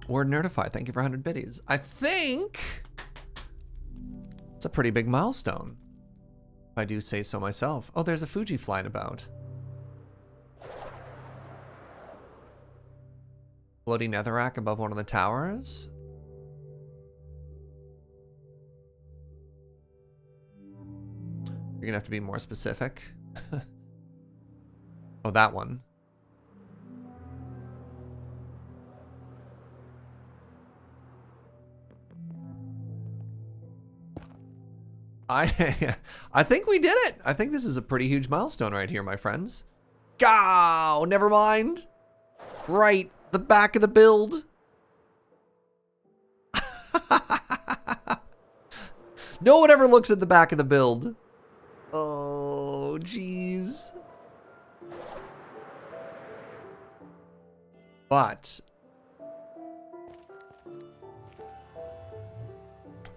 Word Nerdified, thank you for 100 biddies. I think it's a pretty big milestone, if I do say so myself. Oh, there's a Fugi flying about. Floating netherrack above one of the towers. You're gonna have to be more specific. Oh, that one. I think we did it. I think this is a pretty huge milestone right here, my friends. Go! Never mind. Right, the back of the build. No one ever looks at the back of the build. Oh, jeez. But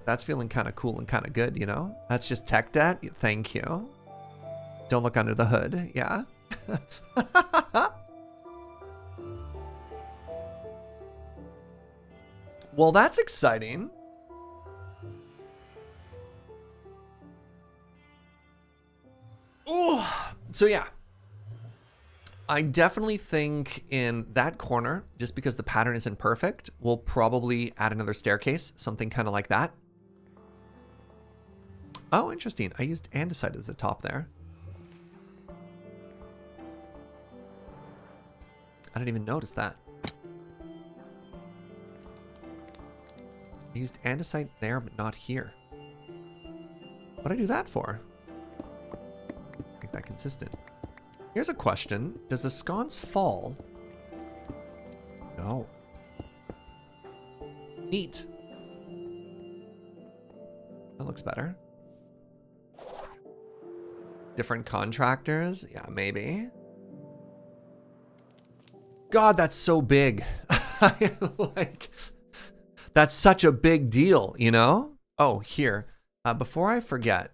that's feeling kind of cool and kind of good, you know? That's just tech debt. Thank you. Don't look under the hood. Yeah. Well, that's exciting. Ooh. So yeah. I definitely think in that corner, just because the pattern isn't perfect, we'll probably add another staircase, something kind of like that. Oh, interesting. I used andesite as the top there. I didn't even notice that. I used andesite there, but not here. What did I do that for? Make that consistent. Here's a question. Does a sconce fall? No. Neat. That looks better. Different contractors? Yeah, maybe. God, that's so big. Like, that's such a big deal, you know? Oh, here. Before I forget,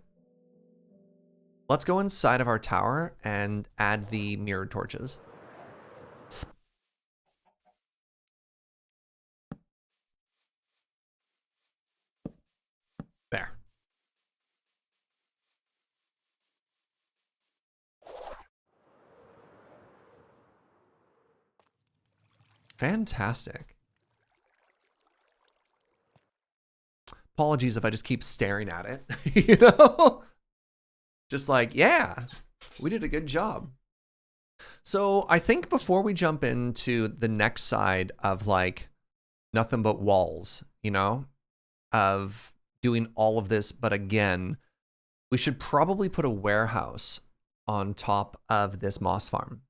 let's go inside of our tower and add the mirrored torches. There. Fantastic. Apologies if I just keep staring at it, you know? Just like, yeah, we did a good job. So I think before we jump into the next side of like nothing but walls, you know, of doing all of this, but again, we should probably put a warehouse on top of this moss farm.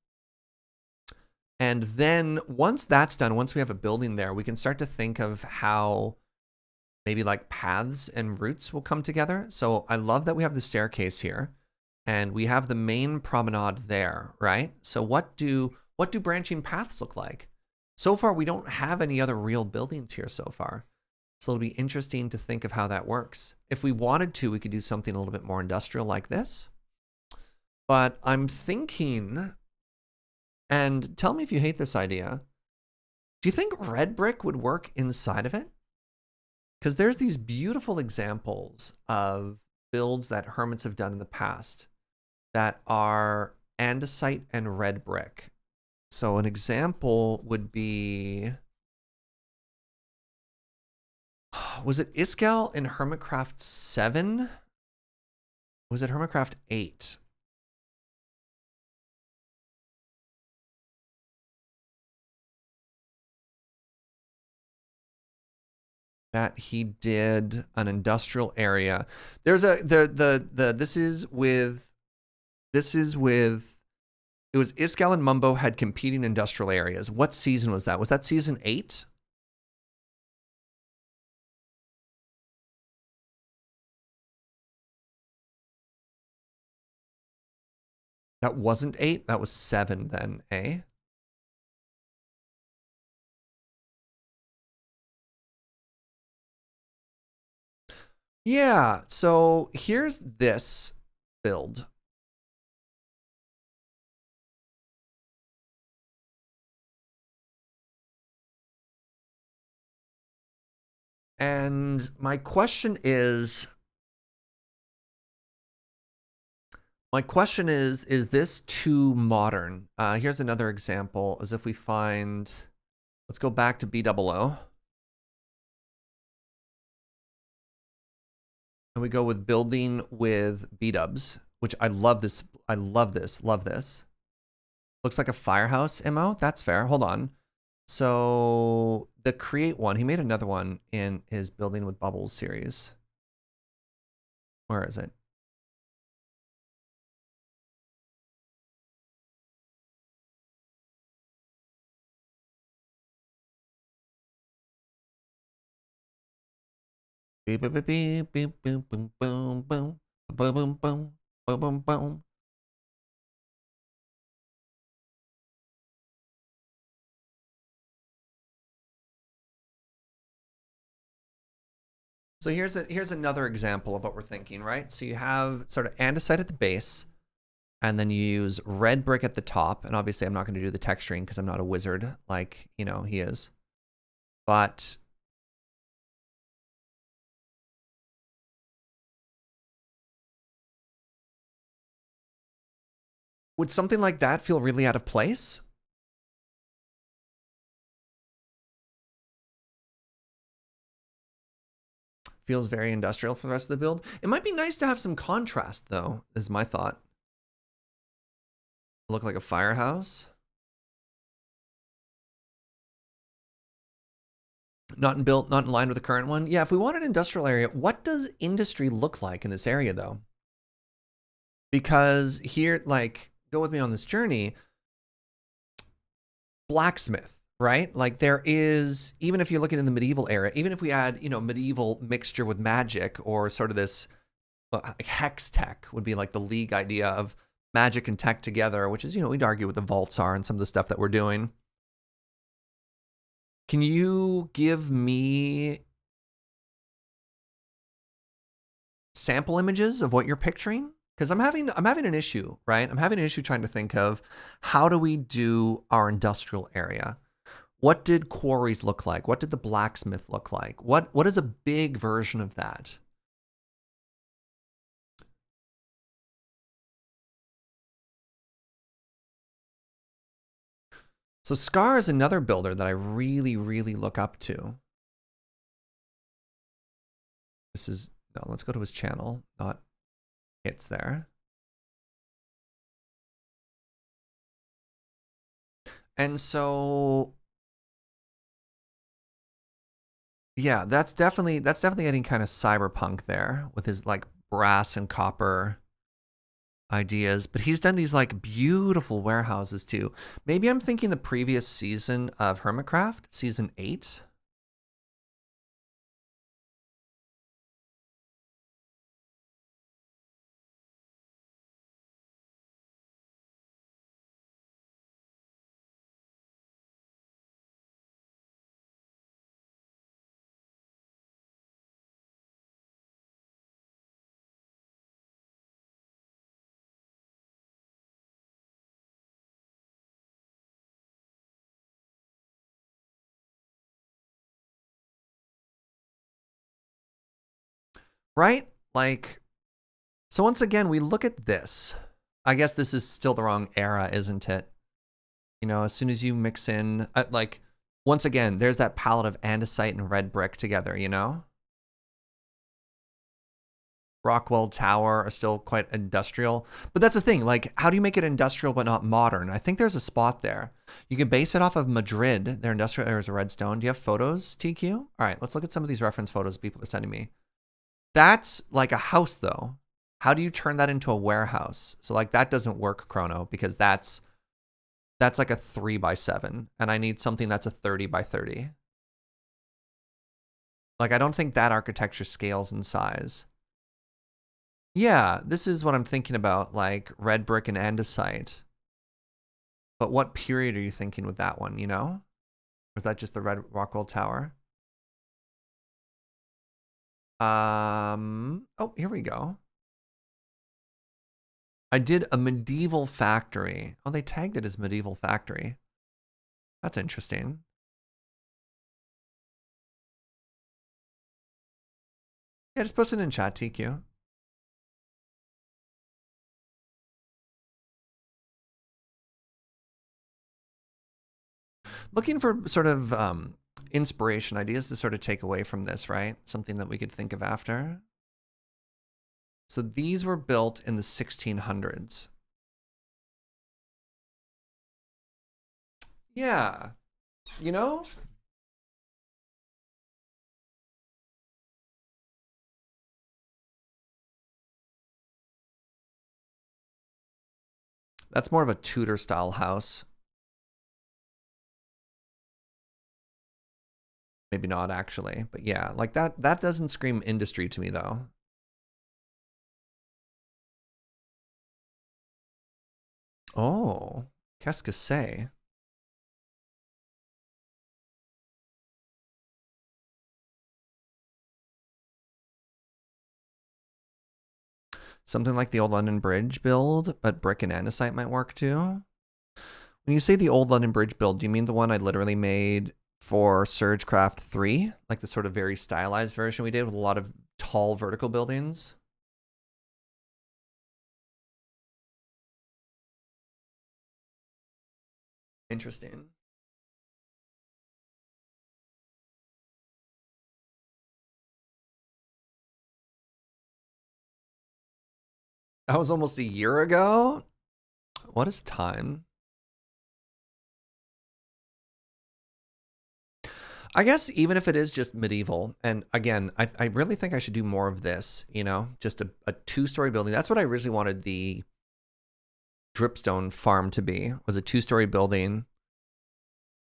And then once that's done, once we have a building there, we can start to think of how maybe like paths and routes will come together. So I love that we have the staircase here and we have the main promenade there, right? So what do branching paths look like? So far, we don't have any other real buildings here so far. So it'll be interesting to think of how that works. If we wanted to, we could do something a little bit more industrial like this. But I'm thinking, and tell me if you hate this idea, do you think red brick would work inside of it? Because there's these beautiful examples of builds that hermits have done in the past that are andesite and red brick. So an example would be, was it Iskall in Hermitcraft 7? Was it Hermitcraft 8? That he did an industrial area. There's a this is with it was Iskall and Mumbo had competing industrial areas. What season was that? Was that season 8? That wasn't 8, that was 7 then, eh? Yeah, so here's this build. And my question is this too modern? Here's another example, as if we find, let's go back to B00. And we go with building with B-dubs, which I love this. I love this, love this. Looks like a firehouse MO, that's fair, hold on. So the create one, he made another one in his building with bubbles series. Where is it? Beep beep beep beep boom boom boom boom boom boom boom boom boom boom. So here's another example of what we're thinking, right? So you have sort of andesite at the base, and then you use red brick at the top. And obviously I'm not going to do the texturing because I'm not a wizard like, you know, he is. But would something like that feel really out of place? Feels very industrial for the rest of the build. It might be nice to have some contrast, though, is my thought. Look like a firehouse. Not in line with the current one. Yeah, if we want an industrial area, what does industry look like in this area, though? Because here, like, go with me on this journey. Blacksmith, right? Like there is, even if you're looking in the medieval era, even if we add, you know, medieval mixture with magic or sort of this like hex tech would be like the league idea of magic and tech together, which is, you know, we'd argue what the vaults are and some of the stuff that we're doing. Can you give me sample images of what you're picturing? Because I'm having an issue, right? I'm having an issue trying to think of how do we do our industrial area? What did quarries look like? What did the blacksmith look like? What is a big version of that? So Scar is another builder that I really, really look up to. This is, no, let's go to his channel, not hits there. And so, yeah, that's definitely getting kind of cyberpunk there with his like brass and copper ideas, but he's done these like beautiful warehouses too. Maybe I'm thinking the previous season of Hermitcraft, season 8. Right? Like, so once again, we look at this. I guess this is still the wrong era, isn't it? You know, as soon as you mix in, like, once again, there's that palette of andesite and red brick together, you know? Rockwell Tower are still quite industrial. But that's the thing, like, how do you make it industrial but not modern? I think there's a spot there. You can base it off of Madrid, their industrial areas of redstone. Do you have photos, TQ? All right, let's look at some of these reference photos people are sending me. That's like a house, though. How do you turn that into a warehouse? So, like, that doesn't work, Chrono, because that's like a 3x7, and I need something that's a 30x30. Like, I don't think that architecture scales in size. Yeah, this is what I'm thinking about, like red brick and andesite. But what period are you thinking with that one, you know? Or is that just the red Rockwell Tower? Oh, here we go. I did a medieval factory. Oh, they tagged it as medieval factory. That's interesting. Yeah, just post it in chat, TQ. Looking for sort of inspiration, ideas to sort of take away from this, right? Something that we could think of after. So these were built in the 1600s. Yeah, you know? That's more of a Tudor style house. Maybe not actually, but yeah, like that doesn't scream industry to me though. Oh, qu'est-ce que c'est? Something like the old London Bridge build, but brick and andesite might work too. When you say the old London Bridge build, do you mean the one I literally made for Surgecraft 3? Like the sort of very stylized version we did with a lot of tall vertical buildings? Interesting. That was almost a year ago? What is time? I guess even if it is just medieval, and again, I really think I should do more of this, you know, just a two-story building. That's what I originally wanted the dripstone farm to be, was a two-story building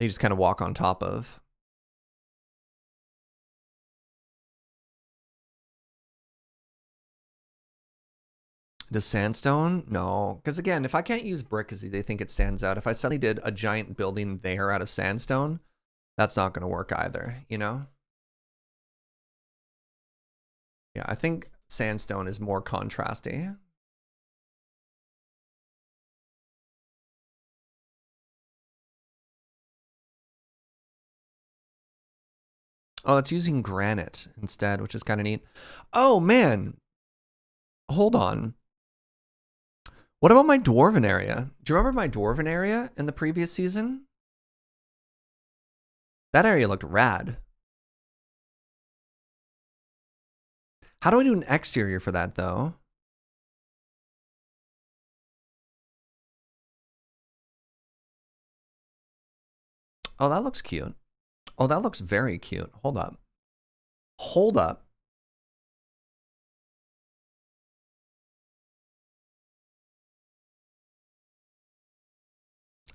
you just kind of walk on top of. Does sandstone? No, because again, if I can't use brick because they think it stands out, if I suddenly did a giant building there out of sandstone, that's not going to work either, you know? Yeah, I think sandstone is more contrasty. Oh, it's using granite instead, which is kind of neat. Oh, man. Hold on. What about my dwarven area? Do you remember my dwarven area in the previous season? That area looked rad. How do I do an exterior for that, though? Oh, that looks cute. Oh, that looks very cute. Hold up. Hold up.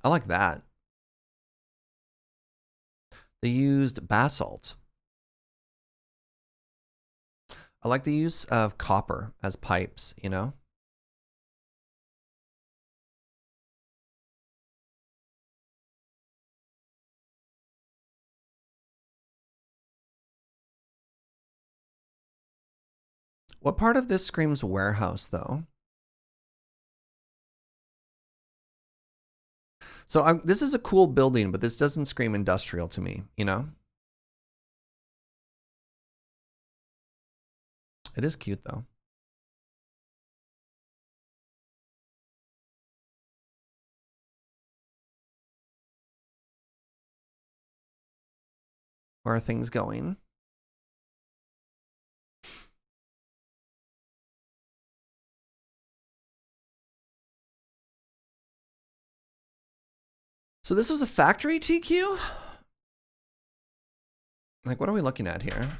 I like that. They used basalt. I like the use of copper as pipes, you know? What part of this screams warehouse, though? So this is a cool building, but this doesn't scream industrial to me, you know? It is cute, though. Where are things going? So this was a factory, TQ? Like, what are we looking at here?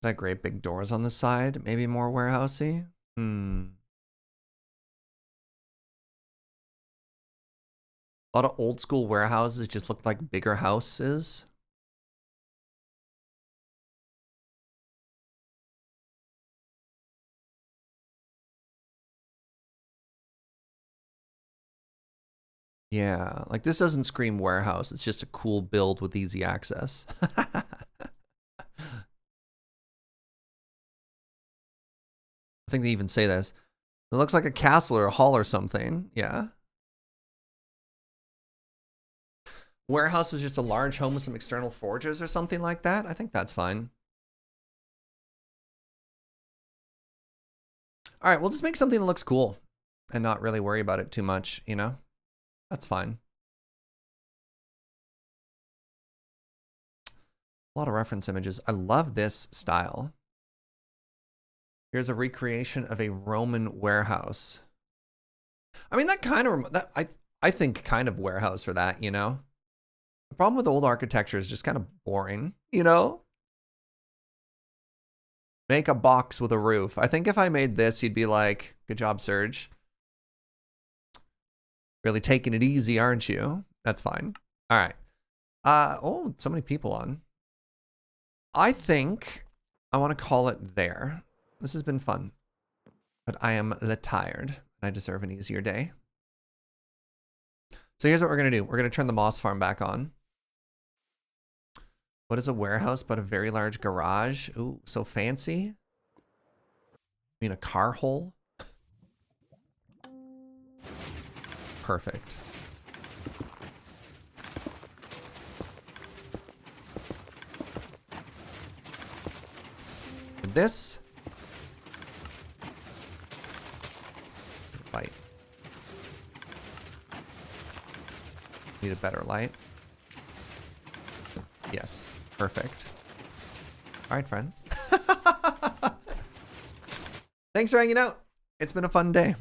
That great big doors on the side, maybe more warehousey. A lot of old school warehouses just look like bigger houses. Yeah, like this doesn't scream warehouse. It's just a cool build with easy access. I think they even say this. It looks like a castle or a hall or something. Yeah. Warehouse was just a large home with some external forges or something like that. I think that's fine. All right, we'll just make something that looks cool and not really worry about it too much, you know? That's fine. A lot of reference images. I love this style. Here's a recreation of a Roman warehouse. I mean, that kind of, I think kind of warehouse for that, you know? The problem with old architecture is just kind of boring, you know? Make a box with a roof. I think if I made this, you'd be like, good job, Serge. Really taking it easy, aren't you? That's fine. All right. Oh, so many people on. I think I want to call it there. This has been fun, but I am tired. I deserve an easier day. So here's what we're going to do. We're going to turn the moss farm back on. What is a warehouse but a very large garage? Ooh, so fancy. I mean, a car hole. Perfect. And this. Light. Need a better light. Yes. Perfect. All right, friends. Thanks for hanging out. It's been a fun day.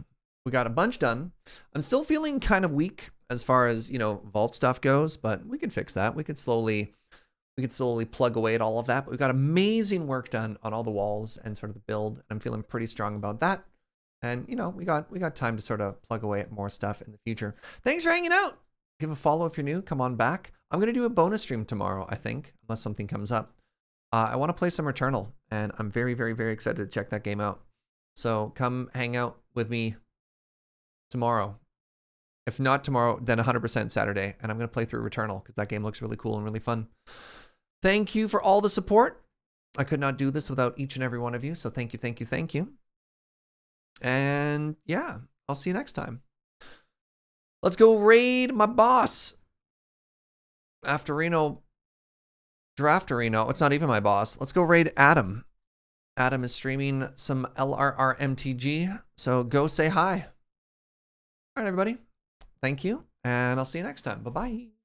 We got a bunch done. I'm still feeling kind of weak as far as, you know, vault stuff goes, but we can fix that. We could slowly plug away at all of that. But we've got amazing work done on all the walls and sort of the build. I'm feeling pretty strong about that. And, you know, we got time to sort of plug away at more stuff in the future. Thanks for hanging out. Give a follow if you're new. Come on back. I'm going to do a bonus stream tomorrow, I think, unless something comes up. I want to play some Returnal, and I'm very, very, very excited to check that game out. So come hang out with me tomorrow. If not tomorrow, then 100% Saturday. And I'm going to play through Returnal because that game looks really cool and really fun. Thank you for all the support. I could not do this without each and every one of you. So thank you, thank you, thank you. And yeah, I'll see you next time. Let's go raid my boss. Afterino, Drafterino. It's not even my boss. Let's go raid Adam. Adam is streaming some LRRMTG. So go say hi. All right, everybody. Thank you. And I'll see you next time. Bye-bye.